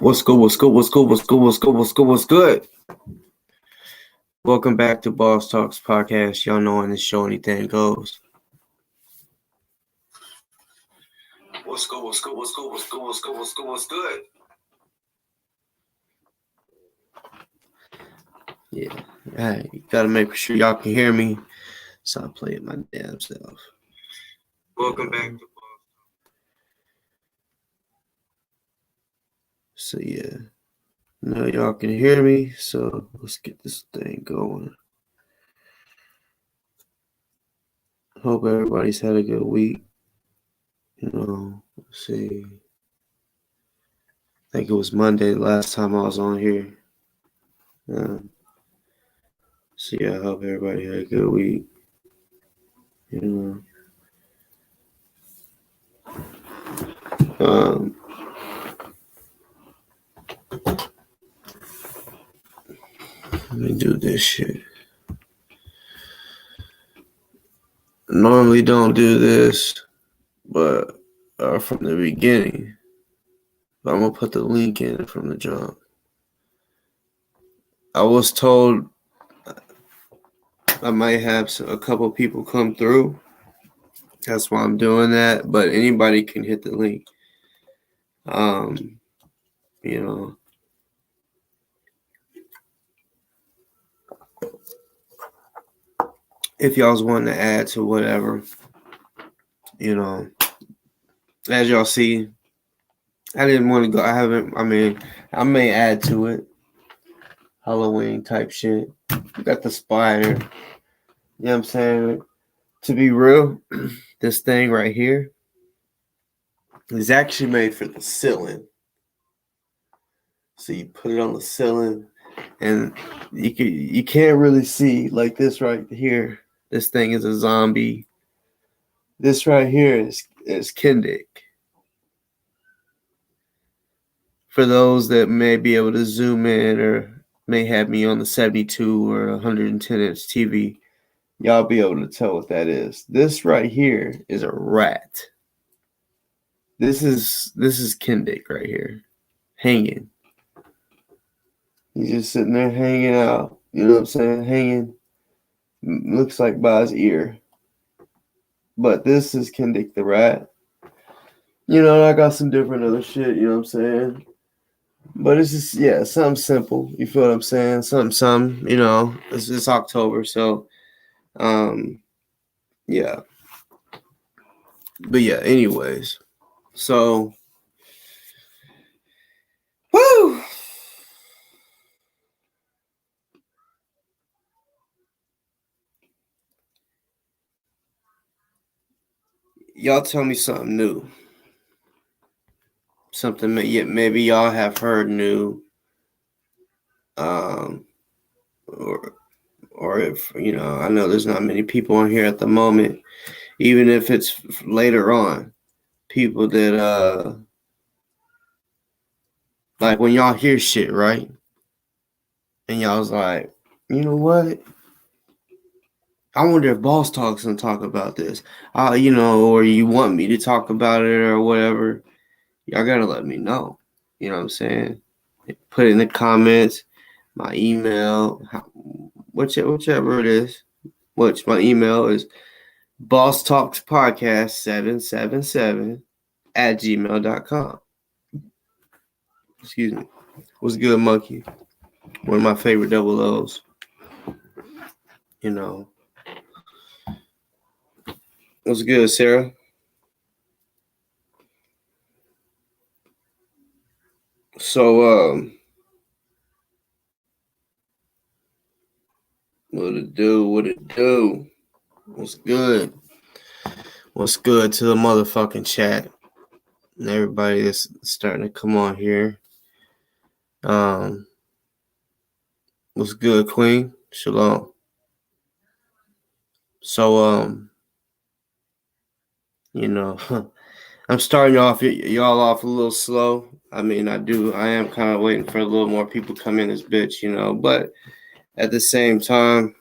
What's good? What's good? What's good? What's good? What's good? What's good? What's good? Welcome back to Boss Talks Podcast. Y'all know on this show anything goes. What's good? What's good? What's good? What's good? What's good? What's good? What's good? Yeah, hey, you gotta make sure y'all can hear me, so I play it my damn self. Welcome back to Boss. So yeah, now y'all can hear me. So let's get this thing going. Hope everybody's had a good week. Let's see. I think it was Monday the last time I was on here. So yeah, I hope everybody had a good week. Let me do this shit. Normally don't do this, but from the beginning. But I'm gonna put the link in from the jump. I was told I might have a couple people come through. That's why I'm doing that. But anybody can hit the link. If y'all's wanting to add to whatever, as y'all see, I didn't want to go. I may add to it. Halloween type shit. We got the spider. You know what I'm saying? To be real, this thing right here is actually made for the ceiling. So you put it on the ceiling and you can't really see like this right here. This thing is a zombie. This right here is couldnt. For those that may be able to zoom in or may have me on the 72 or 110 inch TV, y'all be able to tell what that is. This right here is a rat. This is couldnt right here, hanging. He's just sitting there hanging out. You know what I'm saying? Hanging. Looks like by his ear. But this is couldnt the rat. I got some different other shit. You know what I'm saying? But it's just, something simple. You feel what I'm saying? Something. It's October, so, yeah. But yeah, anyways. So, woo! Y'all tell me something new. Something that maybe y'all have heard new. Or if, I know there's not many people on here at the moment, even if it's later on, people that, like when y'all hear shit, right? And y'all was like, you know what? I wonder if Boss Talk's gonna talk about this. Or you want me to talk about it or whatever. Y'all gotta let me know. You know what I'm saying? Put it in the comments, my email, whichever it is. Which my email is BossTalksPodcast777 @gmail.com. Excuse me. What's good, Monkey? One of my favorite double O's. What's good, Sarah? So, what it do? What's good? What's good to the motherfucking chat? And everybody that's starting to come on here. What's good, Queen? Shalom. So, I'm starting y'all off a little slow. I am kind of waiting for a little more people to come in this bitch, but at the same time,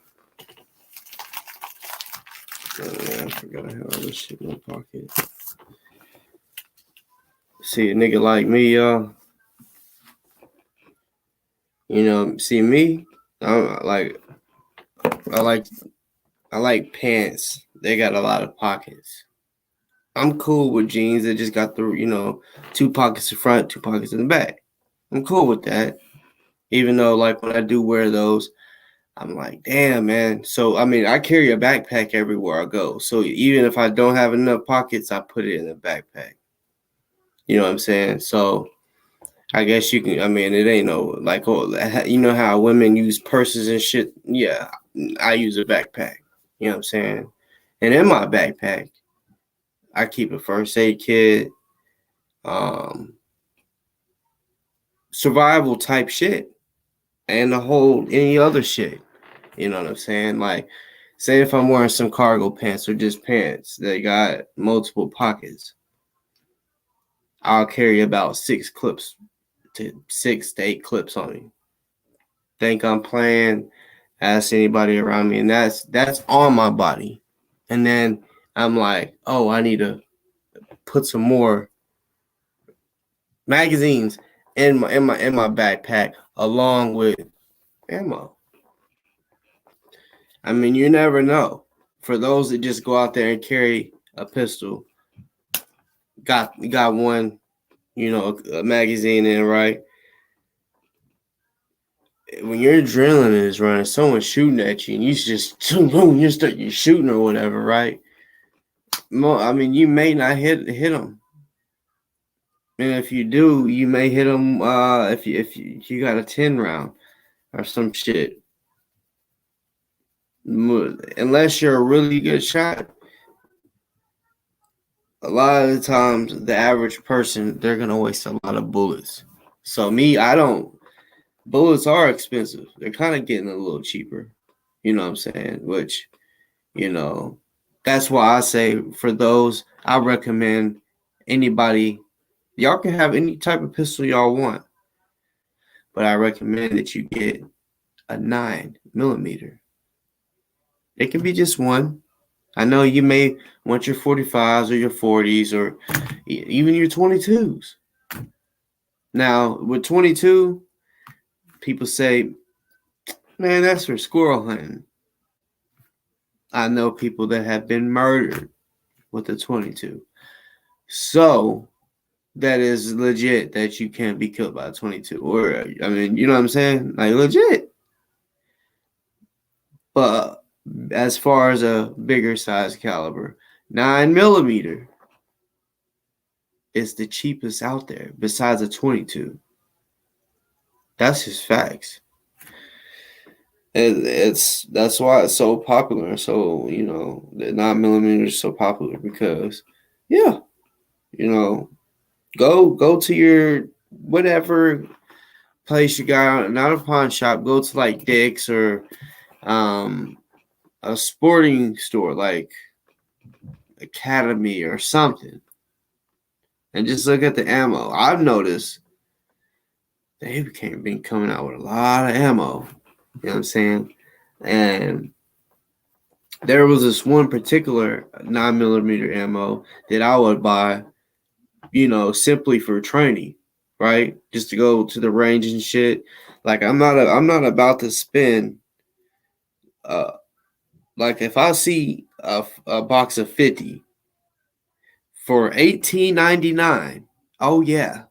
I forgot I had all this shit in my pocket. See, a nigga like me, y'all, See me, I like I like I like pants. They got a lot of pockets. I'm cool with jeans that just got the 2 pockets in front, 2 pockets in the back. I'm cool with that. Even though like when I do wear those, I'm like, damn, man. So I mean, I carry a backpack everywhere I go. So even if I don't have enough pockets, I put it in a backpack. You know what I'm saying? So I guess you can. I mean, it ain't no like, you know how women use purses and shit. Yeah, I use a backpack. You know what I'm saying? And in my backpack, I keep a first aid kit, um, survival type shit, and the whole any other shit. You know what I'm saying? Like, say if I'm wearing some cargo pants or just pants that got multiple pockets, I'll carry about 6 to 8 clips on me. Think I'm playing? Ask anybody around me, and that's on my body. And then I'm like, oh, I need to put some more magazines in my backpack along with ammo. I mean, you never know. For those that just go out there and carry a pistol, got one, a magazine in, right? When your adrenaline is running, someone's shooting at you, and you just you're shooting or whatever, right? I mean, you may not hit them, and if you do, you may hit them. If you got a 10 round or some shit, unless you're a really good shot. A lot of the times, the average person, they're gonna waste a lot of bullets. So me, I don't. Bullets are expensive. They're kind of getting a little cheaper. You know what I'm saying? Which, you know, that's why I say for those, I recommend anybody. Y'all can have any type of pistol y'all want, but I recommend that you get a 9mm. It can be just one. I know you may want your 45s or your 40s or even your 22s. Now, with 22, people say, man, that's for squirrel hunting. I know people that have been murdered with a 22. So that is legit that you can't be killed by a 22. Or, I mean, you know what I'm saying? Like, legit. But as far as a bigger size caliber, 9mm is the cheapest out there besides a 22. That's just facts. And that's why it's so popular. So, the 9mm is so popular because, yeah, go to your whatever place you got, not a pawn shop, go to like Dick's or a sporting store like Academy or something, and just look at the ammo. I've noticed they've been coming out with a lot of ammo. You know what I'm saying? And there was this one particular 9mm ammo that I would buy, simply for training, right? Just to go to the range and shit. Like I'm not about to spend like if I see a box of 50 for $18.99, oh yeah.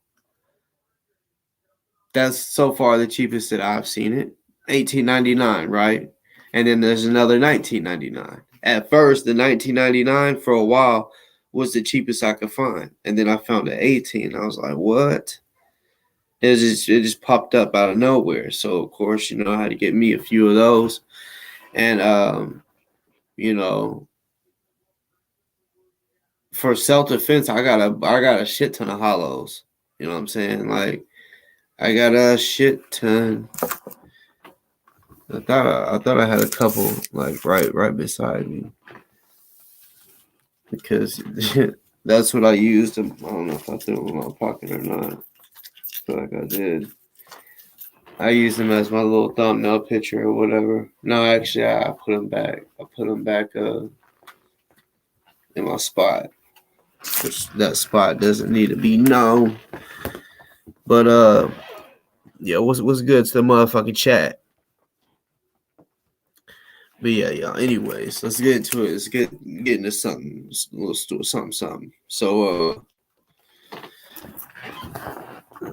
That's so far the cheapest that I've seen it. $18.99, right? And then there's another $19.99. At first, the $19.99 for a while was the cheapest I could find. And then I found the 18. I was like, what? It just popped up out of nowhere. So of course, I had to get me a few of those. And for self-defense, I got a shit ton of hollows. You know what I'm saying? Like I got a shit ton. I thought I had a couple like right beside me because that's what I used. I don't know if I threw them in my pocket or not. I feel like I did. I used them as my little thumbnail picture or whatever. No, actually, I put them back. I put them back in my spot. Which that spot doesn't need to be known. But Yeah, what's good to the motherfucking chat? But yeah, y'all. Anyways, let's get into it. Let's get into something. Let's do something. So,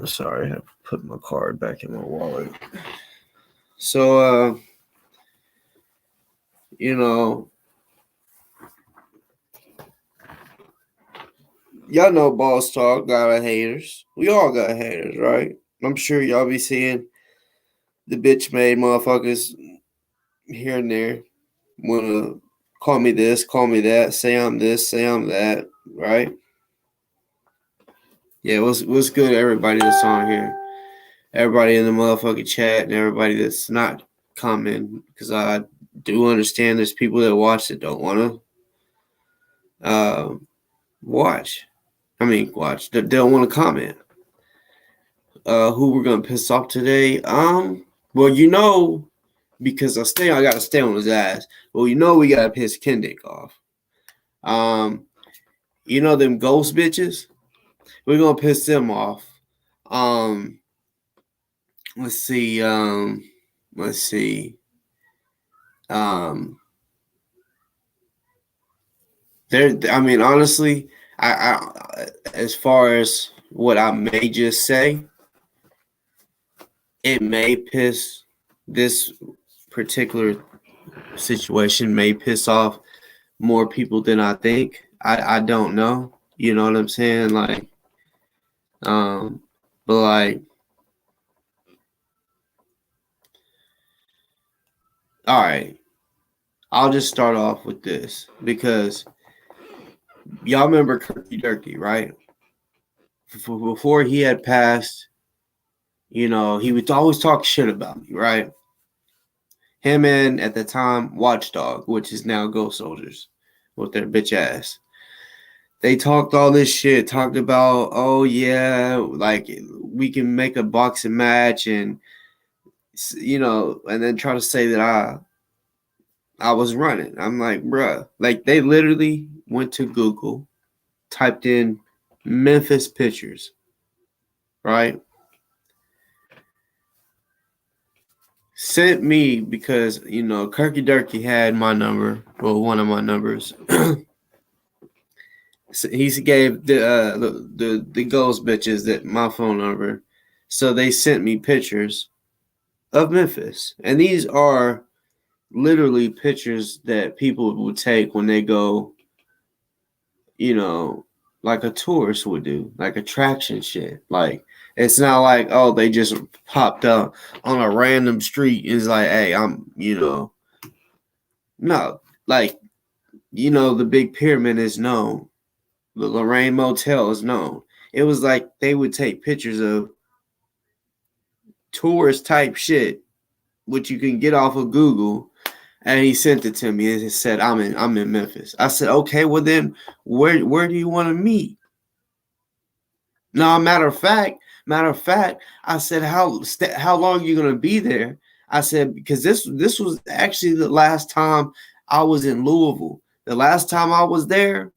sorry, I have to put my card back in my wallet. So, you know, y'all know Boss Talk got haters. We all got haters, right? I'm sure y'all be seeing the bitch made motherfuckers here and there wanna call me this, call me that, say I'm this, say I'm that, right? Yeah, what's good, everybody that's on here, everybody in the motherfucking chat, and everybody that's not commenting, because I do understand there's people that watch that don't want to watch. Watch that don't want to comment. Who we're gonna piss off today? Well, because I gotta stay on his ass. Well, we gotta piss Kendick off. Them ghost bitches. We're gonna piss them off. Let's see. Honestly, I as far as what I may just say, it may piss this particular situation may piss off more people than I think. I don't know. You know what I'm saying? But all right. I'll just start off with this because y'all remember Kirky Durkee, right? Before he had passed, he would always talk shit about me, right? Him and at the time Watchdog, which is now Ghost Soldiers, with their bitch ass. They talked all this shit, talked about, oh yeah, like we can make a boxing match and and then try to say that I was running. I'm like, bruh, like they literally went to Google, typed in Memphis pictures, right? Sent me because Kirky Durkee had my number, well, one of my numbers. So he gave the ghost bitches that my phone number, so they sent me pictures of Memphis, and these are literally pictures that people would take when they go, like a tourist would do, like attraction shit. Like it's not like, oh, they just popped up on a random street. It's like, hey, no, like the big pyramid is known. The Lorraine Motel is known. It was like they would take pictures of tourist type shit, which you can get off of Google, and he sent it to me and he said, I'm in Memphis. I said, okay, well then where do you want to meet? No, matter of fact, I said, how long are you gonna be there? I said, because this was actually the last time I was in Louisville. The last time I was there,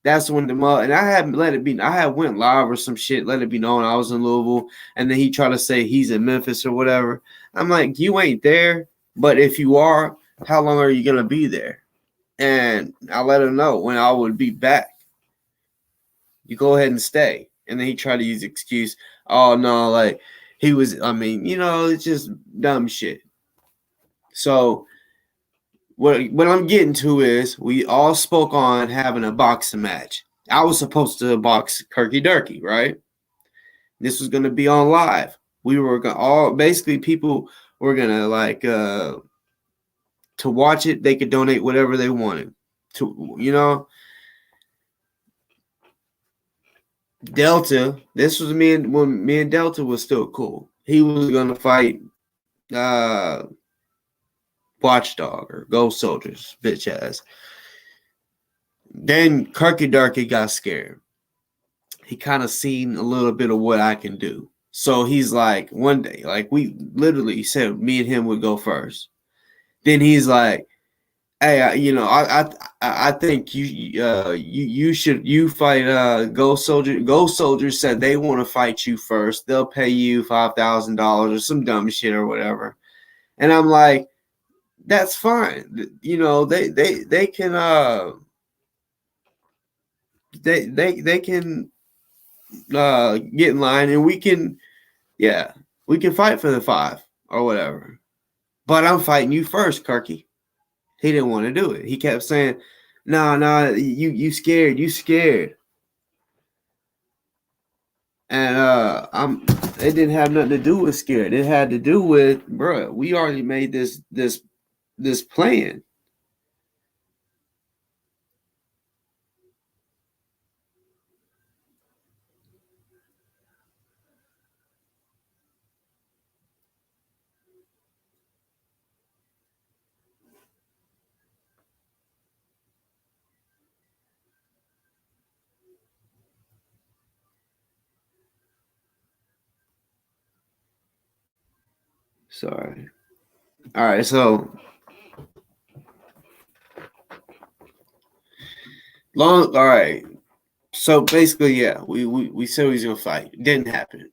that's when and I had let it be. I had went live or some shit, let it be known I was in Louisville, and then he tried to say he's in Memphis or whatever. I'm like, you ain't there, but if you are, how long are you gonna be there? And I let him know when I would be back. You go ahead and stay. And then he tried to use the excuse, oh no, like he was. It's just dumb shit. So what I'm getting to is we all spoke on having a boxing match. I was supposed to box Kirky Durkee, right? This was going to be on live. We were basically people were going to to watch it. They could donate whatever they wanted to, Delta. This was when me and Delta was still cool. He was going to fight Watchdog or Ghost Soldiers, bitch ass. Then Kirky Durkee got scared. He kind of seen a little bit of what I can do. So he's like, one day, like we literally said me and him would go first. Then he's like, Hey, I think you fight Ghost Soldier. Ghost Soldier said they want to fight you first. They'll pay you $5,000 or some dumb shit or whatever. And I'm like, that's fine. They can they can get in line, and we can fight for the 5 or whatever. But I'm fighting you first, Kirky. He didn't want to do it. He kept saying, "No, you scared, you scared." And it didn't have nothing to do with scared. It had to do with, bro, we already made this plan. Sorry. All right, so all right. So basically, yeah, we said we was gonna fight. It didn't happen.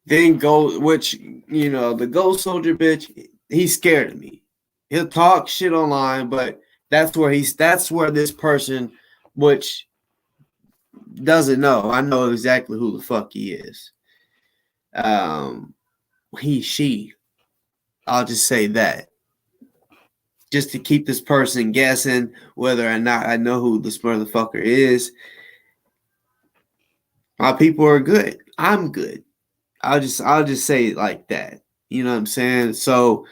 Then which the Ghost Soldier bitch, he's scared of me. He'll talk shit online, but that's where this person, which doesn't know, I know exactly who the fuck he is. She. I'll just say that. Just to keep this person guessing whether or not I know who this motherfucker is. My people are good. I'm good. I'll just say it like that. You know what I'm saying? So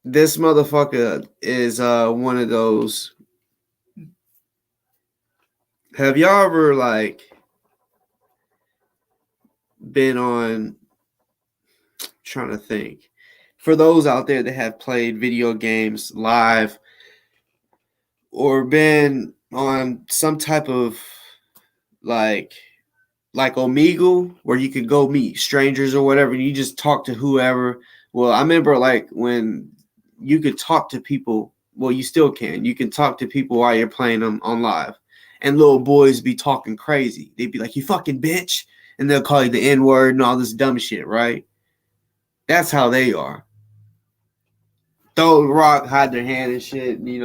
this motherfucker is one of those. Have y'all ever like been on, trying to think, for those out there that have played video games live or been on some type of like Omegle where you could go meet strangers or whatever and you just talk to whoever. Well, I remember like when you could talk to people, well, you still can. You can talk to people while you're playing them on live. And little boys be talking crazy. They'd be like, "You fucking bitch." And they'll call you the N-word and all this dumb shit, right? That's how they are. Throw a rock, hide their hand and shit, be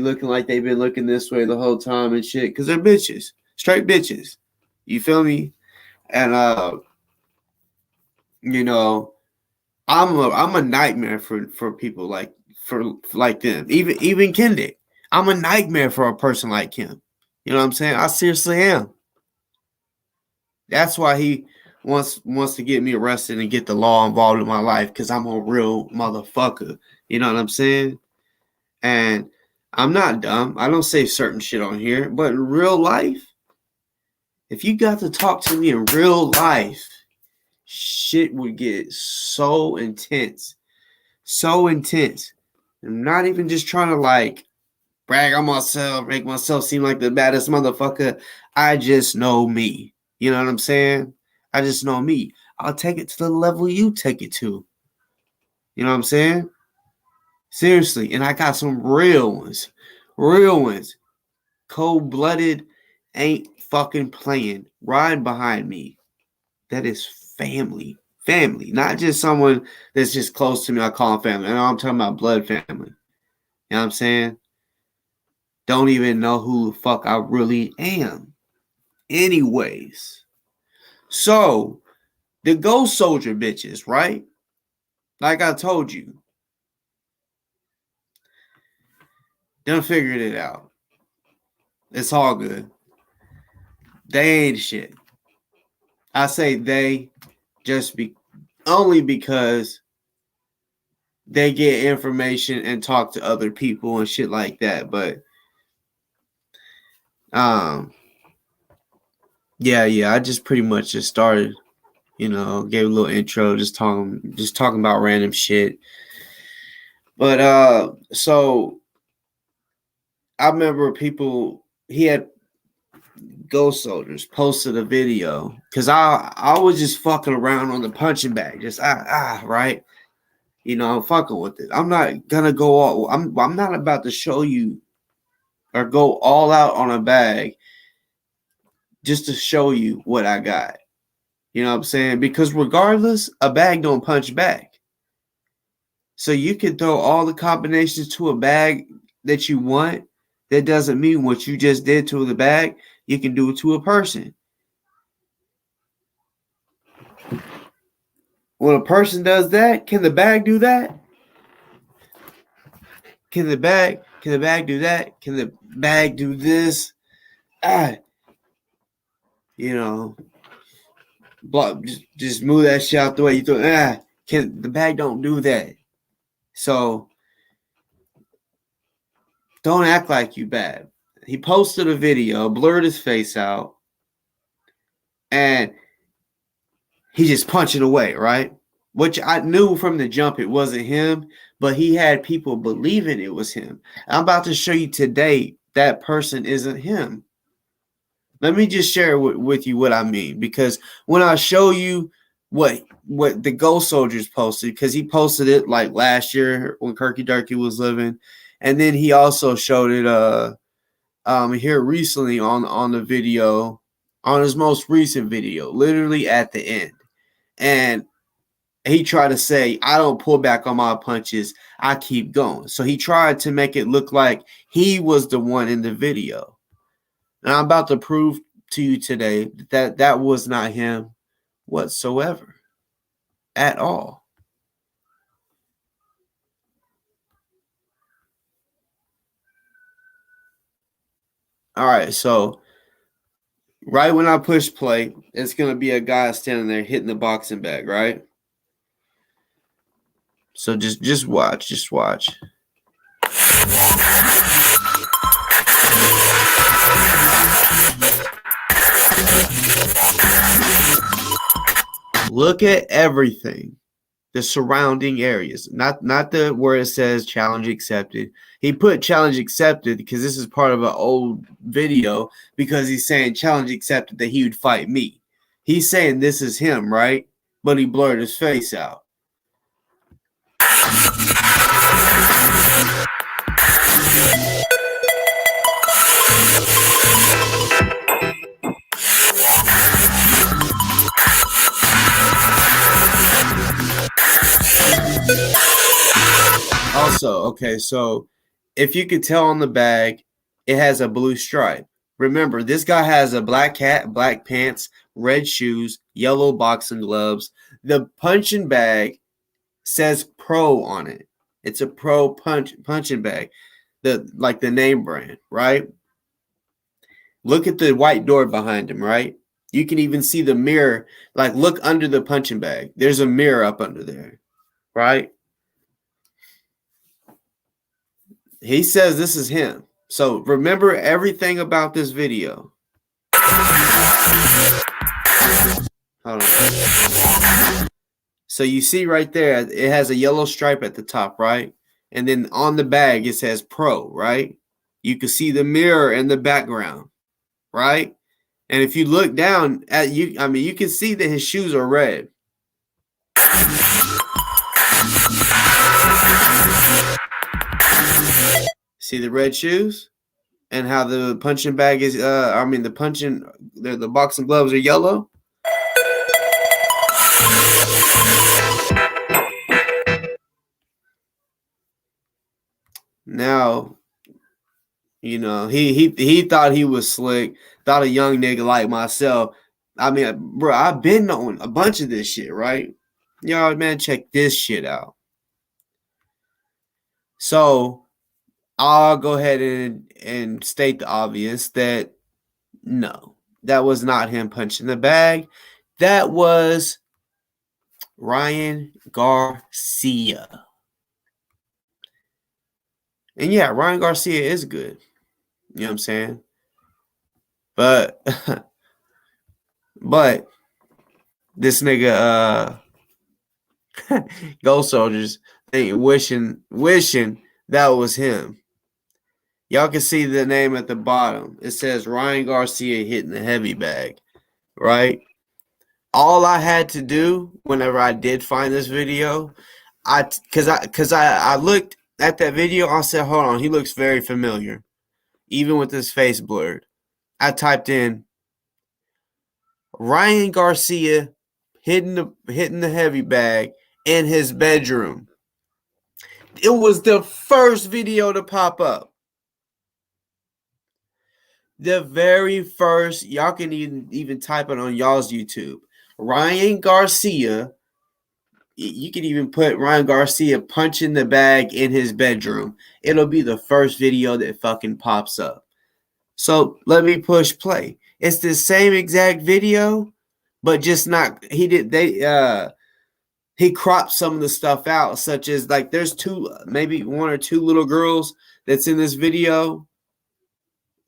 looking like they've been looking this way the whole time and shit. Because they're bitches. Straight bitches. You feel me? And I'm a nightmare for people like them. Even Kendrick. I'm a nightmare for a person like him. You know what I'm saying? I seriously am. That's why he wants to get me arrested and get the law involved in my life, because I'm a real motherfucker. You know what I'm saying? And I'm not dumb. I don't say certain shit on here, but in real life, if you got to talk to me in real life, shit would get so intense. So intense. I'm not even just trying to like brag on myself, make myself seem like the baddest motherfucker. I just know me. You know what I'm saying? I just know me. I'll take it to the level you take it to. You know what I'm saying? Seriously. And I got some real ones. Real ones. Cold-blooded, ain't fucking playing. Ride behind me. That is family. Family. Not just someone that's just close to me. I call them family. I'm talking about blood family. You know what I'm saying? Don't even know who the fuck I really am. Anyways. So, the Ghost Soldier bitches, right? Like I told you. Done figured it out. It's all good. They ain't shit. I say they only because they get information and talk to other people and shit like that. But yeah, I just pretty much just started, gave a little intro, just talking about random shit. But so I remember he had Ghost Soldiers posted a video because I was just fucking around on the punching bag, just right. You know, I'm fucking with it. I'm not gonna go all. I'm not about to show you or go all out on a bag just to show you what I got. You know what I'm saying? Because regardless, a bag don't punch back. So you can throw all the combinations to a bag that you want. That doesn't mean what you just did to the bag, you can do it to a person. When a person does that, can the bag do that? Can the bag do that? Can the bag do this? You know, just move that shit out the way. You throw can the bag don't do that. So don't act like you bad. He posted a video, blurred his face out, and he just punching away, right? Which I knew from the jump it wasn't him, but he had people believing it was him. I'm about to show you today that person isn't him. Let me just share with you what I mean, because when I show you what the Ghost Soldiers posted, because he posted it like last year when Kirky Durkee was living, and then he also showed it here recently on the video, on his most recent video, literally at the end. And he tried to say, I don't pull back on my punches, I keep going. So he tried to make it look like he was the one in the video. And I'm about to prove to you today that that was not him whatsoever at all. All right, so right when I push play, it's going to be a guy standing there hitting the boxing bag, right? So just watch, just watch. Look at everything, the surrounding areas, not the where it says challenge accepted. He put challenge accepted because this is part of an old video, because he's saying challenge accepted that he would fight me. He's saying this is him, right? But he blurred his face out. Also, okay, so if you could tell on the bag, it has a blue stripe. Remember, this guy has a black hat, black pants, red shoes, yellow boxing gloves. The punching bag says Pro on it. It's a Pro punching bag, the name brand, right? Look at the white door behind him, right? You can even see the mirror. Like, look under the punching bag. There's a mirror up under there, right? He says this is him. So remember everything about this video. Hold on. So you see right there, it has a yellow stripe at the top, right? And then on the bag, it says Pro, right? You can see the mirror in the background, right? And if you look down at you, I mean, you can see that his shoes are red. See the red shoes? And how the punching bag is, the boxing gloves are yellow. Now, you know, he thought he was slick, thought a young nigga like myself. I mean, bro, I've been knowing a bunch of this shit, right? Y'all, man, check this shit out. So I'll go ahead and state the obvious that no, that was not him punching the bag. That was Ryan Garcia. And yeah, Ryan Garcia is good. You know what I'm saying? But this nigga Ghost Soldiers ain't wishing that was him. Y'all can see the name at the bottom. It says Ryan Garcia hitting the heavy bag, right? All I had to do whenever I did find this video, I looked at that video, I said, hold on, he looks very familiar, even with his face blurred. I typed in Ryan Garcia hitting the heavy bag in his bedroom. It was the first video to pop up. The very first, y'all can even type it on y'all's YouTube. Ryan Garcia, you can even put Ryan Garcia punching the bag in his bedroom. It'll be the first video that fucking pops up. So let me push play. It's the same exact video, but just not, he cropped some of the stuff out, such as like there's maybe one or two little girls that's in this video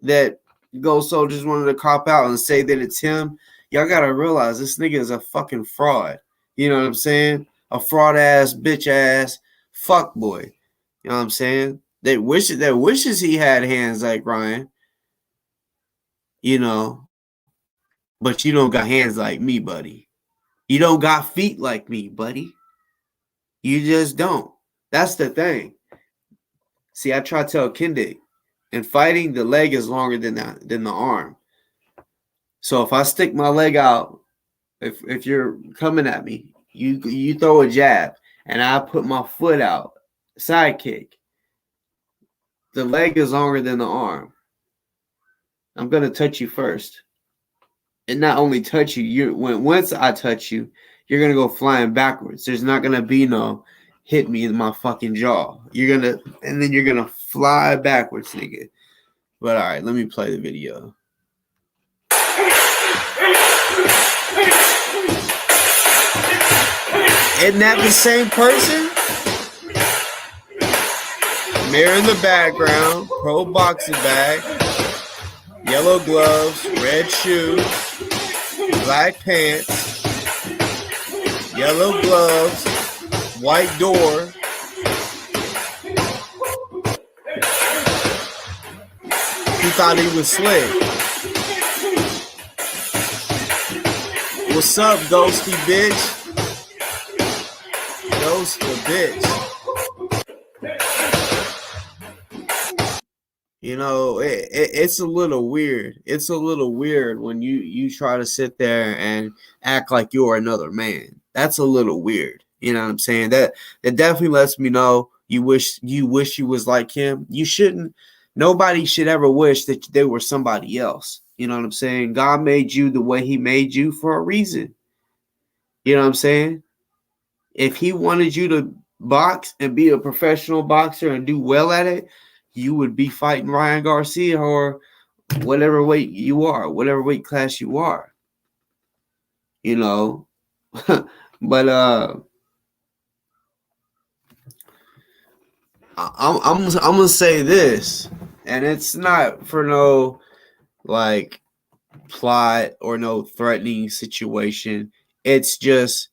that Ghost Soldiers wanted to cop out and say that it's him. Y'all gotta realize this nigga is a fucking fraud. You know what I'm saying? A fraud ass, bitch ass, fuck boy. You know what I'm saying? That wishes he had hands like Ryan. You know, but you don't got hands like me, buddy. You don't got feet like me, buddy. You just don't. That's the thing. See, I try to tell Kendrick, in fighting, the leg is longer than the arm. So if I stick my leg out, if you're coming at me, you throw a jab, and I put my foot out, side kick. The leg is longer than the arm. I'm gonna touch you first, and not only touch you. Once I touch you, you're gonna go flying backwards. There's not gonna be no hit me in my fucking jaw. And then you're gonna fly backwards, nigga. But all right, let me play the video. Isn't that the same person? Mirror in the background, pro boxing bag, yellow gloves, red shoes, black pants, yellow gloves, white door. He thought he was slick. What's up, ghosty bitch? Ghost the bitch. You know, it's a little weird. It's a little weird when you try to sit there and act like you're another man. That's a little weird. You know what I'm saying? That definitely lets me know you wish you was like him. You shouldn't. Nobody should ever wish that they were somebody else. You know what I'm saying? God made you the way he made you for a reason. You know what I'm saying? If he wanted you to box and be a professional boxer and do well at it, you would be fighting Ryan Garcia or whatever weight you are, whatever weight class you are. You know? But I'm gonna say this, and it's not for no like plot or no threatening situation. It's just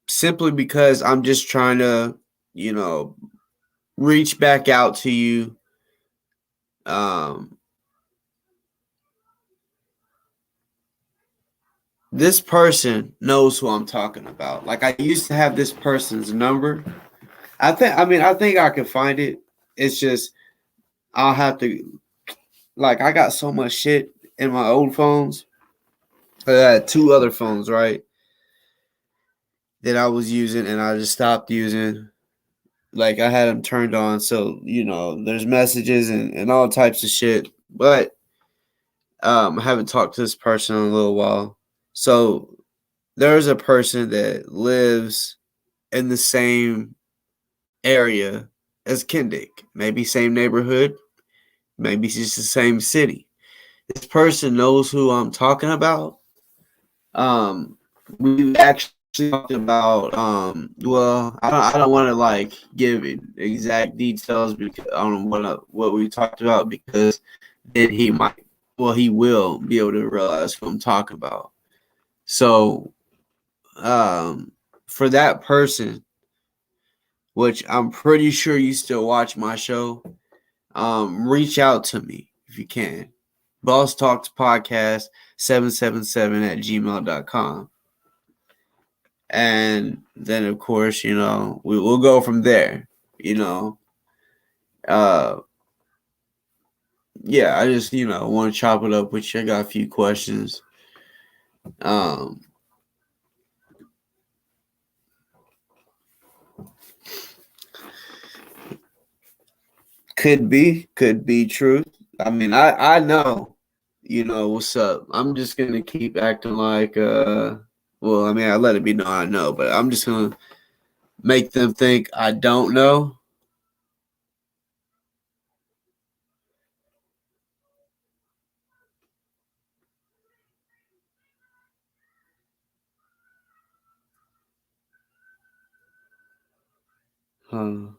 simply because I'm just trying to, you know, reach back out to you. This person knows who I'm talking about. Like, I used to have this person's number. I think I can find it. It's just I'll have to, like, I got so much shit in my old phones. I had two other phones, right, that I was using, and I just stopped using. Like, I had them turned on, so, you know, there's messages and all types of shit. But I haven't talked to this person in a little while. So there's a person that lives in the same area as Kendrick. Maybe same neighborhood. Maybe just the same city. This person knows who I'm talking about. We actually talked about well, I don't want to like give exact details because on what we talked about, because then he will be able to realize who I'm talking about. So for that person, which I'm pretty sure you still watch my show, reach out to me if you can. Boss Talks Podcast 777 at gmail.com. And then, of course, we'll go from there. Uh, yeah, I just, want to chop it up with you. I got a few questions. Could be truth. I mean, I know, what's up. I'm just gonna keep acting like, well, I mean, I let it be known I know, but I'm just gonna make them think I don't know. Huh.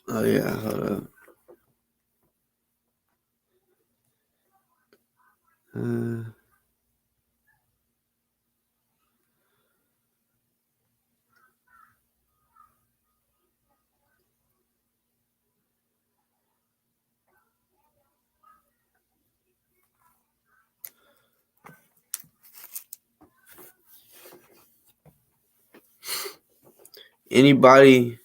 Oh yeah, hold up. Uh, Anybody,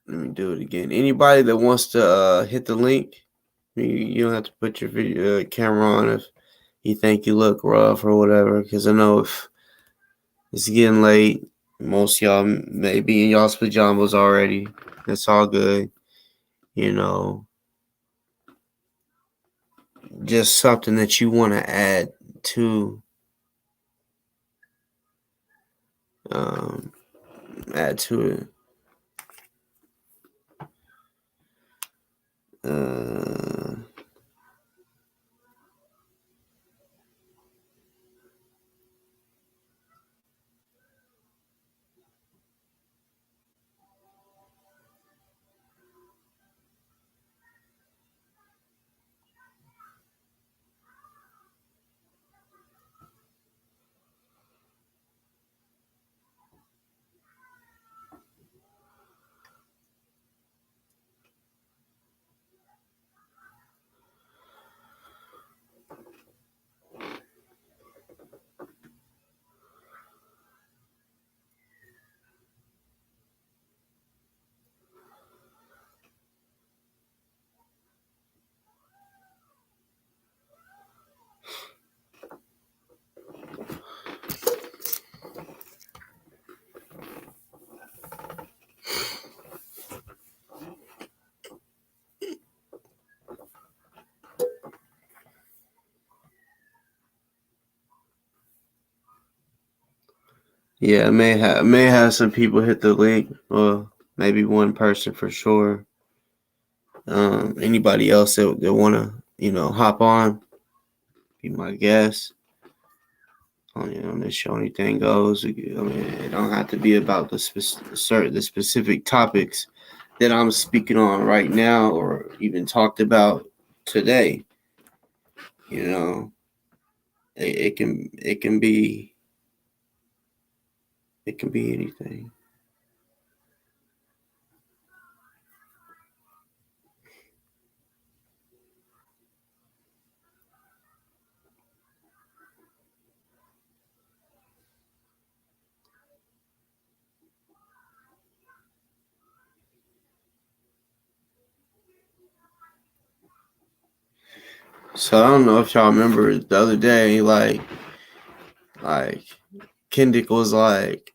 let me do it again. Anybody that wants to hit the link, you don't have to put your video camera on if you think you look rough or whatever. Because I know if it's getting late, most y'all may be in y'all's pajamas already. That's all good. Just something that you want to add to um, add to it. Uh, yeah, may have some people hit the link. Well, maybe one person for sure. Anybody else that want to hop on, be my guest on this show. Anything goes. I mean, it don't have to be about the specific topics that I'm speaking on right now or even talked about today. You know, it can be anything. So I don't know if y'all remember the other day, like Kendrick was like,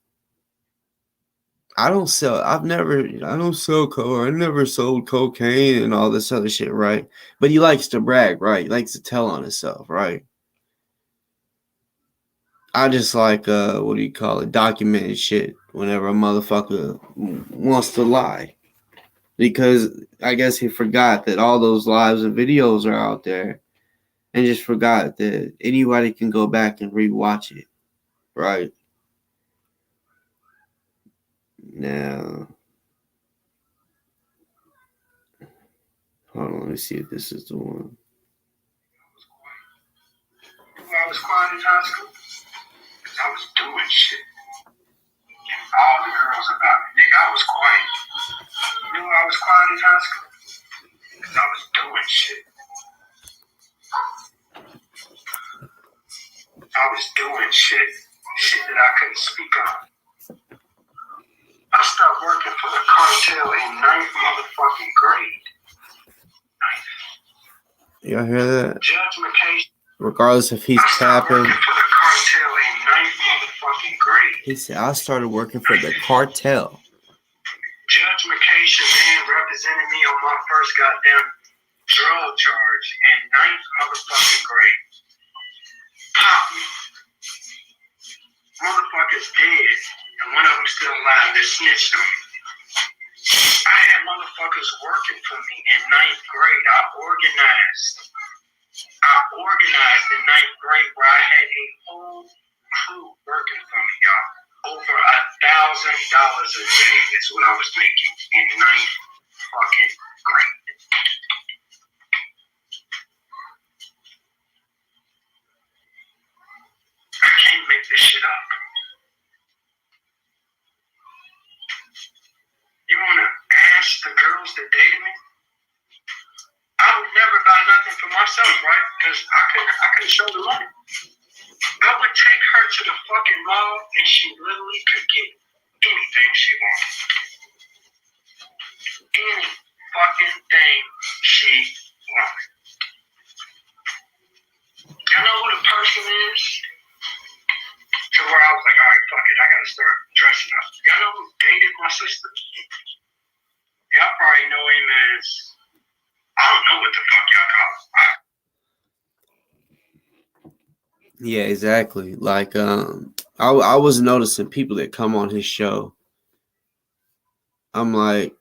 I don't sell. I don't sell coke. I never sold cocaine and all this other shit, right? But he likes to brag, right? He likes to tell on himself, right? I just like what do you call it? Documented shit. Whenever a motherfucker wants to lie, because I guess he forgot that all those lives and videos are out there, and just forgot that anybody can go back and rewatch it, right? Now, hold on, let me see if this is the one. I was quiet in high school because I was doing shit. All the girls about me, nigga, I was quiet. You know I was quiet in high school because I was doing shit. I was doing shit that I couldn't speak on. I started working for the cartel in 9th motherfucking grade. 9th. Y'all hear that? Judge McKay. Regardless if he's capping. For the cartel in 9th motherfucking grade. He said, I started working for the cartel. Judge McKay Shaban represented me on my first goddamn drug charge in 9th motherfucking grade. Pop me. Motherfuckers dead, and one of them still alive that snitched on me. I had motherfuckers working for me in 9th grade. I organized in 9th grade where I had a whole crew working for me, y'all. Over $1,000 a day is what I was making in 9th fucking grade. I can't make this shit up. You wanna ask the girls that dated me? I would never buy nothing for myself, right? Because I couldn't show the money. I would take her to the fucking mall and she literally could get anything she wanted. Any fucking thing she wanted. Y'all know who the person is? To where I was like, all right, fuck it, I gotta start dressing up. Y'all know who dated my sister? Y'all probably know him as, I don't know what the fuck y'all call him. Yeah, exactly. Like, I was noticing people that come on his show. I'm like,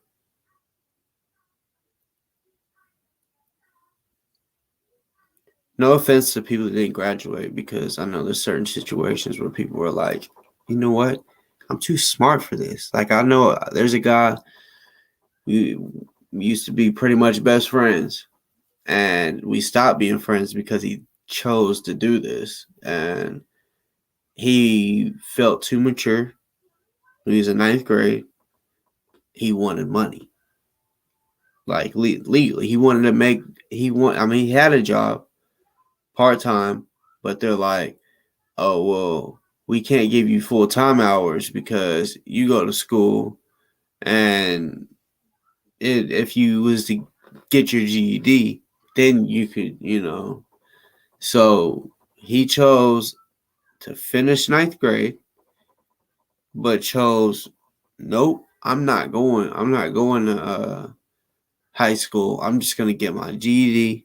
no offense to people that didn't graduate, because I know there's certain situations where people were like, you know what? I'm too smart for this. Like, I know there's a guy we used to be pretty much best friends, and we stopped being friends because he chose to do this, and he felt too mature. When he was in 9th grade, he wanted money. Like, legally, he wanted to make. He had a job part-time, but they're like, oh, well, we can't give you full-time hours because you go to school, and if you was to get your GED, then you could, So he chose to finish 9th grade, but chose, nope, I'm not going to high school. I'm just going to get my GED.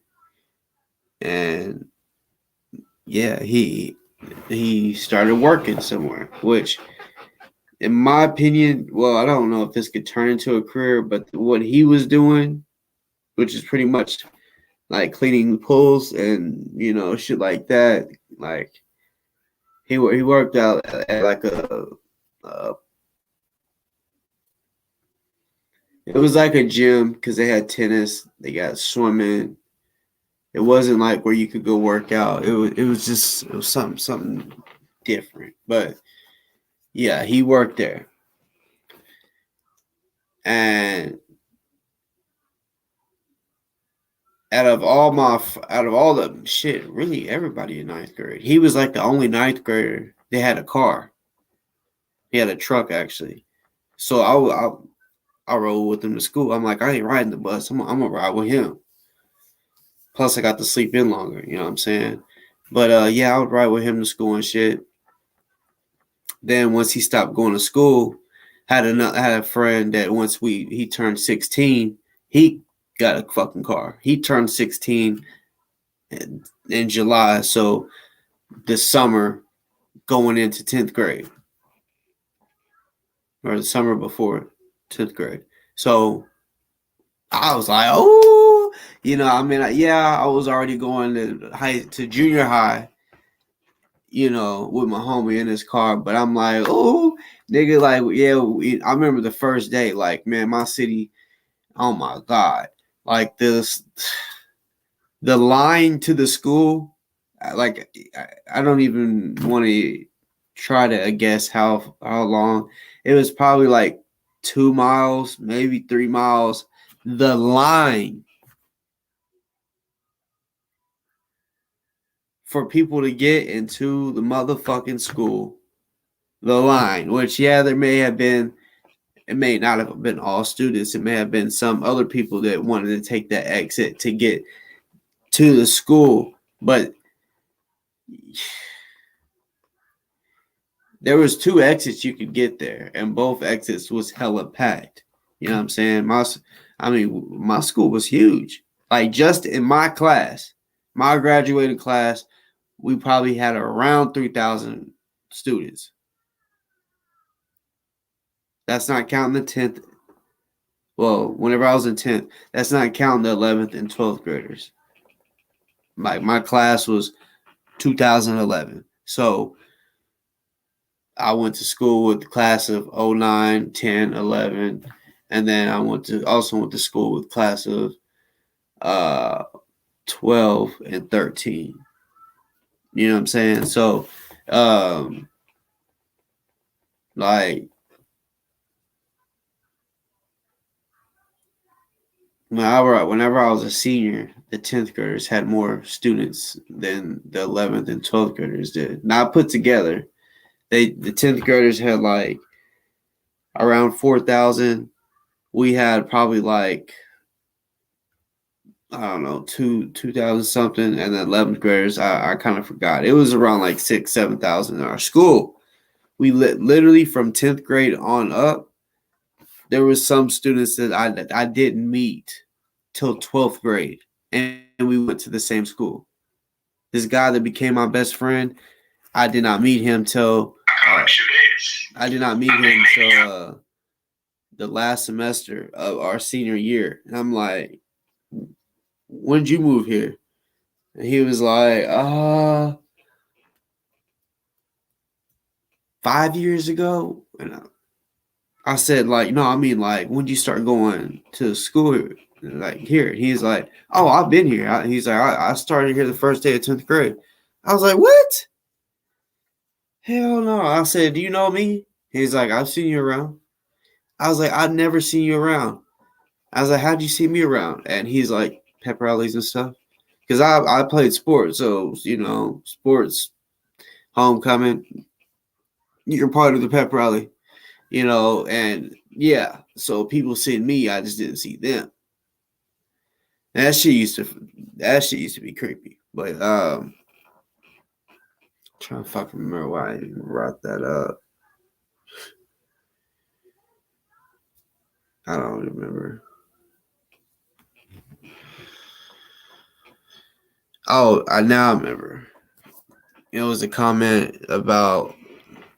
And yeah, he started working somewhere, which, in my opinion, well, I don't know if this could turn into a career, but what he was doing, which is pretty much like cleaning pools and, shit like that. Like, he worked out at like it was like a gym, because they had tennis, they got swimming. It wasn't like where you could go work out. It was something different. But yeah, he worked there. And out of all the shit, really everybody in 9th grade, he was like the only 9th grader that had a car. He had a truck, actually. So I rode with him to school. I'm like, I ain't riding the bus. I'm gonna ride with him. Plus, I got to sleep in longer. You know what I'm saying? But yeah, I would ride with him to school and shit. Then once he stopped going to school, had a friend that once he turned 16, he got a fucking car. He turned 16 in July, so this summer going into 10th grade, or the summer before 10th grade. So I was like, oh, I was already going to junior high, with my homie in his car. But I'm like, oh, nigga, like, yeah, I remember the first day, like, man, my city, oh my God. Like the line to the school, like, I don't even want to try to guess how long. It was probably like 2 miles, maybe 3 miles. The line for people to get into the motherfucking school. The line, which, yeah, there may have been, it may not have been all students. It may have been some other people that wanted to take that exit to get to the school. But there was 2 exits you could get there, and both exits was hella packed. You know what I'm saying? My school was huge. Like, just in my class, my graduating class, we probably had around 3,000 students. That's not counting the 10th. Well, whenever I was in 10th, that's not counting the 11th and 12th graders. Like, my class was 2011. So I went to school with the class of 09, 10, 11. And then I went to school with class of 12 and 13. You know what I'm saying? So, like, whenever I was a senior, the 10th graders had more students than the 11th and 12th graders did. Not put together. The 10th graders had like around 4,000. We had probably like, I don't know, 2,000 something, and then 11th graders, I kind of forgot. It was around like 7,000 in our school. We literally from 10th grade on up. There was some students that I didn't meet till 12th grade, and we went to the same school. This guy that became my best friend, I did not meet him till the last semester of our senior year. And I'm like, when did you move here? And he was like, 5 years ago. And I said, like, no, I mean, like, when did you start going to school here? Like, here. And he's like, oh, I've been here. He's like, I started here the first day of 10th grade. I was like, what? Hell no. I said, do you know me? He's like, I've seen you around. I was like, I've never seen you around. I was like, how'd you see me around? And he's like, pep rallies and stuff. Because I played sports. So, sports, homecoming, you're part of the pep rally, and yeah. So people seeing me, I just didn't see them. And that shit used to be creepy. But trying to fucking remember why I even brought that up. I don't remember. Oh, I now remember. It was a comment about,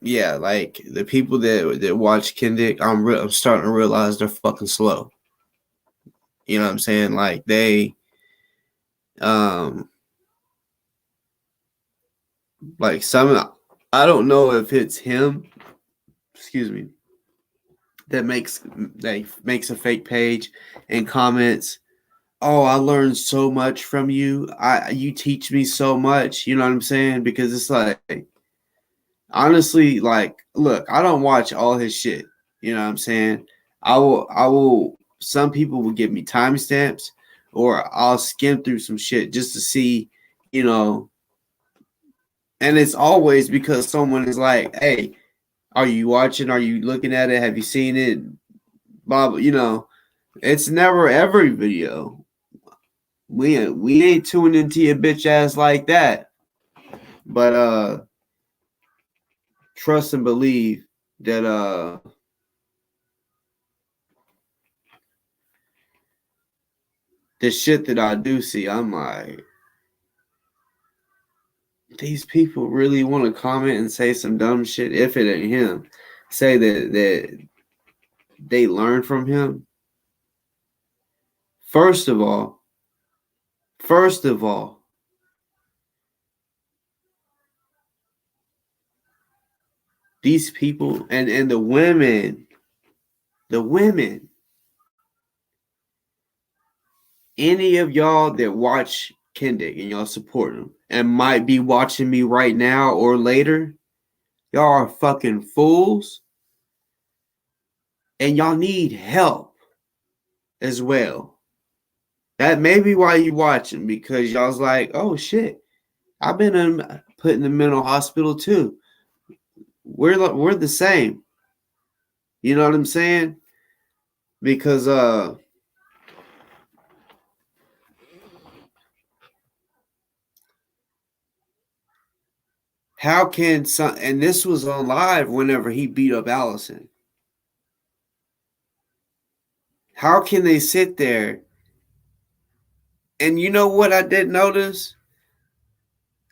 yeah, like the people that watch Kendrick. I'm starting to realize they're fucking slow. You know what I'm saying? Like they, like some. I don't know if it's him. Excuse me. That makes a fake page and comments, oh, I learned so much from you. You teach me so much. You know what I'm saying? Because it's like, honestly, like, look, I don't watch all his shit. You know what I'm saying? I will. Some people will give me timestamps, or I'll skim through some shit just to see, and it's always because someone is like, hey, are you watching? Are you looking at it? Have you seen it? Bob, it's never every video. We ain't tuning into your bitch ass like that. But trust and believe that the shit that I do see, I'm like, these people really want to comment and say some dumb shit if it ain't him. Say that they learn from him. First of all, these people and the women, any of y'all that watch Kendick and y'all support him and might be watching me right now or later, y'all are fucking fools and y'all need help as well. That may be why you watching, because y'all's like, oh shit, I've been put in the mental hospital too. We're the same. You know what I'm saying? Because how can some, and this was on live whenever he beat up Allison. How can they sit there? And you know what I did notice?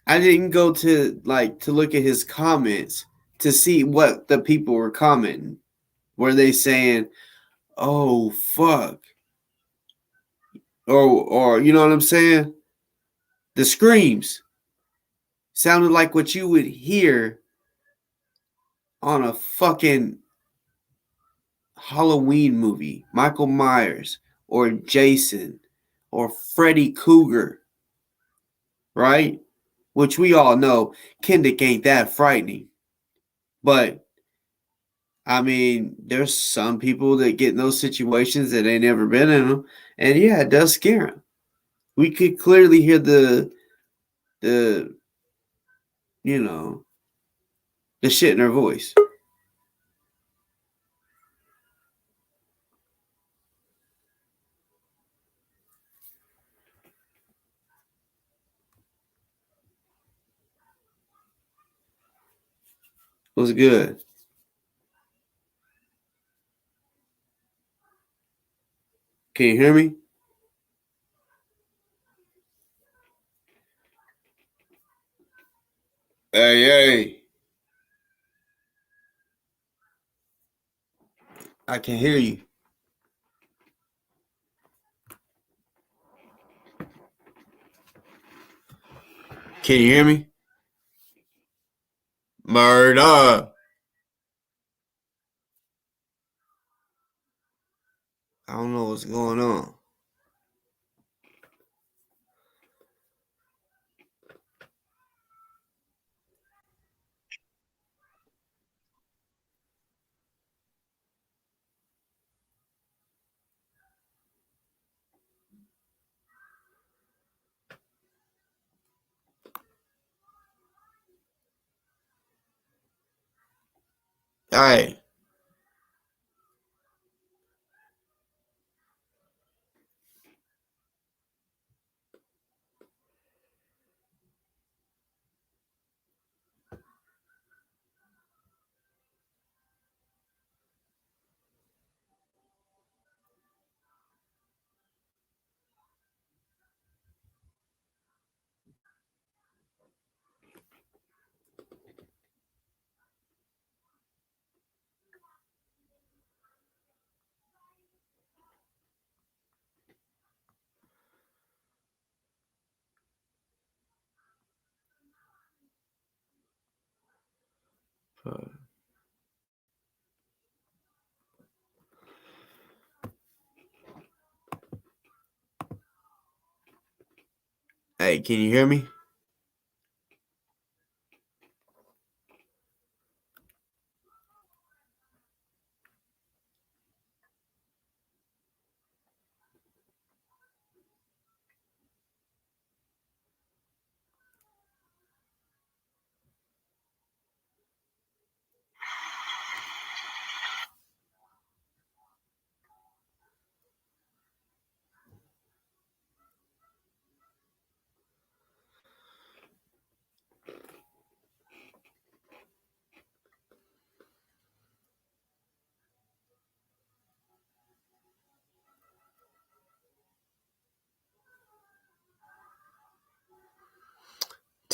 I didn't go to look at his comments to see what the people were commenting. Were they saying, "Oh fuck," or you know what I'm saying? The screams sounded like what you would hear on a fucking Halloween movie, Michael Myers or Jason or Freddy Krueger, right? Which we all know Kendick ain't that frightening. But I mean, there's some people that get in those situations that ain't never been in them, and yeah, it does scare them. We could clearly hear the you know the shit in her voice. It was good. Can you hear me? Hey, hey. I can hear you. Can you hear me? Murder. I don't know what's going on. All right. Hey, can you hear me?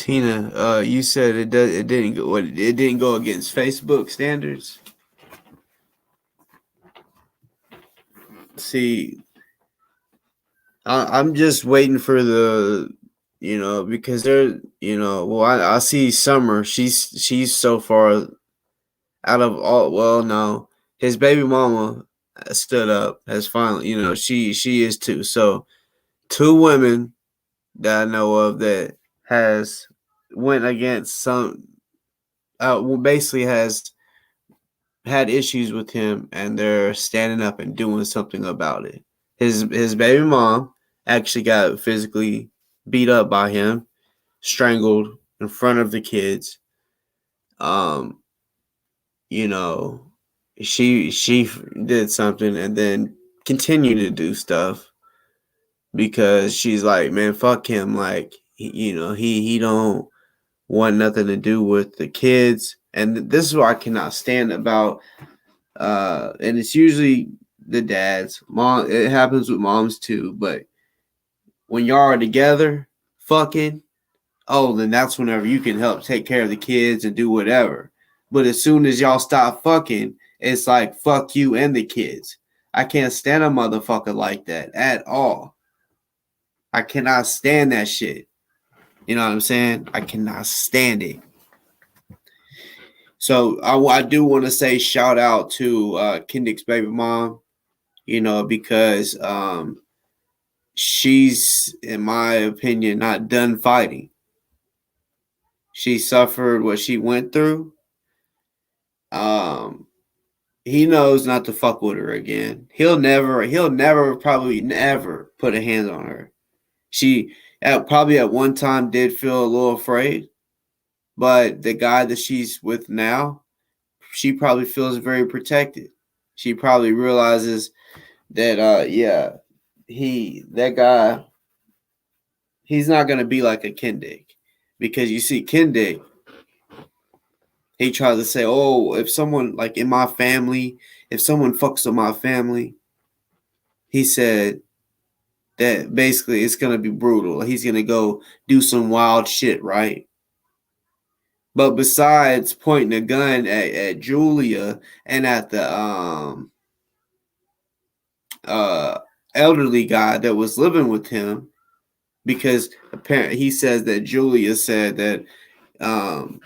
Tina, you said it didn't go against Facebook standards. See, I'm just waiting for the, because they're, well, I see Summer. She's so far out of all. Well, no, his baby mama stood up. Has finally, she is too. So two women that I know of that has went against some. Well, basically has had issues with him, and they're standing up and doing something about it. His baby mom actually got physically beat up by him, strangled in front of the kids. Um, you know, she did something and then continued to do stuff because she's like, man, fuck him. Like, he don't want nothing to do with the kids. And this is what I cannot stand about. And it's usually the dads. Mom, it happens with moms too. But when y'all are together, fucking, oh, then that's whenever you can help take care of the kids and do whatever. But as soon as y'all stop fucking, it's like fuck you and the kids. I can't stand a motherfucker like that at all. I cannot stand that shit. You know what I'm saying? I cannot stand it. So I do want to say shout out to Kendrick's baby mom, because she's, in my opinion, not done fighting. She suffered what she went through. He knows not to fuck with her again. He'll never, probably never put a hand on her. She probably at one time did feel a little afraid, but the guy that she's with now, she probably feels very protected. She probably realizes that, that guy, he's not gonna be like a Kendick, because you see Kendick, he tries to say, oh, if someone like in my family, if someone fucks with my family, he said that basically it's gonna be brutal. He's gonna go do some wild shit, right? But besides pointing a gun at Julia and at the uh elderly guy that was living with him, because apparently he says that Julia said that the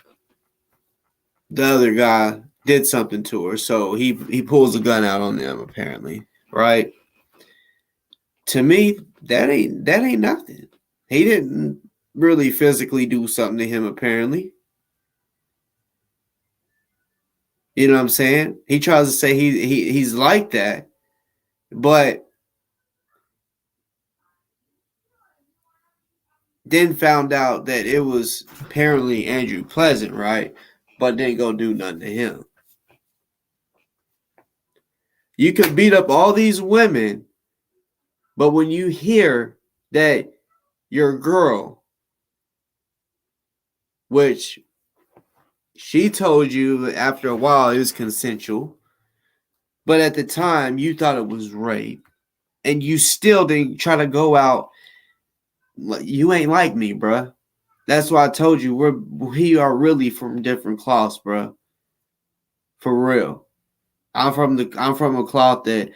other guy did something to her, so he pulls a gun out on them apparently, right? To me, that ain't nothing. He didn't really physically do something to him apparently. You know what I'm saying? He tries to say he's like that, but then found out that it was apparently Andrew Pleasant, right? But didn't go do nothing to him. You could beat up all these women, but when you hear that your girl, which she told you after a while it was consensual, but at the time you thought it was rape, and you still didn't try to go out. You ain't like me, bruh. That's why I told you we are really from different cloths, bruh. For real. I'm from a cloth that,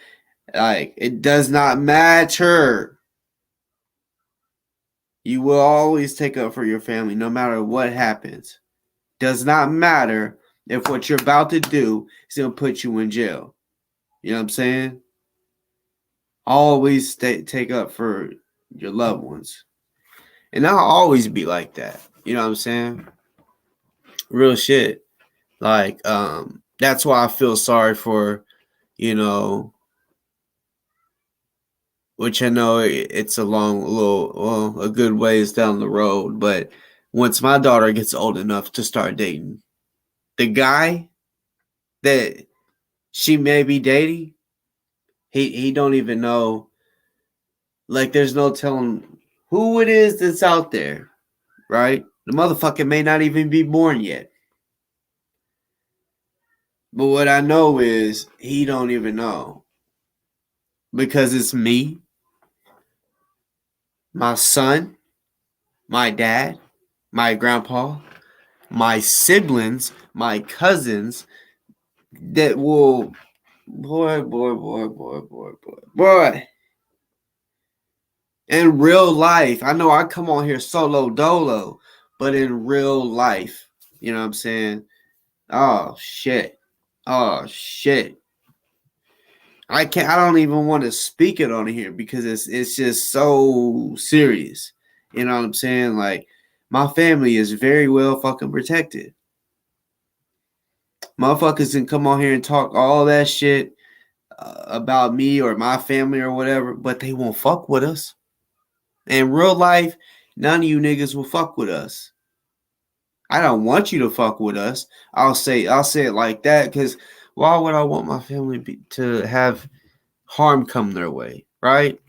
like, it does not matter. You will always take up for your family no matter what happens. Does not matter if what you're about to do is going to put you in jail. You know what I'm saying? Always take up for your loved ones. And I'll always be like that. You know what I'm saying? Real shit. Like, that's why I feel sorry for, which I know it's a a good ways down the road. But once my daughter gets old enough to start dating, the guy that she may be dating, he don't even know. Like, there's no telling who it is that's out there, right? The motherfucker may not even be born yet. But what I know is he don't even know. Because it's me, my son, my dad, my grandpa, my siblings, my cousins that will, boy. In real life, I know I come on here solo dolo, but in real life, you know what I'm saying? Oh shit. Oh shit. I don't even want to speak it on here because it's just so serious. You know what I'm saying? Like my family is very well fucking protected. Motherfuckers can come on here and talk all that shit about me or my family or whatever, but they won't fuck with us. In real life, none of you niggas will fuck with us. I don't want you to fuck with us. I'll say it like that because why would I want my family to have harm come their way, right?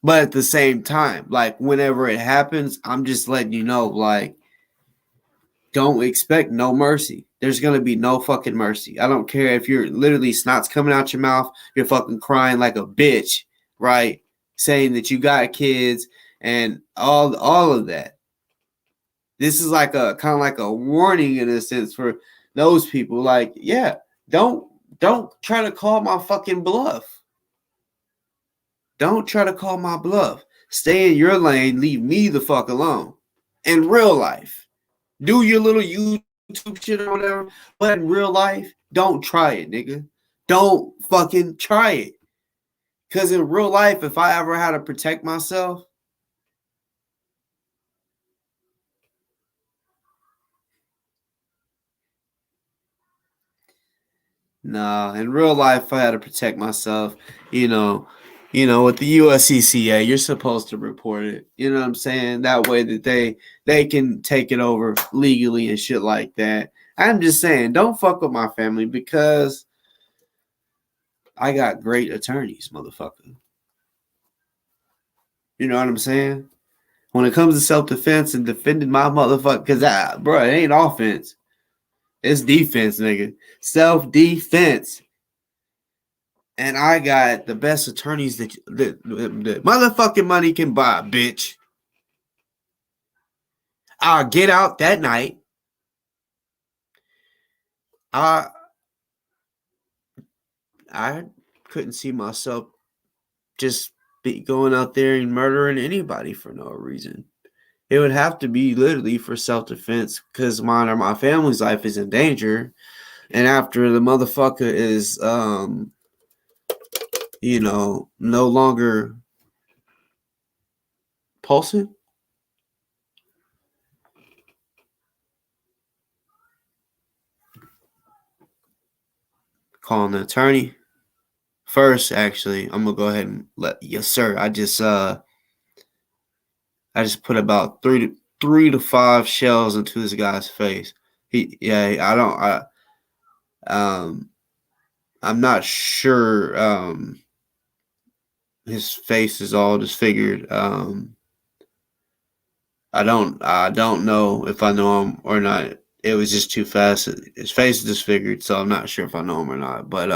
But at the same time, like whenever it happens, I'm just letting you know, like, don't expect no mercy. There's gonna be no fucking mercy. I don't care if you're literally snot's coming out your mouth, you're fucking crying like a bitch, right? Saying that you got kids and all of that. This is like a kind of like a warning in a sense for those people. Like, yeah, don't try to call my fucking bluff. Don't try to call my bluff. Stay in your lane. Leave me the fuck alone. In real life, do your little YouTube shit or whatever. But in real life, don't try it, nigga. Don't fucking try it. Because in real life, if I ever had to protect myself, nah, in real life, I had to protect myself. With the USCCA, you're supposed to report it. You know what I'm saying? That way that they can take it over legally and shit like that. I'm just saying, don't fuck with my family because I got great attorneys, motherfucker. You know what I'm saying? When it comes to self-defense and defending my motherfucker, because, bro, it ain't offense. It's defense, nigga. Self-defense. And I got the best attorneys that motherfucking money can buy, bitch. I'll get out that night. I couldn't see myself just going out there and murdering anybody for no reason. It would have to be literally for self-defense because mine or my family's life is in danger. And after the motherfucker is, no longer pulsing, calling the attorney. First, actually, I'm gonna go ahead and yes, sir. I just put about three to five shells into this guy's face. I'm not sure. His face is all disfigured. I don't know if I know him or not. It was just too fast. His face is disfigured, so I'm not sure if I know him or not. But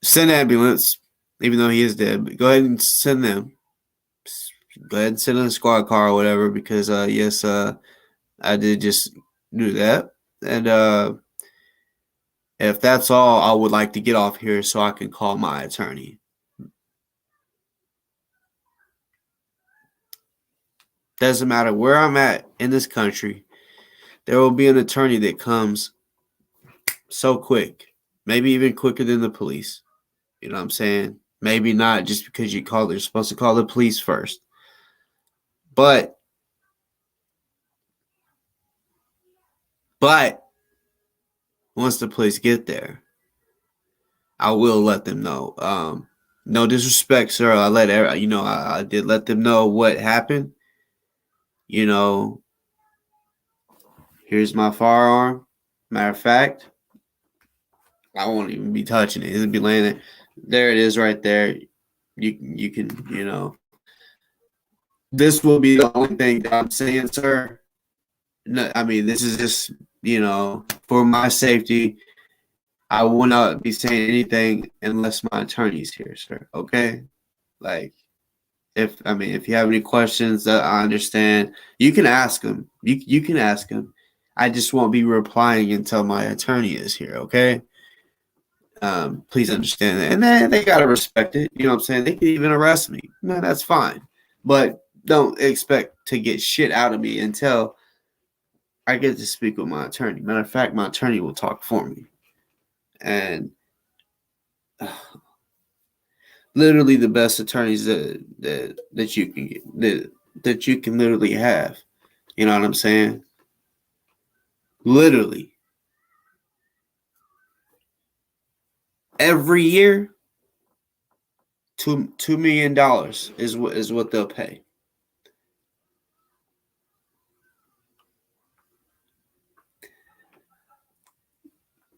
send ambulance, even though he is dead. But go ahead and send them. Go ahead and send in a squad car or whatever, because yes, I did just do that. And if that's all, I would like to get off here so I can call my attorney. Doesn't matter where I'm at in this country, there will be an attorney that comes so quick, maybe even quicker than the police. You know what I'm saying? Maybe not just because you're supposed to call the police first. But once the police get there, I will let them know. No disrespect, sir. I did let them know what happened. Here's my firearm. Matter of fact, I won't even be touching it. It'll be laying there. There it is right there. You can. This will be the only thing that I'm saying, sir. No, I mean, this is just, for my safety. I will not be saying anything unless my attorney's here, sir. Okay? Like, If you have any questions, I understand. You can ask them. You can ask them. I just won't be replying until my attorney is here. Okay. Please understand that. And then they gotta respect it. You know what I'm saying? They can even arrest me. No, that's fine. But don't expect to get shit out of me until I get to speak with my attorney. Matter of fact, my attorney will talk for me. And literally the best attorneys that you can get that you can literally have. You know what I'm saying? Literally. Every year, $2 million is what they'll pay.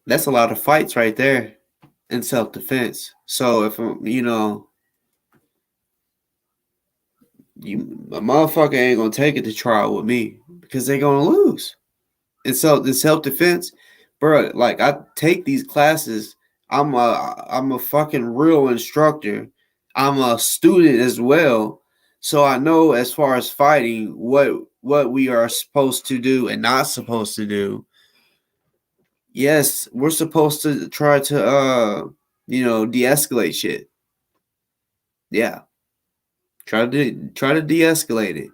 That's a lot of fights right there in self-defense. So if a motherfucker ain't gonna take it to trial with me because they're gonna lose. And so in self-defense, bro, like I take these classes. I'm a fucking real instructor. I'm a student as well. So I know as far as fighting what we are supposed to do and not supposed to do. Yes, we're supposed to try to de-escalate shit. Yeah. Try to de-escalate it.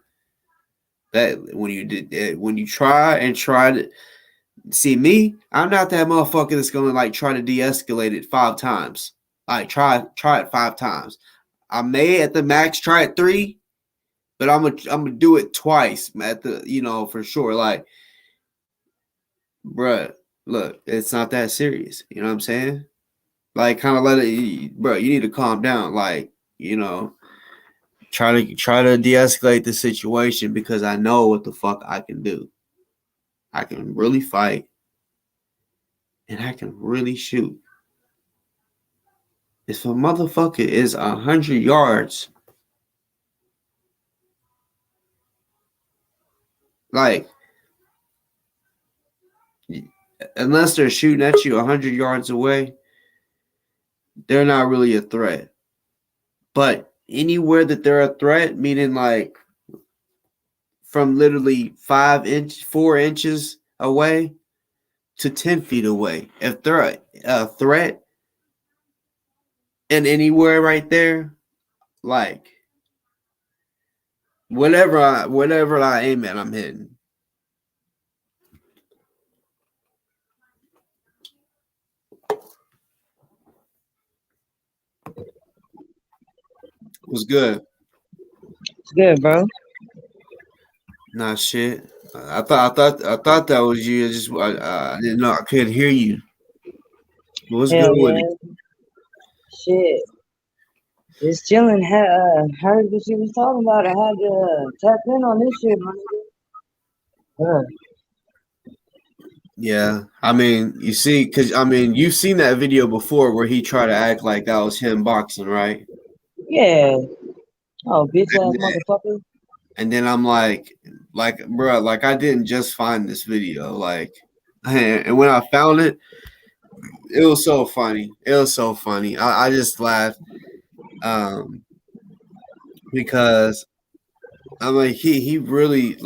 That when you try to see me, I'm not that motherfucker that's gonna like try to de-escalate it 5 times. Like try it 5 times. I may at the max try it 3, but I'm gonna do it twice at the for sure. Like, bruh, look, it's not that serious. You know what I'm saying? Like, kind of let it, bro. You need to calm down. Like, try to de-escalate the situation because I know what the fuck I can do. I can really fight, and I can really shoot. If a motherfucker is 100 yards, like, unless they're shooting at you 100 yards away, they're not really a threat. But anywhere that they're a threat, meaning like from literally 4 inches away to 10 feet away, if they're a threat and anywhere right there, like whatever I aim at, I'm hitting. What's good? It's good, bro. Nah, shit. I thought that was you. I didn't know I couldn't hear you. What's good Hell with it? yeah. Shit. Just chilling. Heard what she was talking about. I had to tap in on this shit, my nigga. Yeah, I mean, you see, because I mean, you've seen that video before where he tried to act like that was him boxing, right? Yeah. Oh, bitch And ass then, motherfucker. and then I'm like, bro, like I didn't just find this video, like, and when I found it, it was so funny. It was so funny. I just laughed, because I'm like he really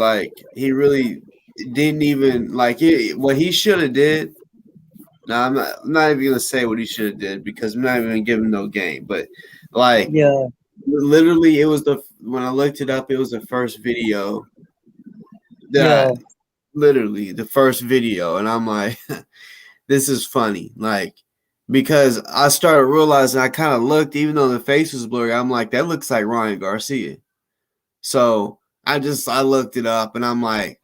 didn't even like it. What he should have did. No, I'm not even gonna say what he should have did because I'm not even gonna give him no game. But like Yeah. literally, it was when I looked it up, it was the first video Yeah. that literally the first video, and I'm like, this is funny, like because I started realizing I kind of looked, even though the face was blurry, I'm like, that looks like Ryan Garcia. So I looked it up, and I'm like,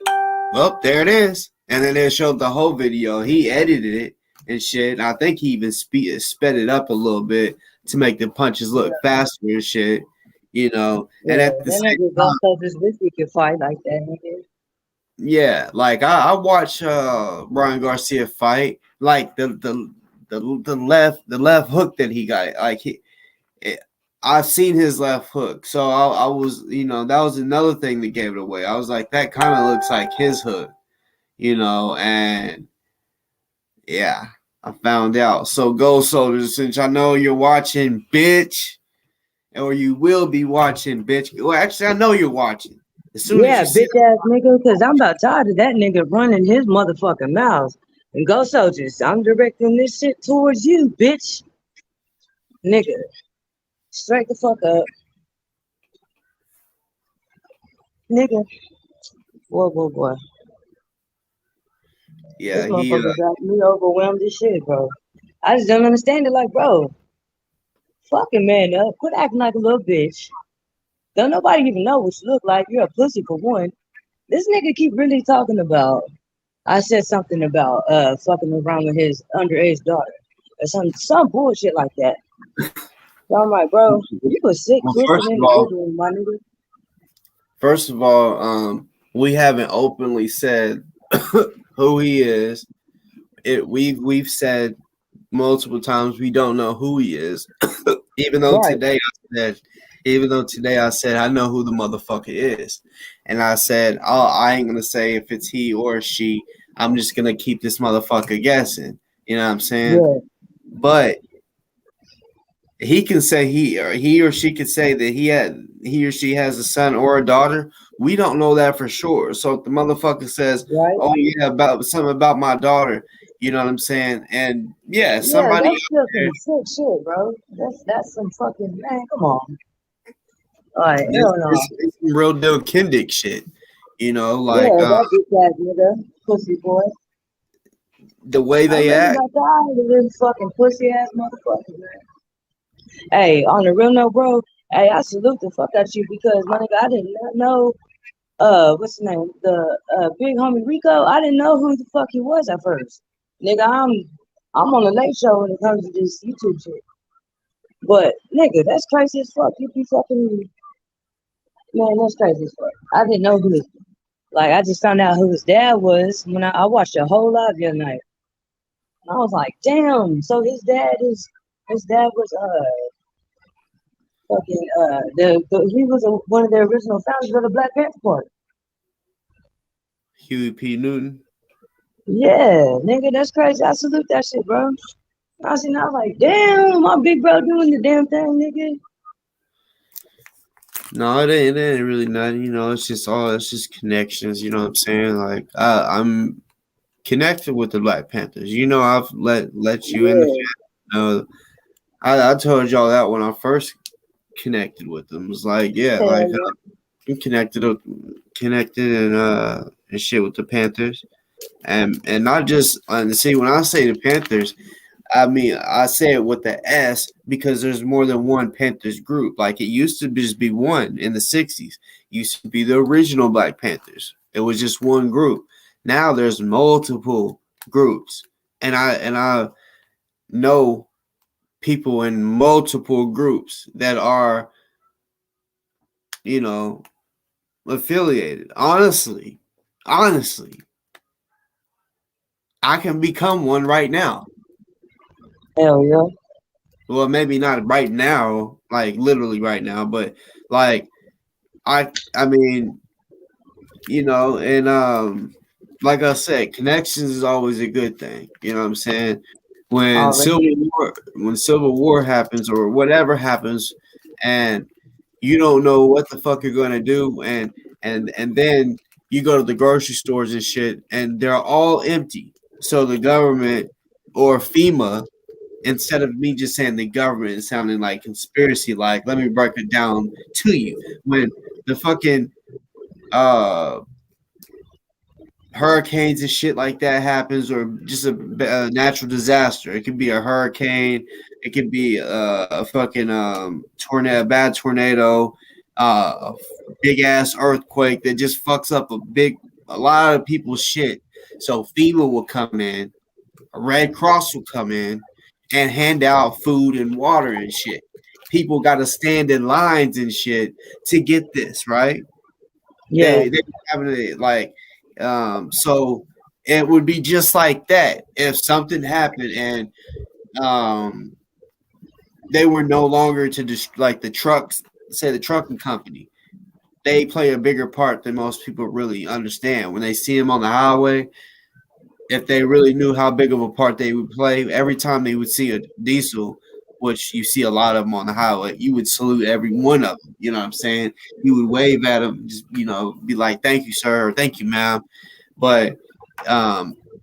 well, there it is. And then it showed the whole video. He edited it and shit. I think he even sped it up a little bit to make the punches look faster and shit. And Yeah. at the That same nigga time, got so this bitch he can fight like that, nigga. yeah, like I watch Ryan Garcia fight, like the left hook that he got, like I've seen his left hook, so I was, that was another thing that gave it away. I was like, that kind of looks like his hook, and yeah, I found out. So, Gold Soldiers, since I know you're watching, bitch, or you will be watching, bitch. Well, actually, I know you're watching. As soon as Yeah, you see, bitch ass nigga, cause I'm about tired of that nigga running his motherfucking mouth. And go soldiers, I'm directing this shit towards you, bitch. Nigga, straight the fuck up. Nigga, boy. This yeah, he motherfucker got me overwhelmed as shit, bro. I just don't understand it. Like, bro, fucking man up. Quit acting like a little bitch. Don't nobody even know what you look like. You're a pussy for one. This nigga keep really talking about. I said something about fucking around with his underage daughter or some bullshit like that. So I'm like, bro, you a sick, well, twisted individual, my nigga. first of all, we haven't openly said who he is. We've said multiple times we don't know who he is. even though Right. today I said, even though today I said I know who the motherfucker is, and I said, oh, I ain't gonna say if it's he or she. I'm just gonna keep this motherfucker guessing. You know what I'm saying? Yeah. But he can say he or she could say that he or she has a son or a daughter. We don't know that for sure. So if the motherfucker says, Right. "Oh yeah, about something about my daughter," you know what I'm saying? And yeah, Yeah, somebody that's out still there, some sick shit, bro. That's some fucking man. Come on. All right, this hell no. is some real deal kindick shit. You know, like Yeah, that bitch ass nigga, pussy boy. the way I'm they really act. about tired of this fucking pussy ass motherfucker, man. Hey, on the real note, bro. Hey, I salute the fuck out you because my nigga, I did not know. What's the name? The big homie Rico. I didn't know who the fuck he was at first. Nigga, I'm on the late show when it comes to this YouTube shit. But nigga, that's crazy as fuck. You be fucking man, that's crazy as fuck. I didn't know who. Like, I just found out who his dad was when I watched a whole live the other night. And I was like, damn. So his dad was fucking he was one of the original founders of the Black Panther Party. Huey P. Newton. Yeah, nigga, that's crazy. I salute that shit, bro. I seen, I was like, damn, my big bro doing the damn thing, nigga. No, it ain't really nothing. You know, it's just connections. You know what I'm saying? Like I'm connected with the Black Panthers. You know, I've let you in the Yeah, family know. I told y'all that when I first connected with them. It was like, yeah, like hell yeah. I'm connected and shit with the Panthers, and not just and see when I say the Panthers, I mean I say it with the S because there's more than one Panthers group. Like it used to just be one in the '60s. It used to be the original Black Panthers. It was just one group. Now there's multiple groups, and I know people in multiple groups that are, you know, affiliated. Honestly, I can become one right now. Hell yeah. Well, maybe not right now, like literally right now, but like I mean, you know, and like I said, connections is always a good thing. You know what I'm saying? Already. When Civil War happens or whatever happens, and you don't know what the fuck you're gonna do, and then you go to the grocery stores and shit, and they're all empty. So the government or FEMA, instead of me just saying the government and sounding like conspiracy, like let me break it down to you. When the fucking uh hurricanes and shit like that happens, or just a natural disaster. It could be a hurricane, it could be a fucking tornado, bad tornado, a big ass earthquake that just fucks up a lot of people's shit. So FEMA will come in, a Red Cross will come in, and hand out food and water and shit. People got to stand in lines and shit to get this right. Yeah. They having it like so it would be just like that if something happened and um they were no longer to just like the trucks, say the trucking company. They play a bigger part than most people really understand. When they see them on the highway, if they really knew how big of a part they would play, every time they would see a diesel which you see a lot of them on the highway, you would salute every one of them. You know what I'm saying? You would wave at them, just be like, "Thank you, sir," or "Thank you, ma'am." But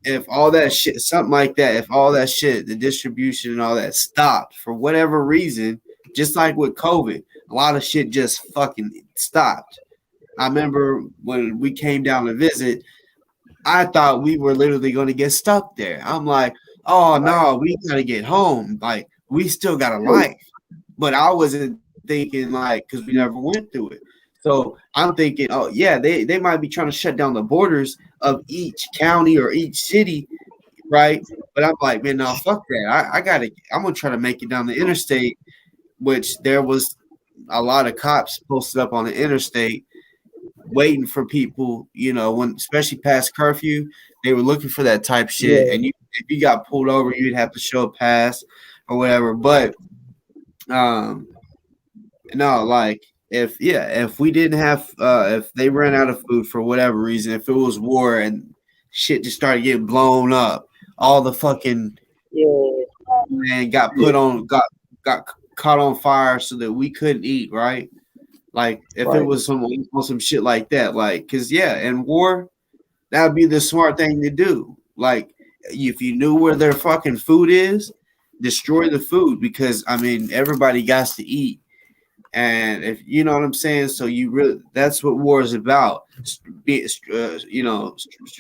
if all that shit, something like that, if all that shit, the distribution and all that stopped for whatever reason, just like with COVID, a lot of shit just fucking stopped. I remember when we came down to visit, I thought we were literally going to get stuck there. I'm like, oh no, we gotta get home. Like we still got a life, but I wasn't thinking like because we never went through it. So I'm thinking, oh yeah, they might be trying to shut down the borders of each county or each city, right? But I'm like, man, no, fuck that. I'm gonna try to make it down the interstate, which there was a lot of cops posted up on the interstate waiting for people, when especially past curfew, they were looking for that type shit. Yeah. And if you got pulled over, you'd have to show a pass or whatever. But um, no, like if we didn't have if they ran out of food for whatever reason, if it was war and shit just started getting blown up, all the fucking Yeah. man got caught on fire so that we couldn't eat, right? Like if it Right. was some shit like that, like because yeah, in war that would be the smart thing to do. Like if you knew where their fucking food is, destroy the food because I mean everybody got to eat, and if you know what I'm saying. So you really that's what war is about. Be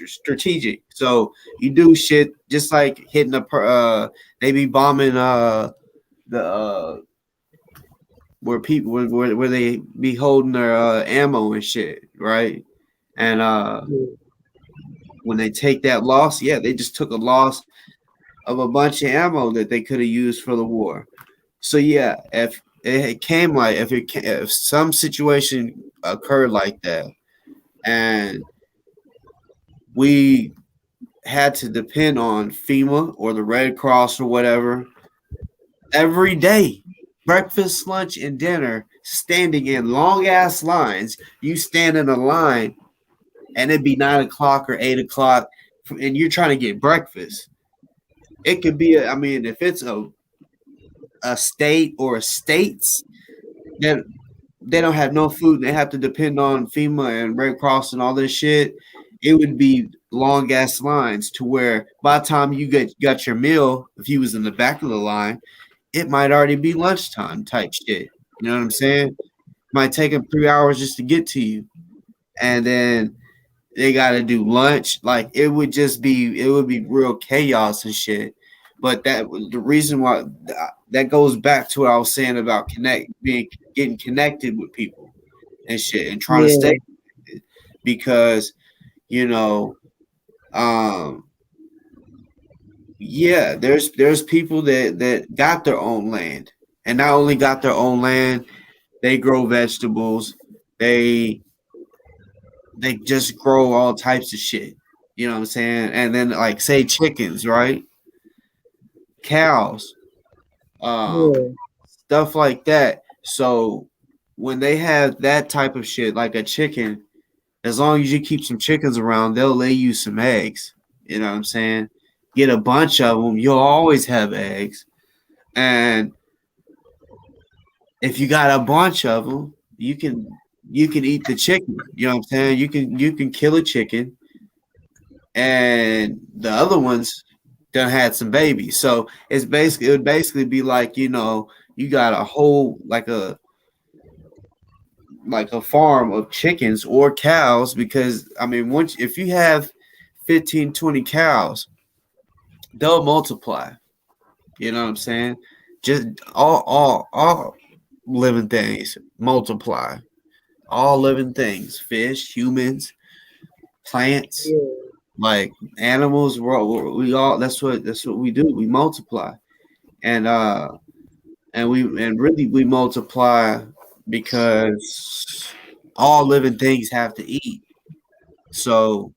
strategic. So you do shit just like hitting they be bombing the where people where they be holding their ammo and shit, right? And Yeah. when they take that loss, yeah, they just took a loss of a bunch of ammo that they could have used for the war. So yeah, if it came like if some situation occurred like that, and we had to depend on FEMA or the Red Cross or whatever every day, breakfast, lunch, and dinner, standing in long ass lines. You stand in a line, and it'd be 9 o'clock or 8 o'clock, and you're trying to get breakfast. It could be, I mean, if it's a state or a states that they don't have no food, and they have to depend on FEMA and Red Cross and all this shit. It would be long ass lines to where by the time you got your meal, if you was in the back of the line, it might already be lunchtime type shit. You know what I'm saying? Might take them 3 hours just to get to you, and then they got to do lunch. Like it would be real chaos and shit. But that was the reason why that goes back to what I was saying about getting connected with people and shit and trying to Yeah. stay because you know um yeah, there's people that got their own land, and not only got their own land, they grow vegetables, they they just grow all types of shit. You know what I'm saying? And then like say chickens, right? Cows, Yeah. stuff like that. So when they have that type of shit, like a chicken, as long as you keep some chickens around, they'll lay you some eggs. You know what I'm saying? Get a bunch of them, you'll always have eggs. And if you got a bunch of them, you can eat the chicken. You know what I'm saying? You can kill a chicken, and the other ones done had some babies. So it would basically be like you got a whole like a farm of chickens or cows because I mean once if you have 15, 20 cows, they'll multiply. You know what I'm saying? Just all living things multiply. All living things, fish, humans, plants, Yeah. like animals. We all that's what we do. We multiply, and really we multiply because all living things have to eat. So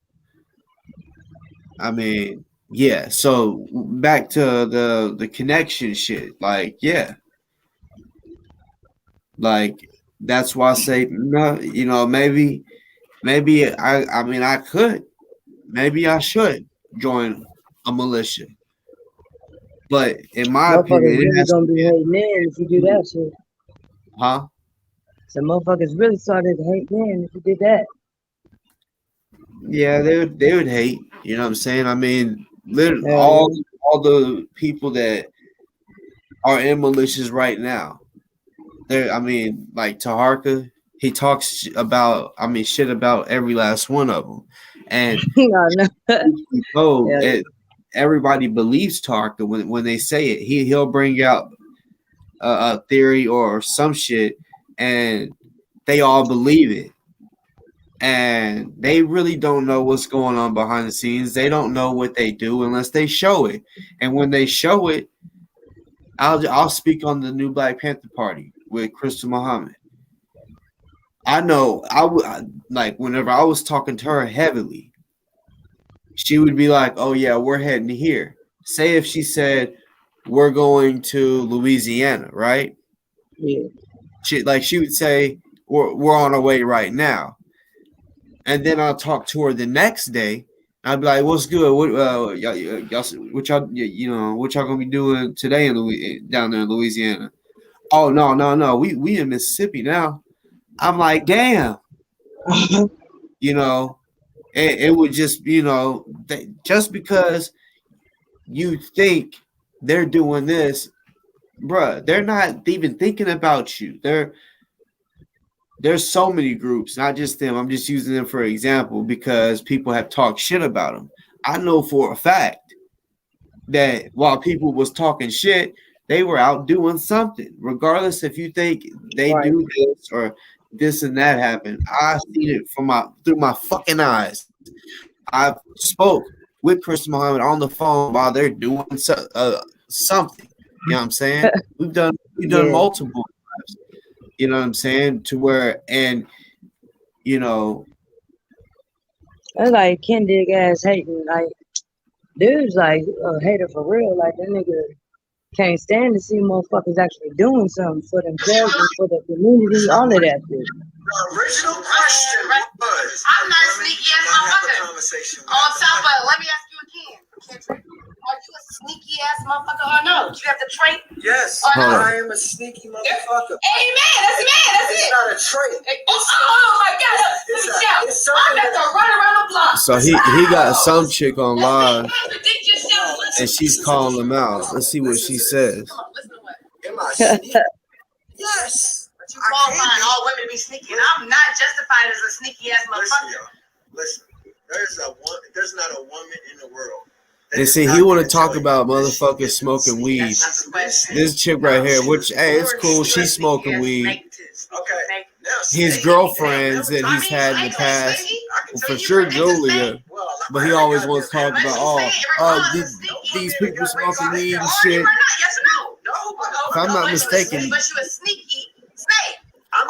I mean, yeah. So back to the connection shit. Like, yeah, like that's why I say no. Maybe I mean I could maybe I should join a militia. But in my Motherfuckers opinion, it really has to gonna be be, hating in if you do that shit. huh? So motherfuckers really started hating in if you did that. Yeah, they would hate. You know what I'm saying? I mean, literally Hell yeah. all the people that are in militias right now. I mean, like Taharka, he talks about, I mean, shit about every last one of them, and No, no. oh, Yeah, everybody believes Taharka when they say it. He'll bring out a theory or some shit, and they all believe it. And they really don't know what's going on behind the scenes. They don't know what they do unless they show it. And when they show it, I'll speak on the new Black Panther Party with Crystal Muhammad. I know like whenever I was talking to her heavily, she would be like, "Oh yeah, we're heading here." Say if she said we're going to Louisiana, right? yeah. She would say we're on our way right now, and then I'll talk to her the next day. I'd be like, "What's good? What y'all what y'all gonna be doing today in down there in Louisiana?" Oh no, we in Mississippi now. I'm like, damn, you know, it would just just because you think they're doing this, bruh, they're not even thinking about you. There's so many groups, not just them. I'm just using them for example because people have talked shit about them. I know for a fact that while people was talking shit, they were out doing something. Regardless if you think they Right. do this or this and that happened, I seen it through my fucking eyes. I spoke with Chris Muhammad on the phone while they're doing something. You know what I'm saying? We've done Yeah. multiple times. You know what I'm saying? To where and you know That's like Kendig ass hating. Like, dude's like a hater for real. Like, that nigga can't stand to see motherfuckers actually doing something for themselves and for the community. All of that shit. The original question was, I'm not a sneaky ass motherfucker. On top of it, let me ask you again, Kendrick. Are you a sneaky ass motherfucker or no? Do you have the trait? Yes, or no? I am a sneaky motherfucker. Amen. That's It's it. not a trait. Oh my God. Let me shout. It's I'm something about to run around the block. so he got some chick on live Contradict yourself. and she's calling him out. Let's see what she says. Come on, listen to what. Am I sneaky? Yes. But you qualifying all women to be sneaky, and I'm not justified as a sneaky ass Listen, motherfucker. y'all. Listen. There's not a woman in the world. And see, he want to talk about motherfuckers smoking weed. That's not the question. This chick right here, which hey, it's cool. She's smoking weed. Okay. Now, His snake- girlfriends that he's had in the past, for sure Julia, Well, but he always wants to talk about these people smoking weed and shit. Yes or no? No, but If I'm not mistaken, But you a sneaky snake.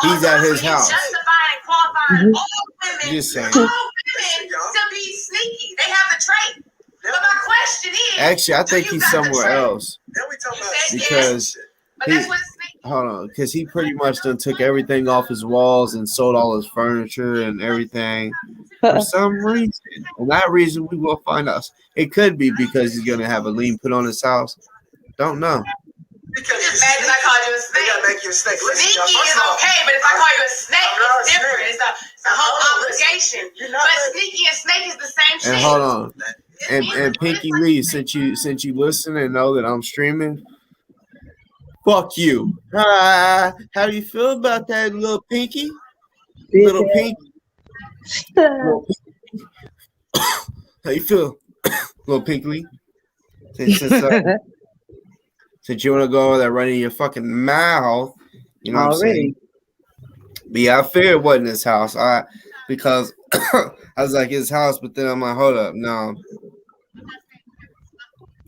he's at his house. Justifying, qualifying all women, Just saying. all women to be sneaky. They have the trait. But my question is, Actually, I think do you he's got the somewhere trait? else Then we talking You about said because But he that's what snake. hold on, because he pretty much done took everything off his walls and sold all his furniture and everything for some reason. And that reason we will find out. It could be because he's gonna have a lien put on his house. Don't know. because Just you're imagine I sneaky. called you a They snake. gotta make you a snake. Listen, Sneaky y'all, first is of all, okay, but if I call you a snake, I'm not a it's different. snake. It's a whole No, listen, obligation. you're not But letting- sneaky and snake is the same shit. And hold on. And Pinky Lee, since you listen and know that I'm streaming, fuck you. How do you feel about that, little Pinky? Little Pinky. Little Pinky. How you feel, little Pinky Lee? Since you want to go over there running your fucking mouth, you know what I'm Already. saying? But yeah, I figured it wasn't his house. Because I was like his house, but then I'm like, hold up, no.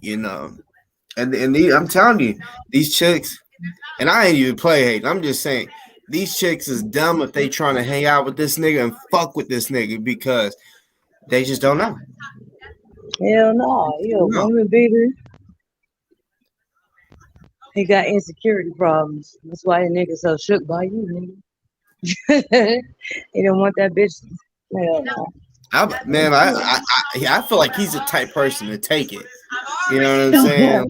You know. And I'm telling you, these chicks, and I ain't even play hate. I'm just saying, these chicks is dumb if they trying to hang out with this nigga and fuck with this nigga because they just don't know. Hell no. He a No. woman beater. He got insecurity problems. That's why the nigga so shook by you, nigga. He don't want that bitch. Hell no. I feel like he's the type person to take it. You know what I'm saying?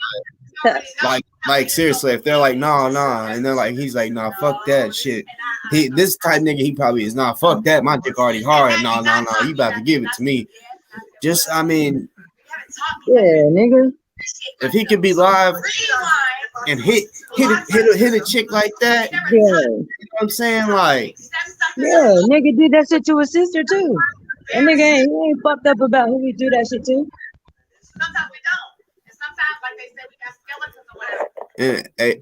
Like seriously, if they're like, nah, and they're like, he's like, nah, fuck that shit. This type nigga, he probably is, nah, fuck that. My dick already hard. Nah, you about to give it to me. Just, I mean, Yeah, nigga. if he could be live and hit a chick like that, you Yeah. know what I'm saying? Like, Yeah, nigga did that shit to his sister too. That nigga ain't fucked up about who he do that shit to. Sometimes we don't. And sometimes, like they said, we got skeletons or whatever. hey,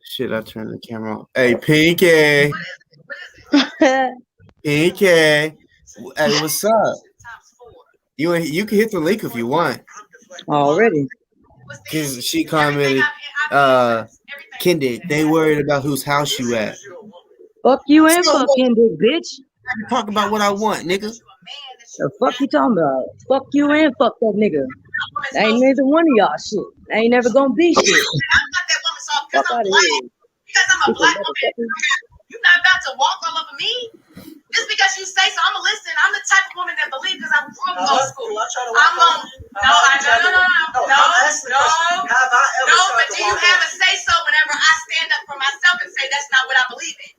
shit, I turned the camera off. Hey, Pinky. Pinky. Hey, what's up? You can hit the link if you want. Already. Cause she commented, Kendi, they worried about whose house you at. Fuck you and fuck Kendrick, bitch. I talk about what I want, nigga. The fuck you talking about? Fuck you and fuck that nigga. Ain't neither one of y'all shit. Ain't never gonna be shit. I'm not that woman soft Fuck because out I'm of black. here. Because I'm a Stupid black woman. motherfucker. You're not about to walk all over me. Just because you say so, I'm gonna listen. I'm the type of woman that believes because I grew up old school. I'm on. No. But do you have a say so whenever I stand up for myself and say that's not what I believe in?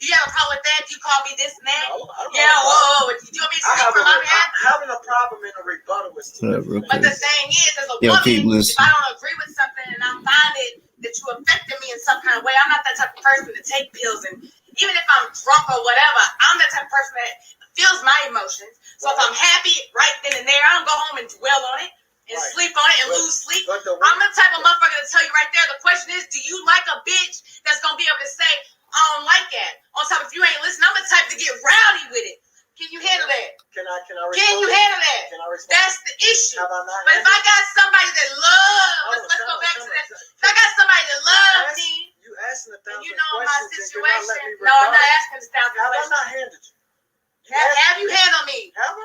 Do you have a problem with that? Do you call me this and that? Yeah, whoa. Do you want me to speak from my behalf? Having a problem in a rebuttal is too. But the thing is, as a Yo, woman, keep if listening. I don't agree with something and I find it that you affected me in some kind of way, I'm not that type of person to take pills. And even if I'm drunk or whatever, I'm that type of person that feels my emotions. So if I'm happy right then and there, I don't go home and dwell on it and sleep on it and lose sleep. I'm the type of motherfucker to tell you right there. The question is, do you like a bitch that's going to be able to say, I don't like that? On top, if you ain't listening, I'm the type to get rowdy with it. Can you handle that? Can I Can you handle that? Can I respond? That's the issue. Have I not But if I got somebody that loves, let's go back to that. If I got somebody that loves me, You asking a and thousand you know my questions and you're not letting situation. me No, I'm not rebuttal. asking this thousand Have I questions. not handled you? Have you handled me? Have I?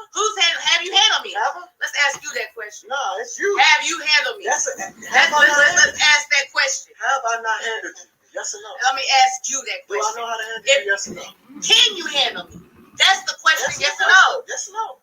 Have you handled me? Have I? Let's ask you that question. No, it's you. Have you handled me? Let's Let's ask that question. Have I not handled you? Yes or no? Let me ask you that Do I question. know how to handle you? Yes or no? Can you handle me? That's the question. Yes or no? Yes or no?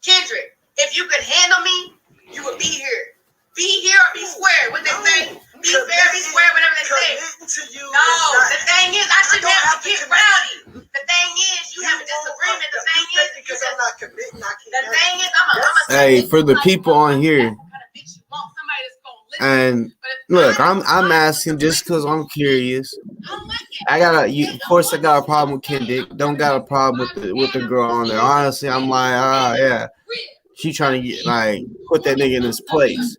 Kendrick, if you could handle me, you would be here. Be here or be square. What they say? Be fair, be square, whatever they say. Committing to you. No, the thing is, I shouldn't don't have have to to get commit. rowdy. The thing is, you have a disagreement. The thing is, because I'm not committing, I can't. the thing is, I'm a Hey, for the people on here, and look, I'm asking just because I'm curious. I got of course I got a problem with Kendrick. Don't got a problem with the girl on there. Honestly, I'm like, yeah, she trying to get like put that nigga in his place.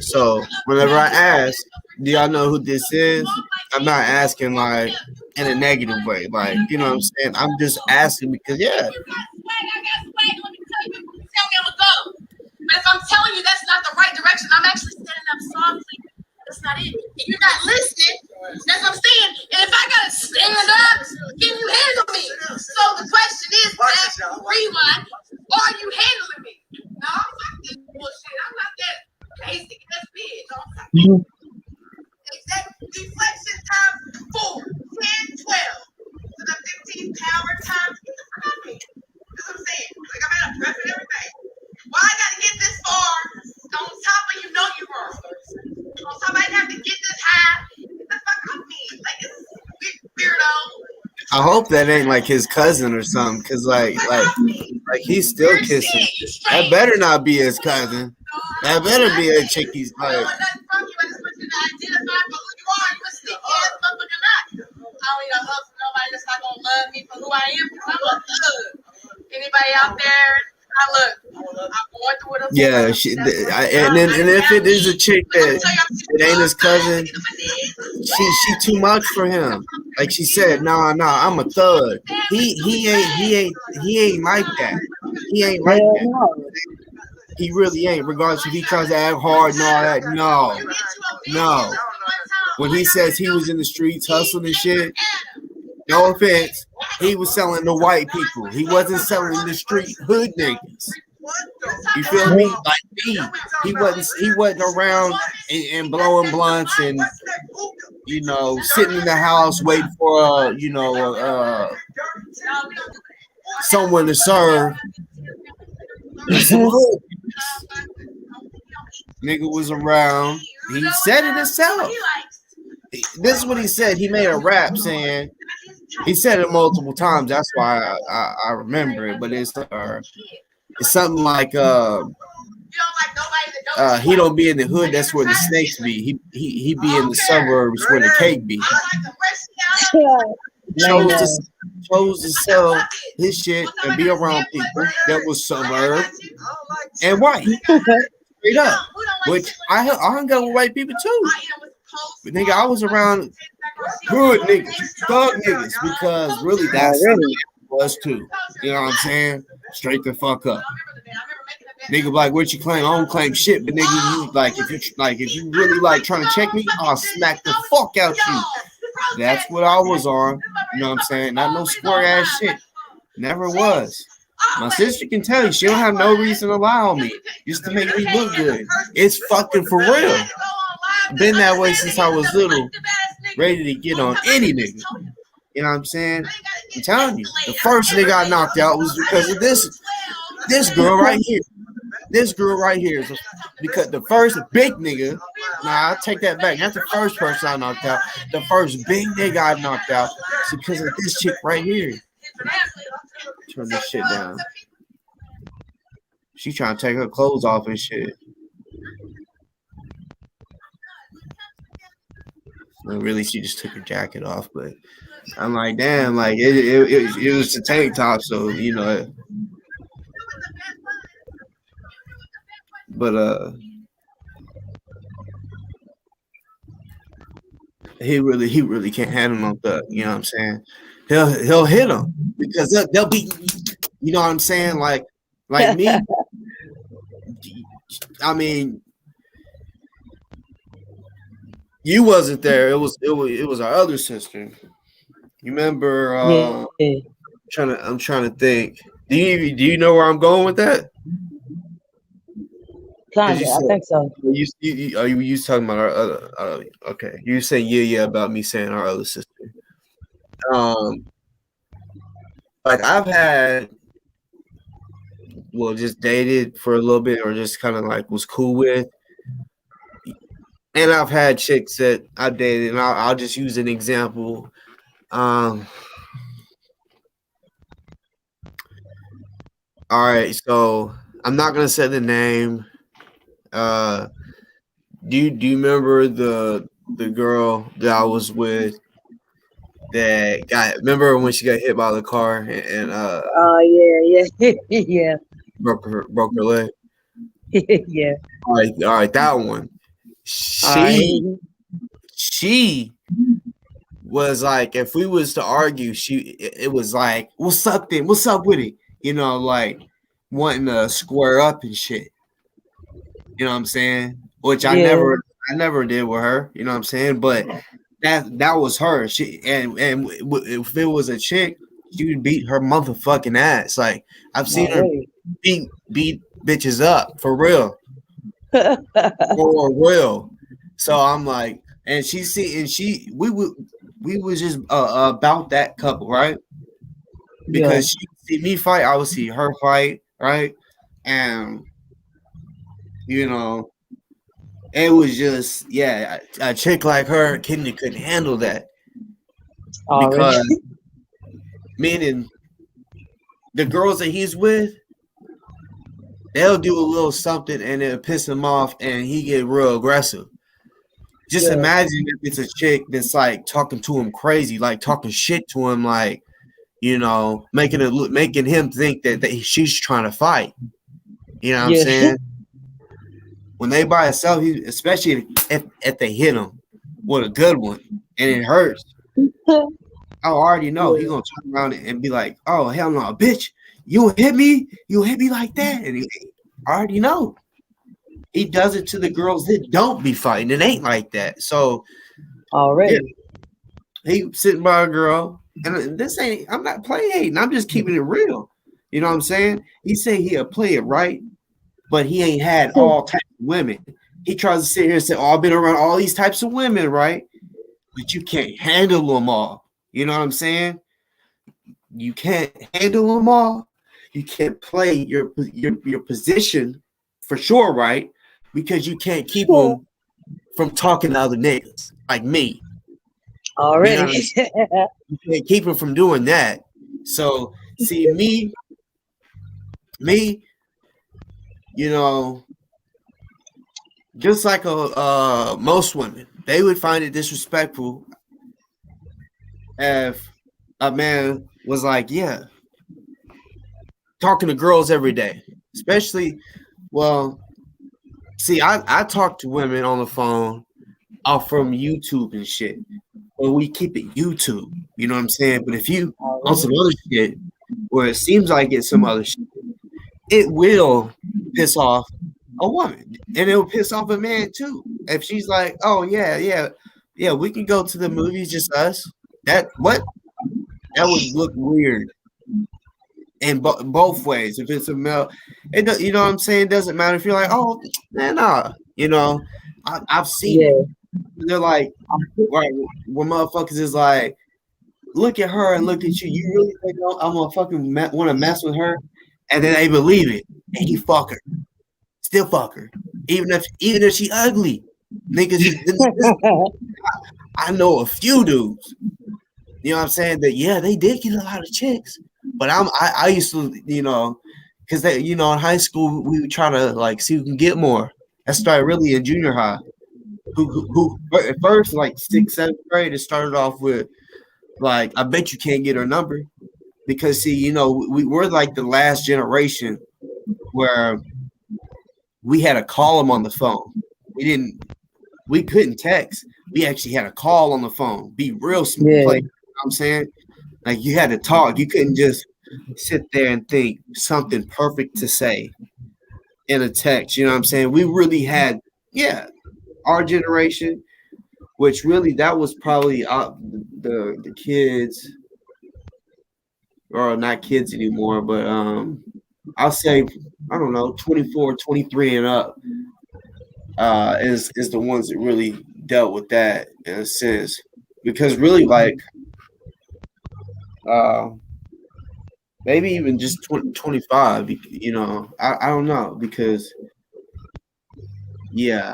So whenever I ask, do y'all know who this is? I'm not asking like in a negative way, like you know what I'm saying. I'm just asking because yeah. But if I'm telling you that's not the right direction, I'm actually standing up softly. That's not it. If you're not listening, that's what I'm saying. And if I gotta stand up, can you handle me? So the question is, rewind, are you handling me? No, fuck this bullshit. I'm not that basic ass bitch. Exact deflection times 4, 10, 12. To the 15th power times. Get the fuck out of me. That's what I'm saying. Like I'm at a prep and everything. Why I gotta get this far on top of you know you wrong? On top I have to get this high. Get the fuck off me. Like this is weirdo. I hope that ain't like his cousin or something, cause like he's still kissing. That better not be his cousin. That better be a chick he's like. No, nothing from you. I just want you to identify for who you are. You a sneaky ass motherfucker not. I don't need a hug from nobody that's not gonna love me for who I am. I'm a thug. Anybody out there? I'm going through it. Yeah, and if it is a chick that it ain't his cousin, she too much for him. Like she said, nah, I'm a thug. He ain't like that. He ain't like that. He really ain't. Regardless if he tries to act hard and all that. No. When he says he was in the streets hustling and shit, no offense, he was selling to white people. He wasn't selling the street hood niggas. You feel me? Like me, he wasn't around and blowing blunts and sitting in the house waiting for someone to serve. Nigga was around he said it himself. This is what he said. He made a rap saying, he said it multiple times. That's why I remember it. But it's something like he don't be in the hood. That's where the snakes be. He be in the suburbs where the cake be. Chose to sell his shit and be around people that was suburb and white. Straight up. Which I hung out with white people too. But nigga, I was around hood niggas, thug niggas, because really that's what it was too. You know what I'm saying? Straight the fuck up. Nigga, like, what you claim? I don't claim shit, but nigga, you like if you really like trying to check me, I'll smack the fuck out you. That's what I was on. You know what I'm saying? Not no square ass shit. Never was. My sister can tell you she don't have no reason to lie on me just to make me look good. It's fucking for real. Been that way since I was little, ready to get on any nigga. You know what I'm saying? I'm telling you, the first nigga I knocked out was because of this girl right here. This girl right here is because the first big nigga. Nah, I take that back. Not the first person I knocked out. The first big nigga I knocked out is because of this chick right here. Turn this shit down. She trying to take her clothes off and shit. Well, really, she just took her jacket off, but I'm like, damn, like it was a tank top, so you know. But he really can't handle no thug. You know what I'm saying? He'll hit him because they'll be, you know what I'm saying? Like me. I mean, you wasn't there. It was our other sister. You remember? Yeah. I'm trying to think. Do you know where I'm going with that? Kinda, I think so. You talking about our other? Okay, you saying yeah about me saying our other sister. Like I've had, well, just dated for a little bit, or just kind of like was cool with, and I've had chicks that I've dated, and I'll just use an example. All right, so I'm not gonna say the name. Do you remember the girl that I was with that remember when she got hit by the car and Oh yeah. Yeah. broke her leg? Yeah. All right, that one. She was like, if we was to argue, it was like, what's up then? What's up with it? You know, like wanting to square up and shit. You know what I'm saying? Which I never did with her. You know what I'm saying? But that was her. She and if it was a chick, she would beat her motherfucking ass. Like I've seen her beat bitches up for real, for real. So I'm like, and we was just about that couple, right? Because she would see me fight, I would see her fight, right? And you know, it was just a chick like her couldn't handle that. Because meaning the girls that he's with, they'll do a little something and it'll piss him off and he get real aggressive. Just imagine if it's a chick that's like talking to him crazy, like talking shit to him, like, you know, making him think that she's trying to fight. You know what I'm saying? When they by itself, especially if they hit him with a good one and it hurts, I already know he's gonna turn around and be like, "Oh hell no, bitch! You hit me like that," and I already know. He does it to the girls that don't be fighting. It ain't like that. So already, he sitting by a girl, and this ain't. I'm not playing hating. I'm just keeping it real. You know what I'm saying? He say he'll play it right, but he ain't had all types of women. He tries to sit here and say, "Oh, I've been around all these types of women, right?" But you can't handle them all. You know what I'm saying? You can't handle them all. You can't play your position for sure, right? Because you can't keep them from talking to other niggas like me. Already. You know what I'm saying? You can't keep him from doing that. So see me, you know, just like most women, they would find it disrespectful if a man was like, yeah, talking to girls every day, especially, well, see, I talk to women on the phone off from YouTube and shit. Well, we keep it YouTube, you know what I'm saying? But if you on some other shit, where it seems like it's some other shit, it will piss off a woman, and it'll piss off a man too. If she's like, "Oh yeah, we can go to the movies, just us." That would look weird in both ways. If it's a male, you know what I'm saying? It doesn't matter if you're like, "Oh man, nah," you know. I've seen it. They're like, right, when motherfuckers is like, look at her and look at you. You really think I'm gonna fucking want to mess with her? And then they believe it, and you fuck her, still fuck her, even if she ugly. Niggas, I know a few dudes. You know what I'm saying? That yeah, they did get a lot of chicks, but I used to, you know, because they, you know, in high school we would try to like see who can get more. That started really in junior high. Who at first, like 6th, 7th grade, it started off with like, I bet you can't get her number, because see, you know, we're like the last generation where we had to call them on the phone. We couldn't text. We actually had to call on the phone. Be real smooth. Yeah. Play, you know what I'm saying? Like, you had to talk. You couldn't just sit there and think something perfect to say in a text. You know what I'm saying? We really had, our generation, which really that was probably the kids, or not kids anymore, but I'll say, I don't know, 24, 23 and up is the ones that really dealt with that in a sense, because really, like, maybe even just 20, 25, you know, I don't know, because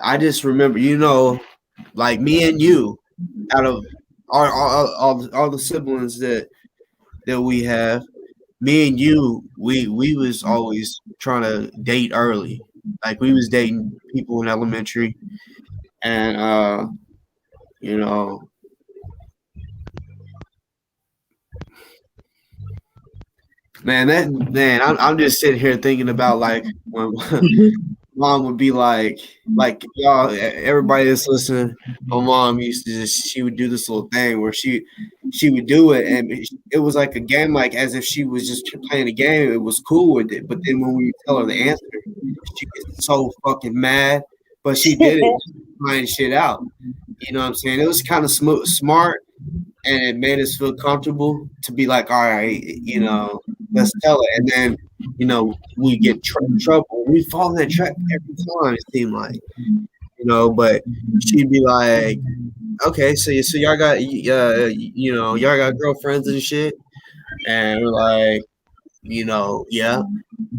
I just remember, you know, like me and you, out of all the siblings that we have, me and you, we was always trying to date early. Like, we was dating people in elementary, and you know, I'm just sitting here thinking about, like, when mom would be like y'all, everybody that's listening, my mom used to she would do this little thing where she would do it, and it was like a game, like as if she was just playing a game. It was cool with it, but then when we tell her the answer, she gets so fucking mad. But she did it, find shit out. You know what I'm saying? It was kind of smart, and it made us feel comfortable to be like, all right, you know, let's tell it. And then, you know, we get in trouble. We fall in that trap every time, it seemed like, you know. But she'd be like, okay, so y'all got, you know, y'all got girlfriends and shit. And we're like, you know, yeah.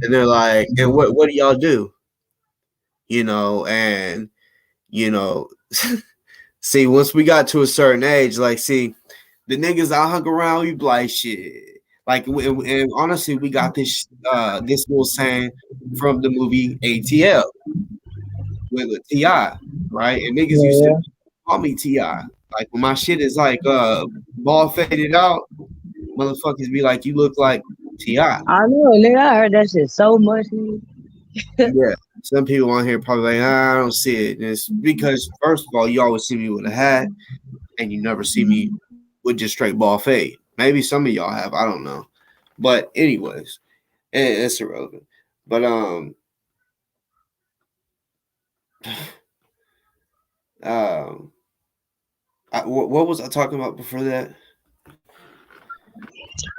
And they're like, and what do y'all do? You know, and, you know, see, once we got to a certain age, like, see, the niggas I hung around, we be like, shit. Like, and honestly, we got this little saying from the movie ATL with T.I., right? And niggas used to call me T.I. Like, when my shit is like ball faded out, motherfuckers be like, you look like T.I. I know, nigga. I heard that shit so much. Nigga. Yeah. Some people on here probably like, I don't see it. And it's because, first of all, you always see me with a hat, and you never see me with just straight ball fade. Maybe some of y'all have, I don't know. But anyways, it's irrelevant. But what was I talking about before that?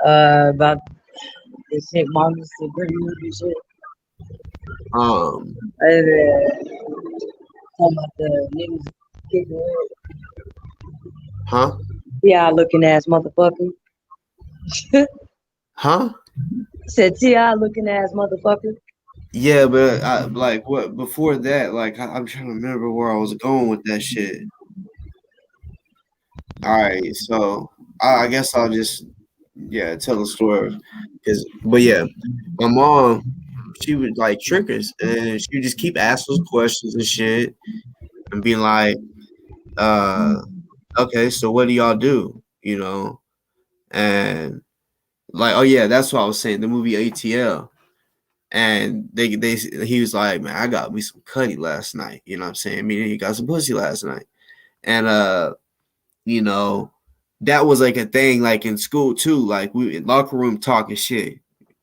About this shit, mom's the pretty movie shit. Um, And talking about the niggas kicking it. huh? T.I. looking ass motherfucker. Huh? Said T.I. looking ass motherfucker. Yeah, but like what before that, like I'm trying to remember where I was going with that shit. All right, so I guess I'll just tell the story, but yeah, my mom, she would like trick us, and she would just keep asking us questions and shit, and being like, uh, okay, so what do y'all do? And like, oh yeah, that's what I was saying. The movie ATL. And he was like, man, I got me some cutty last night. You know what I'm saying? Me and he got some pussy last night. And you know, that was like a thing like in school too. Like we in locker room talking shit.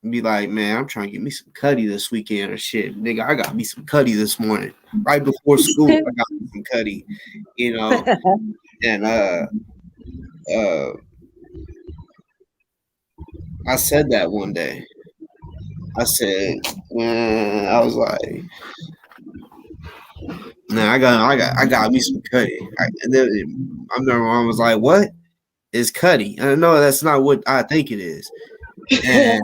Be like, man, I'm trying to get me some cutty this weekend or shit. Nigga, I got me some cutty this morning. Right before school, I got me some cutty, and uh I said that one day. I said, man, I was like, nah, I got me some cutty. And then I remember mom was like, "What is cutty?" And I know that's not what I think it is. And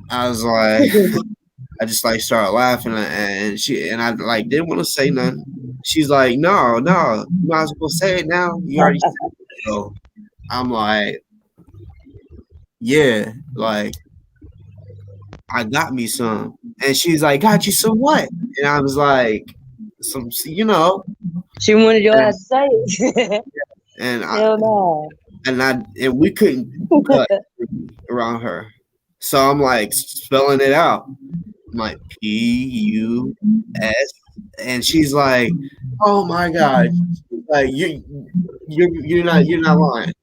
I was like, I just like started laughing, and I like didn't want to say nothing. She's like, "No, no, you might as well say it now. You already said it." So I'm like, "Yeah, like I got me some," and she's like, "Got you some what?" And I was like, "Some. She wanted your And, ass to say it. and I Hell no. and we couldn't cut around her. So I'm like spelling it out. I'm like PUS, and she's like, "Oh my god, like you're not lying."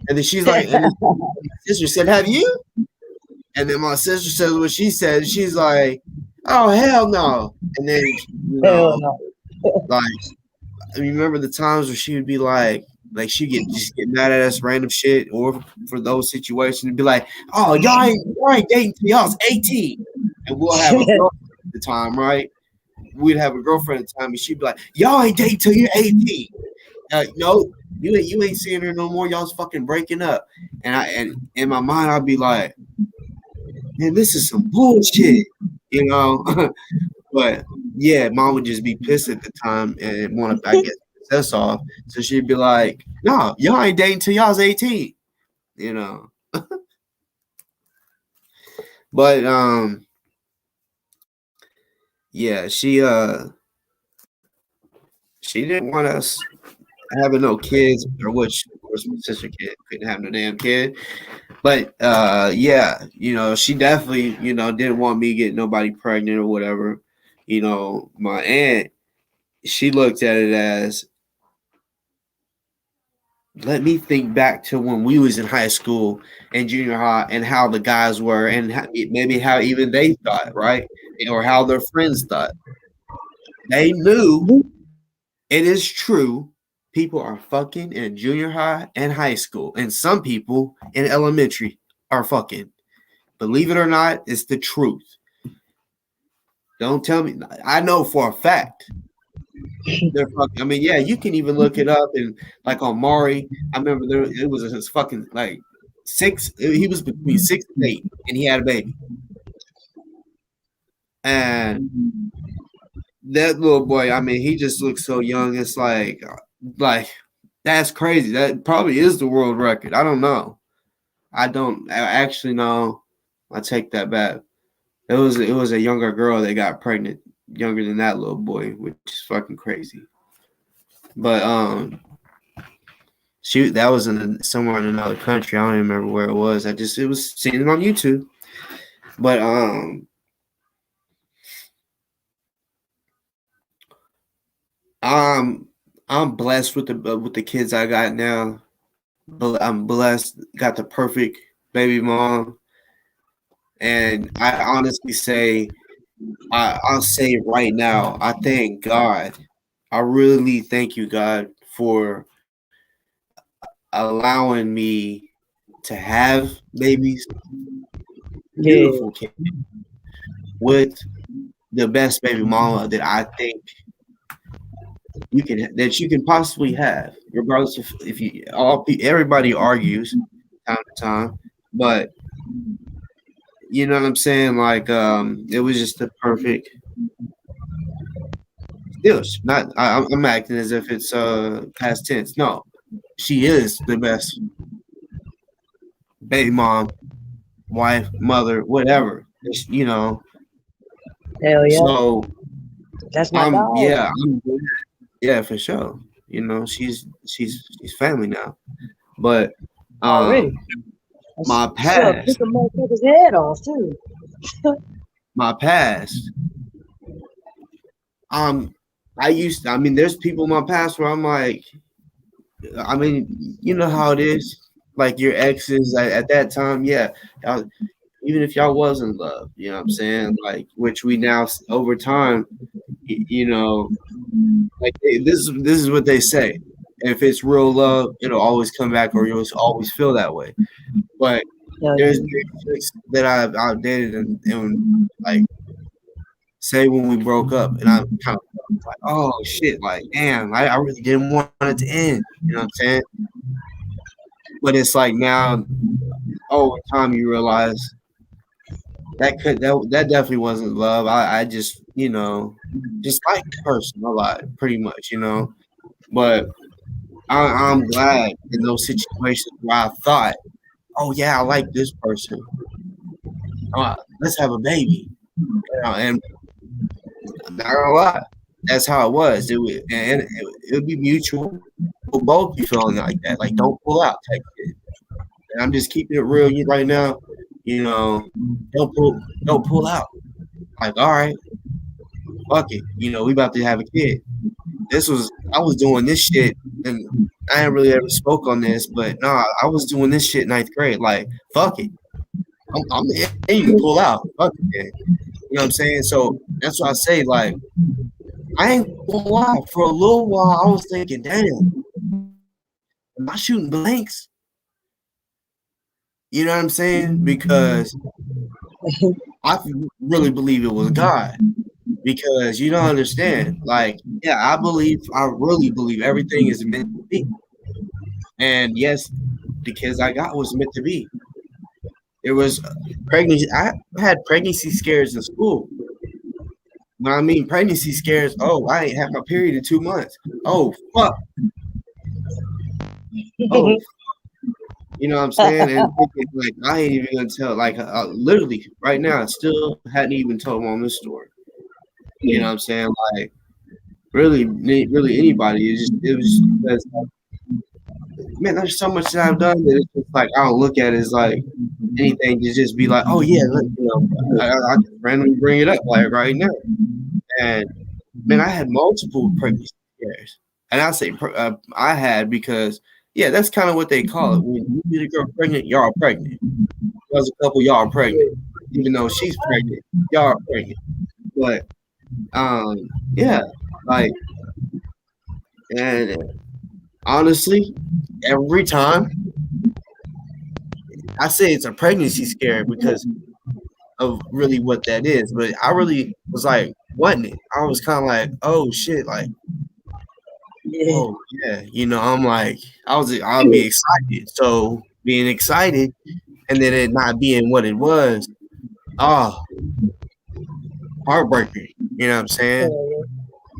And then she's like, and then my sister said, "Have you?" And then my sister says what she said. She's like, "Oh hell no!" And then Hell no. like I remember the times where she would be like she just get mad at us random shit, or for those situations, and be like, "Oh, y'all ain't dating till y'all's 18," and we'll have a girlfriend at the time, right? We'd have a girlfriend at the time, and she'd be like, "Y'all ain't dating till you're 18." No, you ain't seeing her no more. Y'all's fucking breaking up, and in my mind, I'd be like, "Man, this is some bullshit," you know. But yeah, mom would just be pissed at the time and want to, I guess, piss us off. So she'd be like, "No, y'all ain't dating till y'all's 18," you know. But yeah, she didn't want us having no kids, or which of course my sister couldn't have no damn kid. But yeah, she definitely, didn't want me getting nobody pregnant or whatever. My aunt, she looked at it as, let me think back to when we was in high school and junior high, and how the guys were, and maybe how even they thought, right? Or how their friends thought. They knew, it is true, people are fucking in junior high and high school, and some people in elementary are fucking. Believe it or not, it's the truth. Don't tell me. I know for a fact they're fucking. I mean, yeah, you can even look it up, and like on Maury, I remember it was his fucking like 6. He was between 6 and 8, and he had a baby. And that little boy, I mean, he just looks so young. It's like that's crazy. That probably is the world record. I don't know. I don't actually know. I take that back. It was a younger girl that got pregnant, younger than that little boy, which is fucking crazy. But shoot, that was somewhere in another country. I don't even remember where it was. It was seen it on YouTube. But I'm blessed with the kids I got now. But I'm blessed, got the perfect baby mom, and I honestly say, I'll say it right now. I thank God. I really thank you, God, for allowing me to have babies, Yeah. beautiful kids, with the best baby mama that I think you can possibly have, regardless of if everybody argues time to time, but you know what I'm saying? Like, it was just the perfect. Still, not. I'm acting as if it's past tense. No, she is the best baby mom, wife, mother, whatever. You know. Hell yeah. So That's my dog. yeah, yeah, for sure. You know, she's family now. But Already. my Sure, pick past, a motherfucker's head off too. my past. Um, I mean, there's people in my past where I'm like, I mean, you know how it is. Like your exes at that time, yeah. Y'all, even if y'all was in love, you know what I'm saying? Like, which we now over time, you know, like this is what they say. If it's real love, it'll always come back, or you'll always feel that way. But Hell there's yeah. chicks that I've dated and like say when we broke up, and I'm kind of like, oh shit, like damn, I really didn't want it to end. You know what I'm saying? But it's like now, over time, you realize that definitely wasn't love. I just just like the person a lot, pretty much, But I'm glad in those situations where I thought, oh yeah, I like this person. Let's have a baby, and I'm not gonna lie, that's how it was. It would be mutual. We'll both be feeling like that, like don't pull out type shit. And I'm just keeping it real right now. You know, don't pull out. Like, all right, fuck it. We about to have a kid. I was doing this shit, and I ain't really ever spoke on this, but nah, I was doing this shit ninth grade. Like, fuck it. I'm you can pull out. Fuck it, man. You know what I'm saying? So that's why I say, like, I ain't gonna lie. For a little while, I was thinking, damn, am I shooting blanks? You know what I'm saying? Because I really believe it was God. Because you don't understand. Like, yeah, I really believe everything is meant to be. And yes, the kids I got was meant to be. It was pregnancy. I had pregnancy scares in school. When I mean pregnancy scares, oh, I ain't had my period in 2 months. Oh, fuck. Oh, you know what I'm saying? And thinking, like, I ain't even gonna tell. Like, literally, right now, I still hadn't even told mom this story. You know what I'm saying? Like, really anybody. It was because, man, there's so much that I've done that it's just like I don't look at it as like anything to just be like, oh yeah, I can randomly bring it up like right now. And man, I had multiple pregnancy scares, and I say I had because yeah, that's kind of what they call it. When you get a girl pregnant, y'all are pregnant. There's a couple y'all are pregnant, even though she's pregnant, y'all are pregnant. But yeah, like, and honestly, every time I say it's a pregnancy scare because of really what that is, but I really was like, wasn't it? I was kind of like, oh shit, like, oh yeah, I'm like, I'll be excited. So being excited and then it not being what it was, oh, heartbreaking. You know what I'm saying?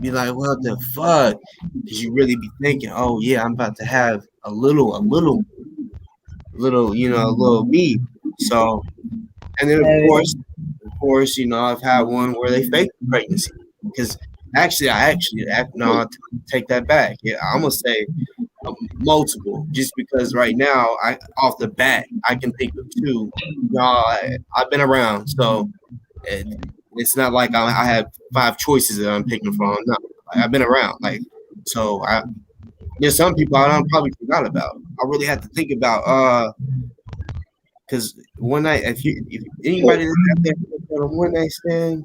Be like, what the fuck? Because you really be thinking, oh yeah, I'm about to have a little, a little me. So, and then of course, I've had one where they faked the pregnancy. Because I take that back. Yeah, I'm gonna say multiple, just because right now, off the bat, I can think of two. I've been around, so it's not like I have 5 choices that I'm picking from. No, I've been around, like, so there's some people I probably forgot about. I really had to think about because one night, if anybody that's out there on a one night stand,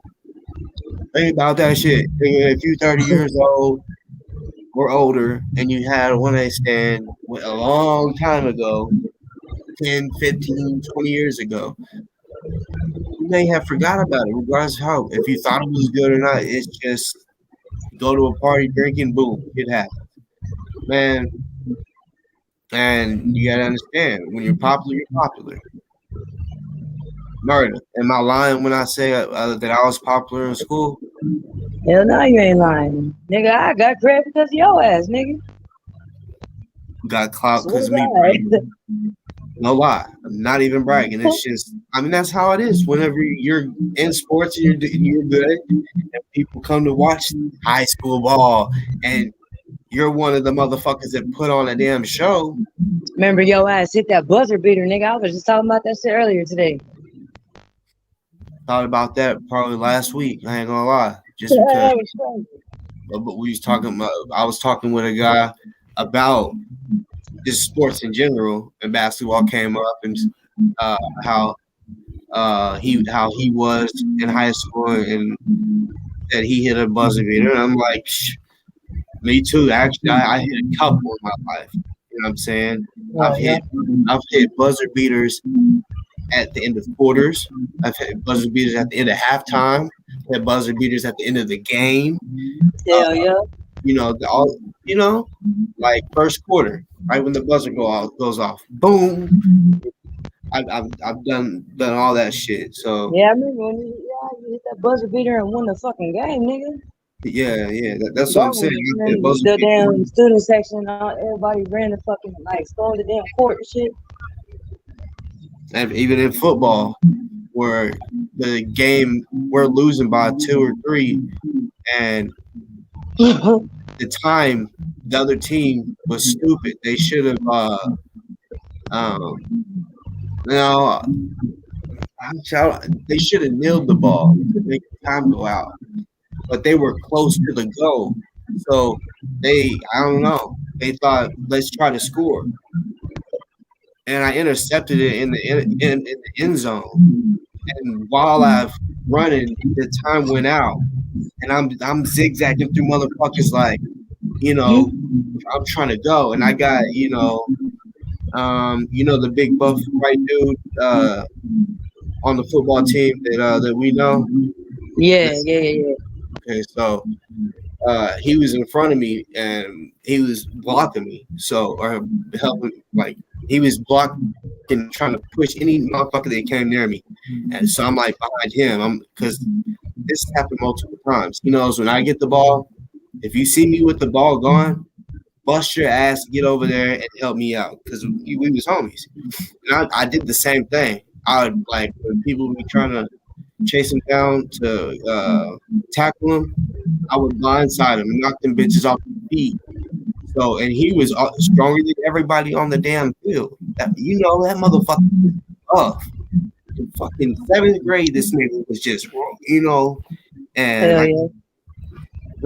think about that shit. If you're 30 years old or older and you had a one night stand a long time ago, 10, 15, 20 years ago, you may have forgot about it, regardless of how, if you thought it was good or not. It's just go to a party, drinking, boom, it happens. Man, and you gotta understand, when you're popular, you're popular. Murder. Am I lying when I say that I was popular in school? Hell no, you ain't lying. Nigga, I got credit because of your ass, nigga. Got clout Swear because to of me God. bragging. No lie. I'm not even bragging. It's just, I mean, that's how it is. Whenever you're in sports and you're good, and people come to watch high school ball, and you're one of the motherfuckers that put on a damn show. Remember your ass hit that buzzer beater, nigga. I was just talking about that shit earlier today. Thought about that probably last week. I ain't gonna lie, just because. That was crazy. But we was talking about. I was talking with a guy about just sports in general, and basketball came up, and how he was in high school, and that he hit a buzzer beater. And I'm like, me too. Actually, I hit a couple in my life. You know what I'm saying? Oh, yeah. I've hit buzzer beaters at the end of quarters. I've hit buzzer beaters at the end of halftime. Hit buzzer beaters at the end of the game. Uh, Hell yeah. all like first quarter, right when the buzzer goes off. Boom. I've done all that shit. So Yeah, I remember when you hit that buzzer beater and won the fucking game, nigga. yeah, that's what I'm That saying. was I hit when buzzer the beaters. damn student section, everybody ran the fucking, like, stormed the damn court and shit. And even in football, where the game we're losing by 2 or 3, and the time the other team was stupid. They should have, um, you know, they should have nailed the ball to make the time go out, but they were close to the goal. So I don't know, they thought let's try to score, and I intercepted it in the end zone. And while I've running, the time went out, and I'm zigzagging through motherfuckers like, you know, I'm trying to go, and I got the big buff white dude on the football team that we know. Yeah, yeah, yeah, Okay, so he was in front of me and he was blocking me, so or helping, like he was blocking, trying to push any motherfucker that came near me, and so I'm like behind him. I'm because this happened multiple times. He knows when I get the ball. If you see me with the ball gone, bust your ass, get over there and help me out because we was homies. And I did the same thing. I would like when people be trying to chase him down to tackle him, I would blindside him and knock them bitches off their feet. So, and he was stronger than everybody on the damn field. That that motherfucker was tough. In fucking 7th grade, this nigga was just and hell like yeah.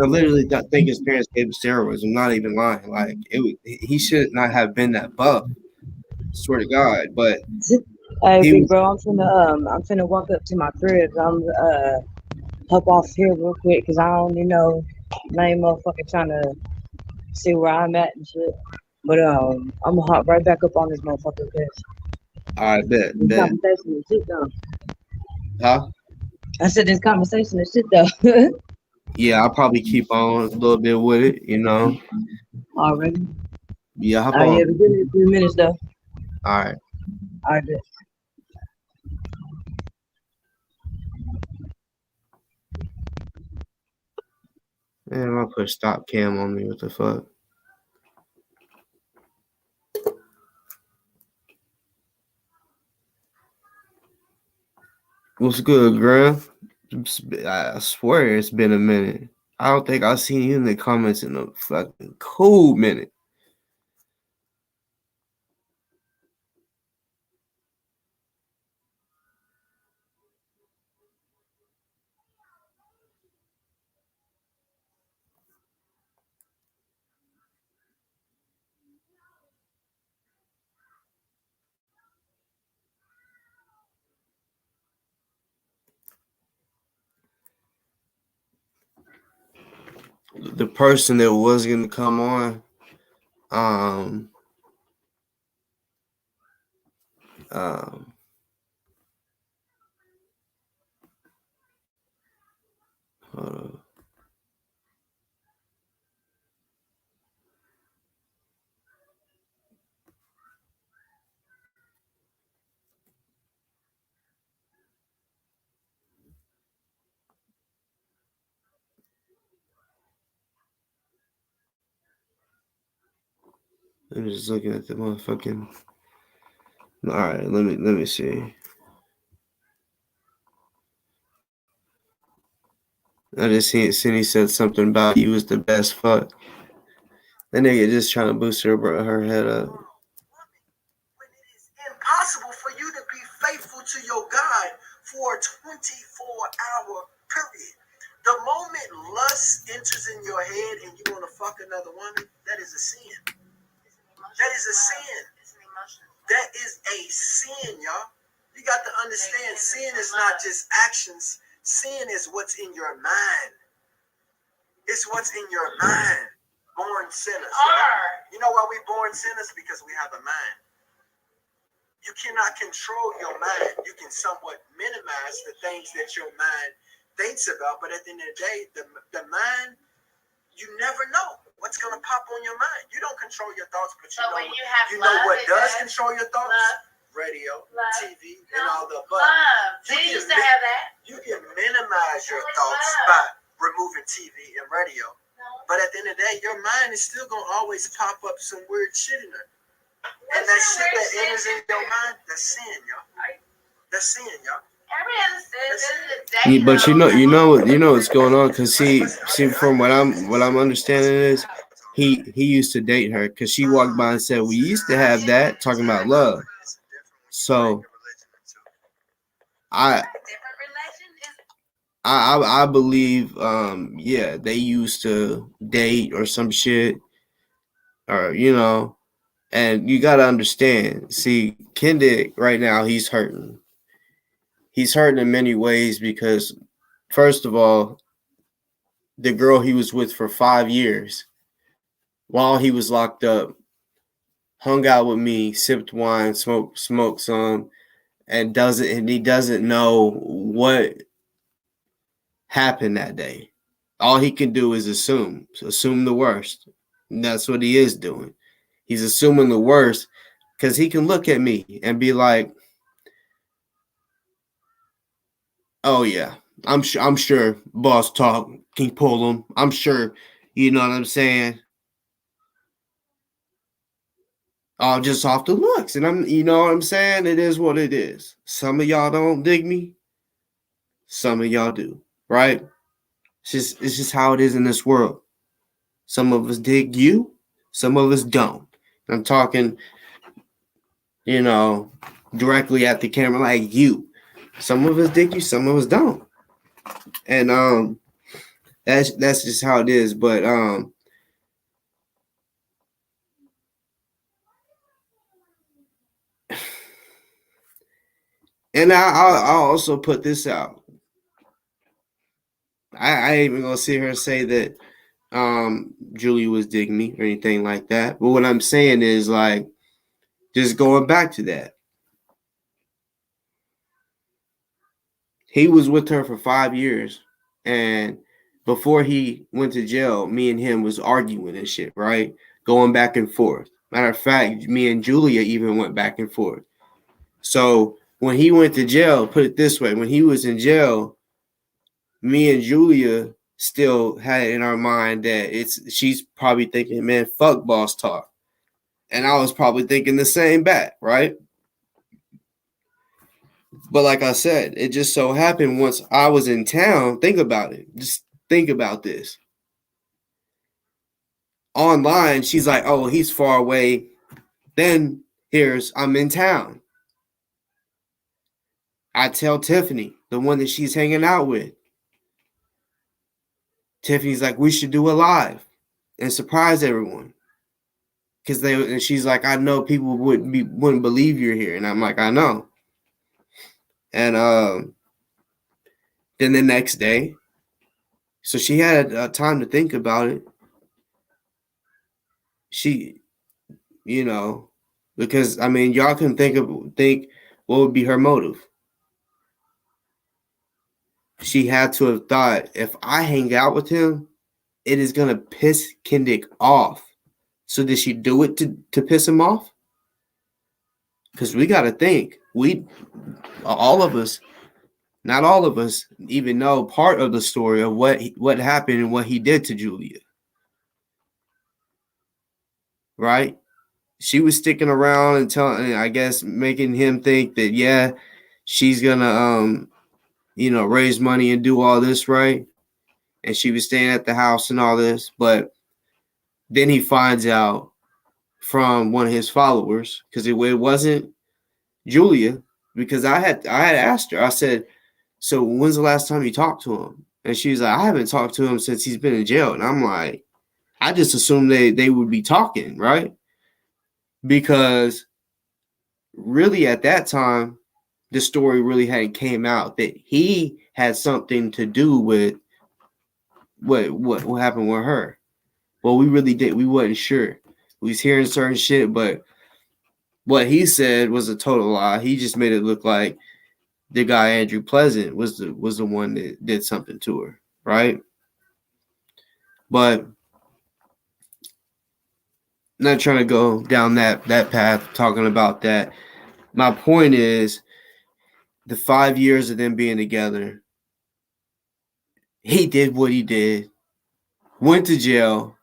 I literally think his parents gave him steroids. I'm not even lying. Like he should not have been that buff. Swear to God, but Hey, he big was. bro, I'm finna walk up to my crib. I'm hop off here real quick because I don't lame motherfucker trying to see where I'm at and shit. But I'm gonna hop right back up on this motherfucker because I bet, this bet, conversation is shit though. huh? I said this conversation is shit though. Yeah, I'll probably keep on a little bit with it. Already. Yeah, hop Oh yeah, on. but give me a few minutes though. All right. Alright, bet. Man, I'll put stop cam on me. What the fuck? What's good, Graham? I swear it's been a minute. I don't think I've seen you in the comments in a fucking cool minute. The person that was gonna come on, um, um, hold on. I'm just looking at the motherfucking. All right, let me see. I just seen he said something about you was the best fuck. That nigga just trying to boost her head up. When it is impossible for you to be faithful to your God for a 24-hour period. The moment lust enters in your head and you want to fuck another woman, that is a sin. That is a sin. That is a sin, y'all. You got to understand, sin is not just actions. Sin is what's in your mind. It's what's in your mind. Born sinners. You know why we born sinners? Because we have a mind. You cannot control your mind. You can somewhat minimize the things that your mind thinks about, but at the end of the day, the mind, you never know what's going to pop on your mind. You don't control your thoughts, but you know what does control your thoughts? Love. Radio, love. TV, and all the above. They used to have that. You can minimize your thoughts by removing TV and radio, but at the end of the day, your mind is still going to always pop up some weird shit in there. And that shit that enters in your mind, that's sin, y'all. That's sin, y'all. But you know what's going on, cause see from what I'm understanding is he used to date her because she walked by and said we used to have that, talking about love. So I believe yeah, they used to date or some shit, or and you gotta understand, see, Kendrick right now, he's hurting. He's hurting in many ways because, first of all, the girl he was with for 5 years while he was locked up hung out with me, sipped wine, smoked some, and he doesn't know what happened that day. All he can do is assume the worst. And that's what he is doing. He's assuming the worst because he can look at me and be like, "Oh yeah, I'm sure Boss Talk can pull him. I'm sure, you know what I'm saying." Just off the looks, and you know what I'm saying. It is what it is. Some of y'all don't dig me. Some of y'all do, right? It's just how it is in this world. Some of us dig you, some of us don't. I'm talking, directly at the camera like you. Some of us dig you, some of us don't. And that's just how it is. But and I'll also put this out. I ain't even gonna sit here and say that Julie was digging me or anything like that. But what I'm saying is, like, just going back to that. He was with her for 5 years, and before he went to jail, me and him was arguing and shit, right? Going back and forth. Matter of fact, me and Julia even went back and forth. So when he went to jail, put it this way, when he was in jail, me and Julia still had it in our mind that she's probably thinking, man, fuck Boss Talk. And I was probably thinking the same back, right? But like I said, it just so happened once I was in town, think about it. Just think about this. Online, she's like, oh, he's far away. Then I'm in town. I tell Tiffany, the one that she's hanging out with. Tiffany's like, we should do a live and surprise everyone. And she's like, I know people wouldn't believe you're here. And I'm like, I know. And then the next day, so she had time to think about it. She, because I mean, y'all can think what would be her motive. She had to have thought, if I hang out with him, it is gonna piss Kendrick off. So did she do it to piss him off? Because we gotta think, all of us, not all of us, even know part of the story of what happened and what he did to Julia. Right? she was sticking around and telling, I guess, making him think that, yeah, she's gonna raise money and do all this, right? And she was staying at the house and all this, but then he finds out from one of his followers, because it wasn't Julia, because I had asked her, I said, so when's the last time you talked to him? And she's like, I haven't talked to him since he's been in jail. And I'm like, I just assumed they would be talking, right? Because really at that time, the story really hadn't came out that he had something to do with what happened with her. Well, we really did. We wasn't sure. We was hearing certain shit, but what he said was a total lie. He just made it look like the guy Andrew Pleasant was the one that did something to her, right? But not trying to go down that path talking about that. My point is the 5 years of them being together, he did what he did, went to jail.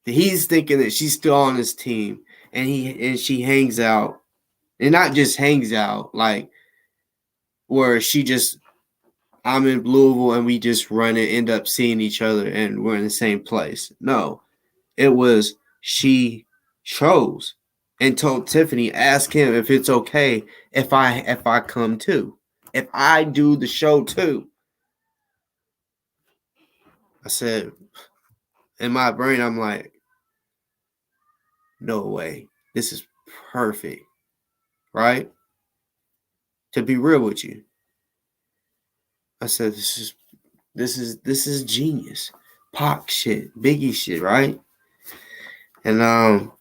He's thinking that she's still on his team, and she hangs out, and not just hangs out, like where she just, I'm in Louisville and we just run and end up seeing each other and we're in the same place. No, it was she chose and told Tiffany, ask him if it's okay if I come too, if I do the show too. I said, in my brain, I'm like, no way. This is perfect, right? To be real with you, I said, this is genius, Pac shit, Biggie shit, right? And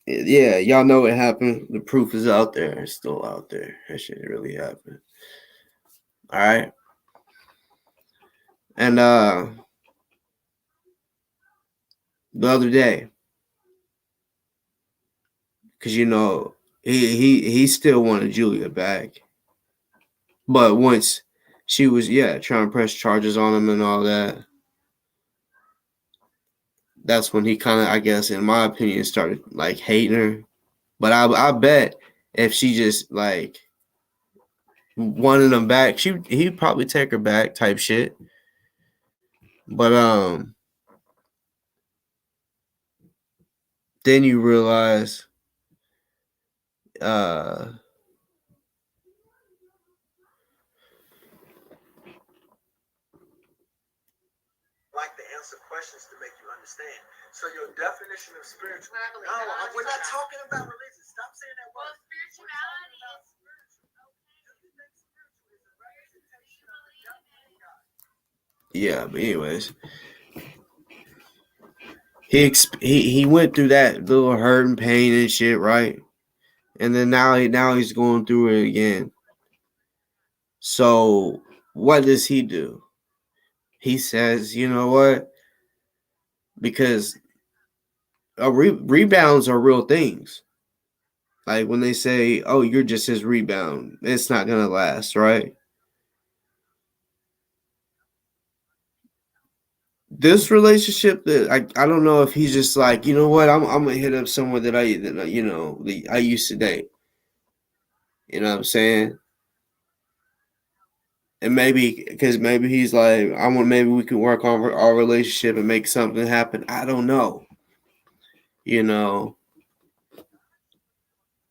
yeah, y'all know what happened. The proof is out there. It's still out there. That shit really happened. All right. And the other day, because he still wanted Julia back, but once she was trying to press charges on him and all that, that's when he kind of, I guess, in my opinion, started like hating her. But I bet if she just like wanted him back, he'd probably take her back type shit. But then you realize like to answer questions to make you understand. So your definition of spiritual. No, we're not talking about religion. Stop saying that word. Spirituality is yeah, but anyways, he went through that little hurt and pain and shit, right? And then now he's going through it again. So what does he do? He says, you know what? Because rebounds are real things. Like when they say, "Oh, you're just his rebound," it's not gonna last, right? This relationship, that I don't know if he's just like, you know what, I'm gonna hit up someone that I used to date. You know what I'm saying? And maybe because maybe he's like, maybe we can work on our relationship and make something happen. I don't know. You know,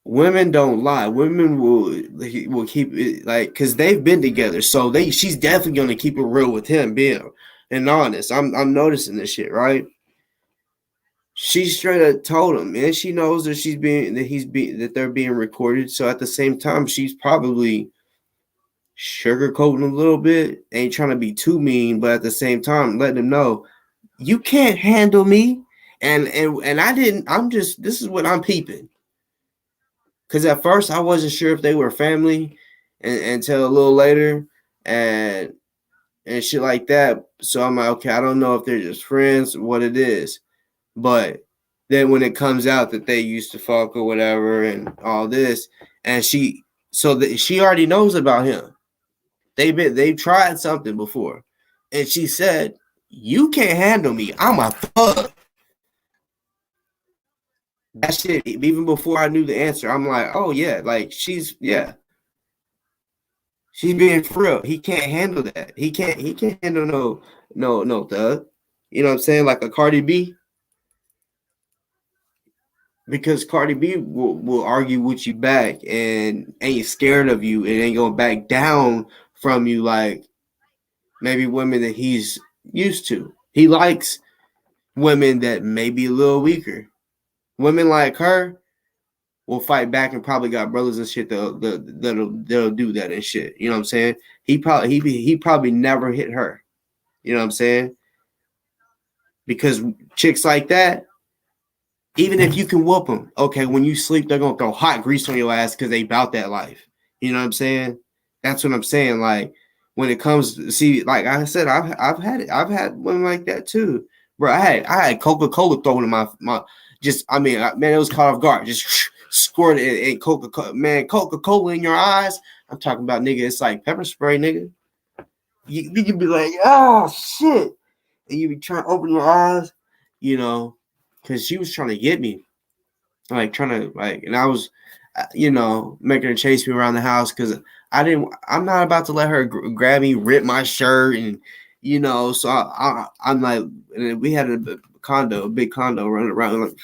women don't lie. Women will keep it like, because they've been together, so she's definitely gonna keep it real with him, being and honest. I'm noticing this shit, right? She straight up told him, and she knows that that they're being recorded. So at the same time, she's probably sugarcoating a little bit, ain't trying to be too mean, but at the same time, letting him know you can't handle me. And I didn't. This is what I'm peeping. Because at first I wasn't sure if they were family, until a little later, and shit like that. So I'm like, okay, I don't know if they're just friends, what it is. But then when it comes out that they used to fuck or whatever and all this, and she already knows about him. They've tried something before, and she said, "You can't handle me. I'm a thug." That shit, even before I knew the answer, I'm like, oh yeah, like she's being for real. He can't handle that. He can't handle no thug. You know what I'm saying? Like a Cardi B, because Cardi B will argue with you back and ain't scared of you and ain't gonna back down from you like maybe women that he's used to. He likes women that may be a little weaker. Women like her will fight back and probably got brothers and shit that'll do that and shit. You know what I'm saying? He probably never hit her. You know what I'm saying? Because chicks like that, even if you can whoop them, okay, when you sleep, they're gonna throw hot grease on your ass because they bout that life. You know what I'm saying? That's what I'm saying. Like when it comes to see, like I said, I've had it. I've had women like that too, bro. I had Coca-Cola thrown in my just. I mean, man, it was caught off guard. Just squirted in Coca-Cola, man. Coca-Cola in your eyes. I'm talking about nigga. It's like pepper spray, nigga. You can be like, ah, shit, and you be trying to open your eyes, you know, because she was trying to get me, like trying to like, and I was, making her chase me around the house because I'm not about to let her grab me, rip my shirt, and so I'm like, and we had a big condo running around, like,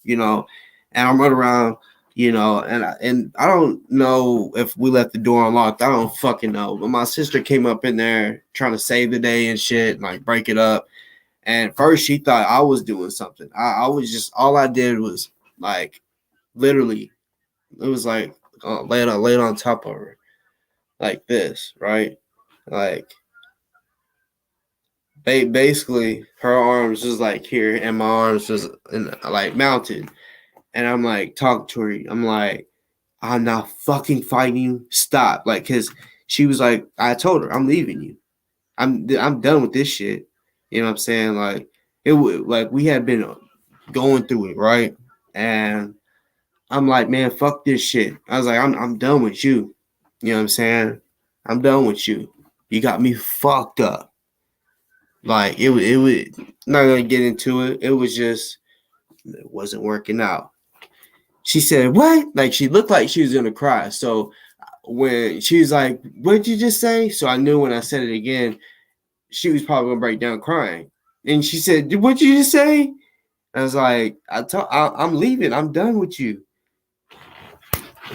and I'm running around. And I don't know if we left the door unlocked. I don't fucking know. But my sister came up in there trying to save the day and shit, and like break it up. And first she thought I was doing something. I was just, all I did was like literally, it was like laid on top of her like this, right? Like basically her arms was like here and my arms was like mounted. And I'm like talking to her. I'm like, I'm not fucking fighting you. Stop. Like, cause she was like, I told her I'm leaving you. I'm done with this shit. You know what I'm saying? Like like we had been going through it, right? And I'm like, man, fuck this shit. I was like, I'm done with you. You know what I'm saying? I'm done with you. You got me fucked up. Like it was not gonna get into it. It was just, it wasn't working out. She said, what? Like she looked like she was gonna cry. So when she was like, what did you just say? So I knew when I said it again, she was probably gonna break down crying. And she said, what'd you just say? I was like, I'm leaving. I'm done with you.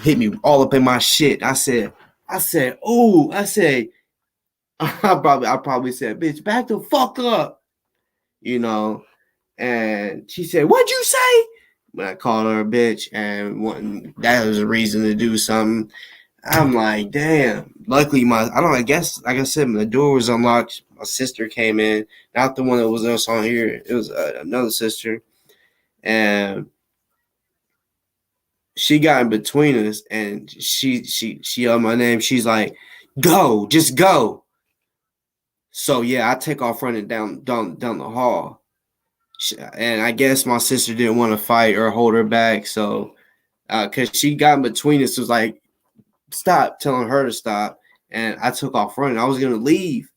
Hit me all up in my shit. I said, ooh, I probably said, bitch, back the fuck up, And she said, what'd you say? When I called her a bitch, and that was a reason to do something. I'm like, damn. Luckily, I guess, like I said, the door was unlocked. My sister came in, not the one that was us on here. It was another sister, and she got in between us, and she yelled my name. She's like, "Go, just go." So yeah, I take off running down the hall, and I guess my sister didn't want to fight or hold her back, so because she got in between us, was like, "Stop!" telling her to stop, and I took off running. I was gonna leave,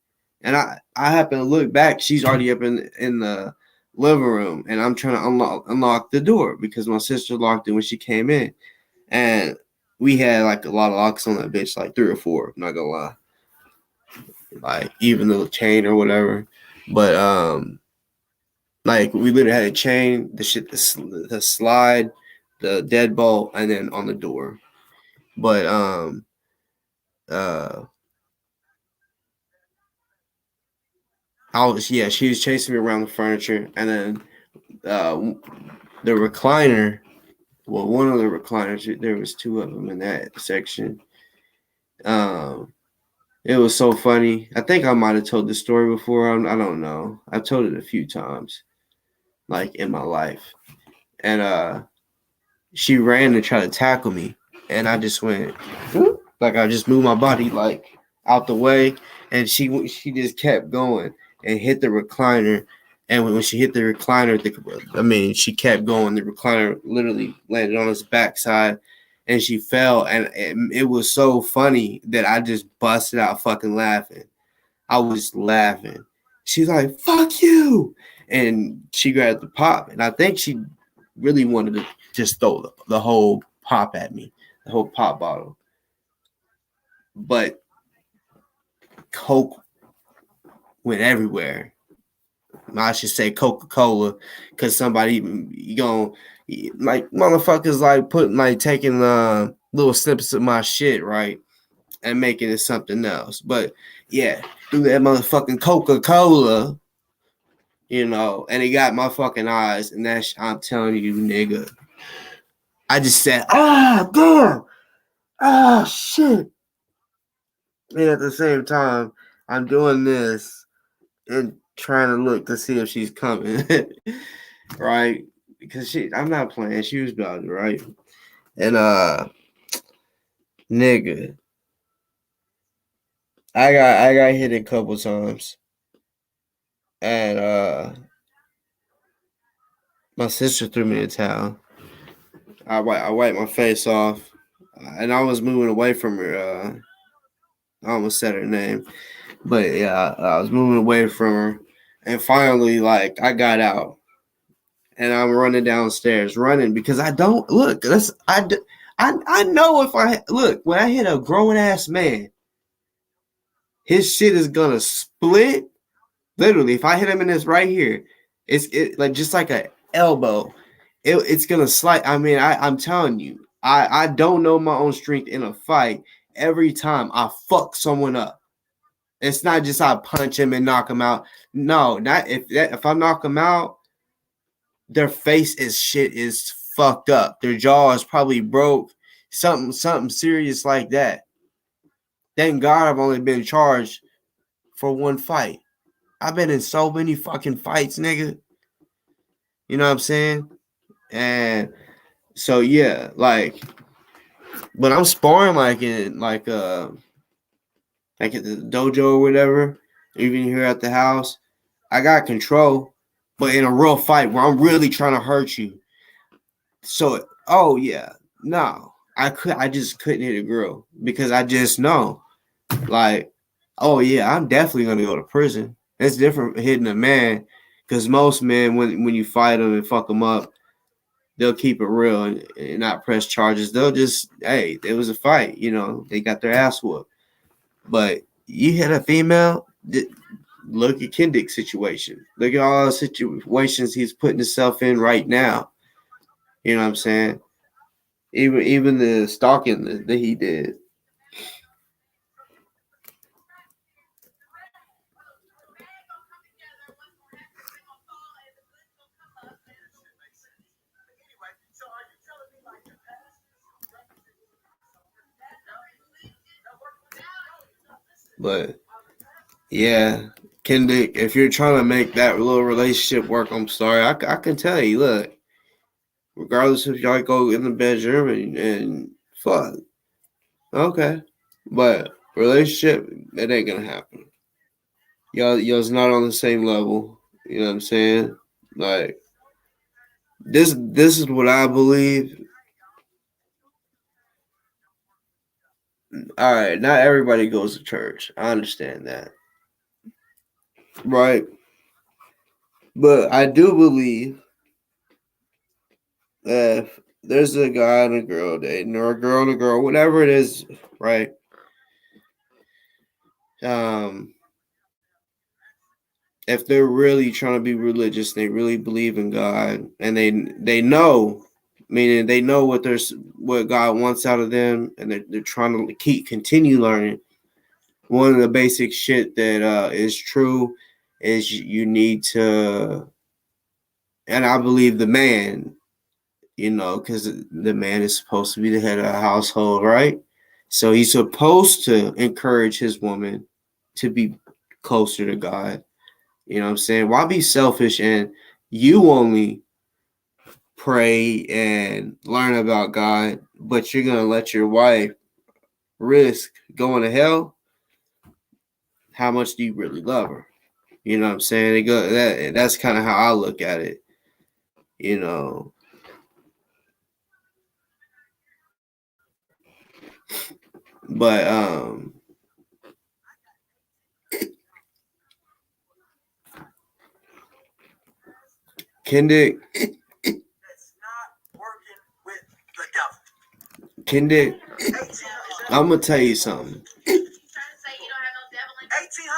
and I happened to look back. She's already up in the living room, and I'm trying to unlock the door because my sister locked it when she came in. And we had like a lot of locks on that bitch, like 3 or 4, I'm not gonna lie. Like even the chain or whatever. But like we literally had a chain, the slide, the deadbolt, and then on the door. But she was chasing me around the furniture, and then the recliner. Well, one of the recliners, there was 2 of them in that section. It was so funny. I think I might have told this story before. I don't know. I've told it a few times, like in my life. And she ran to try to tackle me, and I just went, like I just moved my body like out the way, and she just kept going and hit the recliner. And when she hit the recliner, she kept going. The recliner literally landed on his backside, and she fell. And it was so funny that I just busted out fucking laughing. I was laughing. She's like, "Fuck you!" And she grabbed the pop, and I think she really wanted to just throw the whole pop at me, the whole pop bottle. But Coke went everywhere. I should say Coca-Cola, because somebody like motherfuckers like putting like taking little snippets of my shit, right, and making it something else. But yeah, through that motherfucking Coca-Cola, and it got my fucking eyes, and I'm telling you, nigga, I just said, damn, shit. And at the same time, I'm doing this and trying to look to see if she's coming, right? Because I'm not playing. She was about it, right? And nigga, I got hit a couple times, and my sister threw me a towel. I wiped my face off, and I was moving away from her. I almost said her name, but yeah, I was moving away from her, and finally, like, I got out, and I'm running downstairs, because I don't look. I know if I look when I hit a grown ass man, his shit is gonna split. Literally, if I hit him in this right here, it's like just like a elbow. It's gonna slide. I mean, I'm telling you, I don't know my own strength in a fight. Every time I fuck someone up, it's not just I punch him and knock him out. No, not if I knock him out, their face is fucked up. Their jaw is probably broke. Something serious like that. Thank God I've only been charged for one fight. I've been in so many fucking fights, nigga. You know what I'm saying? And so yeah, like, but I'm sparring like at the dojo or whatever, even here at the house. I got control, but in a real fight where I'm really trying to hurt you. So yeah, no. I just couldn't hit a girl because I just know, like, oh yeah, I'm definitely gonna go to prison. It's different hitting a man, because most men, when you fight them and fuck them up, they'll keep it real and not press charges. They'll just, hey, it was a fight, they got their ass whooped. But you hit a female, look at Kendrick's situation. Look at all the situations he's putting himself in right now. You know what I'm saying? Even the stalking that he did. But yeah, Kendrick, if you're trying to make that little relationship work, I'm sorry. I can tell you, look, regardless if y'all go in the bedroom and fuck, okay. But relationship, it ain't gonna happen. Y'all's not on the same level. You know what I'm saying? Like, this is what I believe. All right, not everybody goes to church. I understand that. Right. But I do believe that if there's a guy and a girl dating, or a girl and a girl, whatever it is, right? If they're really trying to be religious, they really believe in God, and they know, meaning they know what God wants out of them, and they're trying to continue learning. One of the basic shit that is true is you need to, and I believe the man, because the man is supposed to be the head of the household, right? So he's supposed to encourage his woman to be closer to God. You know what I'm saying? Why be selfish and you only pray and learn about God, but you're going to let your wife risk going to hell? How much do you really love her? You know what I'm saying? That's kind of how I look at it. But Kendrick, that's not working Kendrick, I'm gonna tell you something. Trying to say you don't have no devil in you. $1,800,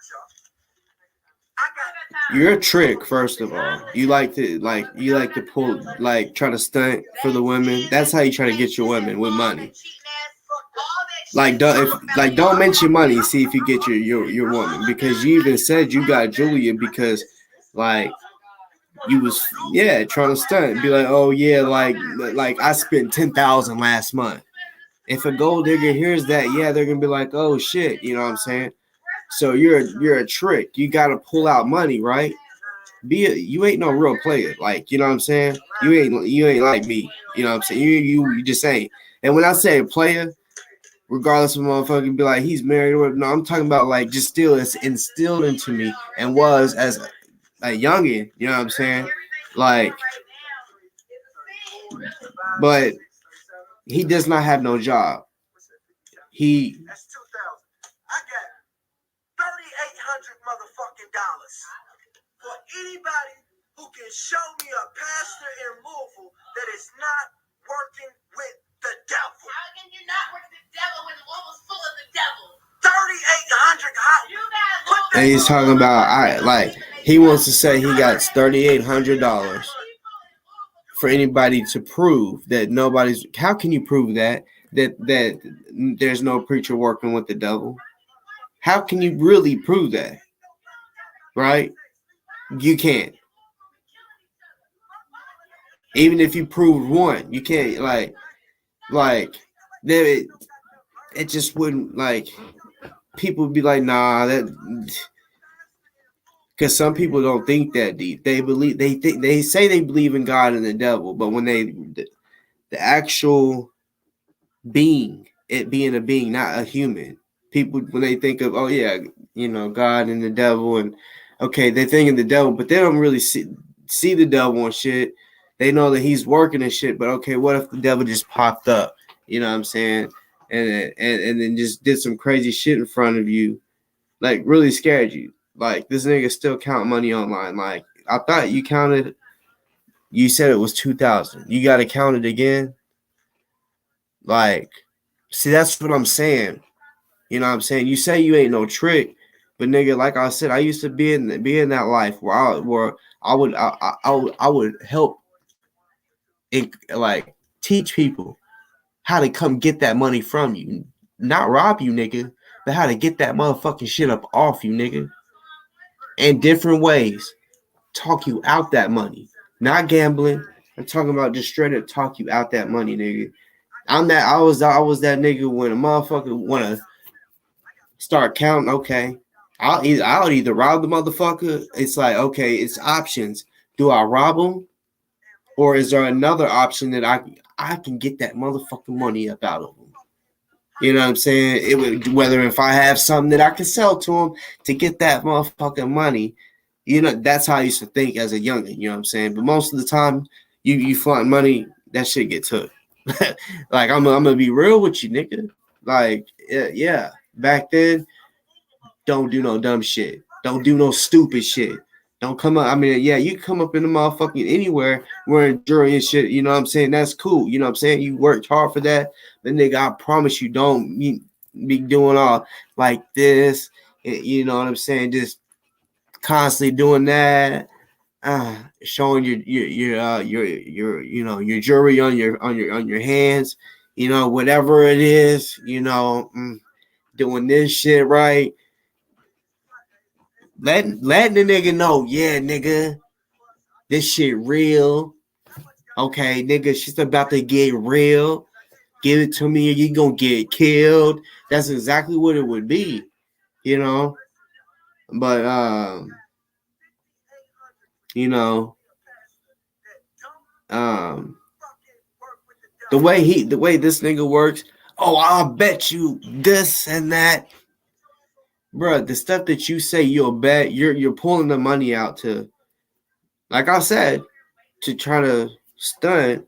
y'all. I got You're a trick, first of all. You like to pull, like, try to stunt for the women. That's how you try to get your women, with money. Like, don't mention money. See if you get your woman, because you even said you got Julia because, like, you was trying to stunt. Be like, oh yeah, like I spent 10,000 last month. If a gold digger hears that, yeah, they're gonna be like, oh shit, you know what I'm saying? So you're a trick. You gotta pull out money, right? You ain't no real player, like, you know what I'm saying? You ain't like me, you know what I'm saying? You just ain't. And when I say a player, regardless of motherfucker, be like he's married or no, I'm talking about like just still it's instilled into me and was as a youngin, you know what I'm saying? Like, but he does not have no job. that's 2,000. I got 3,800 motherfucking dollars for anybody who can show me a pastor in Louisville that is not working with the devil. How can you not work the devil when Louisville's full of the devil? 3,800. You got And he's talking about he wants to say he got $3,800 for anybody to prove that nobody's. How can you prove that there's no preacher working with the devil? How can you really prove that? Right? You can't. Even if you proved one, you can't. Like it just wouldn't, like, people would be like, nah, that, because some people don't think that deep. They say they believe in God and the devil, but when the actual being, it being a being, not a human, people, when they think of, oh yeah, you know, God and the devil, and okay, they think of the devil, but they don't really see the devil and shit. They know that he's working and shit, but okay, what if the devil just popped up? You know what I'm saying? And then just did some crazy shit in front of you, like really scared you. Like, this nigga still count money online. Like, I thought you counted. You said it was 2,000. You got to count it again. Like, see, that's what I'm saying. You know what I'm saying? You say you ain't no trick, but nigga, like I said, I used to be in that life where I would help, like, teach people how to come get that money from you, not rob you, nigga, but how to get that motherfucking shit up off you, nigga, in different ways. Talk you out that money, not gambling. I'm talking about just straight up talk you out that money, nigga. I was that nigga when a motherfucker wanna start counting. Okay, I'll either rob the motherfucker. It's like, okay, it's options. Do I rob him, or is there another option that I can get that motherfucking money up out of him? You know what I'm saying? It would, whether if I have something that I can sell to him to get that motherfucking money. You know, that's how I used to think as a youngin', you know what I'm saying? But most of the time, you flaunt money, that shit gets took. Like, I'm gonna be real with you, nigga. Like, yeah, back then, don't do no dumb shit. Don't do no stupid shit. Don't come up. I mean, yeah, you come up in the motherfucking anywhere wearing jewelry and shit. You know what I'm saying? That's cool. You know what I'm saying? You worked hard for that. But nigga, I promise you, don't be doing all like this. You know what I'm saying? Just constantly doing that, showing your you know, your jewelry on your hands, you know, whatever it is, you know, doing this shit right. Letting the nigga know, yeah, nigga, this shit real. Okay, nigga, shit's about to get real. Give it to me or you gonna get killed. That's exactly what it would be, you know. But you know, the way this nigga works, oh, I'll bet you this and that. Bruh, the stuff that you say you'll bet, you're pulling the money out to, like I said, to try to stunt,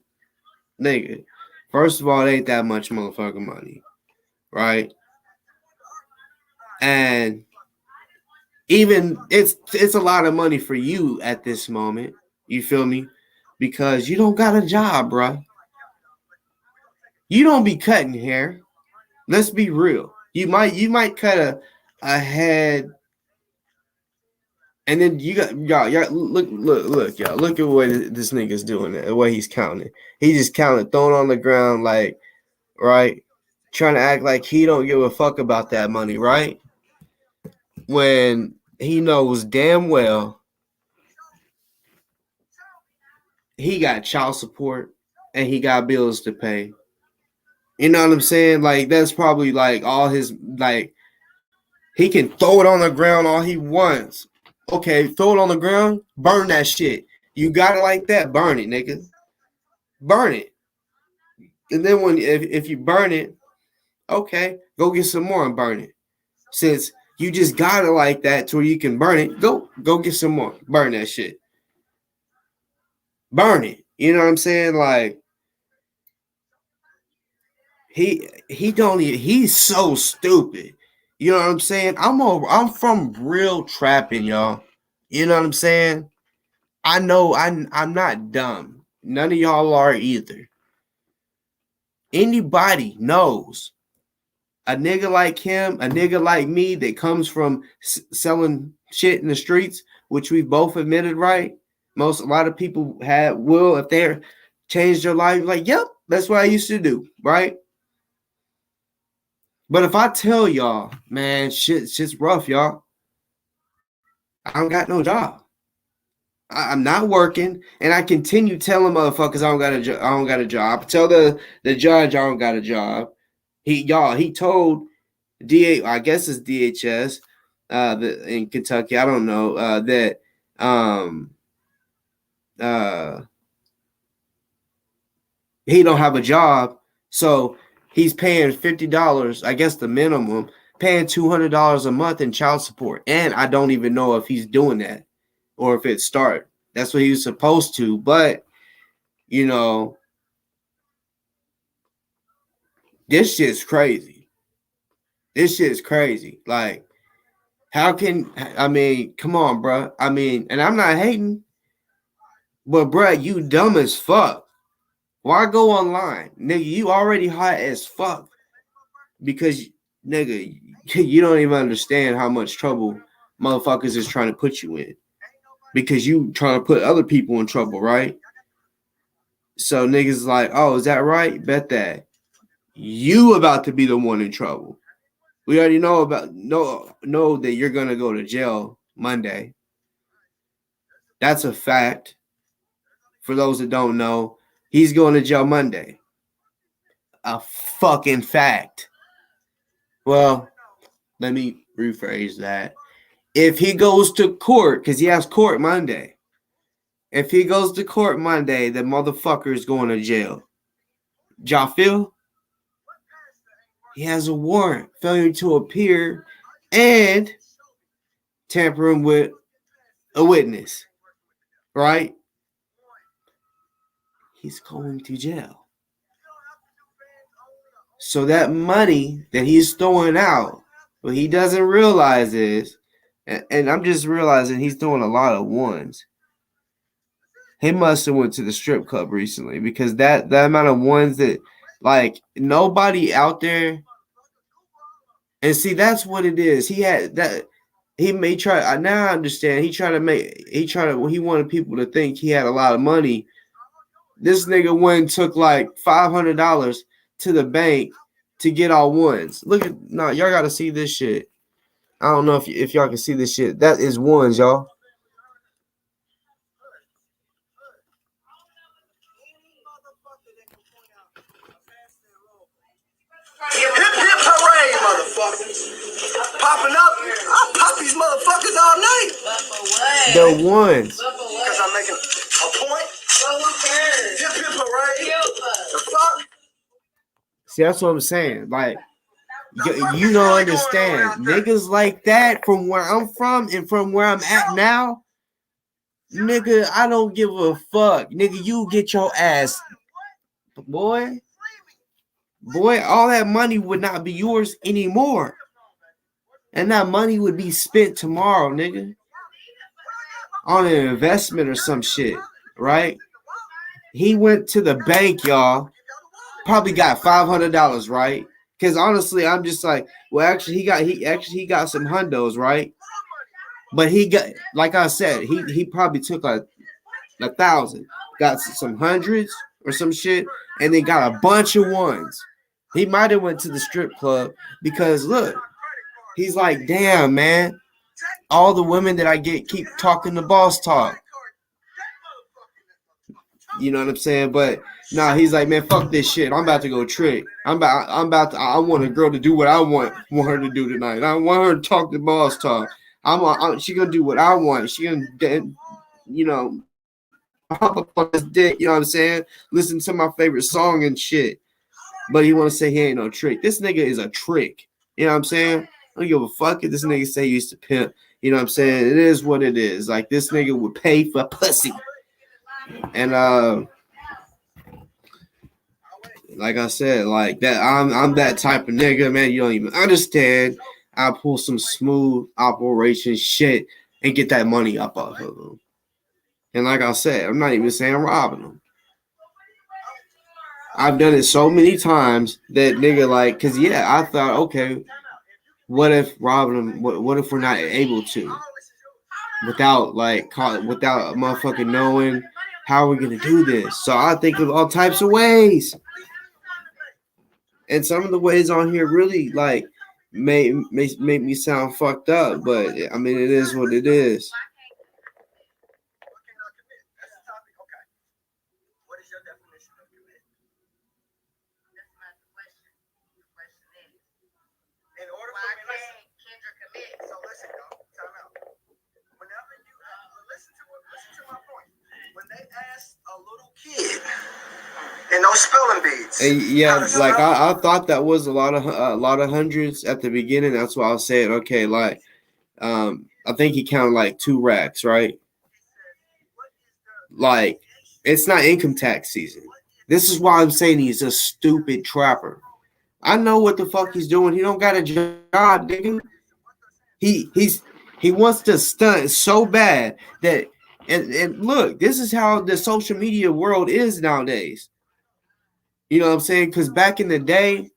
nigga. First of all, it ain't that much motherfucking money, right? And even it's a lot of money for you at this moment. You feel me? Because you don't got a job, bruh. You don't be cutting hair. Let's be real. You might cut a head, and then you got y'all look y'all look at what this nigga's doing. The way he's counting. He just counting, throwing on the ground like right, trying to act like he don't give a fuck about that money, right? When he knows damn well he got child support and he got bills to pay. You know what I'm saying? Like that's probably like all his like he can throw it on the ground all he wants. Okay, throw it on the ground, burn that shit. You got it like that, burn it, nigga. Burn it. And then when if you burn it, okay, go get some more and burn it. Since you just got it like that to where you can burn it, go get some more. Burn that shit. Burn it. You know what I'm saying? Like he don't even, he's so stupid. You know what I'm saying? I'm from real trapping, y'all. You know what I'm saying? I know I'm not dumb. None of y'all are either. Anybody knows a nigga like him, a nigga like me that comes from selling shit in the streets, which we both admitted, right? A lot of people will if they're changed their life, like, yep, that's what I used to do, right? But if I tell y'all, man, shit's rough, y'all. I don't got no job. I'm not working, and I continue telling motherfuckers I don't got a job. Tell the judge I don't got a job. He told I guess it's DHS in Kentucky. I don't know that he don't have a job, so he's paying $50. I guess the minimum, paying $200 a month in child support, and I don't even know if he's doing that or if it started. That's what he was supposed to, but you know, this shit's crazy. This shit's crazy. Like, how can come on, bro. And I'm not hating, but bro, you dumb as fuck. Why go online, nigga? You already hot as fuck because, nigga, you don't even understand how much trouble motherfuckers is trying to put you in because you trying to put other people in trouble, right? So niggas like, oh, is that right? Bet that you about to be the one in trouble. We already know that you're gonna go to jail Monday. That's a fact. For those that don't know, he's going to jail Monday. A fucking fact. Well, let me rephrase that. If he goes to court, because he has court Monday. If he goes to court Monday, the motherfucker is going to jail. Y'all feel? He has a warrant, failure to appear, and tampering with a witness. Right? He's going to jail. So that money that he's throwing out, what he doesn't realize is, and I'm just realizing he's throwing a lot of ones. He must have went to the strip club recently because that amount of ones that, like, nobody out there. And see, that's what it is. He had that. He may try. Now I understand. He wanted people to think he had a lot of money. This nigga went and took like $500 to the bank to get all ones. Look at y'all gotta see this shit. I don't know if y'all can see this shit. That is ones, y'all. Hip hip hooray, motherfuckers! Popping up, I pop these motherfuckers all night. The ones. Because I'm making a point. Well, who cares? Hip hip hooray. The fuck? See, that's what I'm saying. Like, you don't understand. Niggas like that from where I'm from and from where I'm at now, nigga, I don't give a fuck. Nigga, you get your ass. Boy, all that money would not be yours anymore. And that money would be spent tomorrow, nigga, on an investment or some shit, right? He went to the bank, y'all, probably got $500, right? Because honestly, I'm just like, well, actually, he got some hundos, right? But he got, like I said, he probably took like 1,000, got some hundreds or some shit, and then got a bunch of ones. He might have went to the strip club because look, he's like, damn man, all the women that I get keep talking the boss talk. You know what I'm saying? But nah, he's like, man, fuck this shit. I'm about to go trick. I want a girl to do what I want her to do tonight. I want her to talk the boss talk. She gonna do what I want. She gonna, you know, hop up on his dick. You know what I'm saying? Listen to my favorite song and shit. But he want to say he ain't no trick. This nigga is a trick. You know what I'm saying? I don't give a fuck if this nigga say he used to pimp. You know what I'm saying? It is what it is. Like this nigga would pay for pussy. And like I said, like that, I'm that type of nigga, man. You don't even understand. I pull some smooth operation shit and get that money up off of them. And like I said, I'm not even saying robbing them. I've done it so many times that nigga like, cause yeah, I thought, okay, what if robbing them? What if we're not able to? Without without a motherfucking knowing how we're gonna do this. So I think of all types of ways. And some of the ways on here really like make me sound fucked up, but I mean it is what it is. What is your definition of commit? That's not the question. The question is, In order why for me, can't Kendra commit? so listen, y'all, time out. Whenever you listen to my point. When they ask a little kid in those spelling bees, And yeah, like I thought that was a lot of hundreds at the beginning. That's why I was saying, okay, like I think he counted like 2 racks, right? Like it's not income tax season. This is why I'm saying he's a stupid trapper. I know what the fuck he's doing. He don't got a job, nigga. He wants to stunt so bad that and look, this is how the social media world is nowadays. You know what I'm saying? Because back in the day,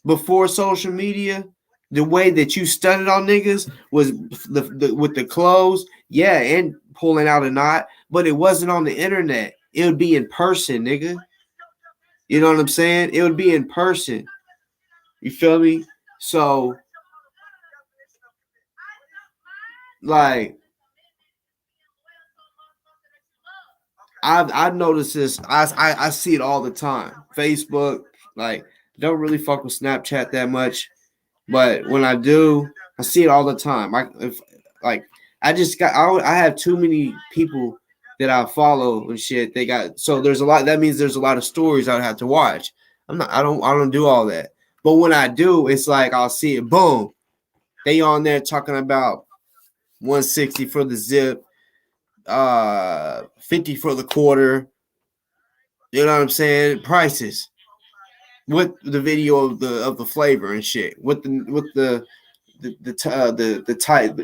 before social media, the way that you stunted on niggas was with the clothes, yeah, and pulling out a knot, but it wasn't on the internet. It would be in person, nigga. You know what I'm saying? It would be in person. You feel me? So, like, I've noticed this. I see it all the time. Facebook, like, don't really fuck with Snapchat that much, but when I do, I see it all the time. I have too many people that I follow and shit. There's a lot. That means there's a lot of stories I have to watch. I don't do all that. But when I do, it's like I'll see it. Boom, they on there talking about 160 for the zip, 50 for the quarter. You know what I'm saying? Prices with the video of the flavor and shit. With the type,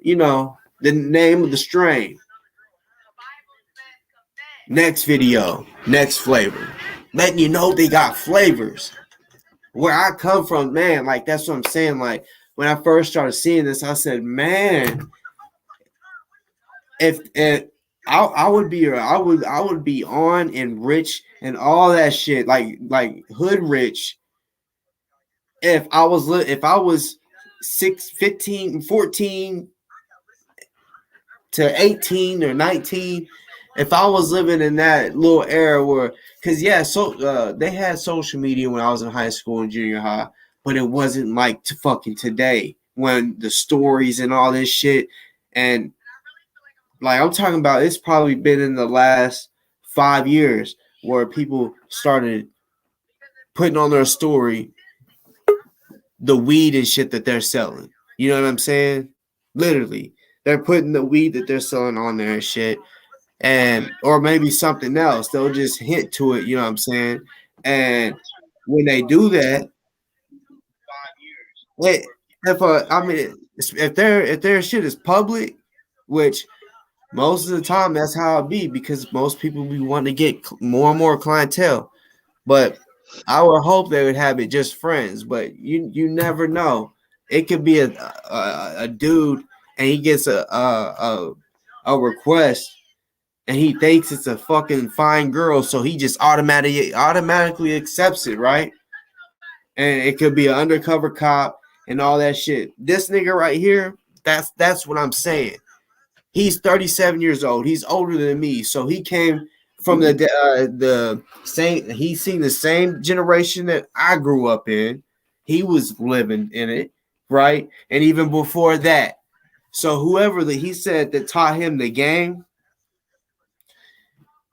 you know, the name of the strain. Next video, next flavor. Letting you know they got flavors. Where I come from, man, like that's what I'm saying. Like when I first started seeing this, I said, man, if I would be on and rich and all that shit, like hood rich. If I was 15, 14 to 18 or 19, if I was living in that little era where, because yeah, so they had social media when I was in high school and junior high, but it wasn't like fucking today when the stories and all this shit, and like I'm talking about, it's probably been in the last 5 years where people started putting on their story the weed and shit that they're selling. You know what I'm saying? Literally, they're putting the weed that they're selling on there and shit. And or maybe something else. They'll just hint to it, you know what I'm saying? And when they do that, if their shit is public, which most of the time that's how it be, because most people be wanting to get more and more clientele. But I would hope they would have it just friends. But you never know. It could be a dude and he gets a request and he thinks it's a fucking fine girl, so he just automatically accepts it, right? And it could be an undercover cop and all that shit. This nigga right here, that's what I'm saying. He's 37 years old. He's older than me, so he came from the same. He's seen the same generation that I grew up in. He was living in it, right? And even before that. So whoever that he said that taught him the game,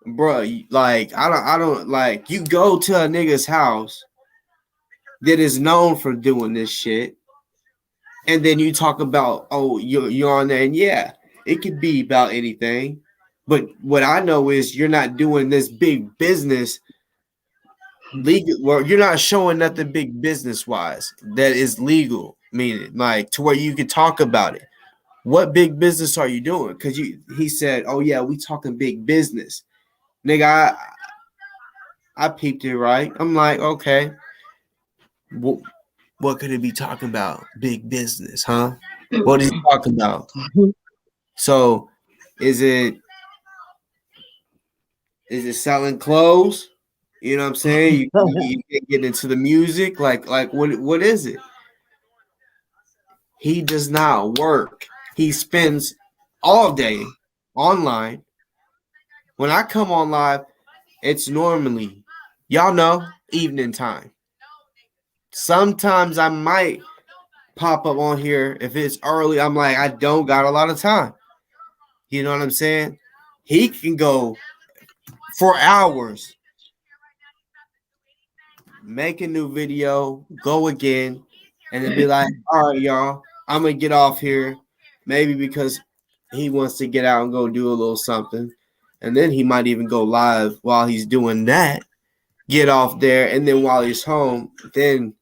bro, like I don't like you go to a nigga's house that is known for doing this shit, and then you talk about you're on there, and yeah, it could be about anything, but what I know is you're not doing this big business legal. Well, you're not showing nothing big business wise that is legal, meaning like to where you could talk about it. What big business are you doing? Because he said, oh yeah, we talking big business, nigga. I peeped it, right. I'm like, okay, what could it be talking about? Big business, huh? What is he talking about? So is it selling clothes? You know what I'm saying? You get into the music, like what is it? He does not work. He spends all day online. When I come on live, it's normally, y'all know, evening time. Sometimes I might pop up on here if it's early. I'm like, I don't got a lot of time. You know what I'm saying? He can go for hours, make a new video, go again, and then be like, all right, y'all, I'm gonna get off here. Maybe because he wants to get out and go do a little something. And then he might even go live while he's doing that, get off there, and then while he's home, then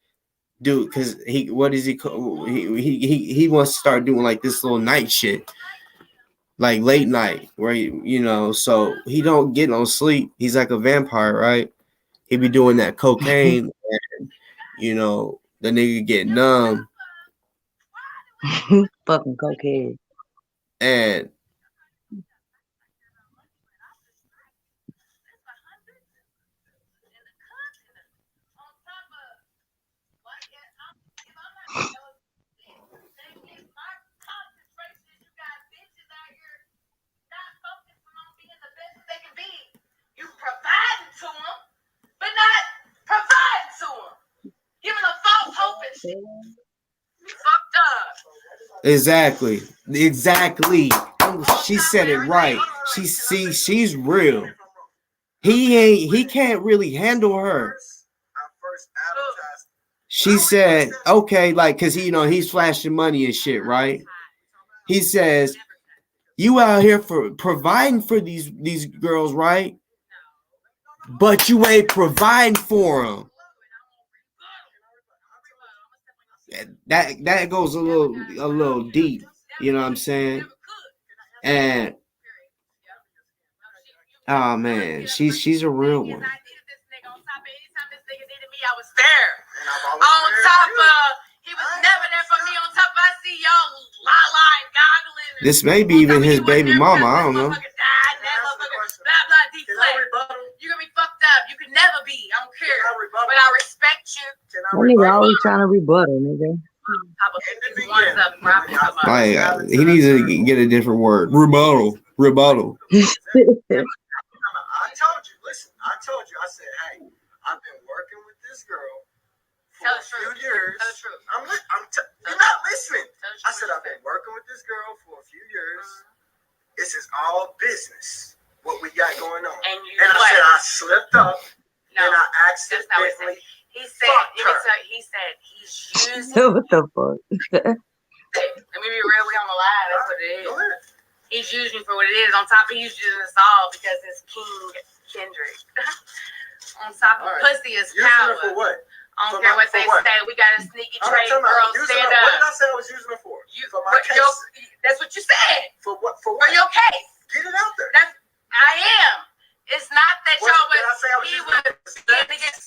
do because he what is he he wants to start doing like this little night shit, like late night, where so he don't get no sleep. He's like a vampire, right? He be doing that cocaine, and the nigga get numb. Fucking cokehead. And You providing to them, but not providing to them. Giving a false hope and shit. You fucked up. Exactly. She said it right. She's real. He can't really handle her. She said, okay, like, cause he's flashing money and shit, right? He says, you out here for providing for these girls, right? But you ain't providing for them. That goes a little deep, you know what I'm saying? And oh man, she's a real one. I was there. On top of, he was never there for me. On top of, I see y'all la and goggling. This may be even his baby mama. I don't know. Blah, blah, deflect. You're gonna be fucked up. You can never be. I don't care. But I respect you. That nigga always trying to rebuttal, nigga. Like, he needs to get a different word. Rebuttal. I told you, listen, I said, hey, I've been working with this girl for a few years. Tell the truth. You're not listening. I said, I've been working with this girl for a few years. This is all business, what we got going on. And I said, I slipped up and I accidentally He said he's using. What the fuck? Let me be real, we on the line. That's what it is. Go ahead. He's using for what it is. On top of he's using us all because it's King Kendrick. On top of pussy is power. For what? I don't care what they say. We got a sneaky trait, girl. Stand up. What did I say I was using it for? For my case. That's what you said. For what? For your case. Get it out there. I am. It's not that y'all was. He was getting against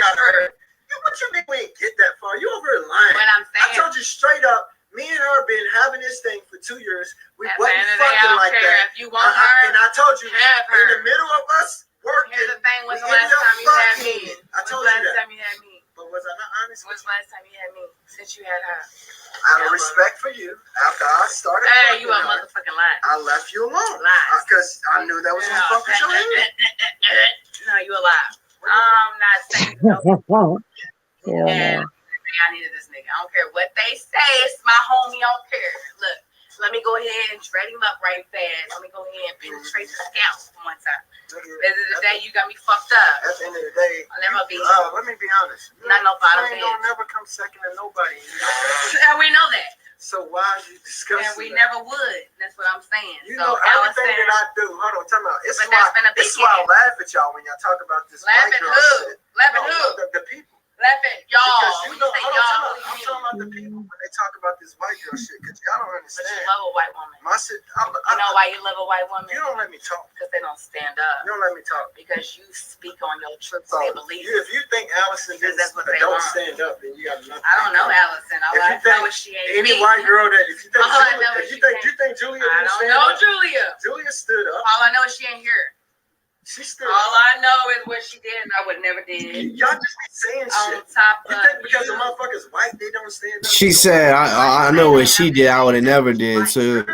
got hurt. What you mean we ain't get that far? You over here lying. What I'm saying. I told you straight up, me and her been having this thing for 2 years. We At the wasn't end of the day, I fucking don't like care. that. If you want her, And I told you, have her. in the middle of us working, Here's the thing. When's the we last ended up time you had me? fucking. I When's told the you last that. time you had me? But was I not honest with When's you? the last time you had me? Since you had her. Out of respect for you, after I started Hey, you a fucking her, motherfucking lie. I left you alone. Lies. Because I knew that was going to fuck with your head. No, you a lie. I'm not saying no. Yeah. And I needed this nigga. I don't care what they say. It's my homie. I don't care. Look, let me go ahead and shred him up right fast. Let me go ahead and penetrate the scalp one time. At the end of the day, you got me fucked up. At the end of the day, I'll never be. let me be honest. Not no bottom You ain't gonna never come second to nobody. And we know that. So why are you discussing And we that? never would. That's what I'm saying. You So know everything Allison, that I do. Hold on, tell me out. This is But that's been a this is big why I hit. laugh at y'all when y'all talk about this white Laughing girl who? shit. Laughing No, who? the people. Laughing y'all. Because you When know, you say hold on, y'all, I'm talking about the people when they talk about this white girl shit. Because y'all don't But you understand. love a white woman. My shit. You know why you love a white woman? You don't let me talk. Because they don't stand up. You don't let me talk. Because you speak on your truth. So They believe if you think Allison Because that's what they don't want. stand up, then you got nothing. I don't know Allison. All If I you think know is she ain't any me. white girl that if you think All I know is Julia, she you think Julia I didn't don't stand know up? Julia. Julia stood up. All I know is she ain't here. She stood All up. I know is what she did and I would never did. Y'all just be saying On shit. top You of think because you. the motherfuckers white, they don't stand up? She said, I know what she did. I would have never did. So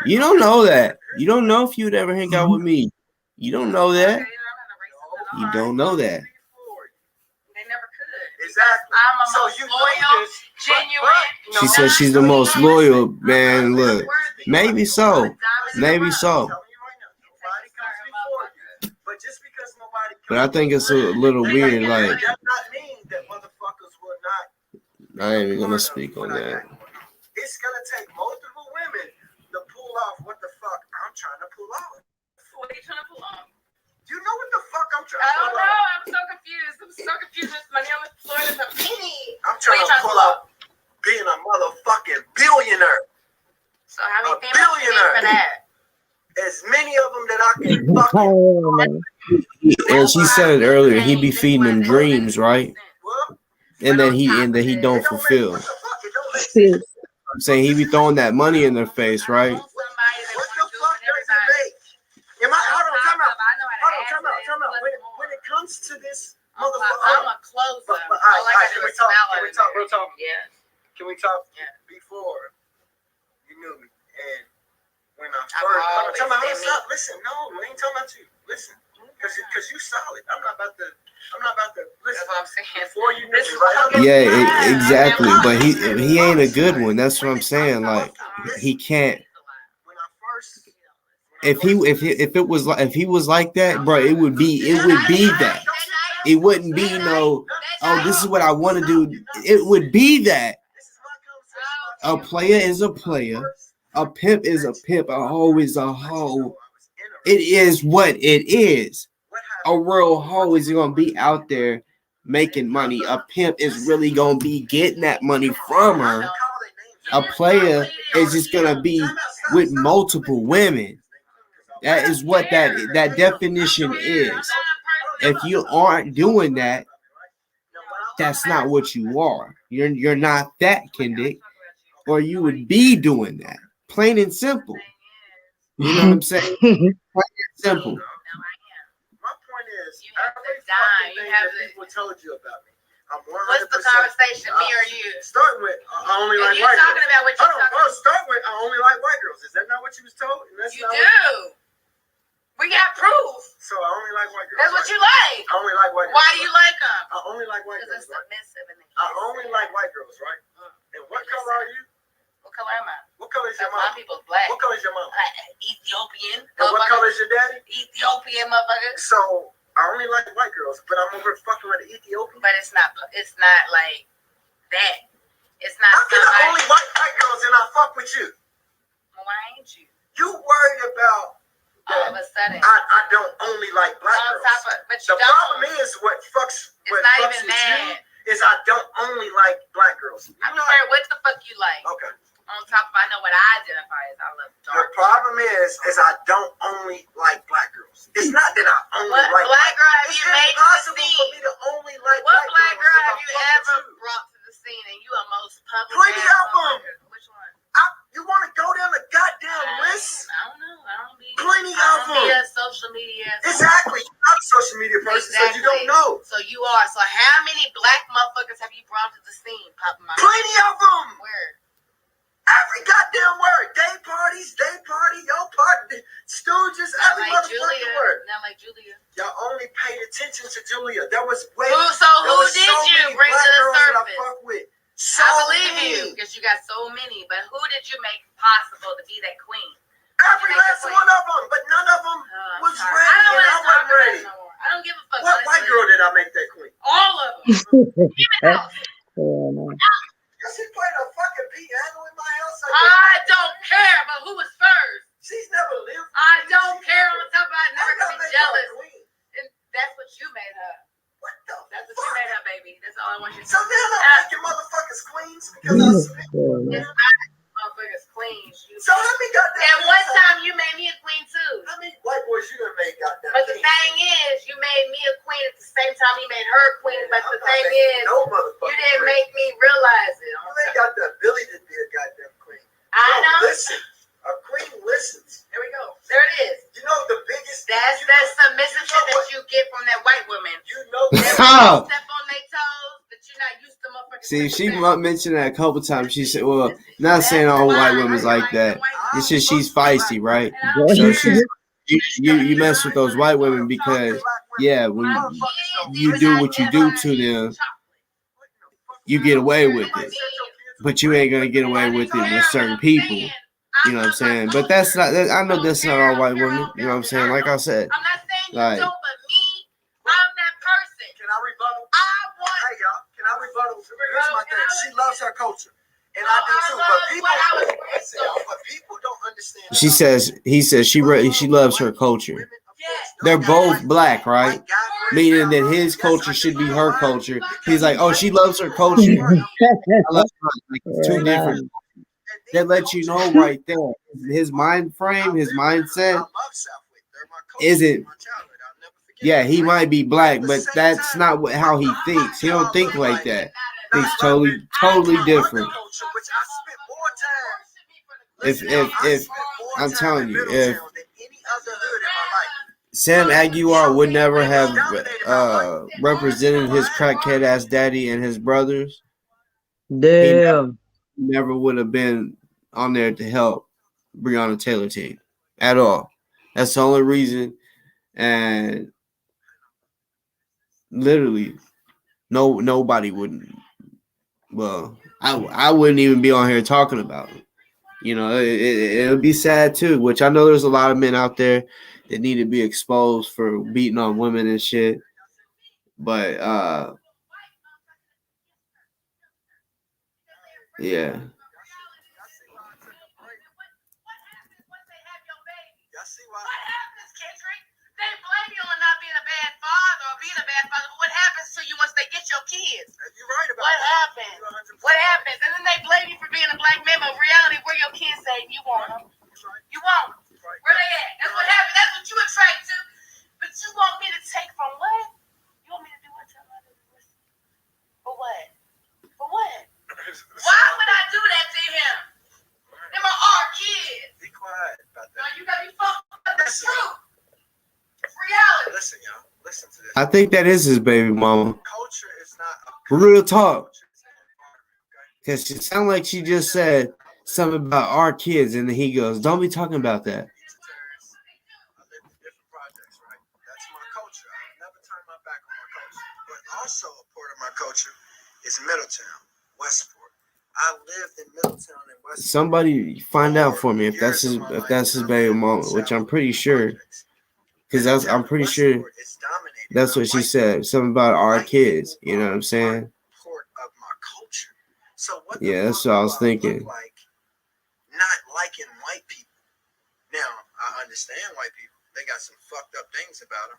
you don't know that. You don't know if you'd ever hang out with me. You don't know that. Okay, I'm not a racist at You all. don't know that. They never could. Exactly. I'm a So most you loyal, know this, genuine. She said she's the most loyal. Man, look, maybe so. Maybe so. Nobody comes before you. But just because nobody comes But I think it's a little weird. Like, that does not mean that motherfuckers will not. I ain't even gonna speak on that. It's gonna take multiple women to pull off what the fuck I'm trying to pull off. What are you trying to pull off? You know what the fuck I'm trying I to don't pull know. off? I'm so confused. There's money on the floor. There's a penny. I'm trying to pull off being a motherfucking billionaire. So how many A females you need billionaire. for that? As many of them that I can fucking. And she said it earlier. He be feeding them dreams, right? Well, And then he don't it fulfill. What the fuck? It don't make sense. I'm saying he be throwing that money in their face, right? What the fuck does it make? Hold on, time out. When it comes to this I'm motherfucker, a closer. But, all All I right, gotta can do we is talk? smell Can we it. talk? Real talk. Yeah. Can we talk? Yeah. Before you knew me, and when I I've first, always hold on, been me. listen, no, I ain't talking about you. Listen, because you solid. I'm not about to. Listen. That's what I'm saying. Before you knew This me, is right? fucking Yeah, exactly. But he ain't a good one. That's what I'm saying. Like he can't. When I first. If he was like that, bro, it would be that. It wouldn't be no. Oh, this is what I want to do. It would be that. A player is a player. A pimp is a pimp. A hoe is a hoe. It is what it is. A real hoe is gonna be out there making money. A pimp is really gonna be getting that money from her. A player is just gonna be with multiple women. That is what that definition is. If you aren't doing that, that's not what you are. You're not that, Kendick, or you would be doing that. Plain and simple. You know what I'm saying? Plain and simple. My point is, You have every to die. fucking You thing have that to- people told you about me, I'm 100%. What's the conversation, me or you? Start with, I only like If you're white talking girls. about what you're Hold on, talking bro, start with, I only like white girls. Is that not what you was told? And that's You not do. We got proof. So I only like white girls. That's what you like. I only like white girls. Why do you like them? I only like white Because girls, it's right? submissive and I only like white girls, right? And what color are you? What color am I? What color is your My mom? people's black. What color is your mom? Ethiopian. And what color is your daddy? Ethiopian motherfucker. So I only like white girls, but I'm over fucking with an Ethiopian. But it's not like that. It's not How can I somebody. only like white girls and I fuck with you? Well, why ain't you? You worried about All of a sudden. I don't only like black On girls. top of, but you The don't. problem is what fucks It's what not fucks even with that. you is I don't only like black girls. I'm sorry, what the fuck you like? Okay. On top of I know what I identify as. I love The dark. problem is I don't only like black girls. It's not that I only What like black girl have It's you made to the impossible for scene? me to only like What black black girl girls have if you I fuck ever with you. brought to the scene and you are most public? Plenty ass of 'em. motherfucker? Which one? You want to go down the goddamn list? I don't know. I don't be. Plenty I of don't be them. a social media. Exactly. You're not a social media person, so you don't know. So you are. So how many black motherfuckers have you brought to the scene, Papa Mike? Plenty of them. Where? Every goddamn word. Day party, your party, Stooges, Not every like motherfucking Julia. word. Not like Julia. Y'all only paid attention to Julia. There was way. Who did you bring to the that I surface? fuck with. So I believe many. you because you got so many. But who did you make possible to be that queen? Every last one of them, but none of them was sorry. ready, I don't and I want to talk wasn't about ready. it no more. I don't give a fuck. What white honestly. girl did I make that queen? All of them. Even else. No. She played a fucking piano in my house. I don't care, but who was first? She's never lived. I don't care. On top of it, I'm never I'm not gonna be making her jealous. queen. And that's what you made her. What the That's what fuck? you made her, baby. That's all I want you to So know. then I'm making motherfuckers queens because I submit. It's not motherfuckers queen. So let me got that. And one time you made me a queen too. How many white boys you done made got that? But the thing is, you made me a queen at the same time you made her a queen. But the thing is, no motherfucker. you didn't make me realize it. You ain't got the ability to be a goddamn queen. I You know. Listen, a queen listens. There we go. There it is. You know the biggest. That's that submissive shit that you get from that white woman. You know That Oh. step on their toes, that you're not used to motherfuckers. See, she stepping. mentioned that a couple times. She said, "Well, not saying all white women's like that. It's just she's feisty, right? So she's you mess with those white women because when you do what you do to them, you get away with it. But you ain't gonna get away with it with certain people. You know what I'm saying? But that's not. I know that's not all white women. You know what I'm saying? Like I said, I'm not saying you like- don't, but me, I'm that person. Can I rebuttal? I want. Hey y'all, can I rebuttal? Here's my thing. She loves her culture, and No, I do too. I But love people, what I was listen, y'all, but people don't understand. he says she loves her culture. They're both black, right? Meaning that his culture should be her culture. He's like, oh, she loves her culture. I love her. Like, it's two different. That lets you know right there. His mind frame, his mindset isn't. Yeah, he might be black, but that's not how he thinks. He don't think like that. Thinks totally different. If I'm telling you, if Sam Aguilar would never have represented his crackhead ass daddy and his brothers, Damn. he never would have been on there to help Breonna Taylor team at all. That's the only reason. And literally, nobody wouldn't. Well, I wouldn't even be on here talking about it. You know, it would be sad too. Which I know there's a lot of men out there that need to be exposed for beating on women and shit. But yeah. What happens, Kendrick? They blame you on not being a bad father or being a bad father, but what happens to you once they get your kids? You're right about What that. happens? What happens? And then they blame you for being a black man, but in reality, where your kids say you want them. You want them. Where they at? That's what happens. That's what you attract to. But you want me to take from what? You want me to do what? Tell me to do what? For what? For what? Why would I do that to him? Them are our kids. Be quiet about No, that. you got me fucked up. That's truth. It's reality. Listen, y'all. Listen to this. I think that is his baby mama. Culture is not a Real talk. Because it sounded like she just said something about our kids, and then he goes, don't be talking about that. I live in different projects, right? That's my culture. I never turn my back on my culture. But also a part of my culture is Middletown, Westport. I lived in Middletown and Westport. Somebody find out for me if that's his baby mama, which I'm pretty sure. Because I'm pretty sure that's what she said. Something about our kids. You know what I'm saying? Part of my culture. So what the Yeah, that's fuck what I was do thinking. look like not liking white people. Now, I understand white people. They got some fucked up things about them.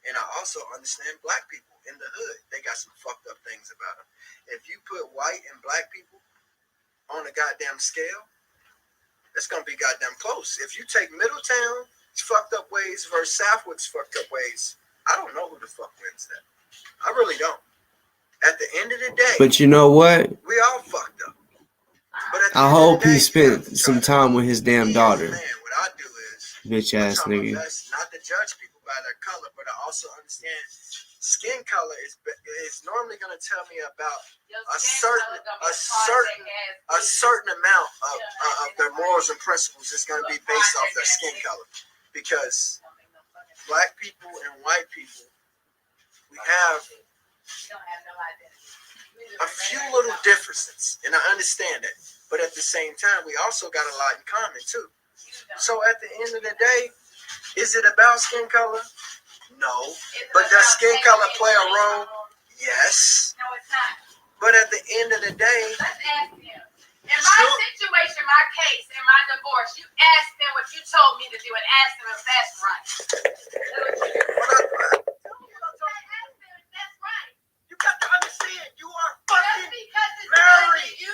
And I also understand black people in the hood. They got some fucked up things about them. If you put white and black people on a goddamn scale, it's gonna be goddamn close. If you take Middletown's fucked up ways versus Southwood's fucked up ways, I don't know who the fuck wins that. I really don't. At the end of the day, But you know what? we all fucked up. But at the I end hope of the he day, spent some time with his damn daughter. Man, what I do is, Bitch I ass try my nigga. best not to judge people by their color, but I also understand skin color is normally going to tell me about a certain amount of their morals and principles. Is going to be based off their skin color, because black people and white people, we have a few little differences, and I understand that. But at the same time, we also got a lot in common too. So at the end of the day, is it about skin color? No. But does skin color play a role? Yes. No, it's not. But at the end of the day, let's ask them. In my situation, my case, in my divorce, you asked them what you told me to do and asked them if that's right. That's right. You got to understand, you are fucking Just because it's married. You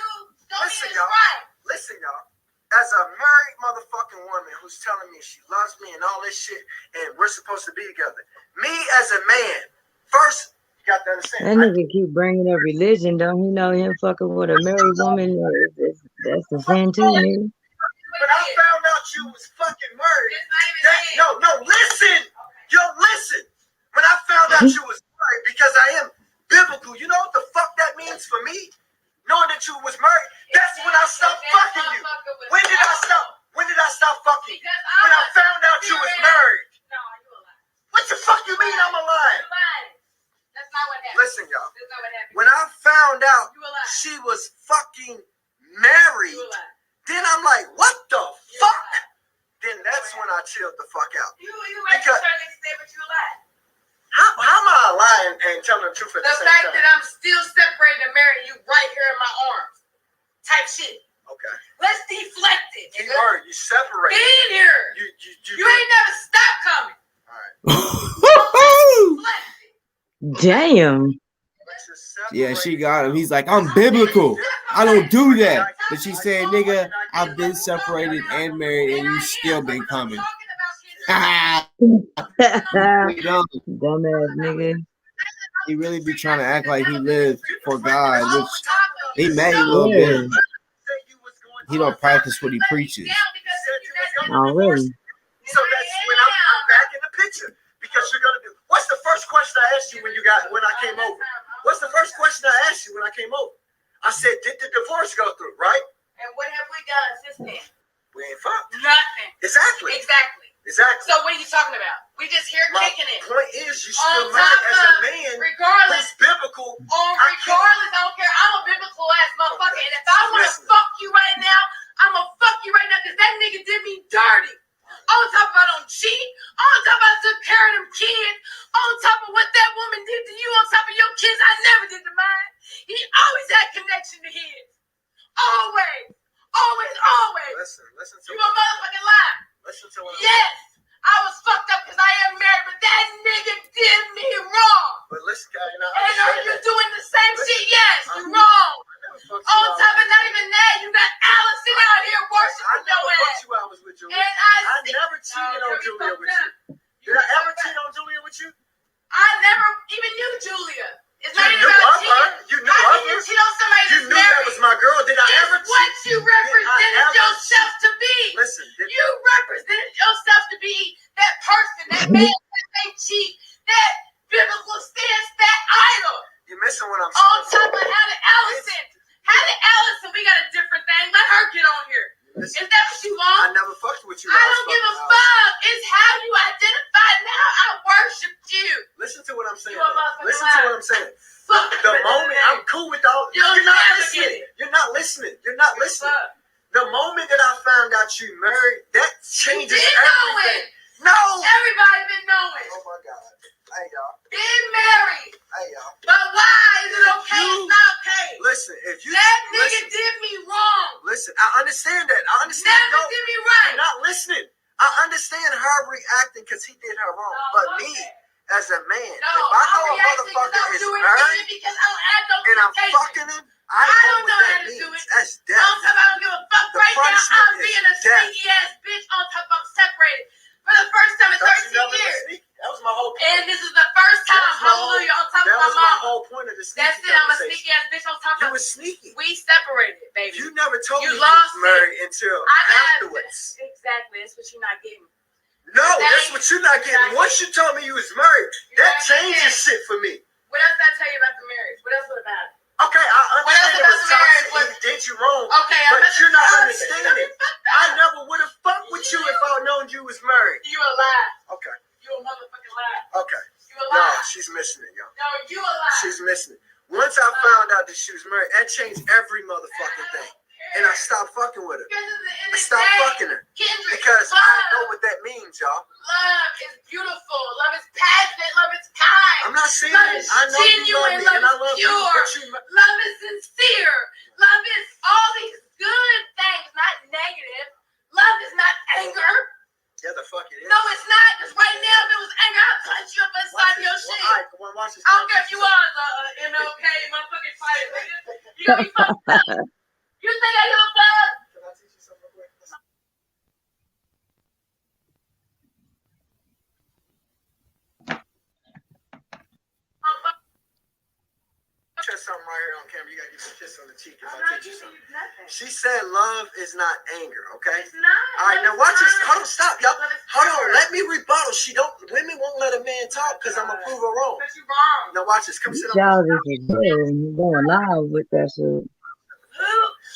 don't Listen, mean it's y'all. right. Listen, y'all. As a married motherfucking woman who's telling me she loves me and all this shit, and we're supposed to be together. Me as a man, first, you got to understand. That nigga keep bringing up religion. Don't he know him fucking with a married woman? That's the sin too, nigga. When I found out you was fucking married, listen. Yo, listen. When I found out you was married, because I am biblical, you know what the fuck that means for me? Knowing that you was married, that's when I stopped fucking you. When did I stop? When did I stop fucking you? When I found out you was married. No, you a liar. What the fuck you mean I'm a liar? You lying. That's not what happened. Listen, y'all. That's not what happened. When I found out You a liar. she was fucking married, You a liar. then I'm like, what the You a fuck? liar. Then that's when I chilled the fuck out. You right to a certain extent, but you a liar. How am I lying and telling the truth at the same fact time? that I'm still separated and married you right here in my arms. Type shit. Okay. Let's deflect it. You heard, you separated. Being here. You ain't never stopped coming. All right. Deflect it. Damn. Yeah, she got him. He's like, I'm biblical. I don't do that. But she said, nigga, I've been separated and married, and you still been coming. Dumbass nigga. He really be trying to act like he lived for God, which he may a little bit. He don't practice what he preaches. Oh, really? So that's when I'm back in the picture, because you're gonna do. What's the first question I asked you when I came over? What's the first question I asked you when I came over? I said, did the divorce go through? Right? And what have we done since then? We ain't fucked. Nothing. Exactly. So what are you talking about? We just here My kicking it. point is, you still On married top as a of, man regardless, who's biblical. regardless, I don't care. I'm a biblical ass motherfucker, and if I want to fuck you right now, I'm gonna fuck you right now, because that nigga did me dirty. On top of I don't cheat. On top of I took care of them kids. On top of what that woman did to you. On top of your kids, I never did to mine. He always had connection to his. Always. Listen to You a motherfucking lie. Listen to what Yes, I was fucked up because I am married, but that nigga did me wrong. But listen, guy, And are you doing the same shit? Yes, you wrong. On top of not even that, you got Allison out here I worshiping your never ass. fucked you. I was with Julia. And I never cheated on Julia with you. Did I ever cheat on Julia with you? I never even knew Julia. It's not You even knew about of cheating. her. You knew How of can you her. cheat on somebody You that's knew that married? was my girl. Did I ever It's what cheat? you represented yourself to be. Listen. You represented yourself to be that person, that man, that ain't cheat, that biblical stance, that idol. You're missing what I'm On saying. top of Allison, we got a different thing. Let her get on here. Is that what you I want? never fucked with you. I don't give a fuck. It's how you identify now. I worshiped you. Listen to what I'm saying. You a motherfucking Listen to what I'm saying. Fuck The moment I'm cool with all, you're not listening. You're not listening. You're not listening. The moment that I found out you married, that changes everything. No. Everybody been knowing. Oh my God. Hey y'all. Been married. Hey y'all. But why is it okay? It's not okay. Listen, if you That nigga did me wrong. Listen, I understand that. I understand. Never did me right. You're not listening. I understand her reacting because he did her wrong. But me, as a man, if I know a motherfucker is married because I don't add no and I'm temptation. fucking him, I don't know what how that to do means. it. That's death. I don't give a fuck. The Right now, punishment I'm is being a death. sneaky ass bitch on top of separated for the first time in 13 years. That was my whole point. And this is the first time, hallelujah, on top of That my was my mama. whole point of the sneaky That's it, I'm a conversation. sneaky ass bitch on top You of were sneaky. We separated, baby. You never told You me lost you was married until afterwards. Exactly, that's what you're not getting. No, that's what you're not getting. Once you told me you was married, that changes shit for me. What else did I tell you about the marriage? What else was about it? Okay, I understand it was toxic and he did you wrong, Okay, but you're not understanding. I never would have fucked with you if I'd known you was married. You a lie. Okay. You a motherfucking lie. Okay. You a lie. No, she's missing it, y'all. No, you a lie. She's missing it. Once I found out that she was married, that changed every motherfucking thing. And I stopped fucking with her. I stopped fucking her. Because I know what that means, y'all. Love is beautiful. Love is passionate. Love is kind. I'm not saying love it. is I know you love genuine. me and I Love love is you, pure. but you... Love is sincere. Love is all these good things, not negative. Love is not anger. Yeah, the fuck it is. No, it's not. Because right now, if it was anger, I'd punch you up inside your shit. All right, come on, watch this. I don't care if you are the MLK motherfucking fighter, nigga. You know you fucked up. You think I give a fuck? Can I teach you something real quick? Just something right here on camera. You gotta give me a kiss on the cheek if I teach you something. She said love is not anger, okay? It's not. All right, now watch this. Hold on, stop, y'all. Hold on, let me rebuttal. Women won't let a man talk because I'm gonna prove her wrong. But you wrong. Now watch this. Come sit on. Childish as hell. You going live with that shit.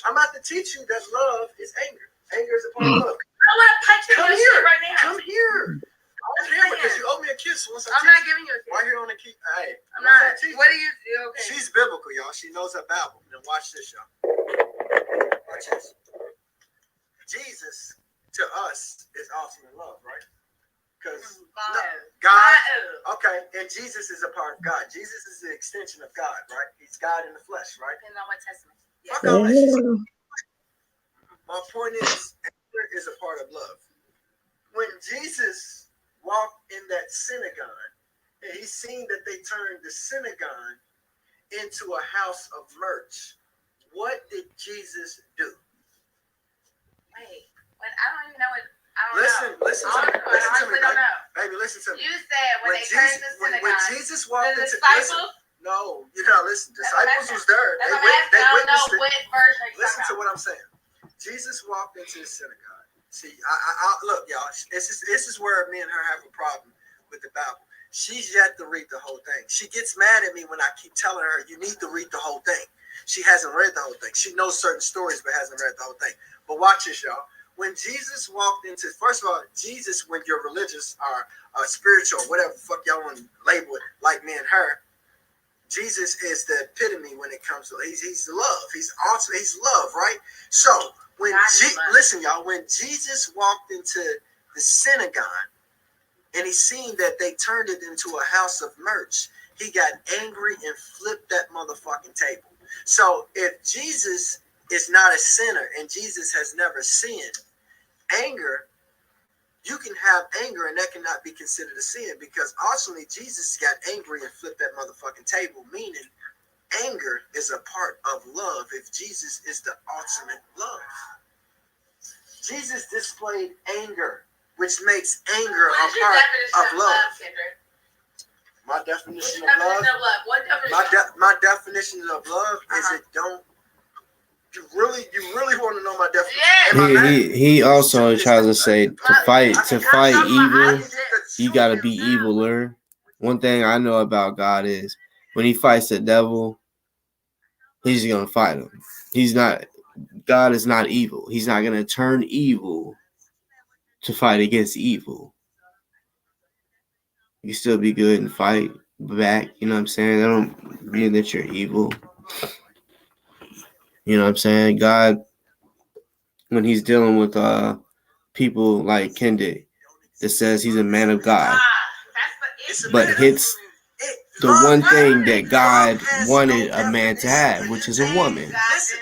I'm about to teach you that love is anger. Anger is a part of love. I want to punch you Come in your here. shit right now. Come here. On camera because you owe me a kiss once I I'm teach not you. giving you a kiss. Right here on the key. Hey, I'm once I not. teach What you. do you do? Okay. She's biblical, y'all. She knows her Bible. Now watch this, y'all. Watch this. Jesus to us is ultimate love, right? Because God, okay, and Jesus is a part of God. Jesus is the extension of God, right? He's God in the flesh, right? Depends on what testament. Fuck all that shit. My point is, anger is a part of love. When Jesus walked in that synagogue, and he seen that they turned the synagogue into a house of merch, what did Jesus do? Wait, I don't even know what. I don't Listen know. to me, baby, listen to me. You said when they turned the synagogue. When Jesus walked the into disciples. no, you gotta listen. Disciples was there. They witnessed it. what version. Listen to what I'm saying. Jesus walked into the synagogue. See, I look, y'all. This is where me and her have a problem with the Bible. She's yet to read the whole thing. She gets mad at me when I keep telling her you need to read the whole thing. She hasn't read the whole thing. She knows certain stories, but hasn't read the whole thing. But watch this, y'all. When Jesus walked into, first of all, Jesus, when you're religious or spiritual, whatever the fuck y'all want to label it, like me and her, Jesus is the epitome when it comes to, he's love. He's awesome. He's love, right? So when listen, y'all, when Jesus walked into the synagogue and he seen that they turned it into a house of merch, he got angry and flipped that motherfucking table. So if Jesus is not a sinner and Jesus has never sinned, anger, you can have anger and that cannot be considered a sin because ultimately Jesus got angry and flipped that motherfucking table, meaning anger is a part of love if Jesus is the ultimate love. Jesus displayed anger, which makes anger a part of love. My definition of love. My definition of love is it don't. You really want to know my definition? He also tries to say to fight evil, you gotta be eviler. One thing I know about God is when he fights the devil, he's gonna fight him. God is not evil. He's not gonna turn evil to fight against evil. You still be good and fight back, you know what I'm saying? That don't mean that you're evil. You know what I'm saying? God, when he's dealing with people like Kendi, that says he's a man of God, but hits the one thing that God wanted a man to have, which is a woman. Listen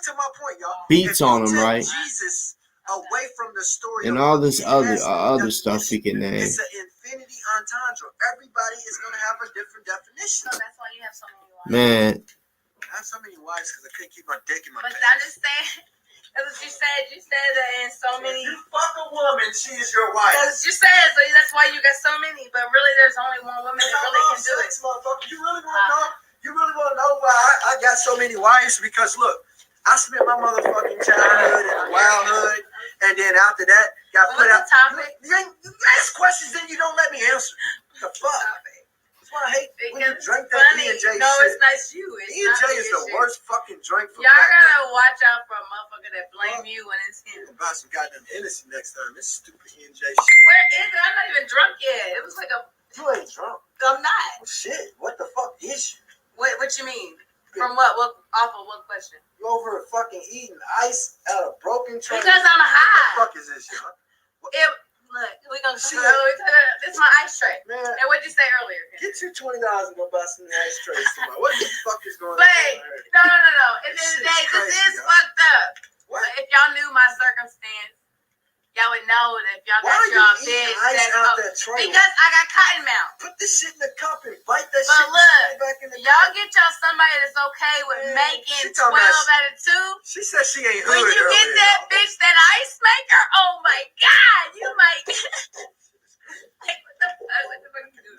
to my point, y'all. Beats on him, right? Jesus away from the story and all this other stuff we can name. It's an infinity entendre. Everybody is going to have a different definition. So that's why you have so many. Man, have so many wives because I couldn't keep my dick in my But pants. I'm just saying, that's what you said. You said that in so many. You fuck a woman, she is your wife. That's what you said, so that's why you got so many. But really, there's only one woman that really can do it. Motherfucker. You really want to know? You really want to know why I got so many wives? Because look, I spent my motherfucking childhood in the wild hood, and then after that, got put out. You ask questions, then you don't let me answer. The fuck? That's why I hate when you drink that E&J shit. No, it's not you. E&J is the worst fucking drink for y'all black gotta watch out for a motherfucker that blame you when it's him. Buy some goddamn Hennessy next time. This stupid E&J shit. Where is it? I'm not even drunk yet. It was like a. You ain't drunk. I'm not. Oh, shit. What the fuck is you? What you mean? From what? What off of what question? You over here fucking eating ice out of broken train. Because I'm high. What the fuck is this, y'all? Look, we gonna see. This is my ice tray. Man, And what'd you say earlier? get your $20 and go buy some ice trays tomorrow. What the fuck is going on? Wait, no. At the end of the day, this is fucked up. What? But if y'all knew my circumstance, y'all would know that if y'all Why got are you y'all eating bed ice set out up. that tray? Because I got cotton mouth. Put this shit in the cup and bite that But shit look, and put it back in the Y'all cup. get y'all somebody that's okay with Man, making she 12 talking about- out of 2. She said she ain't hood When you earlier, get that y'all. bitch that ice maker, oh my god, you might. Like, what the fuck you do?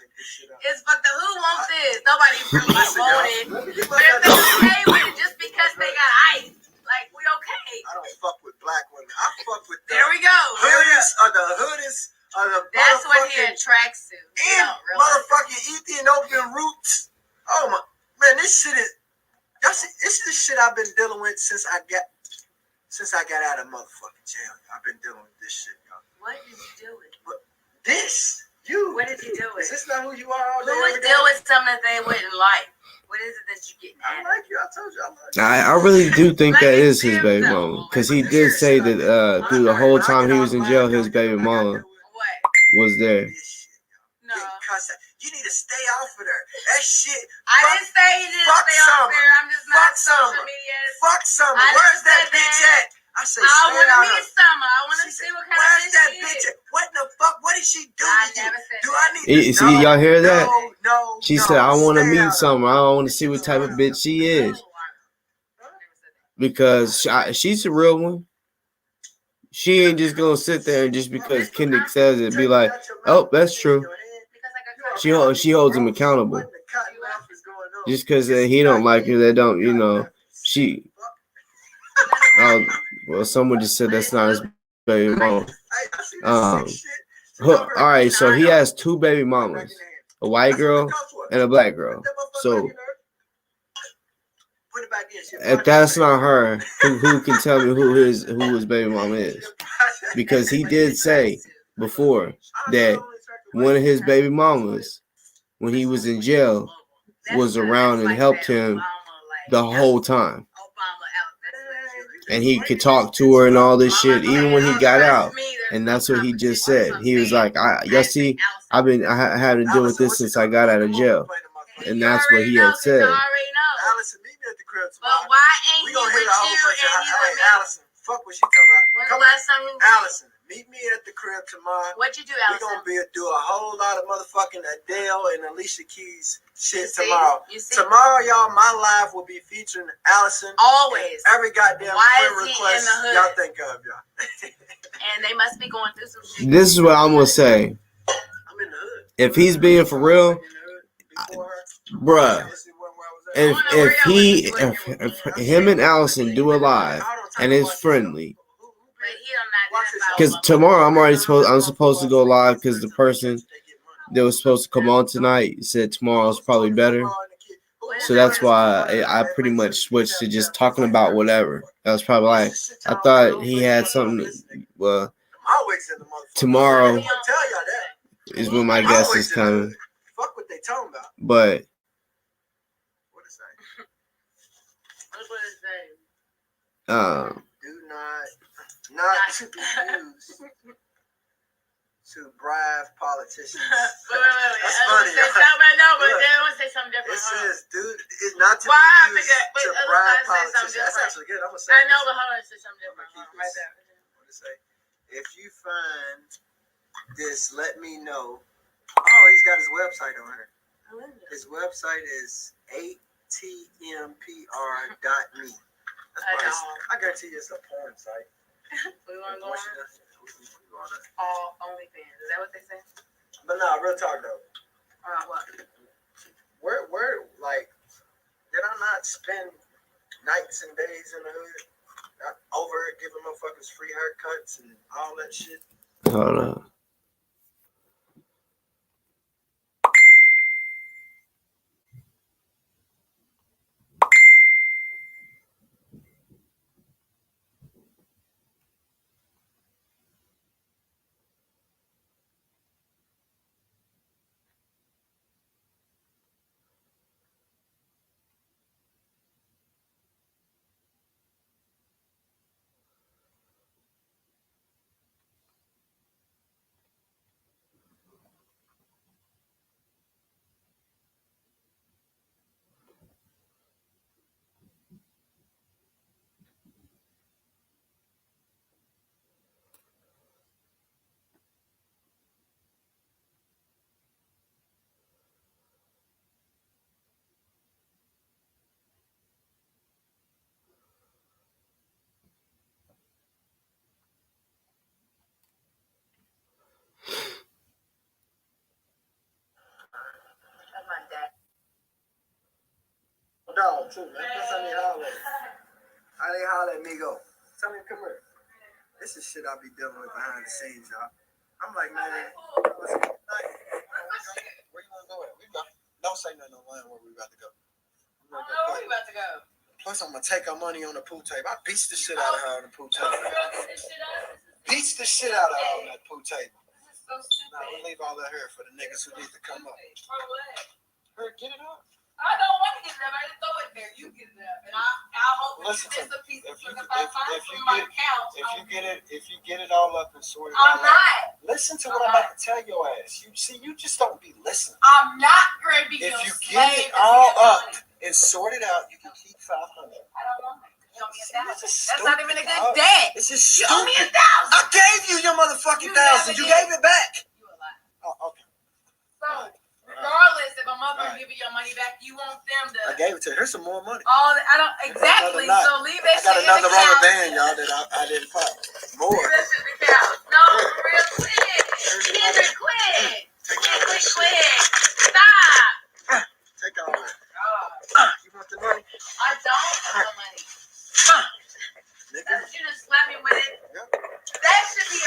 It's fucked up. Who wants this? Nobody really want it. But if they okay with it just because they got ice, like, we okay. I don't fuck with black women. I fuck with the There we go. hoodies or the hoodies or the That's what he motherfucking attracts to. You and don't realize. motherfucking Ethiopian roots. Oh my man, this shit is this is shit I've been dealing with since I got out of motherfucking jail. I've been dealing with this shit, y'all. What did you do with? This you. What did you do with? Is this not who you are all day? Who would deal with something that they wouldn't like? What is it that you're getting I at? like you. I told you I like you. I really do think that is his baby mama, because he did say that through the whole time he was in jail, his baby mama What? was there. This shit, y'all. No. Getting cussed out. You need to stay off of there. That shit. I didn't say you didn't fuck stay out Summer. there. I'm just not Fuck social Summer. media. Fuck Summer. I Where's never that said bitch that. at? I say I stay want to out meet of. Summer. I want She to said, see what kind where's of that bitch bitch she is. at? What the fuck? What did she do I to you? never said Do that. I need to See, know? y'all hear that? No. She said, I want to stay meet out of Summer. I want to see what type of bitch she is. Because she's a real one. She ain't just going to sit there and just because Kendrick says it, be like, oh, that's true. She holds him accountable. Just because he don't like her, they don't, you know, she. Well, someone just said that's not his baby mama. All right, so he has 2 baby mamas, a white girl and a black girl. So if that's not her, who can tell me who his baby mama is? Because he did say before that one of his baby mamas, when he was in jail, was around and helped him the whole time. And he could talk to her and all this shit, even when he got out. And that's what he just said. He was like, y'all see, I had to deal with this since I got out of jail. And that's what he had said. Allison, meet me at the crib tomorrow. But why ain't We he gonna with hit a whole you bunch of and he with me? Allison, fuck what she talking about. When's Come the last time you on, did? Allison, meet me at the crib tomorrow. What you do, We Allison? gonna do a whole lot of motherfucking Adele and Alicia Keys shit You see? tomorrow. You see? Tomorrow, y'all, my live will be featuring Allison. Always. Every goddamn Why friend is he request in the hood? y'all think of, y'all. And they must be going through some shit. This is what I'm going to say. I'm in the hood. If he's being for real, I'm in the hood before her. bruh, This is where I was at. if him and Allison do a live and it's friendly, But he don't not because tomorrow I'm supposed to go live because the person that was supposed to come on tonight said tomorrow's probably better. So that's why I pretty much switched to just talking about whatever. That was probably like, I thought he had something. Well, tomorrow is when my guest is coming. Fuck what they talking about. But What is that? Do not to be used to bribe politicians. Wait. That's funny. Say something, no, but they want to say something It different. says, dude, it's not to Why? be used Because- to but bribe other side says something politicians. That's different. actually good. I'm gonna say. I know, this. but hold on, say something different. I'm gonna keep Right this. there. What to say? If you find this, let me know. Oh, he's got his website on here. His website is tmpr.me. I guarantee you it's a porn site. We want to go on on all OnlyFans. Is that what they say? But nah, real talk though. What? Where, like, did I not spend nights and days in the hood? Over giving motherfuckers free haircuts and all that shit. Hold on. That's my dad. Dog, too, man. Plus, I need holler. I need holler at me go. Tell me, come here. This is shit I be dealing with behind the scenes, y'all. I'm like, man, listen, like, where you want to go at? We go. Don't say nothing online where we about to go. I don't know where we about to go. Plus, I'm going to take our money on the pool table. I beats the shit out of her on the pool table. Beats the shit out of her on that pool table. Nah, we leave all that here for the niggas who need to come up. Her, get it up. I don't want to get it up. I just throw it there. You get it up, and I'll hope Listen, it's a piece of if you my couch. if you get it all up and sorted I'm out, not. listen to what I'm about to tell your ass. You just don't be listening. I'm not going to be If your you slave get it all up money. and sorted out, you can keep 500. I don't want it. You owe me $1,000. That's That's not even a good stupid. debt. It's just You owe me stupid. $1,000. I gave you your motherfucking You $1,000. never You did. gave it back. You a lie. Oh, okay. So, regardless, if I'm up Alright. and give you your money back, you want them to. I gave it to her. Here's some more money. I don't exactly. Another knot. So leave that I got shit another in the rubber couch. band, y'all, that I didn't pop. More. Leave that shit in the couch. No, real quick. Kendrick, quit. Take all that shit. Quit. Stop. Take all that. God. You want the money? I don't have the money. Nigga. You just slap me with it. Yeah. That should be a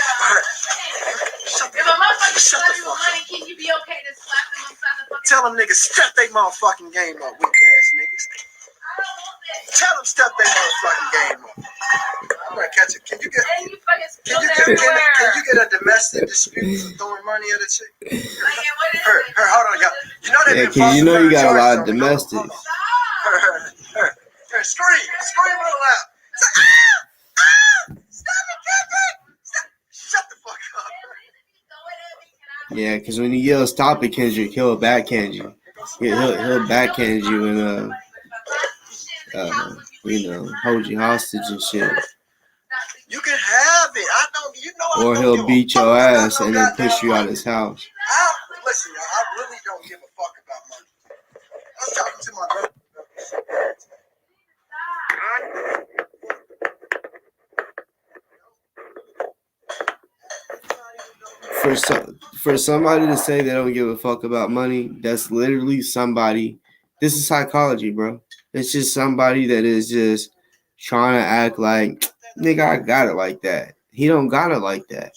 Shut thing. If a motherfucker Shut slap the you with fuck money, can you be okay to slap them upside the fucking Tell them niggas step they motherfucking game up, weak ass niggas. I don't want that. Tell them step they motherfucking game up. I'm gonna catch it. Can you get And you fucking can spill you it get everywhere. can you get a domestic dispute for throwing money at a chick? Like, and what is Her, it? hold on, y'all. You know they've Yeah, been cause you know you got a charges lot on of me. domestics. Hold on. Her, scream real loud. Say, stop it, Kendrick! Stop. Shut the fuck up. Yeah, because when you yell "Stop it, Kendrick," he'll backhand you. Yeah, he'll backhand you and hold you hostage and shit. You can have it. I don't. You know I Or don't he'll give a beat fuck your about ass no and then goddamn push you out money. his house. Listen, y'all. I really don't give a fuck about money. I was talking to my brother. For somebody to say they don't give a fuck about money, that's literally somebody. This is psychology, bro. It's just somebody that is just trying to act like, nigga, I got it like that. He don't got it like that.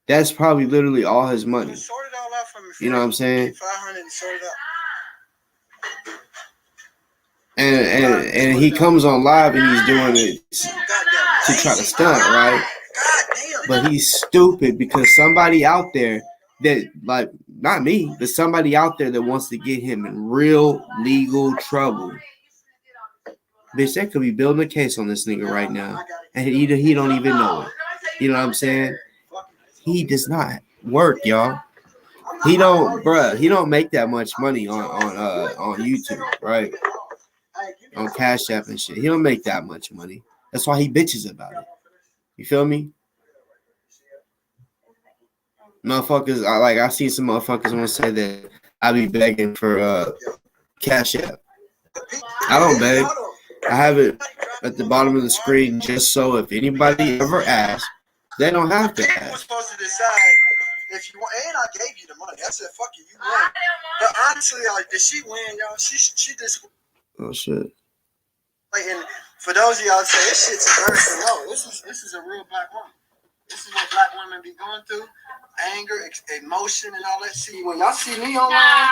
That's probably literally all his money. Sort it all out for me. You know what I'm saying? 500 and sort it out. And he comes on live and he's doing it to try to stunt, right? But he's stupid because somebody out there that, like, not me, but somebody out there that wants to get him in real legal trouble. Bitch, they could be building a case on this nigga right now, and he don't even know it. You know what I'm saying? He does not work, y'all. He don't make that much money on YouTube, right? On Cashapp and shit. He don't make that much money. That's why he bitches about it. You feel me? Motherfuckers, I see some motherfuckers want to say that I be begging for Cashapp. I don't beg. I have it at the bottom of the screen just so if anybody ever asks, they don't have to People were ask. supposed to decide if you want, and I gave you the money. I said, "Fuck it, you won." But honestly, like, did she win, y'all? She just Oh shit. like, and for those of y'all that say this shit's embarrassing, no, this is a real black woman. This is what black women be going through: anger, emotion, and all that. See, when y'all see me online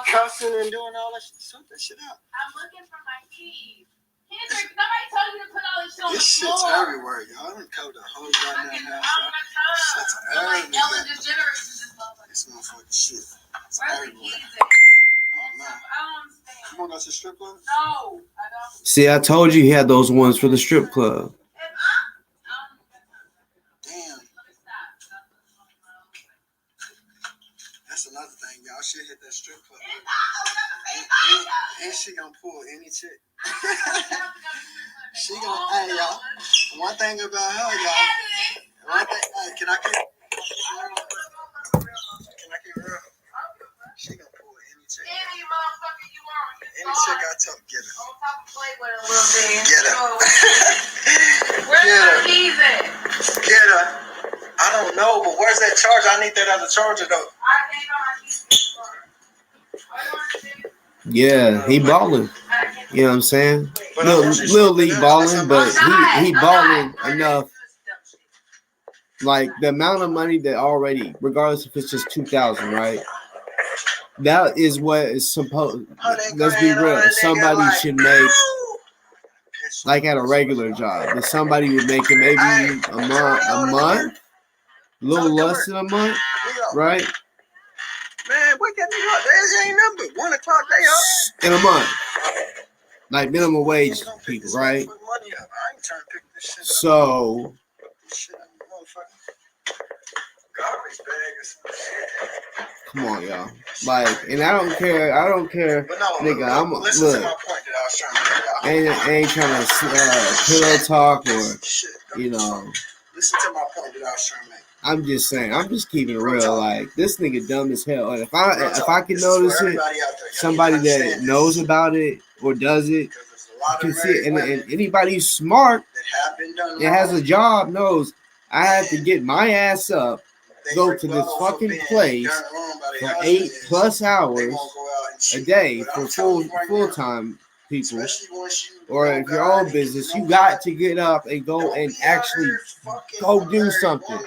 cussing and doing all that shit, sort that shit out. I'm looking for my keys. Kendrick, nobody told you to put all this shit on the This shit's floor. everywhere, y'all. I done covered the whole goddamn house. Shit's Like everywhere. Ellen DeGeneres is just motherfucker. This motherfucking shit. It's Where's the everywhere. keys at? Oh, man. I don't understand. You wanna go to the strip club? No, I don't. See, I told you he had those ones for the strip club. Damn. That's another thing. Y'all should hit that strip club. And she gonna pull any chick. She gonna, hey, y'all. One thing about her, y'all. One thing, hey, can I keep real? She gonna pull any chick. Any motherfucker you want. Any chick I tell, get her. I'm talking play with her a little bit. Get her. Where's Get my her. keys at? Get her. I don't know, but where's that charger? I need that other charger, though. I can't know my keys for her. Yeah, he balling. You know what I'm saying? But I want you Little to- league balling, but he balling I'm enough. Like the amount of money that already, regardless if it's just 2,000, right? That is what is supposed. Let's be real. Somebody should make like at a regular job. That somebody would make it maybe a month, a little less than a month, right? Man, wake that nigga up. There's ain't number. 1 o'clock, they up. In a month, like minimum wage people, right? Put money up. I ain't trying to pick this shit up. So This shit up, motherfucker. Garbage bag or some shit. come on, y'all. Like, and I don't care, But no, nigga. I'm listen to my look. point that I was trying to make. Ain't trying to pillow talk or Shit, you know. listen to my point that I was trying to make. I'm just saying. I'm just keeping it real. Like this nigga dumb as hell. And if I can notice it, somebody that knows about it or does it can see it. And anybody who's smart that has a job knows I have to get my ass up, go to this fucking place for 8+ hours a day for full time people. Or if your own business, you got to get up and go and actually go do something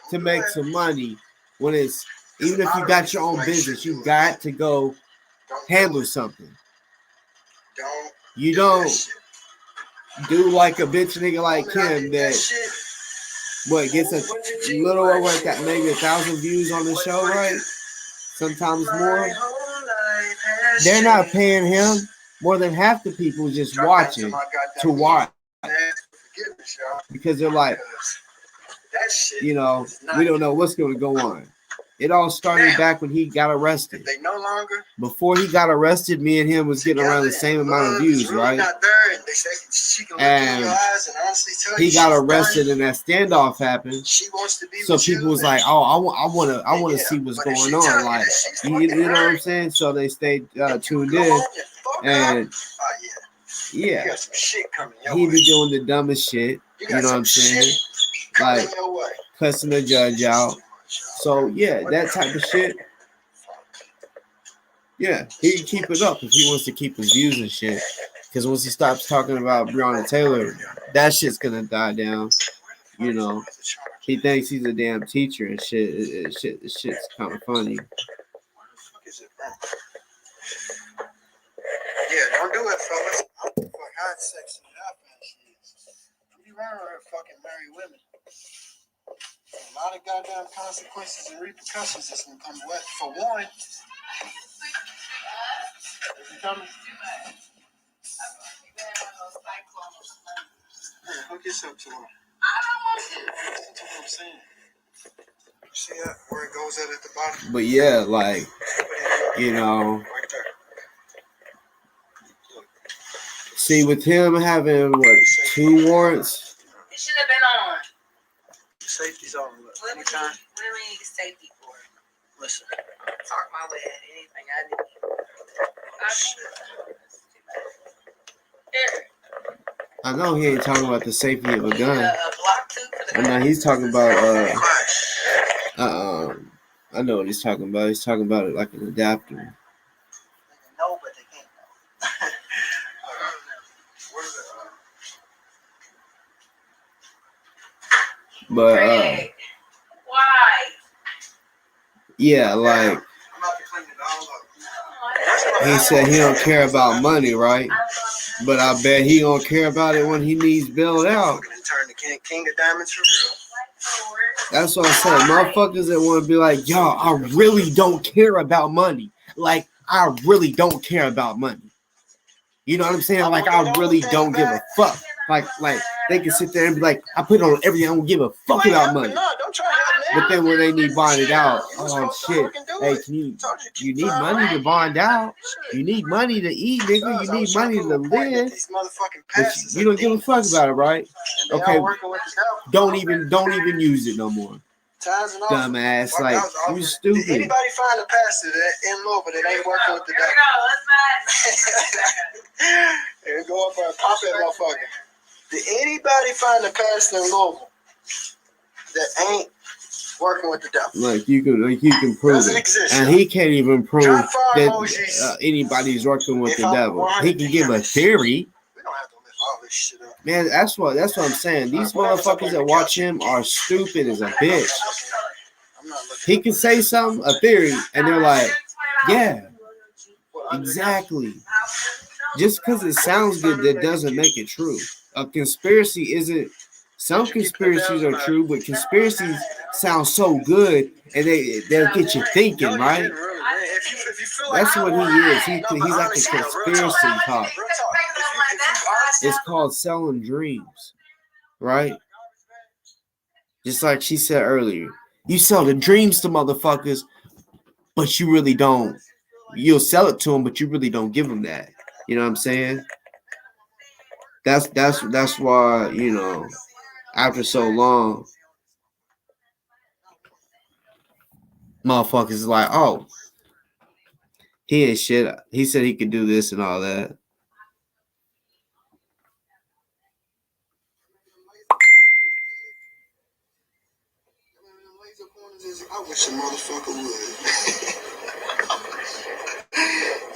to make some money. When it's even if you got your own business, you got to go handle something. You don't do like a bitch nigga like him that gets a little over maybe 1,000 views on the show, right? Sometimes more. They're not paying him. More than half the people just watching to watch because they're like, you know, we don't know what's going to go on. It all started back when he got arrested. They no longer. Before he got arrested, me and him was getting around the same amount of views, right? And he got arrested, and that standoff happened. So people was like, "Oh, I want to see what's going on." Like, you know what I'm saying? So they stayed tuned in, and yeah, he be doing the dumbest shit. You know what I'm saying? Like cussing the judge out. So yeah, that type of shit. Yeah, he can keep it up if he wants to keep his views and shit. Because once he stops talking about Breonna Taylor, that shit's gonna die down. You know, he thinks he's a damn teacher and shit. Shit's kind of funny. Yeah, don't do it, fellas. Fuck hot sex and hot shit. You around her fucking married women. A lot of goddamn consequences and repercussions that's gonna come with. For one, is he coming? Yeah, hook yourself to him. That's what I'm saying. You see that where it goes at the bottom? But yeah, like, you know, Right there. see with him having what 2 warrants. It should have been on. Safety's on. Look, What anytime. do we need safety for? Listen. Talk my way at anything I need. I know he ain't talking about the safety of a gun. I know he's talking about I know what he's talking about. He's talking about it like an adapter. No, but they can't know. But Why? yeah, like he said he don't care about money, right? But I bet he don't care about it when he needs bailed out. Turn the king of diamonds for real. That's what I said. Motherfuckers that want to be like, yo, I really don't care about money. Like, I really don't care about money. You know what I'm saying? Like, I really don't give a fuck. Like they can sit there and be like, I put on everything. I don't give a fuck about money. But then when they need bonded out, oh shit. Hey, you need money to bond out. You need money to eat, nigga. You need money to live. But you don't give a fuck about it, right? Okay. Don't even use it no more. Dumbass, like you stupid. Did anybody find a pastor that in Louisville that ain't working with the devil? Here we go. Let's go up and pop that motherfucker. Did anybody find a pastor in Louisville that ain't working with the devil? Like you can prove it, and he can't even prove that anybody's working with the devil. He can give a theory. We don't have to lift all this shit up. Man, that's what I'm saying. These motherfuckers that watch him are stupid as a bitch. He can say something, a theory, and they're like, yeah, exactly. Just because it sounds good, that doesn't make it true. A conspiracy isn't. Some conspiracies are true, but conspiracies sound so good, and they'll get you thinking, right? That's what he is. He's like a conspiracy talk. It's called selling dreams, right? Just like she said earlier, you sell the dreams to motherfuckers, but you really don't. You'll sell it to them, but you really don't give them that. You know what I'm saying? That's why, you know, after so long, motherfuckers is like, oh, he ain't shit. He said he could do this and all that. I wish a motherfucker would.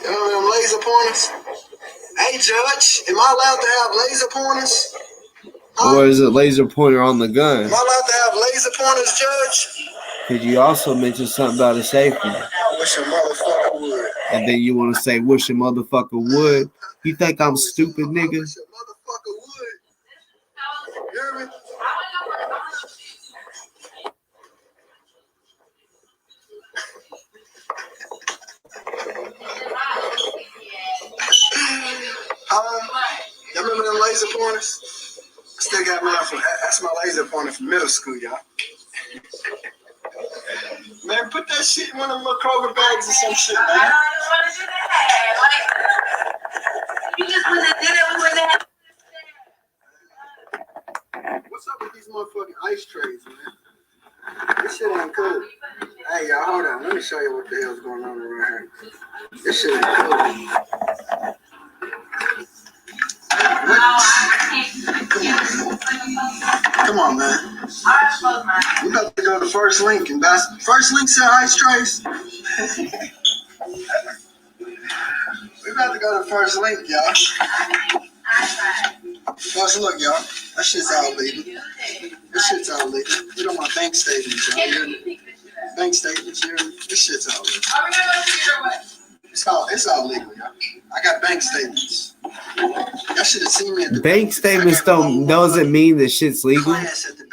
You know them laser pointers? Hey, Judge, am I allowed to have laser pointers? Or is it laser pointer on the gun? Am I allowed to have laser pointers, Judge? Because you also mentioned something about a safety. I wish a motherfucker would. And then you want to say, wish a motherfucker would. You think I'm stupid, nigga? I wish a motherfucker would. You hear me? Y'all remember them laser pointers? I still got mine from, that's my laser pointer from middle school, y'all. Man, put that shit in one of them little Kroger bags or some shit, man. I don't want to do that. Like, you just wouldn't have did it, we wouldn't have. What's up with these motherfucking ice trays, man? This shit ain't cool. Hey, y'all, hold on. Let me show you what the hell's going on around here. This shit ain't cool. Come on, man. We about to go to First Link and buy. First Link sell ice trays. We about to go to First Link, y'all. Plus, look, y'all. That shit's all legal. This shit's all legal. We don't want bank statements, y'all. Bank statements, here. This shit's all legal. It's all legal, y'all. I got bank statements. Y'all should have seen me at the bank statements doesn't mean that shit's legal.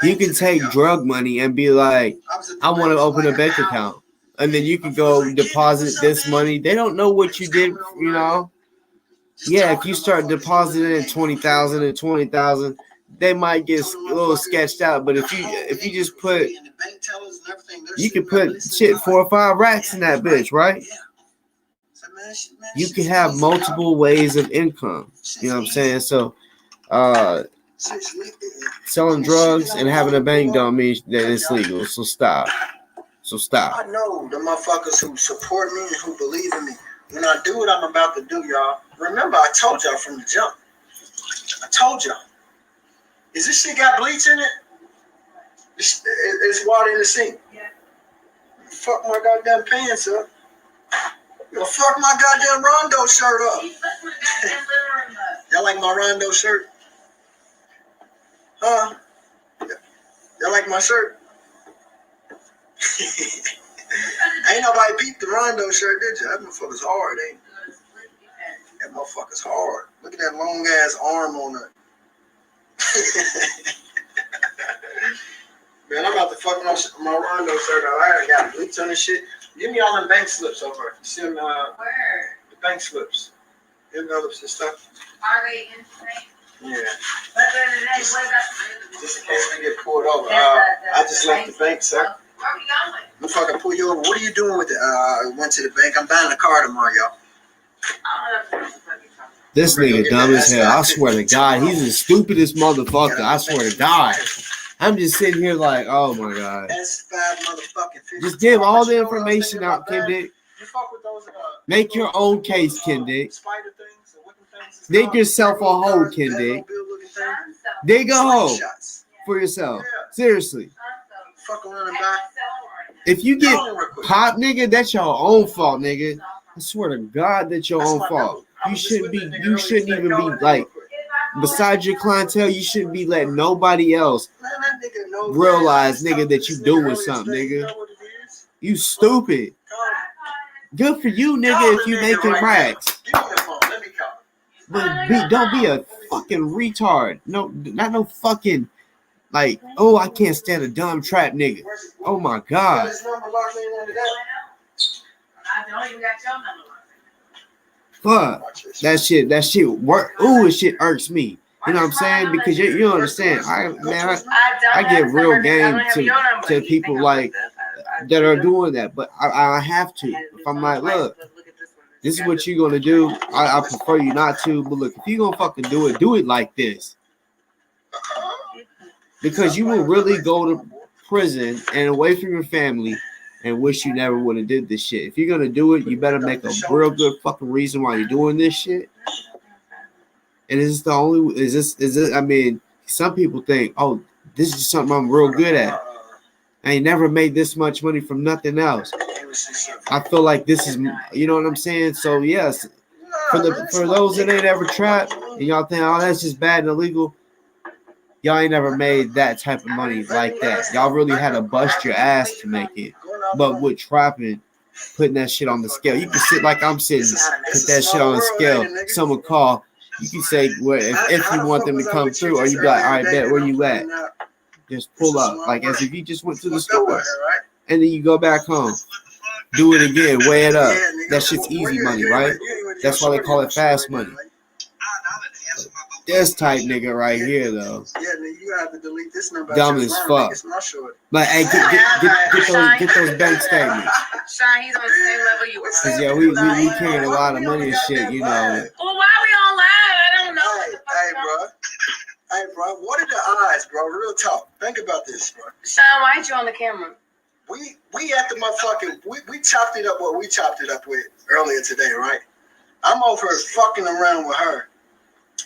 You can take drug money and be like, I want to open a bank account. And then you can go deposit this money. They don't know what you did, you know. Yeah, if you start depositing 20,000 and 20,000, they might get a little sketched out. But if you just put, you can put shit 4 or 5 racks in that bitch, right? You can have multiple ways of income. You know what I'm saying? So, selling drugs and having a bank don't mean that it's legal. So stop. I know the motherfuckers who support me and who believe in me when I do what I'm about to do, y'all, remember I told y'all from the jump. I told y'all. Is this shit got bleach in it? It's water in the sink. Yeah. Fuck my goddamn pants up. Yo, fuck my goddamn Rondo shirt up. Y'all like my Rondo shirt? Huh? Y'all like my shirt? Ain't nobody peeped the Rondo shirt, did you? That motherfucker's hard, ain't it? That motherfucker's hard. Look at that long ass arm on it. Man, I'm about to fuck my Rondo shirt up. I already got bleach on this shit. Give me all them bank slips over. See them, Where? the bank slips. Envelopes and stuff. Are they in the bank? Yeah. But then what about Just in case we get pulled over. I just left the bank, sir. Where are we going? I'm fucking pull you over. What are you doing with it? I went to the bank. I'm buying a car tomorrow, y'all. I don't know if This nigga dumb as hell. I swear to God, he's the stupidest motherfucker. I swear to God. I'm just sitting here like, oh my God. S5 motherfucking 50. Just give all the information out, Ken Dick. You fuck with those, Make your own case, Ken Dick. spider things and wicked things. Dig yourself a hole, Ken Dick. Dig a hole for yourself. Seriously. Fuck around and buy. If you get popped, nigga, that's your own fault, nigga. I swear to God, that's your own fault. You shouldn't even be like, besides your clientele, you shouldn't be letting nobody else realize, nigga, that you doing something, nigga. You stupid. Good for you, nigga, if you making racks. But don't be a fucking retard. No, not no fucking like, oh, I can't stand a dumb trap nigga. Oh my God. I don't even got your number. Fuck. That shit work. Ooh, it shit irks me. You know what I'm saying? Because you don't understand. I give real game to people like that are doing that. But I have to. If I'm like, look, this is what you're gonna do. I prefer you not to. But look, if you're gonna fucking do it like this. Because you will really go to prison and away from your family and wish you never would have did this shit. If you're gonna do it, you better make a real good fucking reason why you're doing this shit. And is this the only? Is this? I mean, some people think, oh, this is something I'm real good at. I ain't never made this much money from nothing else. I feel like this is, you know what I'm saying? So yes, for those that ain't ever trapped and y'all think, oh, that's just bad and illegal. Y'all ain't never made that type of money like that. Y'all really had to bust your ass to make it. But with trapping, putting that shit on the scale, you can sit like I'm sitting, put that shit on the scale. Someone call, you can say, well, if you want them to come through, or you be like, all right, bet, where you at? Just pull up, like as if you just went to the store, and then you go back home. Do it again, weigh it up. That shit's easy money, right? That's why they call it fast money. This type nigga right here, though. Yeah, you have to delete this number. Dumb as fuck. But hey, get those bank statements. Sean, he's on the same level you are. Cause yeah, we carrying a lot of money and shit, you know. Well, why are we on live? I don't know. Hey, bro. What are the odds, bro? Real talk. Think about this, bro. Sean, why ain't you on the camera? We at the motherfucking we chopped it up what we chopped it up with earlier today, right? I'm over fucking around with her.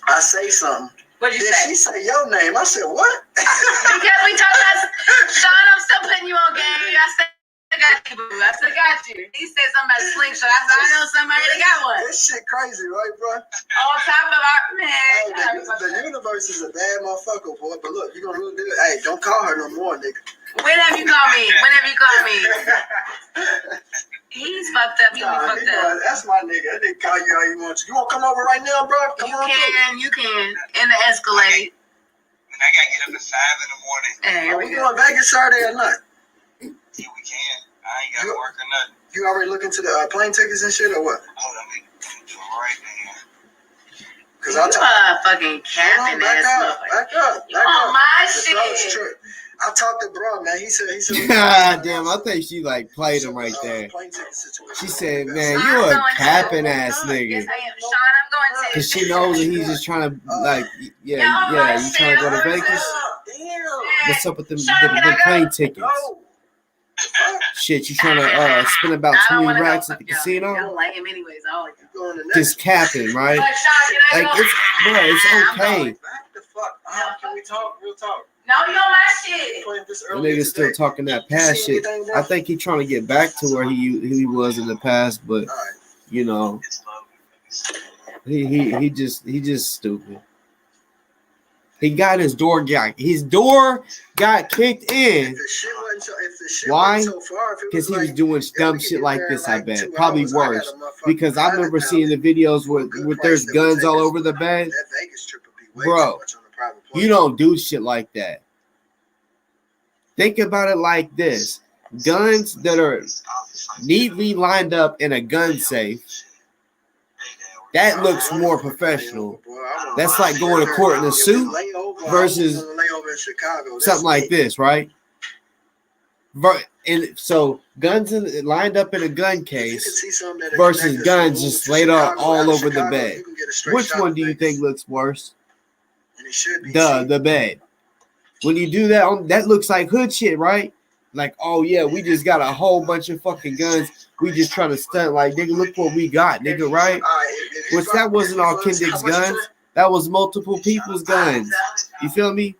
I say something. What'd you say? She say your name. I said, what? Because we talked about Sean, I'm still putting you on game. I said, I got you, boo. I said, got you. He said something about slingshot. I said, I know somebody that got one. This shit crazy, right, bro? On top of our man. Hey, the universe is a bad motherfucker, boy. But look, you gonna really do it. Hey, don't call her no more, nigga. Whenever you call me. He's fucked up. You be fucked up. That's my nigga. That nigga call you how you want to. You want to come over right now, bro? You can. In the Escalade. And I gotta get up at 5 in the morning. Hey, Are we going Vegas Saturday or not? Yeah, we can. I ain't gotta work or nothing. You already looking to the plane tickets and shit or what? Hold on, I'm doing right now. Cause you a fucking capping ass motherfucker. Back up. You on my shit. I talked to bro, man. He said. God damn, I think she like played him right there. She said, man, you a capping ass nigga. Yes, I am. Sean, I'm going to. Cause she knows that he's just trying to like, yeah, you trying to go to Vegas? What's up with them plane tickets? shit. You trying to spend about 20 racks at the casino? I don't like him anyways. I don't like him. Just capping, right? But Sean, can I Like go? it's bro, it's I'm okay. going. Back the fuck up. Can we talk? Real talk. No, you know my shit. Playing this The earlier nigga's still today. talking that You past see shit. anything, bro? I think he trying to get back to where he was in the past, but All right. you know, he just stupid. He got his door got kicked in. If the shit wasn't so, if the shit Why? wasn't so far, if it Because was he was like, doing yeah, dumb we can shit get like there in this, I like bet. 2 Probably hours. I got worse. a motherfucking Because I remember private seeing the pilot videos for a where good there's price that would guns take all us- over the bed. That Vegas trip would be way Bro, too much on the private You plane. don't do shit like that. Think about it like this. Guns that are neatly lined up in a gun safe, that looks more professional. That's like going to court in a suit versus something like this, right? And so guns lined up in a gun case versus guns just laid out all over the bed. Which one do you think looks worse? The bed. When you do that, that looks like hood shit, right? Like, oh yeah, we just got a whole bunch of fucking guns. We just trying to stunt like, nigga, look what we got, nigga, right? Which that wasn't all Kendrick's guns. That was multiple people's guns. You feel me?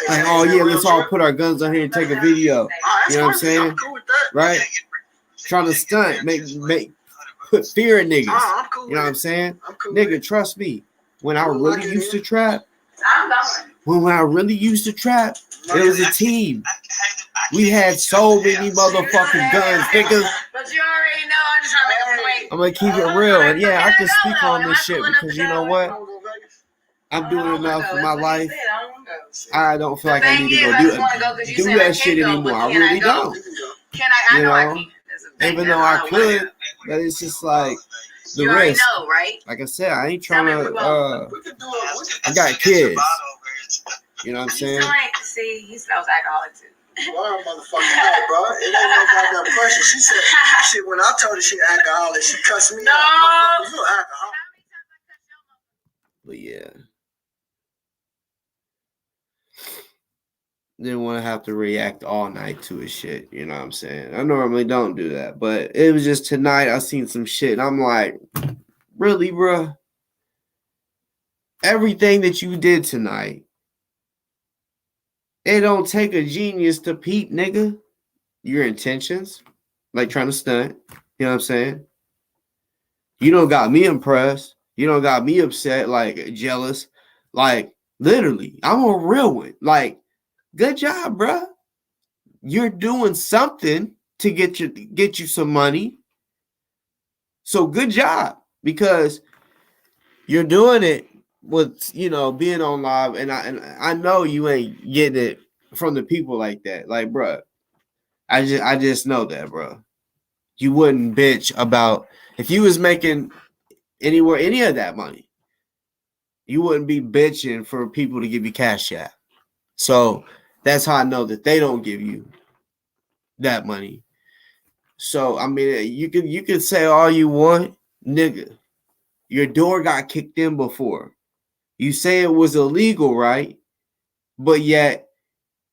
Like, oh yeah, let's all put our guns on here and take a video. You know what I'm saying? Right? Trying to stunt, put fear in niggas. You know what I'm saying? Nigga, trust me. When I really used to trap, when I really used to trap, it was a team. We had so many motherfucking guns, nigga. But you already know. I'm just trying to make a point. I'm gonna keep it real, and yeah, I can speak on this shit because you know what? I'm doing enough in my life. I don't feel like I need to go do that shit anymore. I really don't. Can I? I know I can. Even though I could, but it's just like the you already risk. know, right? Like I said, I ain't trying to. I got kids. You know what I'm saying? See, he smells alcoholic too. Well, motherfucking hell, bro. It ain't no goddamn question. She said, shit, when I told her she alcoholic, she cussed me out. You alcoholic. But yeah. Didn't want to have to react all night to his shit. You know what I'm saying? I normally don't do that. But it was just tonight I seen some shit. And I'm like, really, bro? Everything that you did tonight, it don't take a genius to peep, nigga. Your intentions. Like trying to stunt. You know what I'm saying? You don't got me impressed. You don't got me upset, like jealous. Like, literally, I'm a real one. Like, good job, bro. You're doing something to get you some money. So good job, because you're doing it with, you know, being on live, and I know you ain't getting it from the people like that. Like, bro, I just know that, bro. You wouldn't bitch about if you was making any of that money. You wouldn't be bitching for people to give you Cashapp. So that's how I know that they don't give you that money. So I mean, you can say all you want, nigga. Your door got kicked in before. You say it was illegal, right? But yet,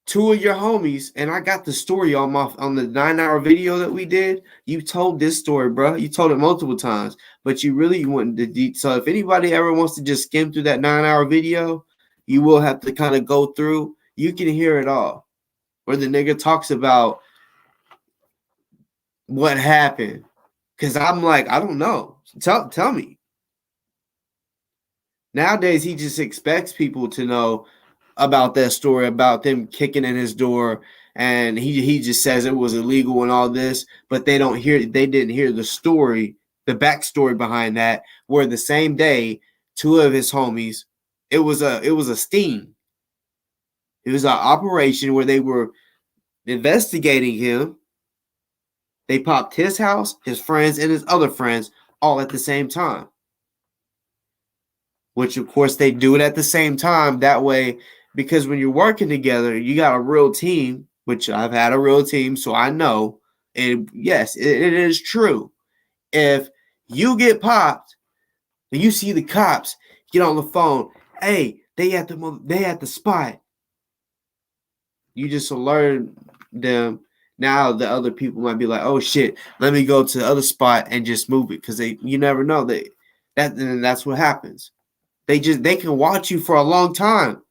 two of your homies, and I got the story on the 9-hour video that we did. You told this story, bro. You told it multiple times, but you really went into deep. So if anybody ever wants to just skim through that 9-hour video, you will have to kind of go through. You can hear it all, where the nigga talks about what happened. Cause I'm like, I don't know. Tell me. Nowadays, he just expects people to know about that story, about them kicking in his door, and he just says it was illegal and all this, but they didn't hear the story, the backstory behind that, where the same day, two of his homies, it was a sting. It was an operation where they were investigating him. They popped his house, his friends, and his other friends all at the same time. Which, of course, they do it at the same time. That way, because when you're working together, you got a real team, which I've had a real team, so I know. And yes, it is true. If you get popped and you see the cops get on the phone, hey, they at the spot. You just alert them Now the other people might be like, "Oh shit, let me go to the other spot and just move it," because you never know that's what happens. They can watch you for a long time.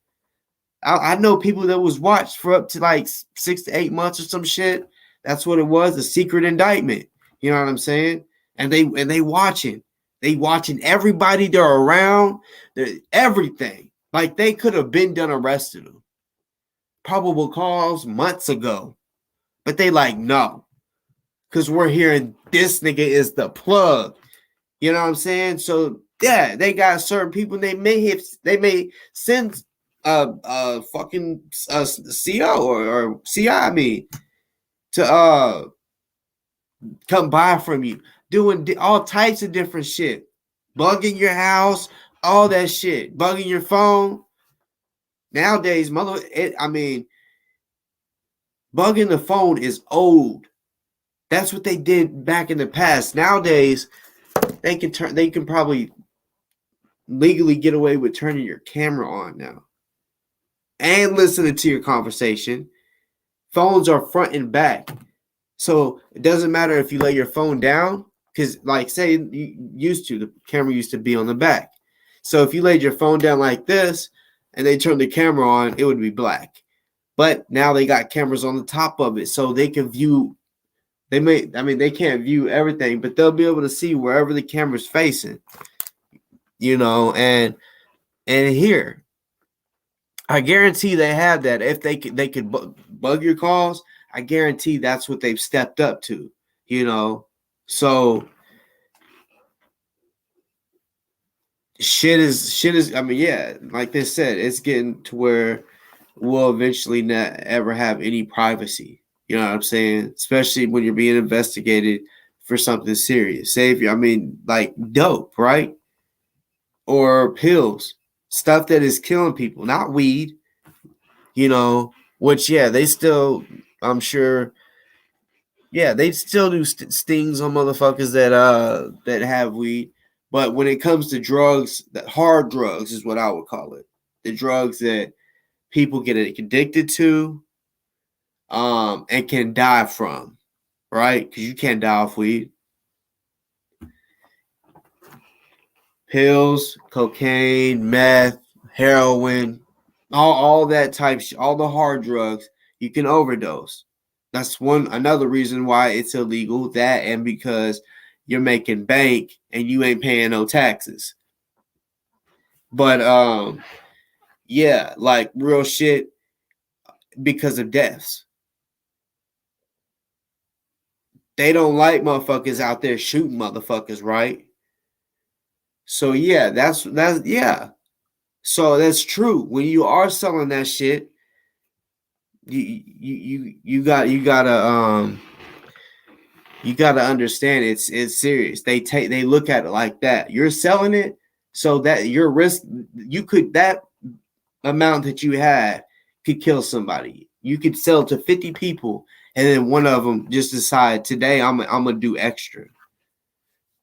I know people that was watched for up to like 6 to 8 months or some shit. That's what it was, a secret indictment. You know what I'm saying? And they watching everybody they're around, everything. Like they could have been done arrested them. Probable cause months ago. But they like, no. Because we're hearing this nigga is the plug. You know what I'm saying? So yeah, they got certain people they may send fucking CO or CI, I mean, to come buy from you, doing all types of different shit, bugging your house, all that shit, bugging your phone. Nowadays, bugging the phone is old. That's what they did back in the past. Nowadays, they can probably legally get away with turning your camera on now and listening to your conversation. Phones are front and back. So it doesn't matter if you lay your phone down, because like say the camera used to be on the back. So if you laid your phone down like this and they turned the camera on, it would be black. But now they got cameras on the top of it, so they can view. They can't view everything, but they'll be able to see wherever the camera's facing. You know, and here, I guarantee they have that. If they could bug your calls, I guarantee that's what they've stepped up to. You know, so shit is. I mean, yeah, like they said, it's getting to where we'll eventually not ever have any privacy. You know what I'm saying? Especially when you're being investigated for something serious. Say if you, like dope, right? Or pills, stuff that is killing people, not weed. You know, which yeah, they still, I'm sure, yeah, they still do stings on motherfuckers that have weed. But when it comes to drugs, that hard drugs is what I would call it. The drugs that people get addicted to, and can die from, right? Because you can't die off weed. Pills, cocaine, meth, heroin, all that type shit, all the hard drugs, you can overdose. That's another reason why it's illegal. That and because you're making bank and you ain't paying no taxes. But yeah, like real shit because of deaths. They don't like motherfuckers out there shooting motherfuckers, right? So yeah, that's yeah. So that's true. When you are selling that shit, you gotta understand it's serious. They look at it like that. You're selling it so that your risk, that amount that you have could kill somebody. You could sell to 50 people and then one of them just decide today I'm gonna do extra.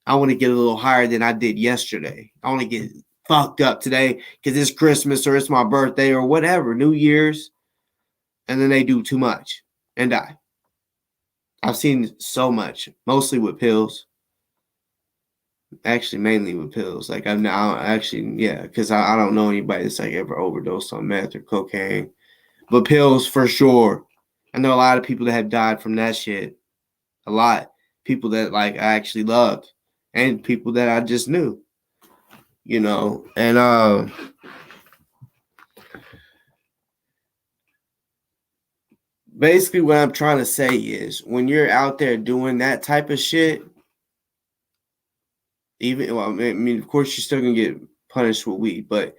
I want to get a little higher than I did yesterday. I want to get fucked up today because it's Christmas or it's my birthday or whatever, New Year's, and then they do too much and die. I've seen so much, mostly with pills. Actually, mainly with pills. Like I'm now actually, yeah, because I don't know anybody that's like ever overdosed on meth or cocaine, but pills for sure. I know a lot of people that have died from that shit. A lot. People that like I actually loved, and people that I just knew. You know, and basically what I'm trying to say is when you're out there doing that type of shit, of course you're still gonna get punished with weed, but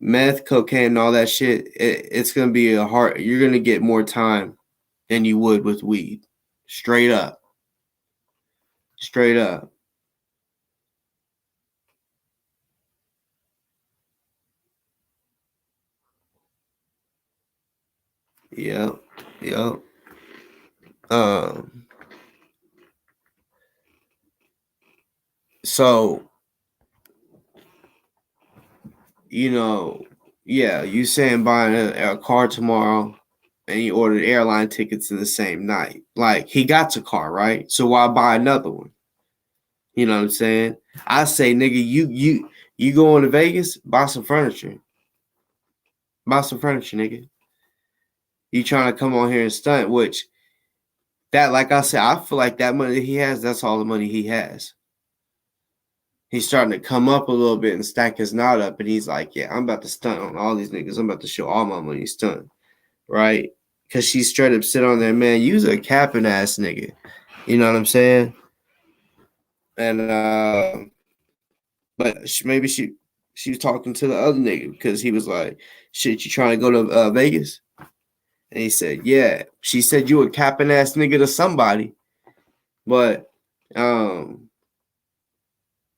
meth, cocaine, and all that shit, it's gonna be you're gonna get more time than you would with weed. Straight up. Straight up. Yep. Yep. So, you know, yeah, you saying buying a car tomorrow, and he ordered airline tickets in the same night. Like, he got your car, right? So why buy another one? You know what I'm saying? I say, nigga, you going to Vegas? Buy some furniture. Buy some furniture, nigga. You trying to come on here and stunt, which that, like I said, I feel like that money that he has, that's all the money he has. He's starting to come up a little bit and stack his knot up, and he's like, yeah, I'm about to stunt on all these niggas. I'm about to show all my money stunt, right? Because she straight up sit on there, man, you's a capping ass nigga. You know what I'm saying? And but maybe she was talking to the other nigga because he was like, shit, you trying to go to Vegas? And he said, yeah. She said you a capping ass nigga to somebody. But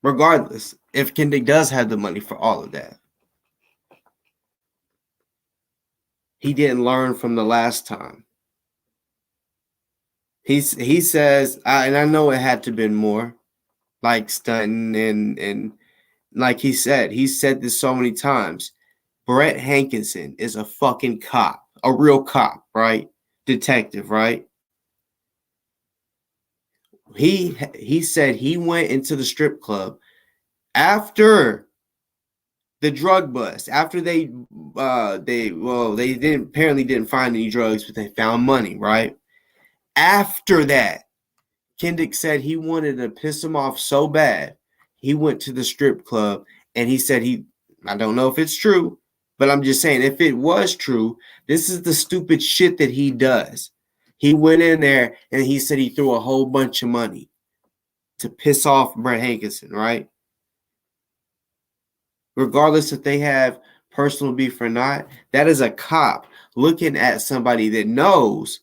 regardless, if Kendrick does have the money for all of that, he didn't learn from the last time. He says, and I know it had to been more, like stunting and like he said this so many times. Brett Hankinson is a fucking cop, a real cop, right? Detective, right? He said he went into the strip club after the drug bust, after they didn't find any drugs, but they found money, right? After that, Kendrick said he wanted to piss him off so bad, he went to the strip club and he said I don't know if it's true, but I'm just saying, if it was true, this is the stupid shit that he does. He went in there and he said he threw a whole bunch of money to piss off Brett Hankinson, right? Regardless if they have personal beef or not, that is a cop looking at somebody that knows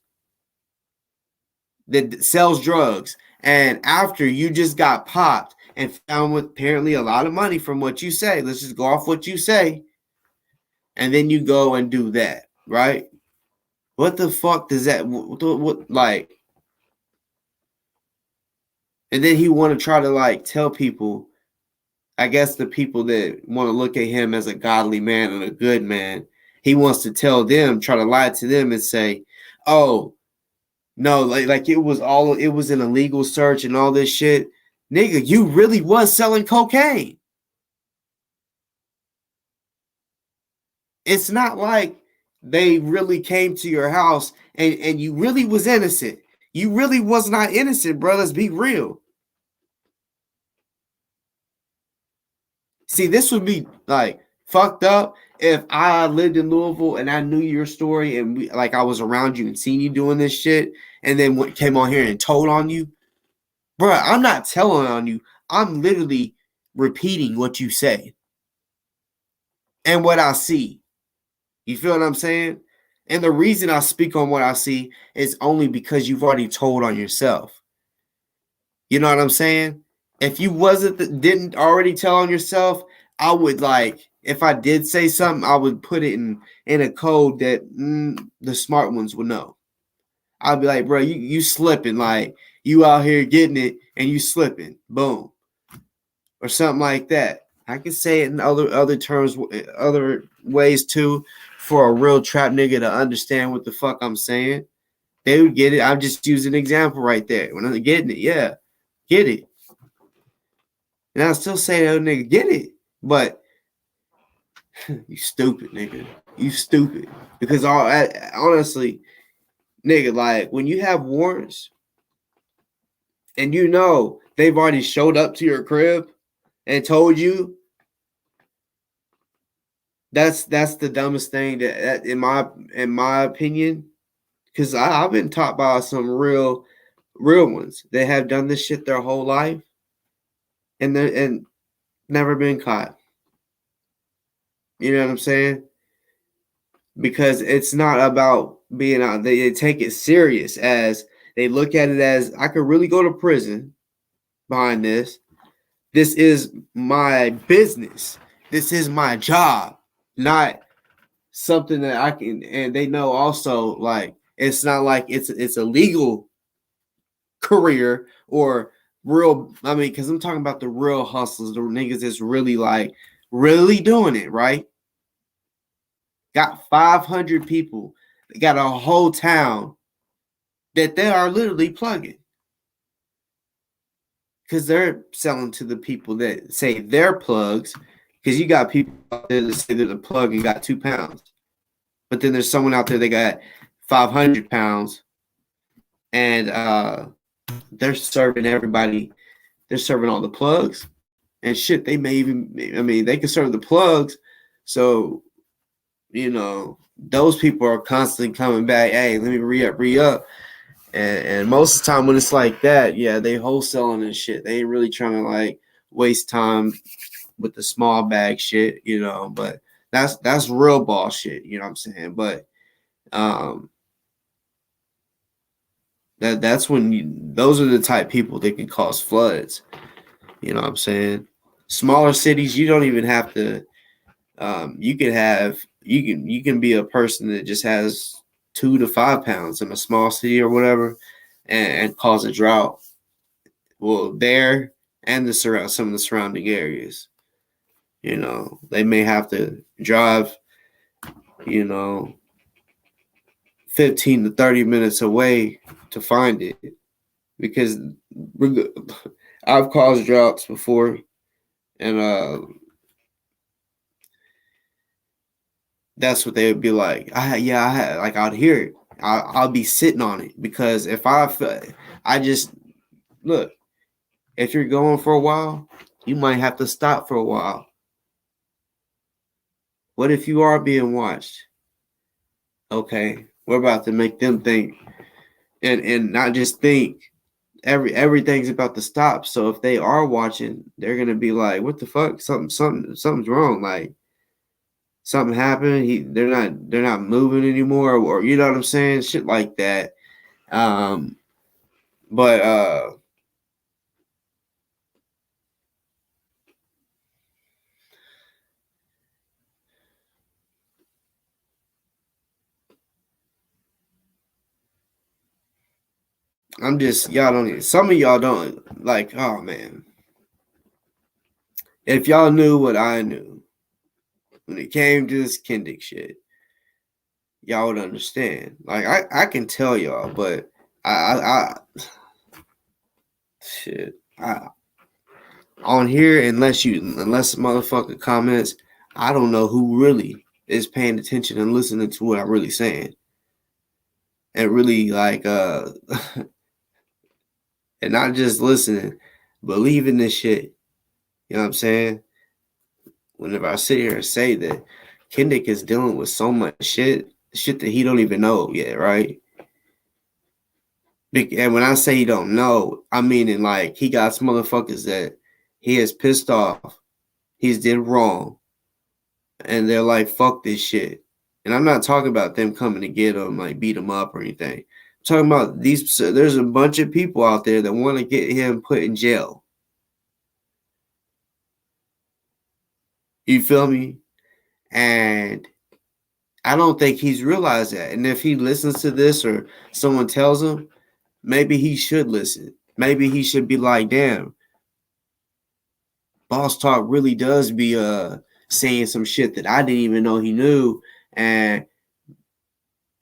that sells drugs. And after you just got popped and found with apparently a lot of money from what you say, let's just go off what you say, and then you go and do that, right? What the fuck does that, what like? And then he want to try to like tell people, I guess the people that want to look at him as a godly man and a good man, he wants to tell them, try to lie to them and say, oh, no, like it was an illegal search and all this shit. Nigga, you really was selling cocaine. It's not like they really came to your house and you really was innocent. You really was not innocent, bro. Let's be real. See, this would be like fucked up if I lived in Louisville and I knew your story and I was around you and seen you doing this shit and then came on here and told on you. Bro, I'm not telling on you. I'm literally repeating what you say and what I see. You feel what I'm saying? And the reason I speak on what I see is only because you've already told on yourself. You know what I'm saying? If you didn't already tell on yourself, I would if I did say something, I would put it in a code that the smart ones would know. I'd be like, bro, you slipping, like you out here getting it and you slipping, boom, or something like that. I can say it in other terms, other ways too, for a real trap nigga to understand what the fuck I'm saying. They would get it. I'm just using an example right there. When I'm getting it, yeah, get it. And I still say that nigga get it, but you stupid nigga, you stupid. Because honestly, nigga, like when you have warrants and you know they've already showed up to your crib and told you, that's the dumbest thing that in my opinion, because I've been taught by some real ones that have done this shit their whole life and never been caught. You know what I'm saying? Because it's not about being out. They take it serious as they look at it as I could really go to prison behind this. This is my business. This is my job, not something that I can. And they know also like it's not like it's a legal career or real. I mean, because I'm talking about the real hustlers, the niggas that's really really doing it right. Got 500 people They got a whole town that they are literally plugging. Because they're selling to the people that say they're plugs. Because you got people out there that say they're the plug and got 2 pounds. But then there's someone out there that got 500 pounds. And they're serving everybody. They're serving all the plugs. And shit, they may even, I mean, they can serve the plugs. So, you know, those people are constantly coming back. Hey, let me re-up. And most of the time when it's like that, yeah, they wholesaling and shit. They ain't really trying to like waste time with the small bag shit, you know. But that's real ball shit, you know what I'm saying? But that's when those are the type of people that can cause floods. You know what I'm saying? Smaller cities, you don't even have to. You can be a person that just has 2 to 5 pounds in a small city or whatever, and cause a drought. Well, there and some of the surrounding areas. You know, they may have to drive, 15 to 30 minutes away to find it, because I've caused droughts before, and that's what they would be like. I'd hear it. I'll be sitting on it, because if I just look, if you're going for a while, you might have to stop for a while. What if you are being watched? Okay, we're about to make them think, and not just think. Everything's about to stop. So if they are watching, they're gonna be like, "What the fuck? Something's wrong. Like something happened. They're not moving anymore, or you know what I'm saying? Shit like that." But I'm just, y'all don't even, some of y'all don't like, oh man. If y'all knew what I knew when it came to this Kendrick shit, y'all would understand. Like I can tell y'all, but I shit. On here, unless motherfucker comments, I don't know who really is paying attention and listening to what I'm really saying. And really like and not just listening, believing this shit. You know what I'm saying? Whenever I sit here and say that Kendrick is dealing with so much shit that he don't even know yet, right? And when I say he don't know, I mean in like he got some motherfuckers that he is pissed off, he's did wrong, and they're like, fuck this shit. And I'm not talking about them coming to get him, like beat him up or anything. I'm talking about there's a bunch of people out there that want to get him put in jail. You feel me? And I don't think he's realized that. And if he listens to this or someone tells him, maybe he should listen. Maybe he should be like, damn, Boss Talk really does be saying some shit that I didn't even know he knew. And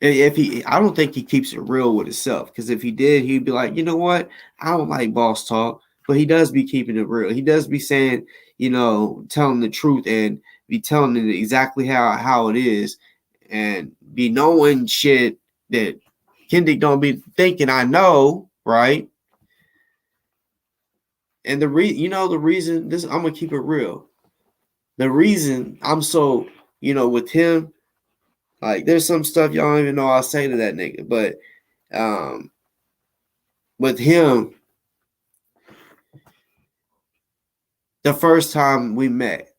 I don't think he keeps it real with himself, because if he did, he'd be like, you know what, I don't like Boss Talk, but he does be keeping it real. He does be saying, telling the truth and be telling it exactly how it is, and be knowing shit that Kendrick don't be thinking I know, right? And the reason this, I'm gonna keep it real. The reason I'm so, with him, like there's some stuff y'all don't even know I'll say to that nigga, but with him, the first time we met,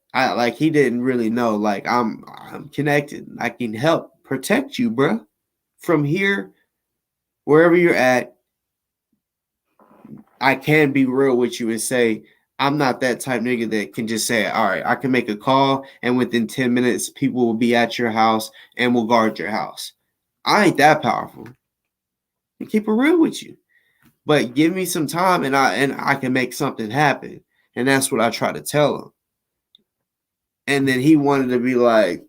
he didn't really know, like I'm connected. I can help protect you, bruh. From here, wherever you're at, I can be real with you and say, I'm not that type nigga that can just say, all right, I can make a call and within 10 minutes, people will be at your house and will guard your house. I ain't that powerful. I keep it real with you. But give me some time and I can make something happen. And that's what I try to tell him. And then he wanted to be like,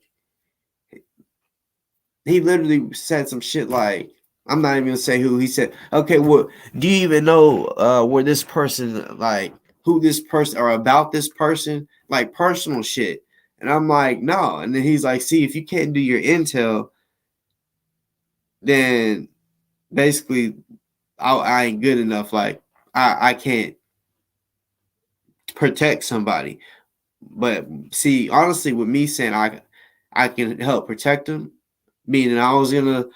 he literally said some shit like, I'm not even gonna say who. He said, okay, well, do you even know where this person, like, who this person or about this person, like personal shit? And I'm like, no. And then he's like, see, if you can't do your intel, then basically I ain't good enough. Like, I can't protect somebody. But see, honestly, with me saying I can help protect them, meaning I was gonna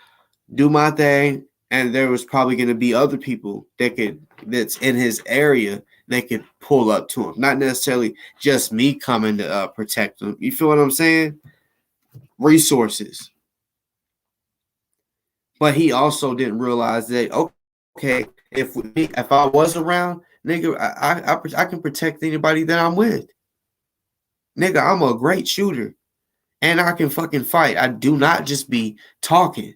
do my thing, and there was probably gonna be other people that's in his area that could pull up to him. Not necessarily just me coming to protect him. You feel what I'm saying? Resources. But he also didn't realize that, okay, if I was around, nigga, I can protect anybody that I'm with. Nigga, I'm a great shooter. And I can fucking fight. I do not just be talking.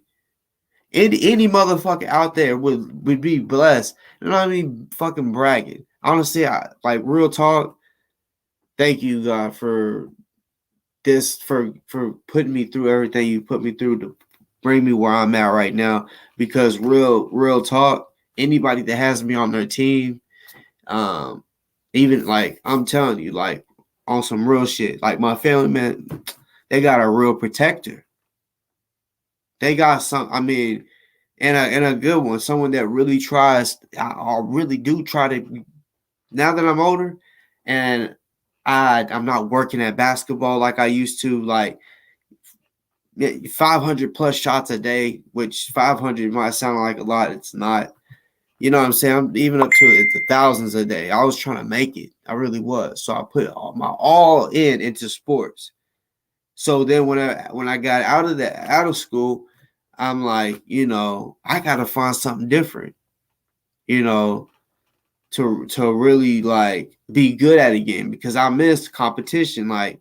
Any motherfucker out there would be blessed. You know what I mean? Fucking bragging. Honestly, I like real talk. Thank you, God, for this, for putting me through everything you put me through to bring me where I'm at right now. Because real talk, anybody that has me on their team, even like I'm telling you, like on some real shit, like my family, man, they got a real protector. They got some. I mean, and a good one, someone that really tries. I really do try to. Now that I'm older, and I'm not working at basketball like I used to, like 500 plus shots a day, which 500 might sound like a lot. It's not. You know what I'm saying? I'm even up to the thousands a day. I was trying to make it. I really was. So I put my all into sports. So then when I got out of school, I'm like, I gotta find something different, you know, to really like be good at it again, because I missed competition, like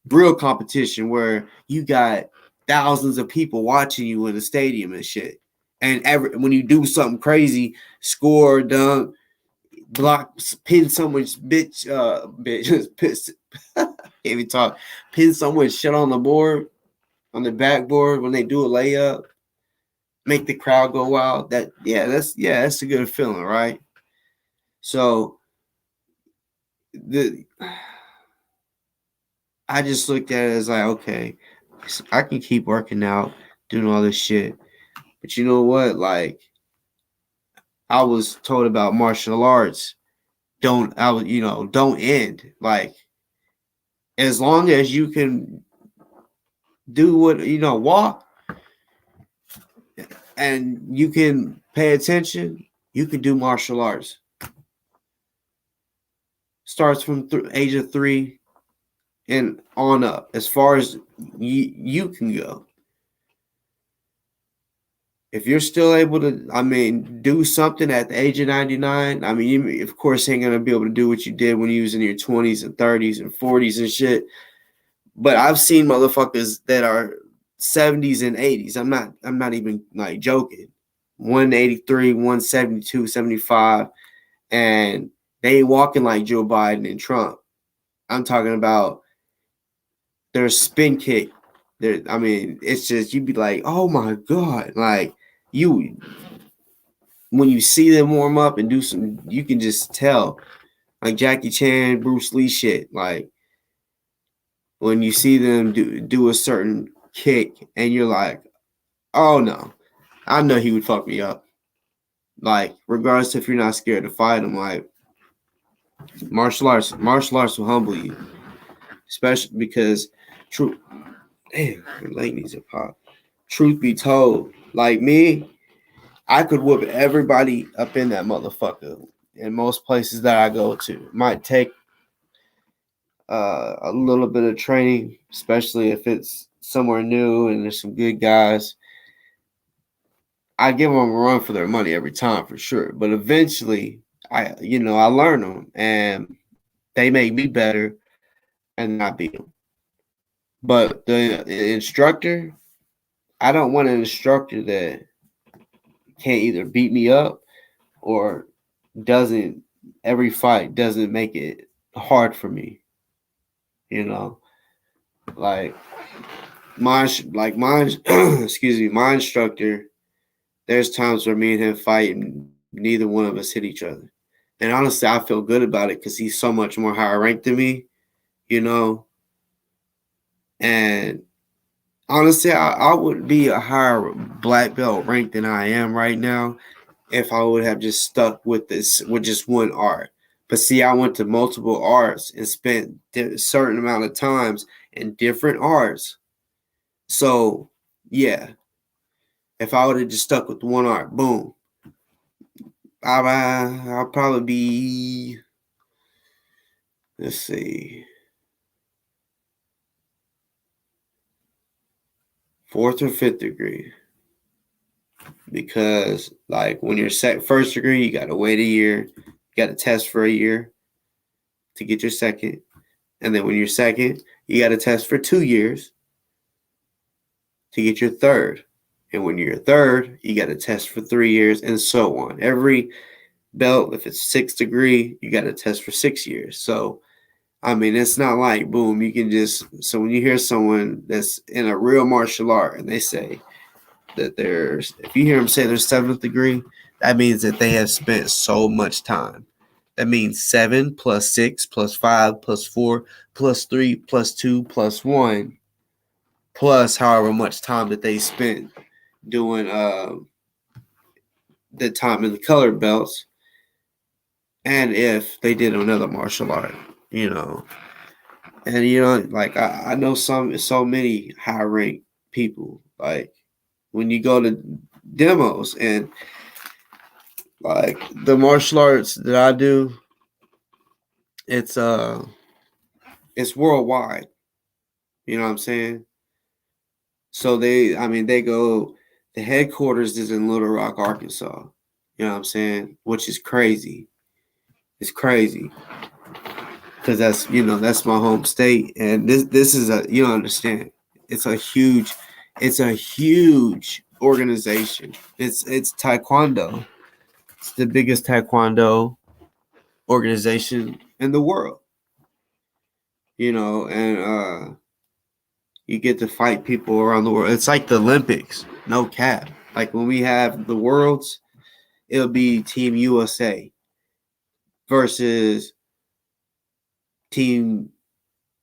real competition where you got thousands of people watching you in the stadium and shit. And when you do something crazy, score, dunk, block, pin someone's piss, can't even talk, pin someone's shit on the board, on the backboard when they do a layup, make the crowd go wild. That's a good feeling, right? So I just looked at it as like, okay, I can keep working out, doing all this shit. But you know what? Like, I was told about martial arts. Don't end. Like, as long as you can do what, walk and you can pay attention, you can do martial arts. Starts from age of 3 and on up, as far as you can go. If you're still able to, do something at the age of 99, you, of course, ain't going to be able to do what you did when you was in your 20s and 30s and 40s and shit. But I've seen motherfuckers that are 70s and 80s. I'm not even like joking. 183, 172, 75, and they ain't walking like Joe Biden and Trump. I'm talking about their spin kick. It's just, you'd be like, oh my God. Like, when you see them warm up and do some, you can just tell. Like Jackie Chan, Bruce Lee shit. Like, when you see them do a certain kick and you're like, oh no, I know he would fuck me up. Like, regardless if you're not scared to fight him, like, martial arts will humble you. Especially because damn, my leg needs a pop. Truth be told, like me, I could whoop everybody up in that motherfucker in most places that I go to. It might take a little bit of training, especially if it's somewhere new and there's some good guys. I give them a run for their money every time for sure. But eventually, I learn them and they make me better, and I beat them. But the instructor, I don't want an instructor that can't either beat me up or every fight doesn't make it hard for me. Like, mine, excuse me, my instructor. There's times where me and him fight, and neither one of us hit each other. And honestly, I feel good about it because he's so much more higher ranked than me, you know. And honestly, I would be a higher black belt rank than I am right now if I would have just stuck with just one art. But see, I went to multiple arts and spent a certain amount of times in different arts. So yeah, if I would have just stuck with one art, boom, I'll probably be, let's see, fourth or fifth degree. Because like when you're first degree, you gotta wait a year, you gotta test for a year to get your second, and then when you're second, you gotta test for 2 years to get your third, and when you're third, you gotta test for 3 years, and so on. Every belt, if it's sixth degree, you gotta test for 6 years. So I mean, it's not like boom, you can just. So when you hear someone that's in a real martial art and they say that if you hear them say they're seventh degree, that means that they have spent so much time. That means 7 plus 6 plus 5 plus 4 plus 3 plus 2 plus 1 plus however much time that they spent doing the time in the colored belts, and if they did another martial art, you know. And like I know so many high ranked people. Like when you go to demos and like the martial arts that I do, it's worldwide. You know what I'm saying? So they go. The headquarters is in Little Rock, Arkansas. You know what I'm saying? Which is crazy. It's crazy because that's my home state, and this is you don't understand. It's a huge organization. It's taekwondo. It's the biggest taekwondo organization in the world. And you get to fight people around the world. It's like the Olympics, no cap. Like when we have the worlds, it'll be Team USA versus Team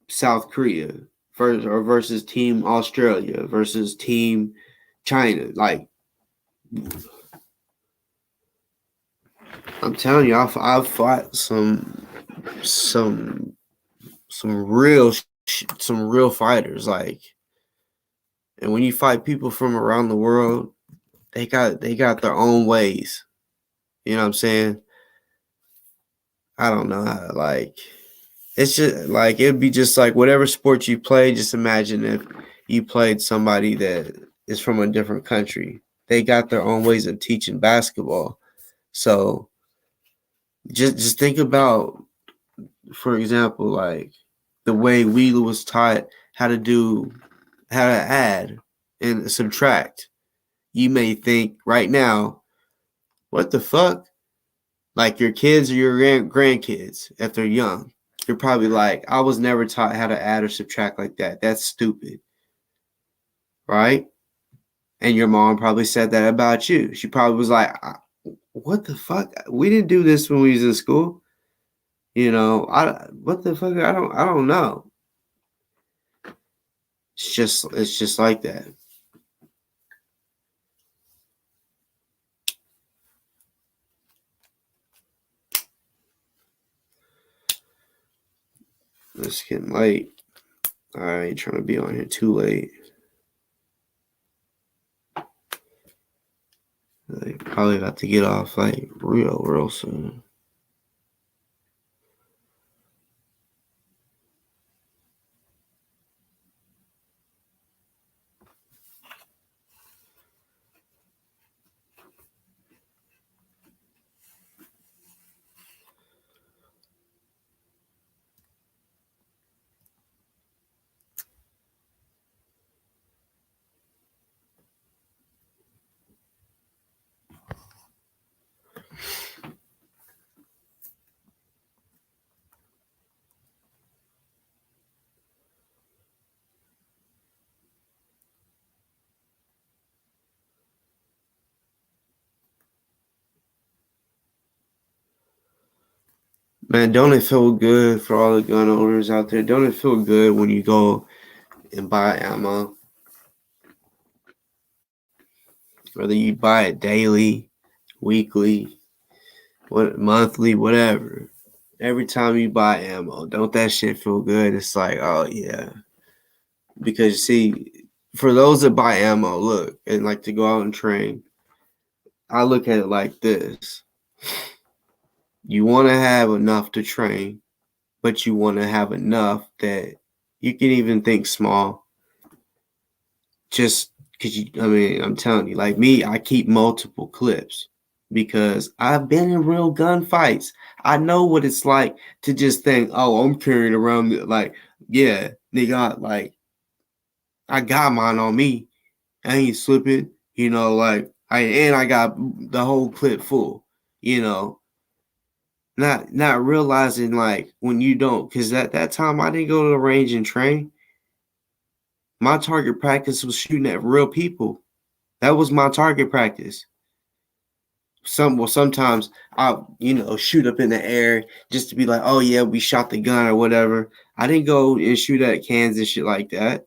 South Korea versus Team Australia versus Team China. Like I'm telling you, I've fought some real fighters. Like, and when you fight people from around the world, they got their own ways. You know what I'm saying? I don't know how, like, it's just like it'd be just like whatever sport you play. Just imagine if you played somebody that is from a different country. They got their own ways of teaching basketball. So just think about, for example, like the way we was taught how to add and subtract. You may think right now, what the fuck? Like your kids or your grandkids, if they're young, you're probably like, I was never taught how to add or subtract like that. That's stupid. Right? And your mom probably said that about you. She probably was like, what the fuck? We didn't do this when we was in school. What the fuck? I don't know. It's just like that. It's getting late. I ain't trying to be on here too late. Like, probably about to get off like real soon. Man, don't it feel good for all the gun owners out there? Don't it feel good when you go and buy ammo? Whether you buy it daily, weekly, monthly, whatever. Every time you buy ammo, don't that shit feel good? It's like, oh yeah. Because see, for those that buy ammo, look, and like to go out and train, I look at it like this. You want to have enough to train, but you want to have enough that you can even think small. Just because I'm telling you, like me, I keep multiple clips because I've been in real gunfights. I know what it's like to just think, oh, I'm carrying around, like, yeah, nigga, like, I got mine on me. I ain't slipping, like, I got the whole clip full, not realizing, like, when you don't, because at that time I didn't go to the range and train. My target practice was shooting at real people. That was my target practice. Sometimes I'll, shoot up in the air just to be like, oh yeah, we shot the gun or whatever. I didn't go and shoot at cans and shit like that.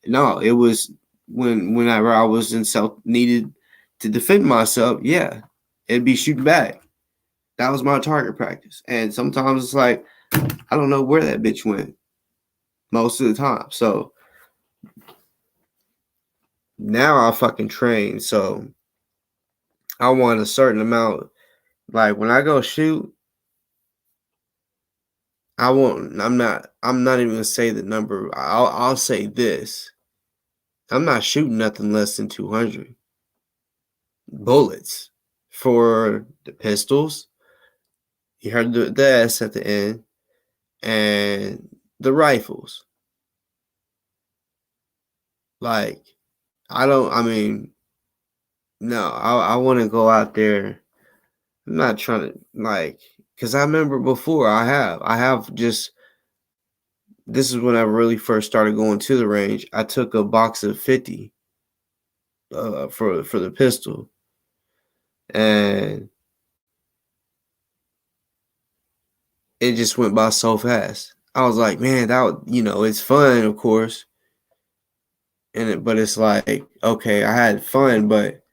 No, it was whenever I was in self needed to defend myself, yeah, it'd be shooting back. That was my target practice. And sometimes it's like, I don't know where that bitch went most of the time. So now I fucking train. So I want a certain amount. Like when I go shoot, I'm not even gonna say the number. I'll say this. I'm not shooting nothing less than 200 bullets for the pistols. You heard the S at the end, and the rifles. Like, no, I want to go out there. I'm not trying to, like, because I remember before I have just, this is when I really first started going to the range. I took a box of 50 for the pistol, and it just went by so fast. I was like, man, it's fun, of course. But it's like, okay, I had fun, but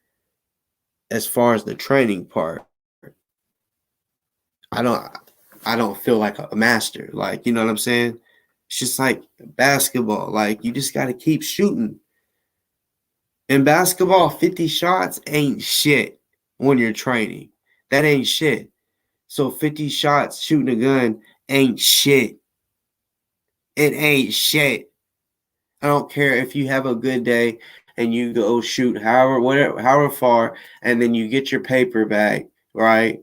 as far as the training part, I don't I don't feel like a master. Like, you know what I'm saying? It's just like basketball. Like, you just gotta keep shooting. In basketball, 50 shots ain't shit when you're training. That ain't shit. So 50 shots shooting a gun ain't shit. It ain't shit. I don't care if you have a good day and you go shoot however far, and then you get your paper back, right?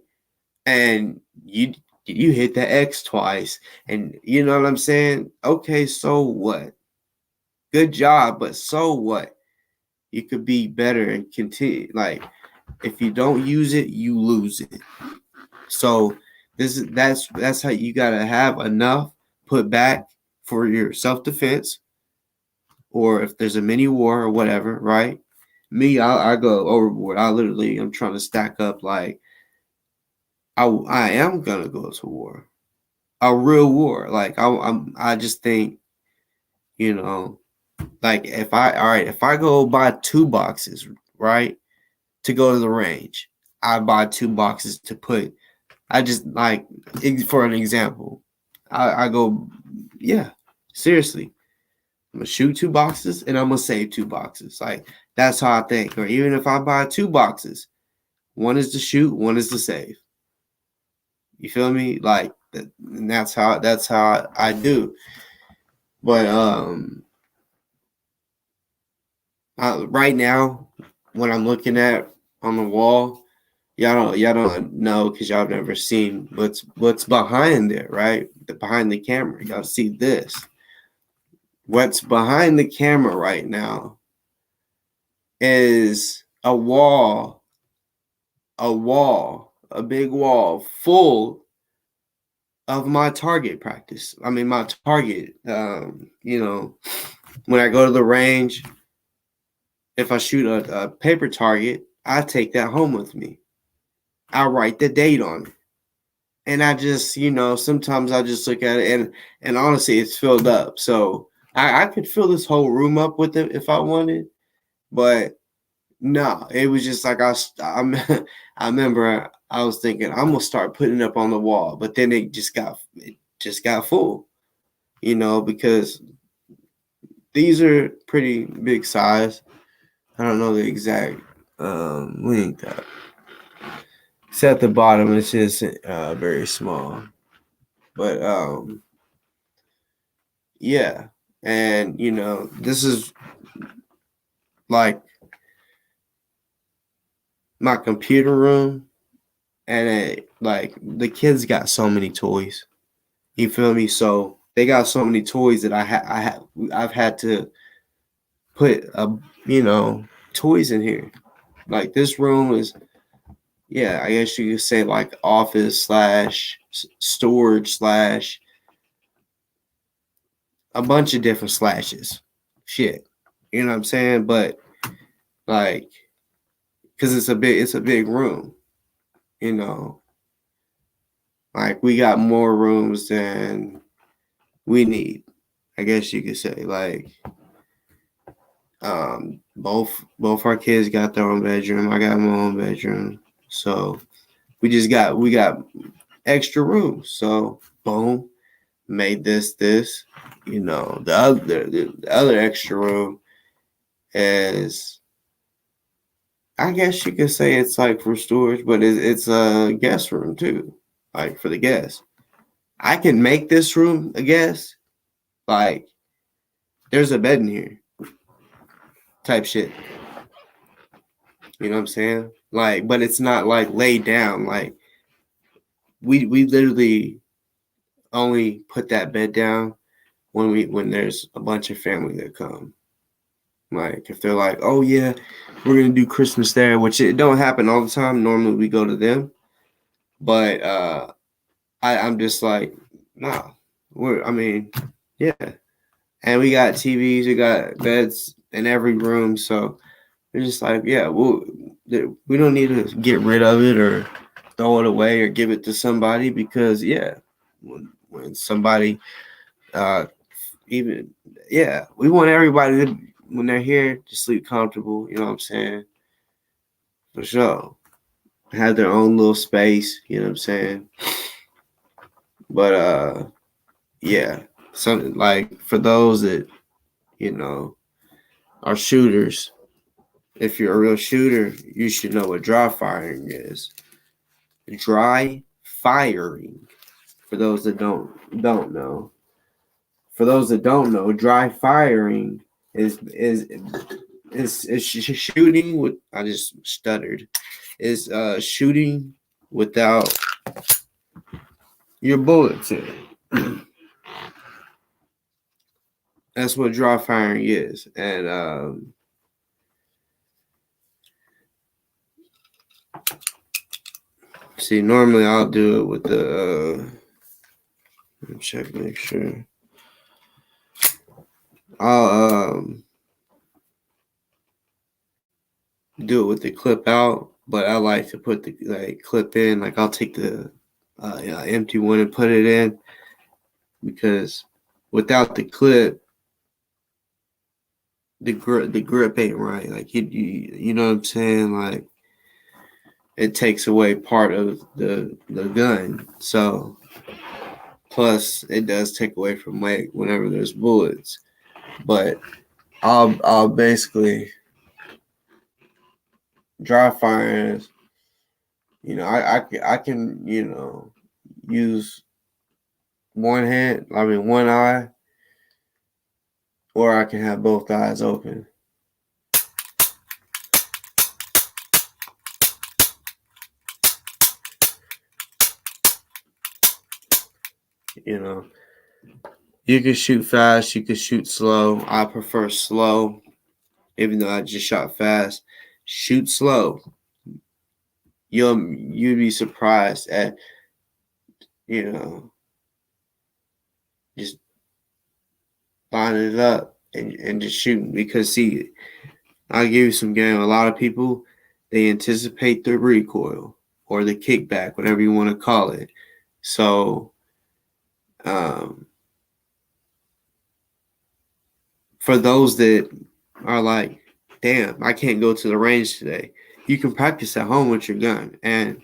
And you hit the X twice, and you know what I'm saying? Okay, so what? Good job, but so what? You could be better and continue. Like, if you don't use it, you lose it. So that's how you gotta have enough put back for your self-defense, or if there's a mini war or whatever, right? Me, I go overboard. I'm trying to stack up. Like, I am gonna go to war, a real war. Like, I just think, like, if I go buy 2 boxes, right, to go to the range, I buy 2 boxes to put. I just, like, for an example, I go, yeah, seriously. I'm gonna shoot 2 boxes and I'm gonna save 2 boxes. Like, that's how I think. Or even if I buy 2 boxes, one is to shoot, one is to save. You feel me? Like, and that's how I do. But right now, what I'm looking at on the wall, y'all don't know because y'all never seen what's behind it, right? Behind the camera, y'all see this. What's behind the camera right now is a big wall full of my target practice. I mean, my target, when I go to the range, if I shoot a paper target, I take that home with me. I write the date on it. and I just, sometimes I just look at it and honestly, it's filled up. So I could fill this whole room up with it if I wanted, but no, it was just like I remember I was thinking I'm gonna start putting it up on the wall, but then it just got full, because these are pretty big size. I don't know the exact length. It's at the bottom. It's just very small, but yeah, and this is like my computer room, and like the kids got so many toys. You feel me? So they got so many toys that I've had to put toys in here. Like this room is, yeah, I guess you could say like office slash storage slash a bunch of different slashes. Shit, you know what I'm saying? But like, cause it's a big room, you know. Like we got more rooms than we need. I guess you could say like both our kids got their own bedroom. I got my own bedroom. So we got extra rooms. So boom, made this. The other extra room is, I guess you could say it's like for storage, but it's a guest room too, like for the guests. I can make this room a guest. Like there's a bed in here, type shit. You know what I'm saying? Like, but it's not like laid down. Like we literally only put that bed down when there's a bunch of family that come. Like if they're like, oh yeah, we're gonna do Christmas there, which it don't happen all the time. Normally we go to them, but I'm just like, nah. Yeah, and we got TVs, we got beds in every room, so we're just like, yeah, we don't need to get rid of it or throw it away or give it to somebody because yeah, when somebody even yeah, we want everybody to, when they're here, to sleep comfortable. You know what I'm saying? For sure, have their own little space. You know what I'm saying? But yeah, something like for those that are shooters. If you're a real shooter, you should know what dry firing is. Dry firing. For those that don't know. For those that don't know, dry firing is shooting with. I just stuttered. Is shooting without your bullets in it. That's what dry firing is, and see, normally I'll do it with the. Let me check, make sure. I'll do it with the clip out, but I like to put the clip in. Like I'll take the empty one and put it in because without the clip, the grip ain't right. Like you know what I'm saying? Like it takes away part of the gun. So plus it does take away from weight whenever there's bullets. But I'll basically dry fire. I can use one eye, or I can have both eyes open. You can shoot fast, you can shoot slow. I prefer slow, even though I just shot fast. Shoot slow. You'd be surprised at just lining it up and just shooting. Because see, I'll give you some game. A lot of people, they anticipate the recoil or the kickback, whatever you want to call it. So, um, for those that are like, damn, I can't go to the range today, you can practice at home with your gun, and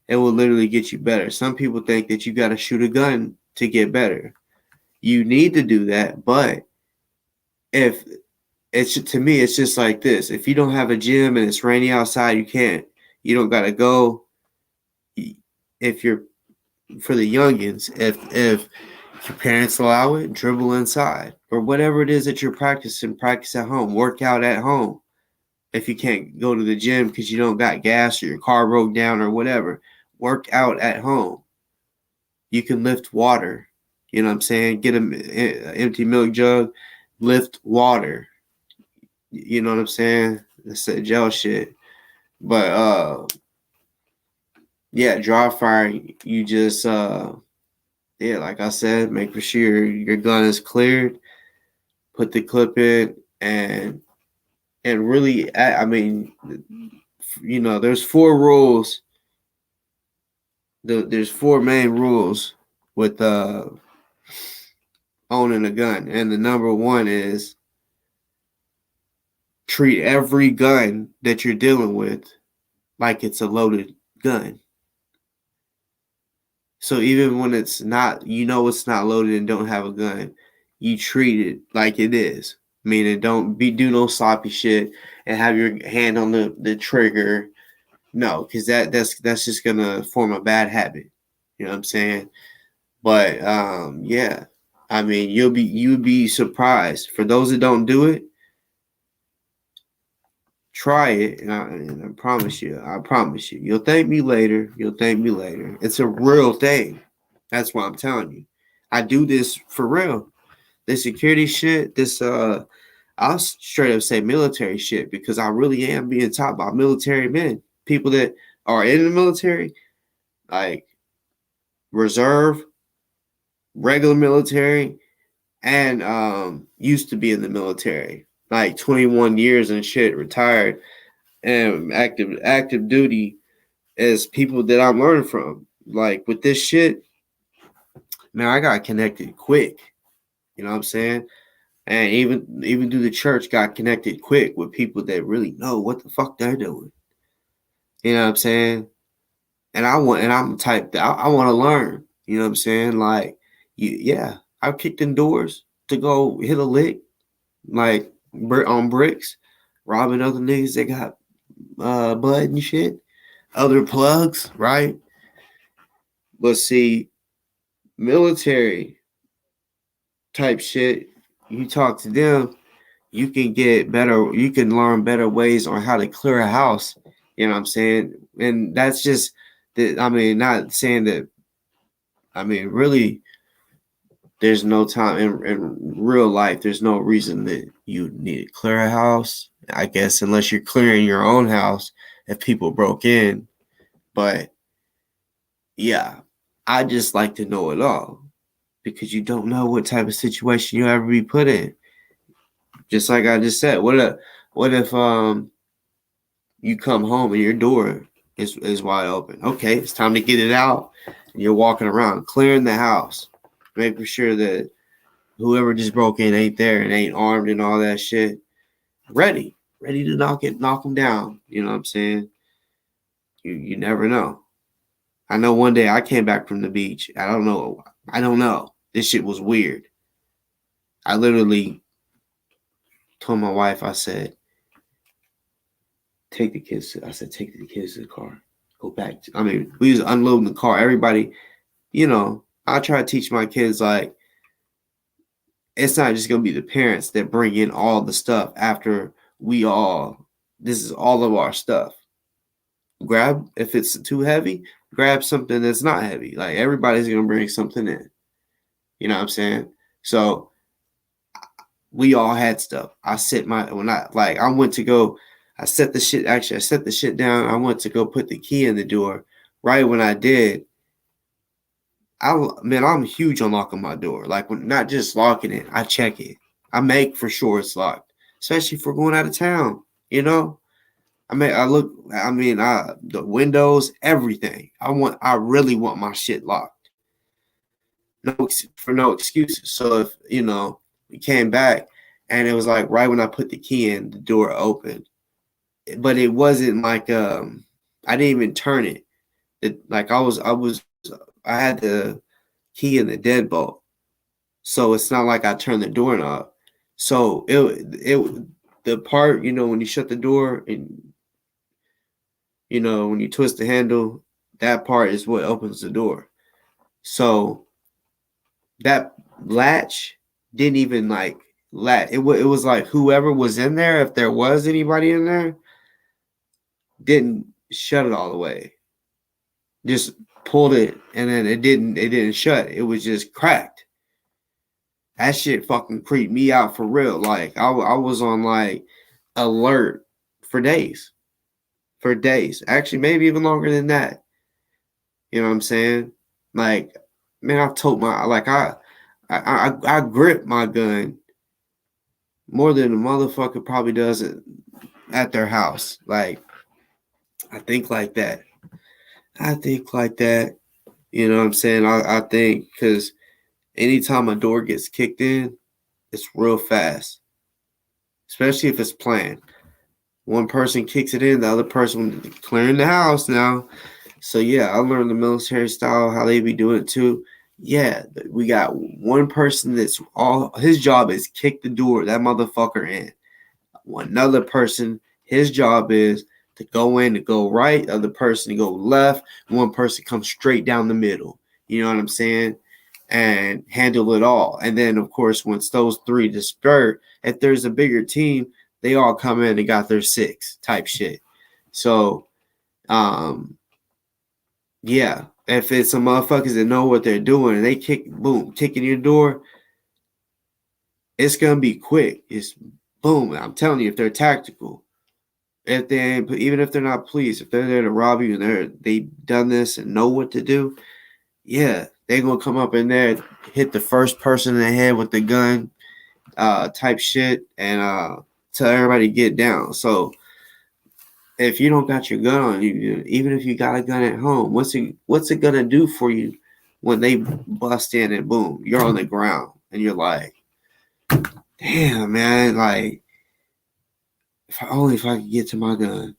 it will literally get you better. Some people think that you got to shoot a gun to get better. You need to do that, but if it's, to me, it's just like this: if you don't have a gym and it's rainy outside, you can't. You don't got to go. If you're, for the youngins, if your parents allow it, dribble inside or whatever it is that you're practicing. Practice at home. Work out at home. If you can't go to the gym because you don't got gas or your car broke down or whatever, work out at home. You can lift water. You know what I'm saying? Get an empty milk jug, lift water. You know what I'm saying? It's that gel shit. But yeah, dry fire, you just yeah, like I said, make sure your gun is cleared, put the clip in, and really, I mean, you know, there's 4 rules. There's 4 main rules with owning a gun, and the number 1 is treat every gun that you're dealing with like it's a loaded gun. So even when it's not, you know, it's not loaded and don't have a gun, you treat it like it is. Meaning, don't do no sloppy shit and have your hand on the trigger. No, because that's just gonna form a bad habit. You know what I'm saying? But yeah, I mean, you'd be surprised. For those that don't do it, try it, and I promise you, you'll thank me later. You'll thank me later. It's a real thing. That's what I'm telling you. I do this for real. This security shit, this I'll straight up say military shit because I really am being taught by military men, people that are in the military, like reserve, regular military, and used to be in the military, like 21 years and shit, retired, and active duty, as people that I'm learning from. Like with this shit, man, I got connected quick. You know what I'm saying? And even through the church, got connected quick with people that really know what the fuck they're doing. You know what I'm saying? And I'm the type that I want to learn. You know what I'm saying? Like, yeah, I've kicked in doors to go hit a lick, like on bricks, robbing other niggas that got bud and shit, other plugs, right? But see, military type shit, you talk to them, you can get better, you can learn better ways on how to clear a house. You know what I'm saying? And that's just that, I mean, not saying that, I mean, really, there's no time in real life, there's no reason that you need to clear a house. I guess unless you're clearing your own house if people broke in. But yeah, I just like to know it all because you don't know what type of situation you'll ever be put in. Just like I just said, what if you come home and your door is wide open? Okay, it's time to get it out. And you're walking around clearing the house, making sure that whoever just broke in ain't there and ain't armed and all that shit. Ready to knock them down. You know what I'm saying? You never know. I know one day I came back from the beach. I don't know. This shit was weird. I literally told my wife, I said, take the kids to the car. Go back. We was unloading the car. Everybody, you know, I try to teach my kids, like, it's not just going to be the parents that bring in all the stuff after this is all of our stuff. Grab, if it's too heavy, grab something that's not heavy. Like, everybody's going to bring something in. You know what I'm saying? So we all had stuff. I set the shit down. I went to go put the key in the door. Right when I did, I'm huge on locking my door. Like, not just locking it, I check it. I make for sure it's locked, especially if we're going out of town. You know, the windows, everything. I really want my shit locked. no excuses. So if we came back and it was like right when I put the key in, the door opened, but it wasn't like I didn't even turn it. Like I had the key in the deadbolt, so it's not like I turned the doorknob. So it the part when you shut the door and when you twist the handle, that part is what opens the door. So that latch didn't even like latch. It was like whoever was in there, if there was anybody in there, didn't shut it all the way. Just pulled it and then it didn't shut. It was just cracked. That shit fucking creeped me out for real. Like I was on like alert for days. For days. Actually, maybe even longer than that. You know what I'm saying? Like, man, I've told I grip my gun more than a motherfucker probably does it at their house. Like, I think like that. You know what I'm saying? I think because anytime a door gets kicked in, it's real fast. Especially if it's planned. One person kicks it in, the other person clearing the house now. So yeah, I learned the military style, how they be doing it too. Yeah, we got one person that's all his job is kick the door, that motherfucker in. Another person, his job is to go in, to go right, the other person to go left, one person comes straight down the middle. You know what I'm saying? And handle it all. And then of course, once those three disperse, if there's a bigger team, they all come in and got their 6 type shit. So yeah, if it's some motherfuckers that know what they're doing and they kicking your door, it's gonna be quick. It's boom. I'm telling you, if they're tactical, if they ain't, even if they're not police, if they're there to rob you and they done this and know what to do, yeah, they're gonna come up in there, hit the first person in the head with the gun, type shit, and tell everybody to get down. So if you don't got your gun on you, even if you got a gun at home, what's it gonna do for you when they bust in and boom, you're on the ground and you're like, damn, man, like if I could get to my gun.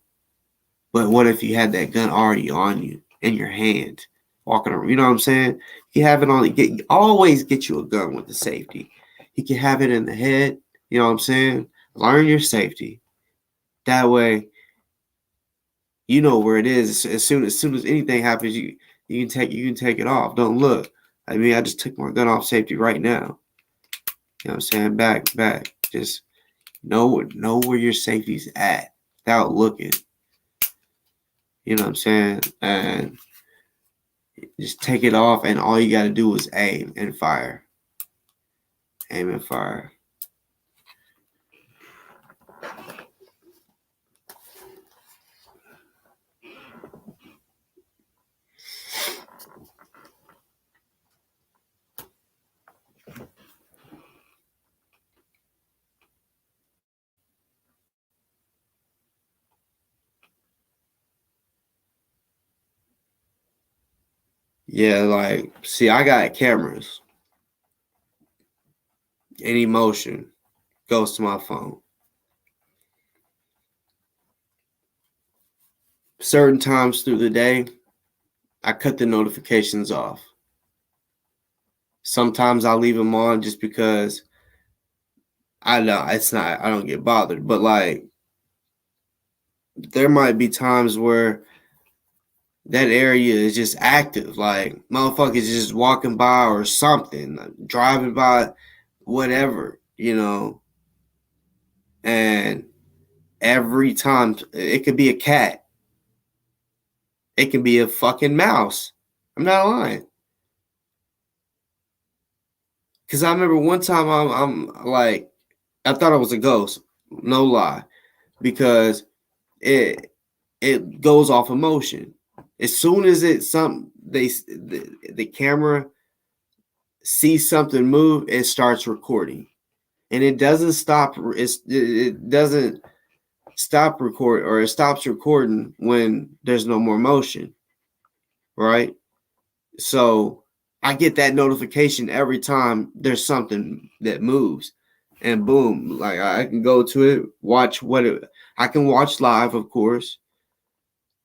But what if you had that gun already on you in your hand, walking around? You know what I'm saying? You have it on. Always get you a gun with the safety. You can have it in the head. You know what I'm saying? Learn your safety. That way, you know where it is. As soon as anything happens, you can take it off. Don't look. I mean, I just took my gun off safety right now. You know what I'm saying? Back. Just know where your safety's at without looking. You know what I'm saying? And just take it off, and all you got to do is aim and fire. Aim and fire. Yeah, like, see, I got cameras. Any motion goes to my phone. Certain times through the day, I cut the notifications off. Sometimes I'll leave them on just because I don't get bothered. But like, there might be times where that area is just active. Like, motherfuckers just walking by or something, driving by, whatever, And every time, it could be a cat. It can be a fucking mouse. I'm not lying. Because I remember one time I'm like, I thought it was a ghost. No lie. Because it goes off emotion. As soon as the camera sees something move, it starts recording. And it doesn't stop. It doesn't stop record, or it stops recording when there's no more motion. Right? So I get that notification every time there's something that moves. And boom, like I can go to it, watch I can watch live, of course.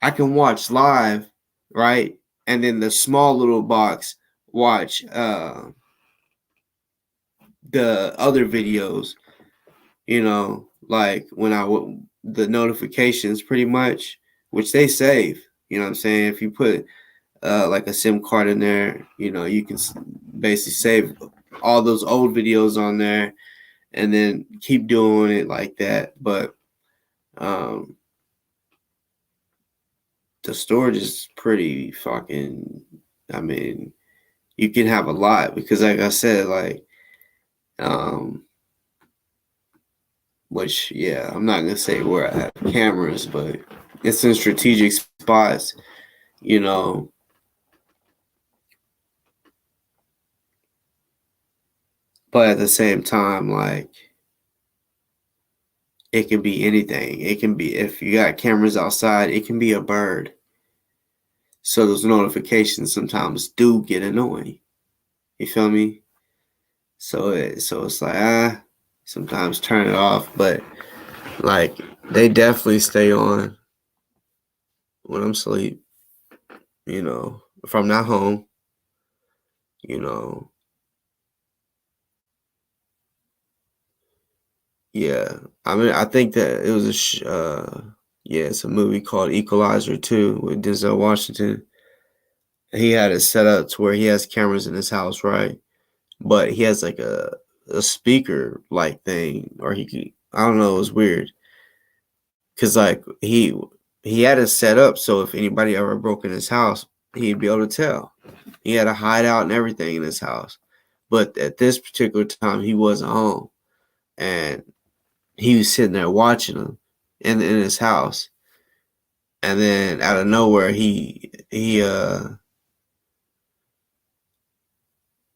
I can watch live, right? And then the small little box watch the other videos, like when the notifications pretty much, which they save, you know what I'm saying? If you put like a SIM card in there, you can basically save all those old videos on there and then keep doing it like that. But the storage is pretty fucking, I mean, you can have a lot because like I said, like, which, yeah, I'm not going to say where I have cameras, but it's in strategic spots, you know. But at the same time, like, it can be anything. It can be, if you got cameras outside, it can be a bird. So those notifications sometimes do get annoying. You feel me? So it's like, sometimes turn it off. But, like, they definitely stay on when I'm asleep. If I'm not home, yeah. I mean, I think that it was it's a movie called Equalizer 2 with Denzel Washington. He had it set up to where he has cameras in his house, right? But he has like a speaker like thing, or I don't know, it was weird. Cause like he had it set up so if anybody ever broke in his house, he'd be able to tell. He had a hideout and everything in his house. But at this particular time he wasn't home. And he was sitting there watching them in his house. And then out of nowhere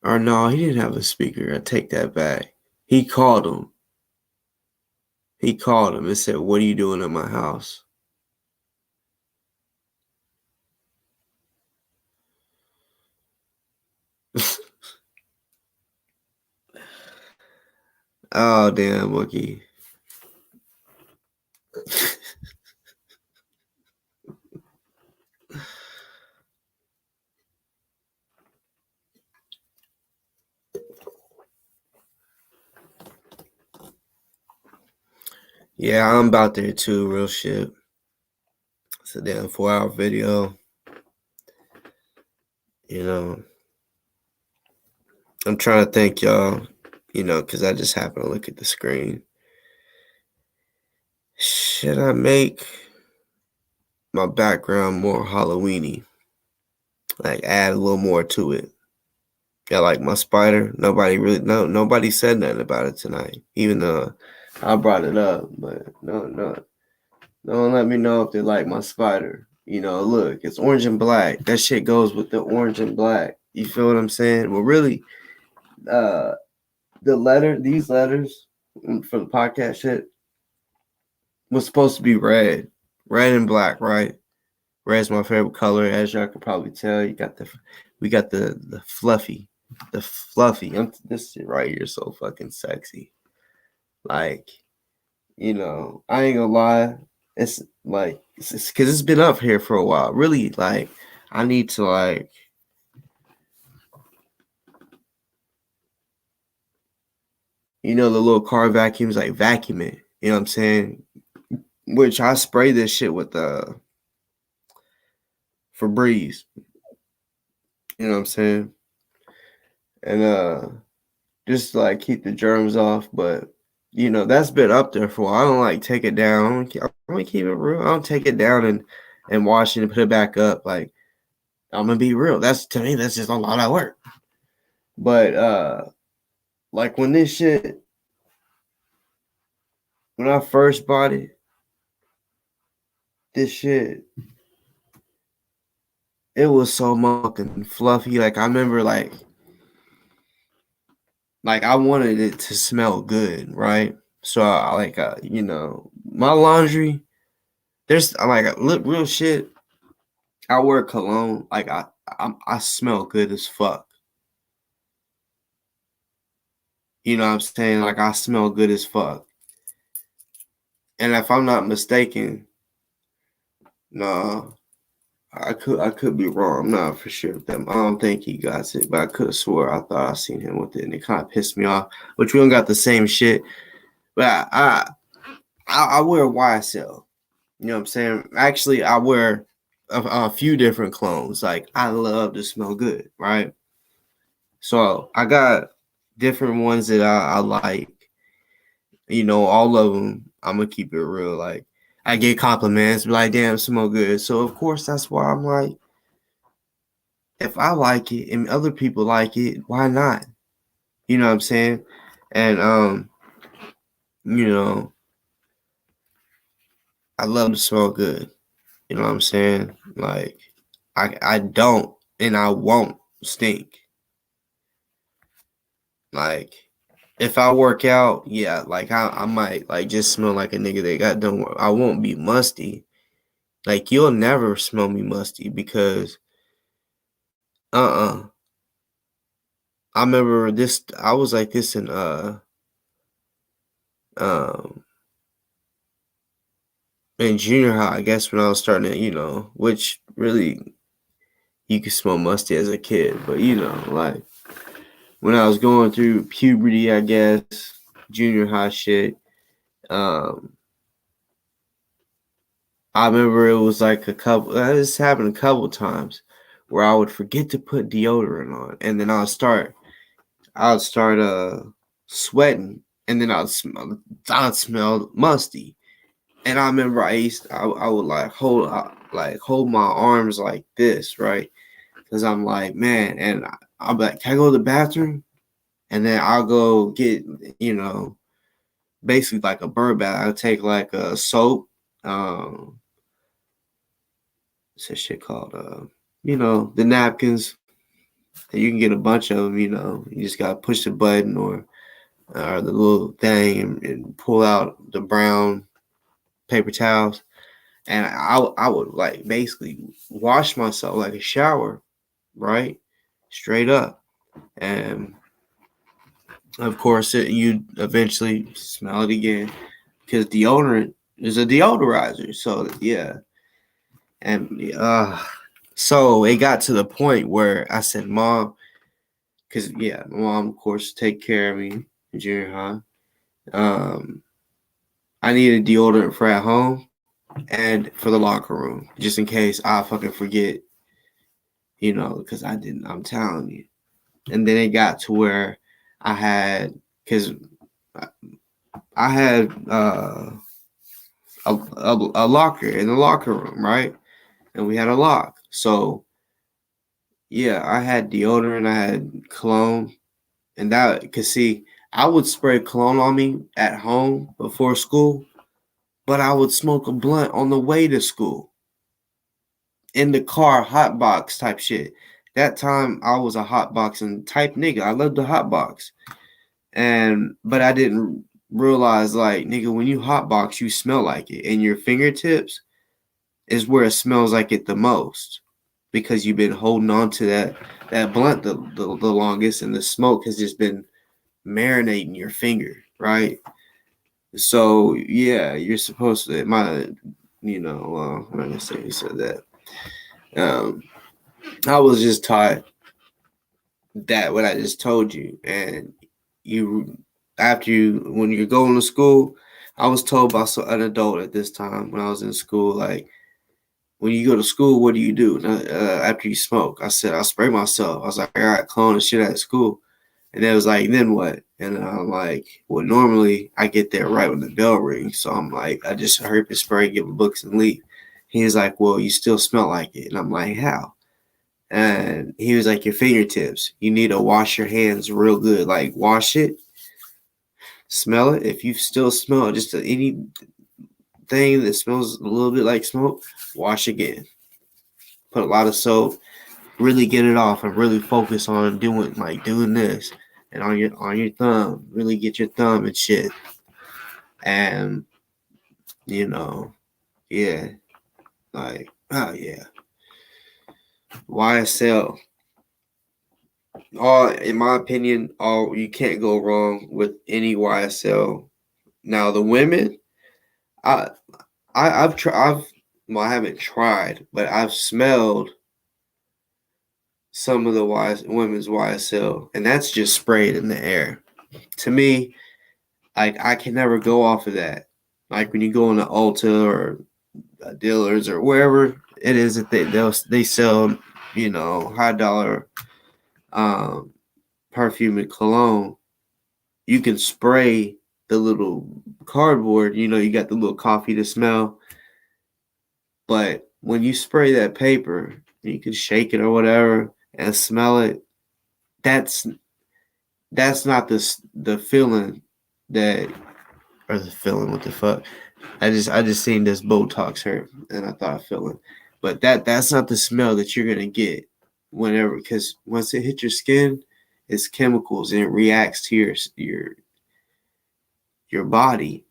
or no, he didn't have a speaker. I take that back. He called him. He called him and said, "What are you doing at my house?" Oh, damn, Wookie. Yeah, I'm about there too, real shit. It's a damn 4-hour video. I'm trying to think, y'all, because I just happened to look at the screen. Should I make my background more Halloweeny? Like add a little more to it. Yeah, like my spider. Nobody said nothing about it tonight. Even though I brought it up, but no. Don't let me know if they like my spider. Look, it's orange and black. That shit goes with the orange and black. You feel what I'm saying? Well, really, these letters for the podcast shit was supposed to be red and black, right? Red's my favorite color, as y'all can probably tell. We got the fluffy, this shit right here is so fucking sexy. Like, I ain't gonna lie. It's like, because it's been up here for a while. Really, like, I need to, like, the little car vacuums, like, vacuum it. You know what I'm saying? Which I spray this shit with Febreze. You know what I'm saying? And just like keep the germs off. But that's been up there for a while. I don't like take it down. I'm gonna keep it real. I don't take it down and wash it and put it back up. Like, I'm gonna be real. To me, that's just a lot of work. But like when I first bought it, this shit, it was so fucking fluffy. Like I remember like I wanted it to smell good, right? So I like my laundry. There's like real shit. I wear cologne. Like I smell good as fuck. You know what I'm saying? Like I smell good as fuck. And if I'm not mistaken, no, I could be wrong. I'm not for sure with them. I don't think he got it, but I could have swore I thought I seen him with it, and it kind of pissed me off. Which we don't got the same shit, but I wear YSL. You know what I'm saying? Actually, I wear a few different clones. Like I love to smell good, right? So I got different ones that I like. You know, all of them. I'm gonna keep it real. Like I get compliments, be like, "Damn, smell good." So of course, that's why I'm like, if I like it and other people like it, why not? You know what I'm saying? And you know, I love to smell good. You know what I'm saying? Like I don't and I won't stink. Like if I work out, yeah, like I might like just smell like a nigga that got done. I won't be musty. Like you'll never smell me musty because uh I remember this. I was like this um in junior high. I guess when I was starting to, which really you could smell musty as a kid, but like when I was going through puberty, I guess junior high shit. Um, I remember it was like a couple. This happened a couple times where I would forget to put deodorant on, and then I'd start sweating, and then I'd smell musty. And I remember I would like hold my arms like this, right? Because I'm like, man, and I'll be like, can I go to the bathroom? And then I'll go get, basically like a bird bath. I'll take like a soap, what's that shit called? The napkins. And you can get a bunch of them, you just gotta push the button or the little thing and pull out the brown paper towels. And I would like basically wash myself like a shower, right? Straight up. And of course, you eventually smell it again because deodorant is a deodorizer. So yeah, and so it got to the point where I said, "Mom," because yeah, my mom of course take care of me in junior high. I needed deodorant for at home and for the locker room, just in case I fucking forget, because I didn't. I'm telling you. And then it got to where I had, because I had a locker in the locker room, right? And we had a lock. So yeah, I had deodorant, I had cologne, and that, cause see, I would spray cologne on me at home before school, but I would smoke a blunt on the way to school in the car, hot box type shit. That time I was a hot boxing type nigga. I loved the hot box. But I didn't realize, like, nigga, when you hotbox, you smell like it, and your fingertips is where it smells like it the most because you've been holding on to that blunt the longest, and the smoke has just been marinating your finger, right? So yeah, you're supposed to. I'm not gonna say he said that. I was just taught that what I just told you, and you when you're going to school, I was told by an adult at this time when I was in school, like, when you go to school, what do you do after you smoke? I said I spray myself. I was like, I got clone and shit at school, and it was like, then what? And I'm like, well, normally I get there right when the bell rings, so I'm like, I just hurry up and spray, give him books, and leave. He was like, well, you still smell like it, and I'm like, how? And he was like, your fingertips. You need to wash your hands real good. Like, wash it, smell it. If you still smell just anything that smells a little bit like smoke, wash again. Put a lot of soap. Really get it off and really focus on doing this. And on your thumb. Really get your thumb and shit. And, yeah. Like, oh yeah. YSL. In my opinion, you can't go wrong with any YSL. Now the women, I I've tried. Well, I haven't tried, but I've smelled some of the women's YSL, and that's just sprayed in the air. To me, like I can never go off of that. Like when you go into Ulta or dealers or wherever it is that they sell, high dollar um, perfume and cologne, you can spray the little cardboard. You got the little coffee to smell, but when you spray that paper, you can shake it or whatever and smell it. That's not the feeling that or the feeling. What the fuck? I just seen this Botox hurt and I thought feeling, but that's not the smell that you're gonna get whenever, because once it hits your skin, it's chemicals and it reacts to your body.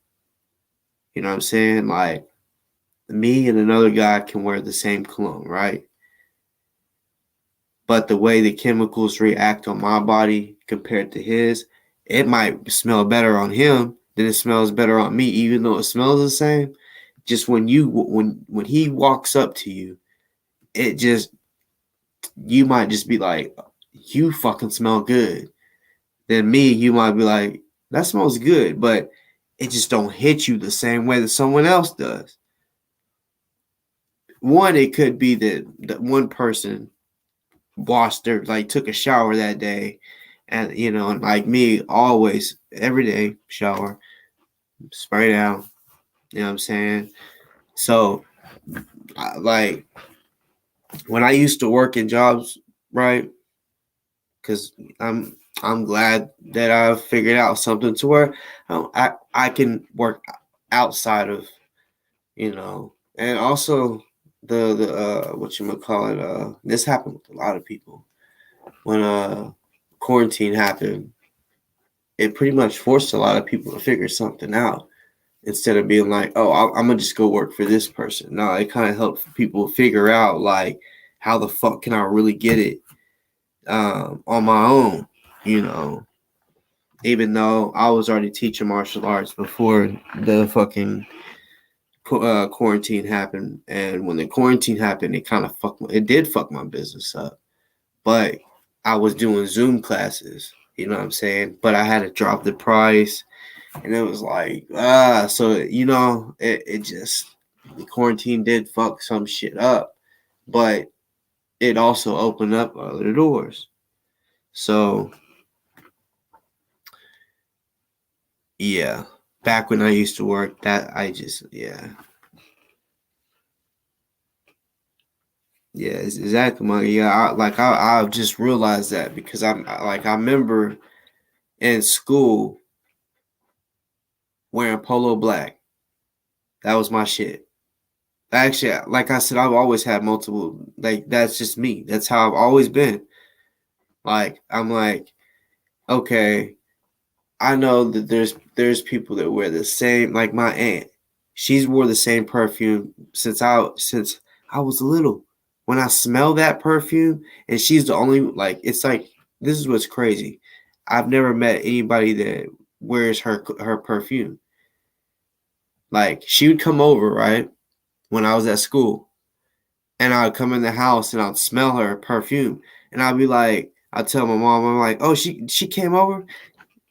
You know what I'm saying? Like me and another guy can wear the same cologne, right? But the way the chemicals react on my body compared to his, it might smell better on him than it smells better on me, even though it smells the same. Just when he walks up to you, it just you might just be like, you fucking smell good. Then me, you might be like, that smells good, but it just don't hit you the same way that someone else does. One, it could be that one person took a shower that day, and and like me, always every day shower, spray down. You know what I'm saying? So, like when I used to work in jobs, right? Because I'm glad that I've figured out something to where I can work outside of, and also the what you might call it. This happened with a lot of people when quarantine happened. It pretty much forced a lot of people to figure something out instead of being like, oh, I'm gonna just go work for this person. No, it kind of helped people figure out like how the fuck can I really get it on my own, you know. Even though I was already teaching martial arts before the fucking quarantine happened, and when the quarantine happened, it did fuck my business up. But I was doing Zoom classes, you know what I'm saying? But I had to drop the price, and it was like so it just the quarantine did fuck some shit up, but it also opened up other doors. So yeah, back when I used to work, that I just it's exactly my I've just realized that because I remember in school wearing polo black. That was my shit. Actually, like I said, I've always had multiple. Like that's just me. That's how I've always been. Like I'm like, okay, I know that there's people that wear the same. Like my aunt, she's wore the same perfume since I was little. When I smell that perfume, and she's the only like, it's like this is what's crazy. I've never met anybody that wears her perfume. Like she would come over right when I was at school, and I'd come in the house and I'd smell her perfume, and I'd be like, I'd tell my mom, I'm like, oh, she came over.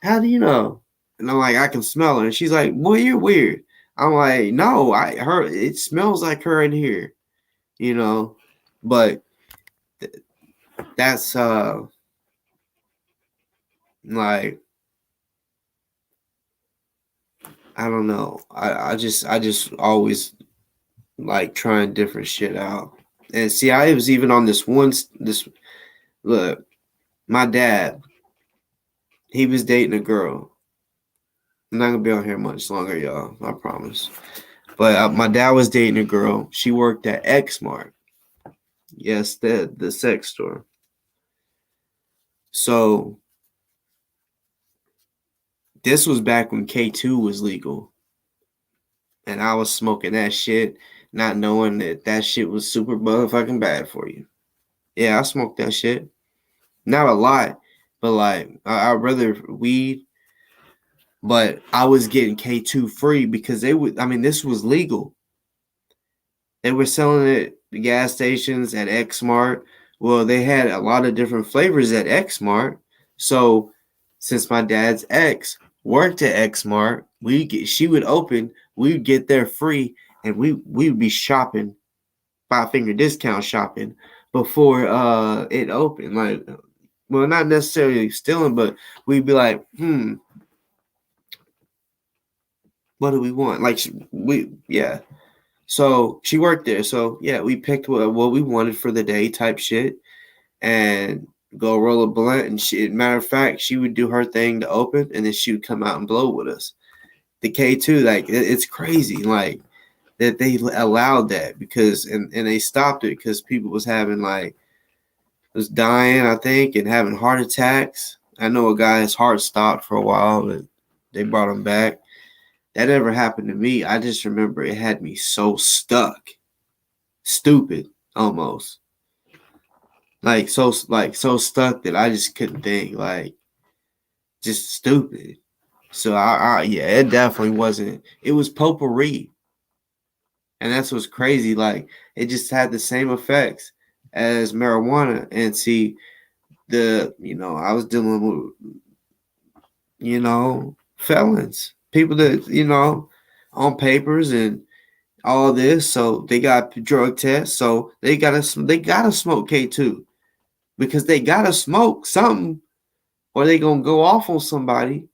How do you know? And I'm like, I can smell her. And she's like, boy, you're weird. I'm like, no, it smells like her in here, you know. But that's like I don't know. I just always like trying different shit out. And see, I was even on this look, my dad, he was dating a girl. I'm not gonna be on here much longer, y'all. I promise. But my dad was dating a girl. She worked at Xmart. Yes, the sex store. So this was back when K2 was legal, and I was smoking that shit, not knowing that shit was super motherfucking bad for you. Yeah, I smoked that shit. Not a lot, but like I'd rather weed. But I was getting K2 free because they would. I mean, this was legal. They were selling it at the gas stations at Xmart. Well, they had a lot of different flavors at Xmart. So since my dad's ex worked at Xmart, she would open, we'd get there free, and we would be shopping, 5 finger discount shopping before it opened. Like, well, not necessarily stealing, but we'd be like, what do we want? Like yeah. So she worked there. So yeah, we picked what we wanted for the day type shit and go roll a blunt. And she, matter of fact, she would do her thing to open, and then she would come out and blow with us. The K2, like it's crazy, like that they allowed that because and they stopped it because people was having like was dying, I think, and having heart attacks. I know a guy's heart stopped for a while, but they brought him back. That never happened to me. I just remember it had me so stuck, stupid almost, so stuck that I just couldn't think, like just stupid. So yeah, it definitely wasn't. It was potpourri, and that's what's crazy. Like it just had the same effects as marijuana. And see, I was dealing with felons, people that on papers and all this, so they got drug tests, so they gotta smoke K2 because they gotta smoke something or they gonna go off on somebody.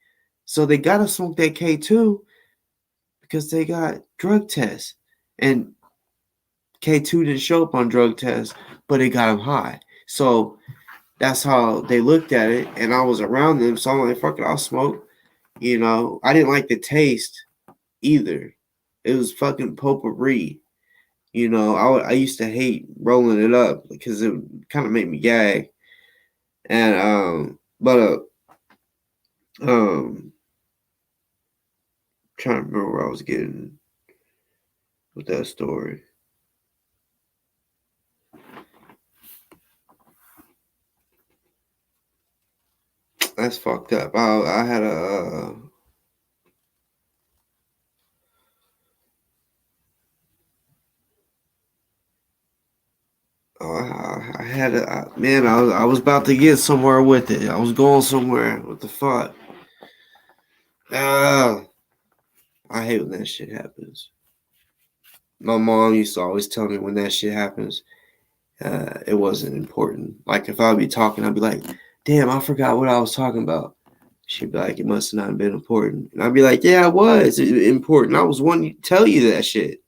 So they gotta smoke that K2 because they got drug tests, and K2 didn't show up on drug tests, but it got them high. So that's how they looked at it, and I was around them, so I'm like, fuck it, I'll smoke. I didn't like the taste either. It was fucking potpourri. I used to hate rolling it up because it kind of made me gag. And trying to remember where I was getting with that story. That's fucked up. I had a I had a man. I was about to get somewhere with it. I was going somewhere. What the fuck? I hate when that shit happens. My mom used to always tell me when that shit happens, it wasn't important. Like if I'd be talking, I'd be like, "Damn, I forgot what I was talking about." She'd be like, "It must have not been important," and I'd be like, "Yeah, it was important. I was wanting to tell you that shit."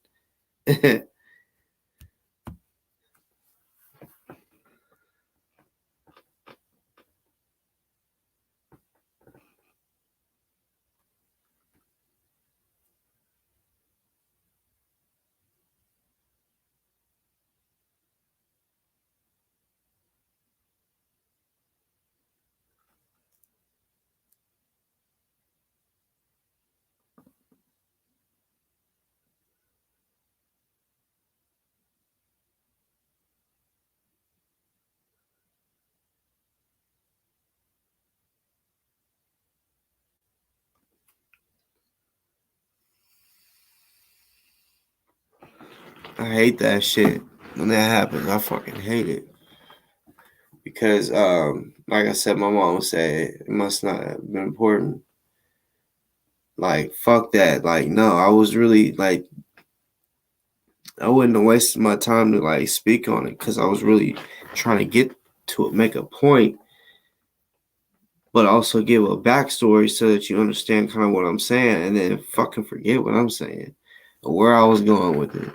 I hate that shit when that happens. I fucking hate it because, like I said, my mom would say it must not have been important. Like fuck that. Like no, I was really like I wouldn't have wasted my time to like speak on it because I was really trying to get to it, make a point, but also give a backstory so that you understand kind of what I'm saying, and then fucking forget what I'm saying or where I was going with it.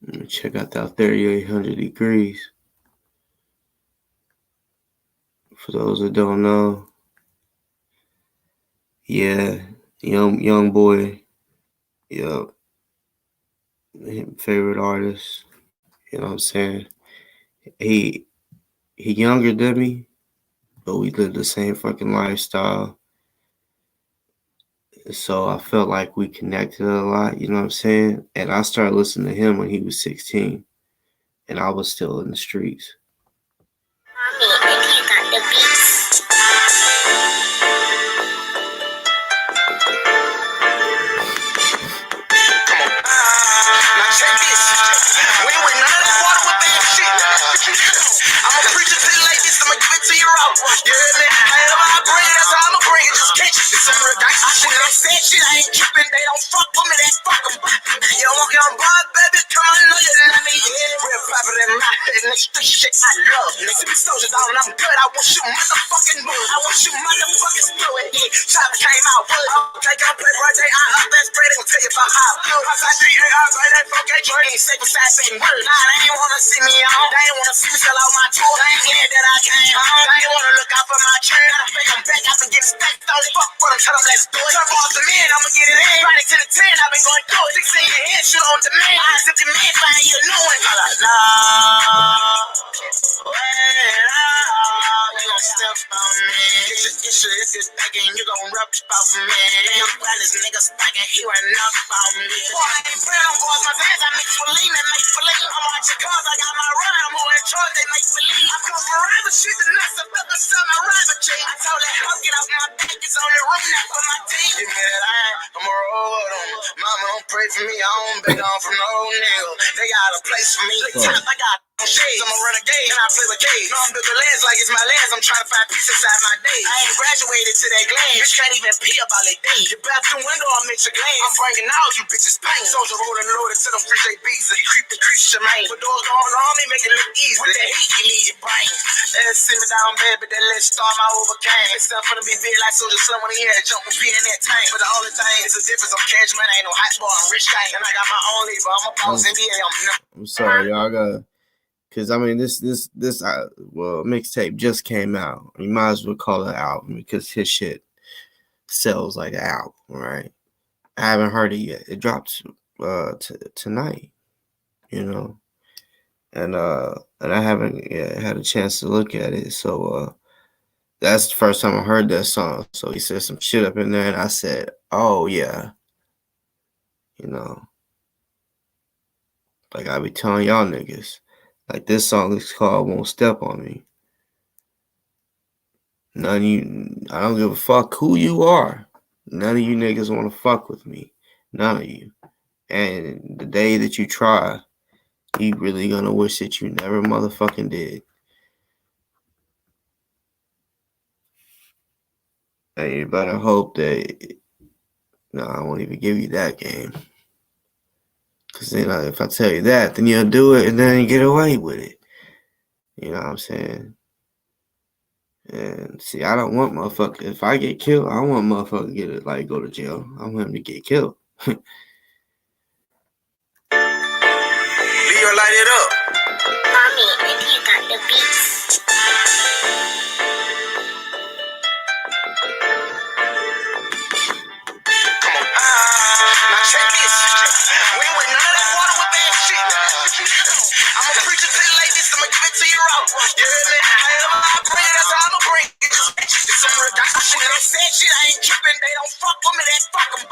Let me check out that 3800 degrees. For those that don't know, yeah, young boy, yup, favorite artist. You know what I'm saying? He younger than me, but we lived the same fucking lifestyle. So I felt like we connected a lot, you know what I'm saying? And I started listening to him when he was 16, and I was still in the streets. Shit, I ain't tripping, they don't fuck with me, they fuck them. Yo, young boy, baby, come on, know you love me. Real popular in my head, and this shit I love. Niggas be soldiers out and I'm good, I want you motherfucking wood. I want you motherfucking fluid. Chopper came out wood. Take out play birthday, I up and spread it and tell you about how I feel. Outside 3 AR, right, that fuck ain't Jordan, ain't safe beside Baton Word. Nah, they ain't wanna see me on, they ain't wanna see me sell out my tour. They ain't glad that I came home, they ain't wanna look out for my churn. I think I'm back, I've been getting stacked on. Fuck for them, tell them let's do it. Turn off the man, I'ma get it in. Right to the 10, I've been going through it. 6 in your head, shoot on demand. I accept the man, find you a new one. You gon' step on me. Get your issue if you're thinking you gon' rub off me. Your brothers niggas thinking he ran up on me. Boy, I ain't playing on boys, my bands I mix with lean and make believe. I'm watching cars, I got my run, I'm more in charge, they make believe. I come from rival shit, the nuts up the sun, my rival G. I told that hoe, get off my back, it's on the room now for my team. Give me that line, I'ma roll with them. Mama don't pray for me, I don't beg on from no nigga. They got a place for me. Top, I got shades, I'm a renegade, and I play with Gage. No, I'm building lands like it's my lands, I'm trying to find peace inside my day. I ain't graduated to that gland, bitch can't even pee about their day. Your bathroom window, I'll make your gland. I'm bringing all you bitches pain. Soldier rolling loaded to them free JBs, and he creep the crease your man. But doors going on me, make it look easy. With that heat, you leave your brain. Let's sit me down, baby, then let's start my overcame. It's not gonna be big like Soldier Slim when he had jump and be in that tank. But the only thing is the difference, I'm cash money, ain't no hot boy, I'm rich guy. And I got my own label, I'm a boss NBA, I'm sorry, y'all gotta. Cause I mean this mixtape just came out. You might as well call it an album because his shit sells like an album, right? I haven't heard it yet. It drops tonight, you know, and I haven't yet had a chance to look at it. So that's the first time I heard that song. So he said some shit up in there, and I said, "Oh yeah," you know, like I be telling y'all niggas. Like this song is called "Won't Step on Me." None of you, I don't give a fuck who you are. None of you niggas want to fuck with me. None of you. And the day that you try, you really gonna wish that you never motherfucking did. And you better hope that, no, I won't even give you that game. Because then if I tell you that, then you'll do it and then you get away with it. You know what I'm saying? And see, I don't want motherfucker. If I get killed, I don't want motherfucker to get it, like go to jail. I want him to get killed. Leo, light it up. Mommy, maybe you got the beats. Come on. Now check this. We ain't with none of that water with that shit. I'ma preach it to you like this, I'ma give it to you raw. You hear me? However I bring it, that's how I'ma bring it. It's some real gangsta shit. They said shit, I ain't tripping. They don't fuck with me, they fuck them.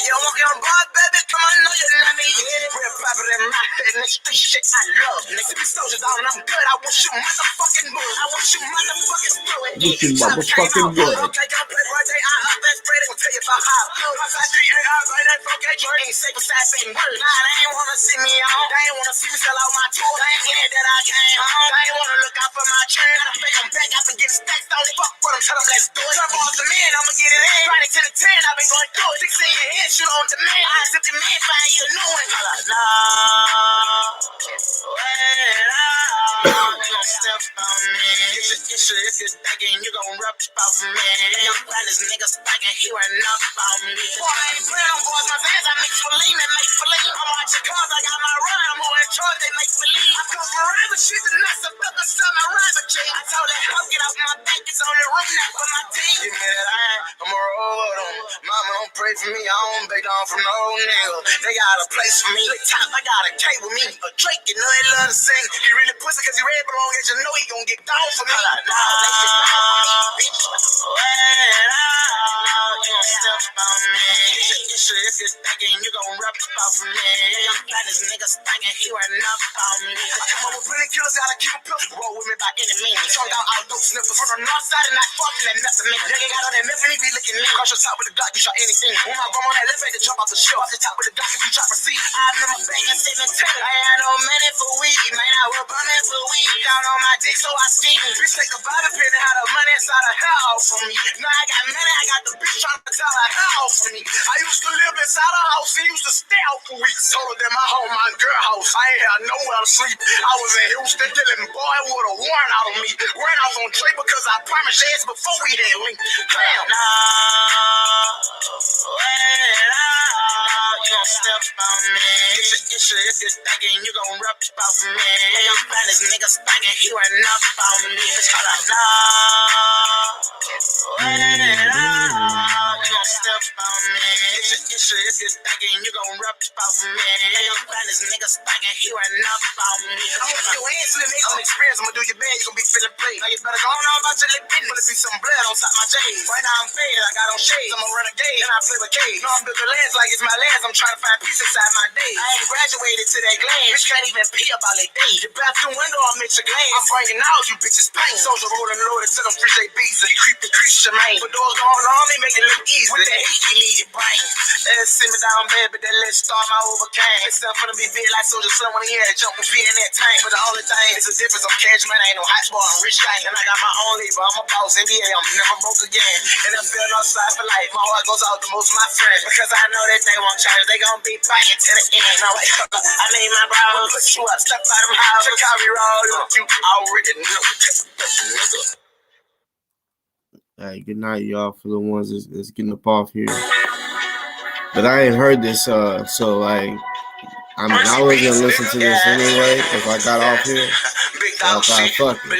Young boy, baby, come on, know you love me. Real popular in my head, and this shit I love. Niggas be soldiers out and I'm good. I want you motherfucking good. I want you motherfucking fluid. With your motherfucking good. Okay, y'all play birthday, I up and spread it and tell you about how I feel. Outside 3 AR, right, that fuck ain't Jordan, ain't safe beside Baton Word. Nah, they ain't wanna see me on, they ain't wanna see me sell out my tour. They ain't glad that I came home, they ain't wanna look out for my churn. I think I'm back, I've been getting stacked on. Fuck for them, tell them let's do it. Turn off the man, I'ma get it in. Right to the 10, I've been going through it. 6 in your head, shoot on demand. I accept the man, find you a new one. You gon' step on me. Get your issue if you're thinking you gon' rub off me. Your brothers niggas thinking he ran up on me. Boy, I ain't playing on boys, my bands I mix with lean and make believe. I'm watching cars, I got my run, I'm more in charge, they make believe. I come from rival shit, and I suck a son, my rival G. I told that hoe, get off my back, it's on the room, not for my team. Give me that iron, I'ma roll with them. Mama don't pray for me, I don't beg down from no nigga. They got a place for me. The top, I got a cake with me. A Drake, you know they love to sing. He really pussy cause he red, but long as you know he gon' get down for me. Like, nah, bitch. You gon' step on me. If you're thinking you gon' rub off of me. I'm glad this nigga thinking he ran up on me. I'm a pretty killers, gotta keep a pistol. Roll with me by any means. Strung out all those sniffers from the north side and not fucking that mess of me. Nigga got on that myth and he be looking me. Cross your top with the Glock, you shot anything. When my bum on that left, they jump off the ship. Off the top with the Glock if you try to see. I remember banging 17. I had no money for weed. Man, I was bumming for weed. Down on my dick, so I see. Bitch, take a body pin and had the money inside her hair off for me. Now I got money, I got the bitch trying to tell her hair off for me. I used to live inside her house and used to stay out for weeks. Told her that my home, my girl house. I ain't had nowhere to sleep. I was in Houston killing boy with a warrant out on me. Ran off on Trey because I promised ass before we had linked. Damn. Nah, you gon' step on me. If you're thinking you gon' rub off me. I'm glad this nigga thinking he ran up on me. Bitch, hold up, you gon' step on me. If you're thinking you gon' rub off me. I'm glad this nigga thinking he ran up on me. I'm gonna your hands to the nigga on experience. I'm gonna do your band, you gon' be feeling play. Now you better go on about your lip business. Gonna be some blood on top my J's. Right now I'm faded, I got on shades. I'm a renegade, and I play with K. No, I'm building lands like it's my lands. I'm trying to find peace inside my days. I ain't graduated to that gland. Bitch can't even pee about their day. Your bathroom window, I'm at your glance. I'm bringing out you bitches pain. Soldier rolling loaded to them free JBs. He creep the crease your main. But doors going on, they make it look easy. With that heat, you leave your brain. Let's sit me down, bad, but that let's start my overcame. It's not gonna be big like Soldier Son when he had to jump and feet in that tank. But the only thing is the difference. I'm cash money, ain't no hot spot, I'm rich gang. And I got my own label, I'm a boss, NBA, I'm never broke again. And I feel no side for life. My heart goes out to most of my friends. Because I know that they won't change, they gon' be fighting to the end. Now wake up, I need my brow, put you up, step out of my house. Chicago roll, you already know. All right, good night, y'all. For the ones that's getting up off here, but I ain't heard this. So like, I mean, I was gonna listen to this anyway if I got off here. So I thought, fuck it.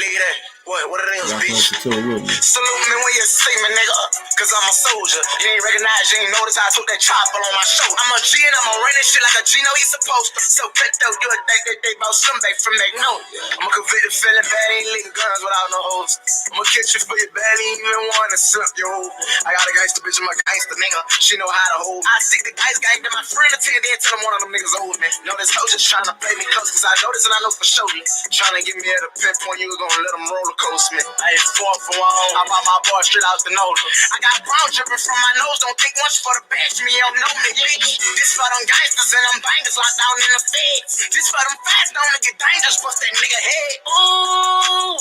What it is, Y'all can bitch? listen to it with me. Salute me when you see me, nigga. Cause I'm a soldier. You ain't recognize, you ain't notice I took that chopper on my shoulder. I'm a G and I'm running shit like a Gino, he's supposed to. So crypto, you would think that they bought some back from Magnolia. I'm a convicted felon, bad, ain't leaking guns without no hoes. I'm gonna catch you for your bad, ain't even wanna slip your hoe. I got a gangster bitch, I'm a gangster nigga. She know how to hold. I stick the ice gang to my friend attend there, tell him one of them niggas old man. Know this hoe just trying to play me close, cause I know this and I know for sure. Trying to get me at a pinpoint, you was gonna let them roller coaster me. I ain't far from my home. I bought my boy straight out the nose. I got brown dripping from my nose. Don't think once for the bash me, don't know me, bitch. This for them gangsters and them bangers locked down in the feds. This for them fast known to get dangerous, bust that nigga head. Ooh,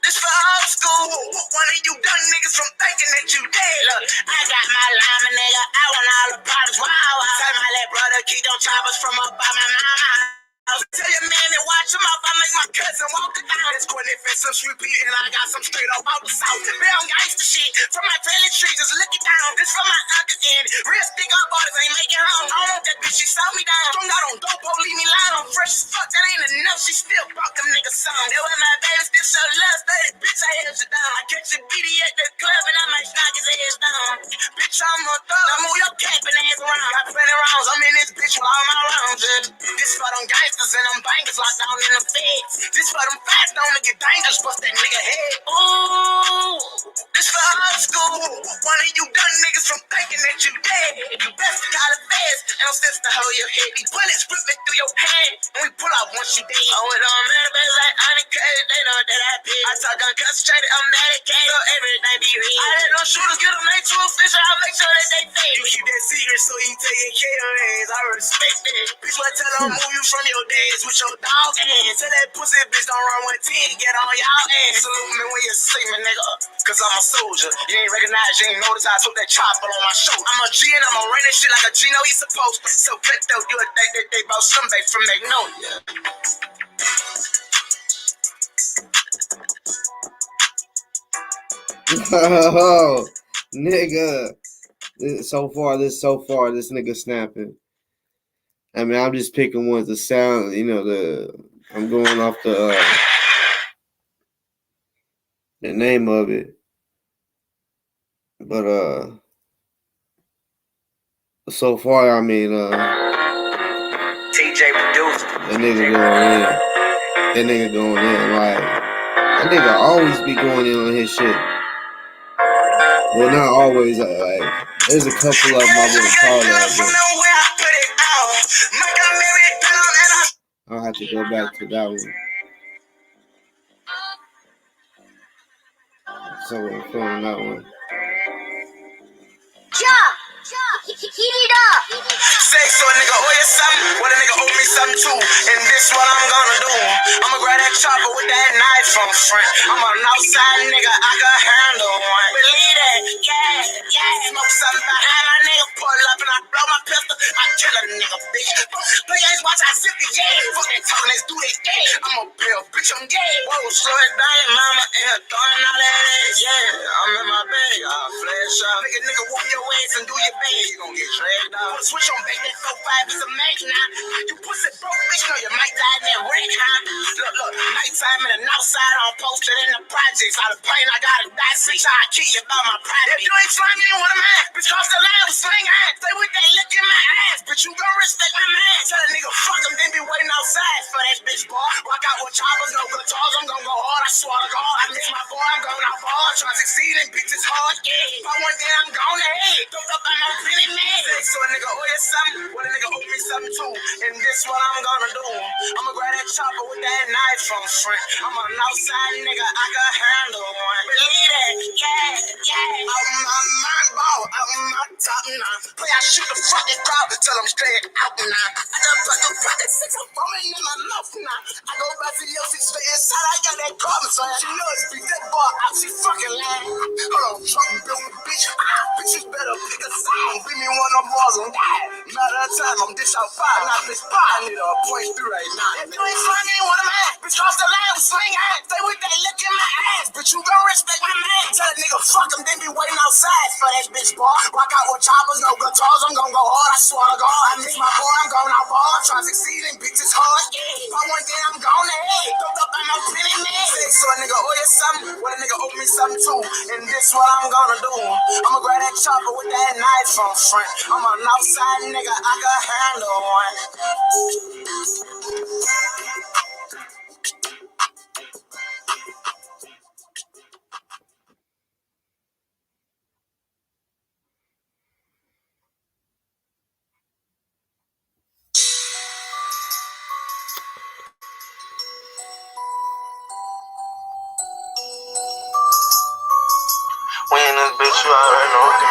this for old school. One of you dumb niggas from thinking that you dead. Look, I got my llama, nigga. I want all the bottles. Wow, tell my little brother keep them choppers from up by my mama. I'll tell your man and watch him off. I make my cousin walk it down. It's going to fit some sweet pea and I got some straight up out the south. Real gangsta shit from my trailer tree. Just look it down. This from my uncle and real stick up borders ain't making home. I want that bitch. She saw me down. Strung out on dope. Leave me lying. I'm fresh as fuck. That ain't enough. She still brought them niggas some. That was my baby. Still so love. Steady bitch. I held you down. I catch a BD at the club and I might knock his ass down. Bitch, I'm a thug. Now move your capping ass around. Got plenty rounds. I'm in this bitch with all my rounds. This for them gangsters and them bangers locked down in the feds. This for them fast known to get dangerous, bust that nigga head. Ooh, this for old school. One of you dumb niggas from thinking that you dead. You best to call it fast, and I'm still to hold your head. These bullets ripping through your hand, and we pull out once you dead. Oh, it don't matter, baby, like honey crazy, they know that I pay. I talk unconcentrated, I'm medicated, so everything be real. I let no shooters get them made to a fisher, I'll make sure that they fade. You keep that secret, so you taking care of things. I respect that. Bitch, what tell them move you from your days with your dog ass. Tell that pussy bitch don't run with 10, get on y'all ass. Salute me when you see me, nigga, cause I'm a soldier. You ain't recognize, you ain't notice I took that chopper on my shoulder. I'm a G and I'm running shit like a Gino, he's supposed to. So crypto, you would think that they bought some back from Magnolia. Oh, nigga. This nigga snapping. I mean, I'm just picking ones that sound, I'm going off the name of it. But so far, I mean, TJ produced. that nigga going in, like, that nigga always be going in on his shit. Well, not always, like, there's a couple of them I wouldn't call that, but I'll have to go back to that one. Someone filming that one. Heat up. Say so a nigga owe you something, well a nigga owe me something too. And this what I'm gonna do. I'ma grab that chopper with that knife from front. I'm an outside nigga, I can handle one. Believe that, yeah. Smoke something behind my nigga, pull up and I blow my pistol. I kill a nigga, bitch. Play ass watch, I zip it, yeah. Fuck that talking, let's do this game. I'm a bill, bitch, I'm gay. Whoa, slow it down, mama, and throwing all that ass, yeah. I'm in my bag, I'll flash up. Make a nigga whoop your ass and do your bag. You gon' get dragged out. Switch on back, that 4-5 is a match now. You pussy broke, bitch, know you might die in that wreck, huh? Look, nighttime in the north side, I'm posted in the projects. Out of plane, I got a dissect, try to kill you about my private. If you ain't slimy, you want a man. Bitch, cross the line with sling eyes. Stay with that look in my eyes. Bitch, you gon' respect my man. Tell a nigga, fuck him, then be waiting outside for that bitch, boy. Walk out with choppers, no good jaws, I'm gon' go hard, I swear to God. I miss my boy, I'm going out ball. Try to succeed and bitches hard, yeah. If I want that, I'm gone ahead. Don't up on my penny man. So a nigga owe you something, well a nigga owe me something too. And this what I'm gonna do. I'ma grab that chopper with that knife from front. I'm an outside nigga, I can handle one. Believe that, yeah. Out my mind ball, out my top now. Play I shoot the fucking crowd till I'm straight out now. I done put the pocket 6 I'm falling in my mouth now. I go back to your 6 straight inside, I got that carbon, so she know it's beat that bar out, she fucking lying. Hold on, truck built bitch. Bitches better pick a side. Beat me one of balls on that. Matter of time, I'm dish out 5. Not this 5. I need a point 3 right now. If you ain't slimy, you want a man. Bitch, cross the line with sling eyes. Stay with that look in my eyes. Bitch, you gon' respect my man. Tell a nigga, fuck him, then be waiting outside for that bitch, boy. Walk out with choppers, no guitars. I'm gon' go hard, I swear to God. I miss my boy, I'm going out ball. Try to succeed and bitches hard, yeah. If I want that, I'm gone ahead. Don't up on my penny man. So a nigga owe you something, well a nigga owe me something too. And this what I'm gonna do. I'ma grab that chopper with that knife from front. I'm an outside nigga, I can handle one. We in this bitch, you already know what the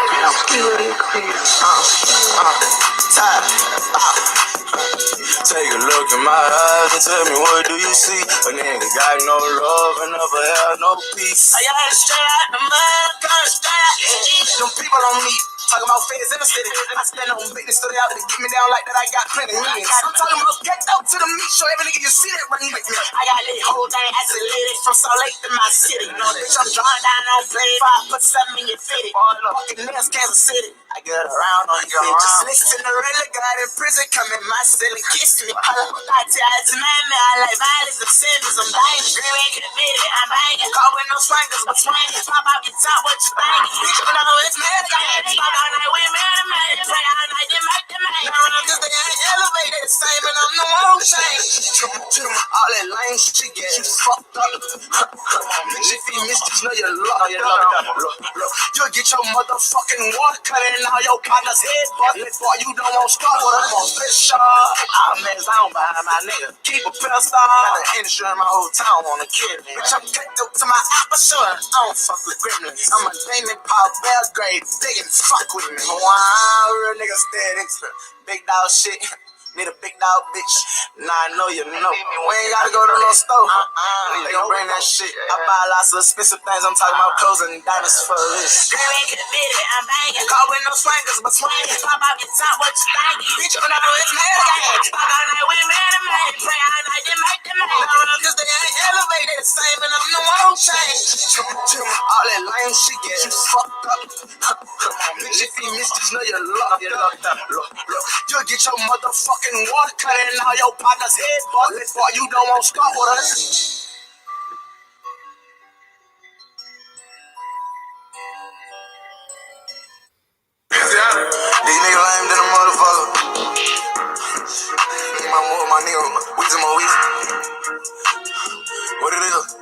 Take a look in my eyes and tell me what do you see? A nigga got no love and never had no peace. I gotta stay out the mud, gotta stay out the heat. Them people don't need. Talking about feds in the city. I stand on business stood out to get me down like that. I got plenty millions. I'm talking about get out to the meat show. Every nigga you see that running with me. I got this whole thing isolated from Salt Lake to my city. You know that bitch, I'm drawing down on play. 5 put 7 in your fitty. Fucking nails, Kansas City. I get around on you. Just listen to Cinderella got in prison. Come in my cell and kiss me. I like violence of sins. I'm dying. Screaming, admitted. I'm banging. Caught with no swangers, but swangers. Pop out your top, what you think? Bitch, you know it's mad. All night we mad and mad. Pray all night, they make the man. Now I'm just they ain't elevated the same, and I'm the one who changed. All that lame shit get you fucked up. Bitch, if you miss, just know you're locked up. Look, you'll get your motherfucking water cut in all your partner's head, but boy, you don't want to start with a fish. I'm next down behind my nigga. Keep a pistol. Got an industry in my whole town on the kid. Bitch, I'm kicked up to my aperture. I don't fuck with gremlins. I'm a Damon Paul Belgrade. They can fuck with me. Wow, real nigga steady. Big dog shit. Need a big dog bitch. Nah, I know you know. We ain't gotta go to no store. They gon' bring that shit. I buy lots of expensive things. I'm talking about clothes and diamonds for this. Screaming, committed, I'm banging. Caught with no swangers, but swangers. Pop out your top, what you thinking? Bitch, you know it's mad again. Pop all night, we mad and mad. Pray all night, they make them mad. Cause they ain't elevated the same, and I'm the one who changed. All that lame shit get you fucked up. Bitch, if you miss, just know you're locked up. Look, you'll get your motherfucking fucking water, cutting all your partner's head, boy. Boy, you don't want to start with us. These niggas lame than a motherfucker. Me, my nigga, Weezy, my Weezy. What it is?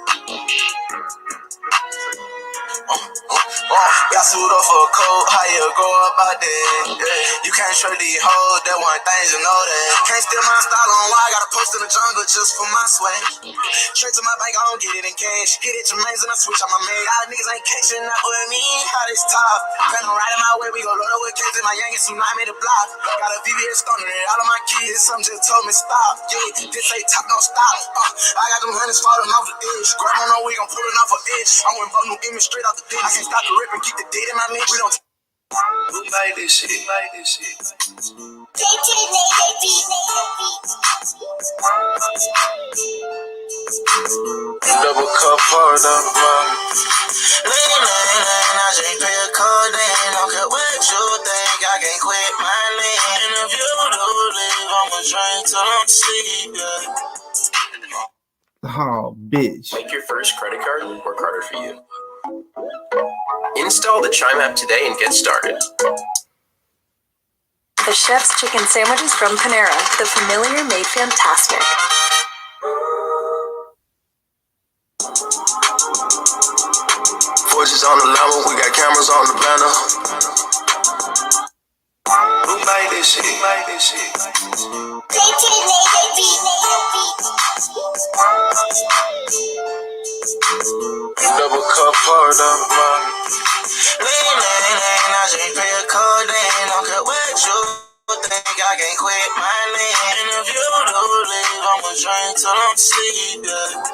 Got suit up for a coat, how you go about that? Yeah. You can't trade these hoes, that one thing you know that. Can't steal my style on why I got a post in the jungle just for my swag. Straight to my bank, I don't get it in cash. Hit it, your mains and I switch on my man. Y'all niggas ain't catching up with me, how this top. Plan on riding my way, we gon' load up with kids in my youngest tsunami the block. Got a VVS stunner and all of my kids, some just told me stop. Yeah, this ain't top, no stop. I got them hundreds falling off the edge. Grab on no wig, I'm pulling off an edge. I went bought new image straight off the ditch. I can't stop the rip and keep the dead in my niche. We don't who made this shit? Double cup hard up, I just pay a codeine. Don't care what you think, I can't quit my lane. And if you do leave, I'ma drink till I'm sleep, yeah. Oh, bitch. Make your first credit card work harder for you. Install the Chime app today and get started. The chef's chicken sandwiches from Panera. The familiar made fantastic. Forges on the level, we got cameras on the banner. Who made this shit? Double cup hard up, man. I just pay a codeine. Don't care what you think, I can't quit my lane. And if you do leave, I'ma drink till I'm sleep, yeah.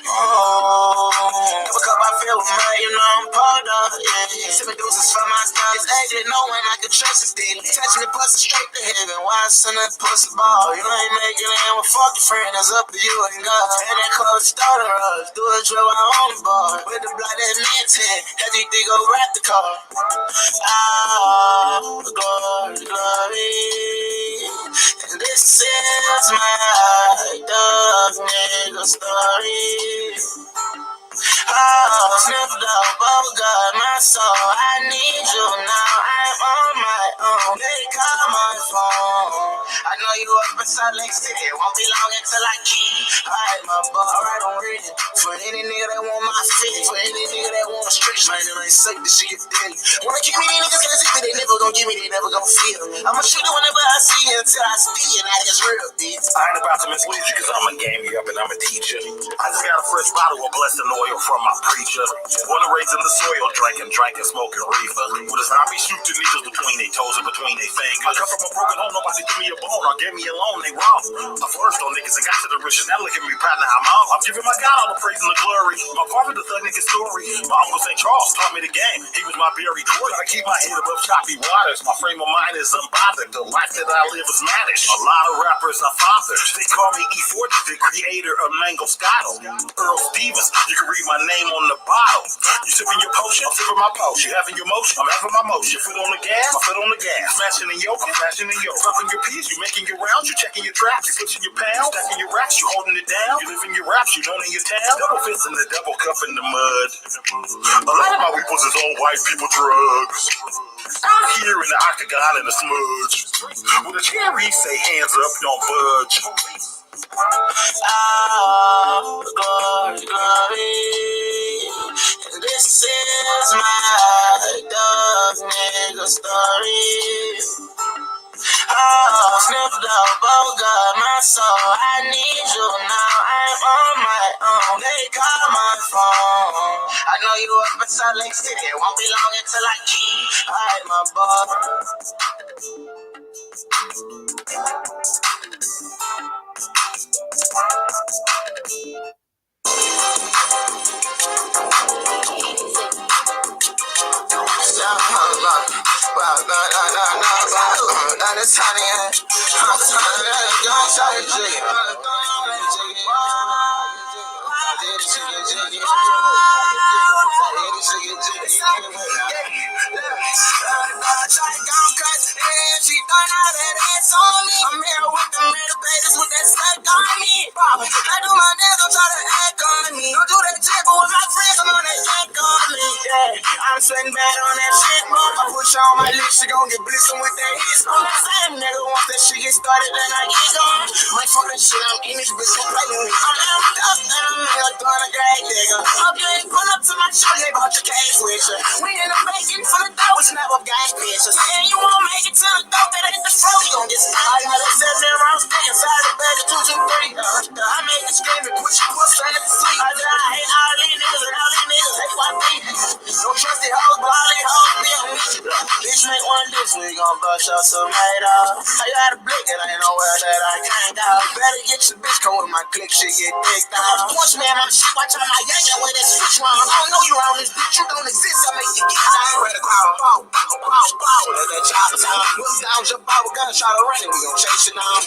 Have a cup I feel with mine, you know I'm poured up, yeah. Sipping deuces for my style. It's agent knowing I can trust his daily. Touching it, busting straight to heaven. Why send that pussy ball? You ain't making it, well, fuck your friend, it's up to you and God. And that club starter us, do a drill out on the bar. With the blood that meant 10, as you think go wrap the car. Glory. And this is my dog nigga story. Sniffed up, oh God, my soul, I need you now, I'm on my own, they call my phone. I know you up in Salt Lake City, won't be long until I keep. Alright, my boy, alright, I'm ready. For any nigga that want my fit, for any nigga that want a stretch, man, it ain't sick, this shit get deadly. Wanna keep me, these niggas can't see me, they never gon' give me, they never gon' feel me. I'ma shoot it whenever I see you until I see you, now it's real, bitch. I ain't about to mislead you, cause I'ma game you up and I'ma teach you. I just got a fresh bottle of blessing oil from my preacher. Wanna raise in the soil, drinking, smoking reefer. With a zombie shooting needles between their toes and between their fingers. I come from a broken home, nobody give me a bone or give me a loan, they wrong. I flourished on niggas and got to the riches, now look at me proud, now I'm on. I'm giving my God all the praise and the glory. My father, the thug nigga story. My uncle St. Charles taught me the game, he was my buried boy. I keep my head above choppy waters, my frame of mind is unbothered. The life that I live is managed. A lot of rappers are fathers, they call me E40, the creator of Mango Scotto. Earl Stevens, you can read my name on the bottle. You sipping your potion, I'm sipping my potion. You having your motion, I'm having my motion. Foot on the gas, my foot on the gas. Smashing in yoke, I'm smashing in yoke. Fucking your piece, you making your rounds, you checking your traps. You pushing your pounds, stacking your racks, you holding it down. You living your raps, you known in your town. Double fists in the double cup in the mud. A lot of my weapons is on white people drugs. I'm here in the octagon in the smudge. With a cherry, say hands up, don't budge. Glory. And this is my dog nigga story. Sniffed up, oh God, my soul, I need you now, I'm on my own, they call my phone. I know you up in Salt Lake City, won't be long until I keep. Alright, my I'm here My fucking shit, I'm in this bitch, don't play with me. I'm amped up and I'm here doing a great digger. Hope you ain't pull up to my show, you ain't bought your case with you. We in the bacon for the dough, it's never gang pictures. And you won't make it to the dope, that ain't the flow, you gon' get stuck. I had a 7 round stick inside the bag of 223. I made the scream and put your pussy straight to sleep. I said I hate all these niggas and all these niggas hate my feet. Don't trust the hoes, but all these hoes be on me. Bitch make one dish, we gon' bust your tomato. I got a blick, it ain't nowhere that I can't go. Better get your bitch, come with my click, shit get dicked out. Punch me in my shit, watch out my yang yang with that switch one. I don't know you around this bitch, you don't exist, I make you get down. Ready to pow, let that chopper down. What's down, jump out with gunshot already, we gon' chase it down.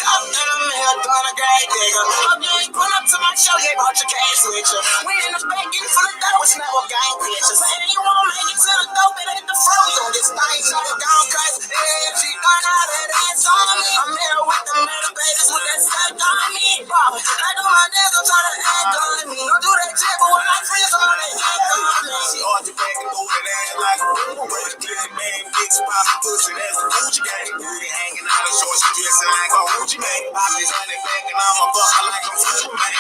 I'm here doing a great digger. Hope you ain't pull up to my show, you ain't bought your case with you. We in the back, getting full of dough, it's never gang pictures. And you won't make it to the dope, it ain't the flow, you gon' get stung, shut it down, crazy. And she done all that ass on me. I'm here with the metal babies with that stuff on me. I do my nigga try to act on me. Don't do that shit, but when I freeze on it, act on me. She on your back and move that ass like a boom. Break the man, big spot, pussy, that's the Gucci gang. Booty hanging out of shorts, she dressing like a Gucci man. Pop this honey back and I'm a buster like a Gucci man.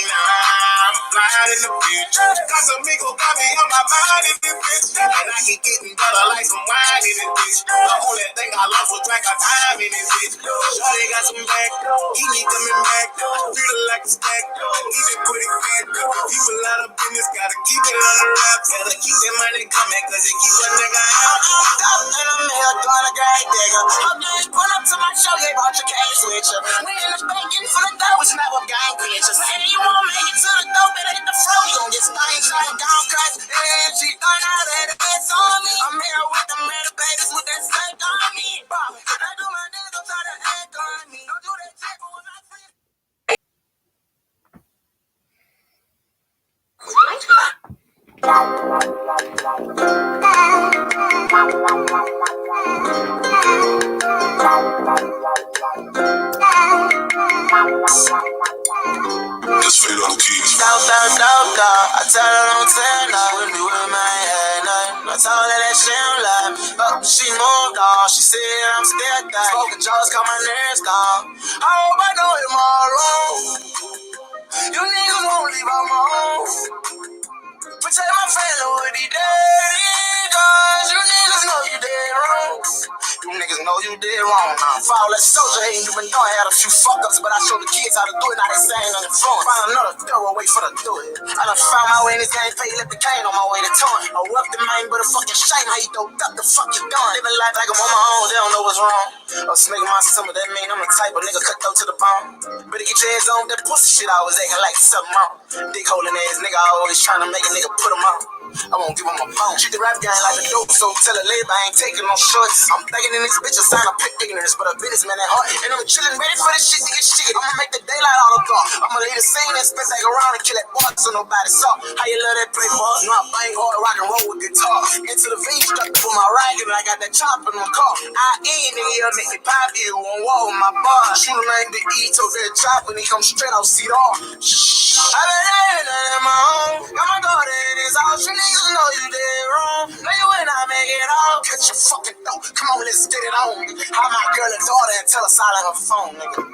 I'm flying in the future. Cause amigo got me on my mind in this bitch. And I keep getting better like some wine in this bitch. The only thing I lost was track of time in this bitch. Shorty got some back, he need coming back. Feel like a stack, even put it back. People out of business, gotta keep it on the rap. Gotta keep that money coming, cause it keeps a nigga out. And I'm here doing a great digger. Hope you ain't pull up to my show, you ain't bought your case with you. We in the back, getting full of dough, it's never gang pictures. And you won't make it to the dope, it ain't the flow, you gon' get stung, shot down, crazy. And she done all that ass on me. I'm here with the metal babies with that steak on me. I do my niggas try to act on me. Don't do that shit, but when I free. Just fade on the keys. Down. I tell her don't tell now. With me with my head nothing. I told her that she don't lie. She moved on. She said I'm still there. Smoking jaws, call my nerves gone. I hope I know tomorrow. You niggas won't leave on my own. Protect my family with these dirty guns. You niggas know you dead wrong. You niggas know you did wrong. I'm foul as soldier, ain't you been doing. Had a few fuck ups, but I showed the kids how to do it. Now they saying on the phone. Find another thorough way for the do it. I done found my way in this game, pay, left the cane on my way to town. I roughed the man, but a fucking shame how you doped up the fuck you done. Living life like I'm on my own, they don't know what's wrong. I was making my summer, that mean I'm the type of nigga cut dope to the bone. Better get your ass on that pussy shit, I was acting like something wrong. Dick holding ass nigga, always trying to make a nigga put him on. I won't give him a bone. Treat the rap gang like a dope, so tell a label I ain't taking no shorts. I'm thinking in this bitch a sign of pit ignorance, but a businessman at heart. And I'm chillin', ready for this shit to get shit. I'ma make the daylight all up. I'ma leave the scene and spin back around and kill that boy so nobody saw. How you love that play ball? You know I bang hard, rock and roll with guitar. Into the V, stuck for my ride, and I got that chop in my car. Nigga, he'll make me pop you on wall with my bar. Shoot him like the E, told that chop, and he come straight out C-Dar. I been laying in my home. I'ma go to this house, you niggas know you did wrong. Know you when I make it all. Cut your fucking throat, come on, let's get it on. How my girl and daughter and tell us all on her phone, nigga.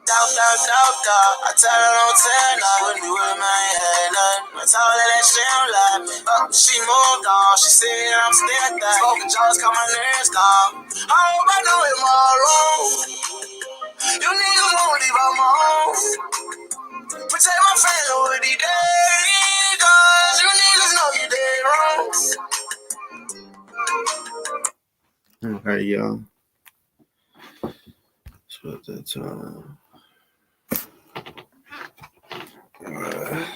Doubt. I tell her don't tell her. With me with my head nothing. I told her that she don't lie. She moved on. She said I'm still there. Smoking jaws, call my nerves gone. I hope I know it tomorrow. You niggas won't leave on my own. Protect my family with these dirty guns. You niggas know you dead wrong. Alright, y'all. Let's put that on. Alright.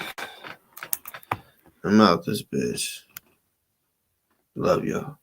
I'm out this bitch. Love y'all.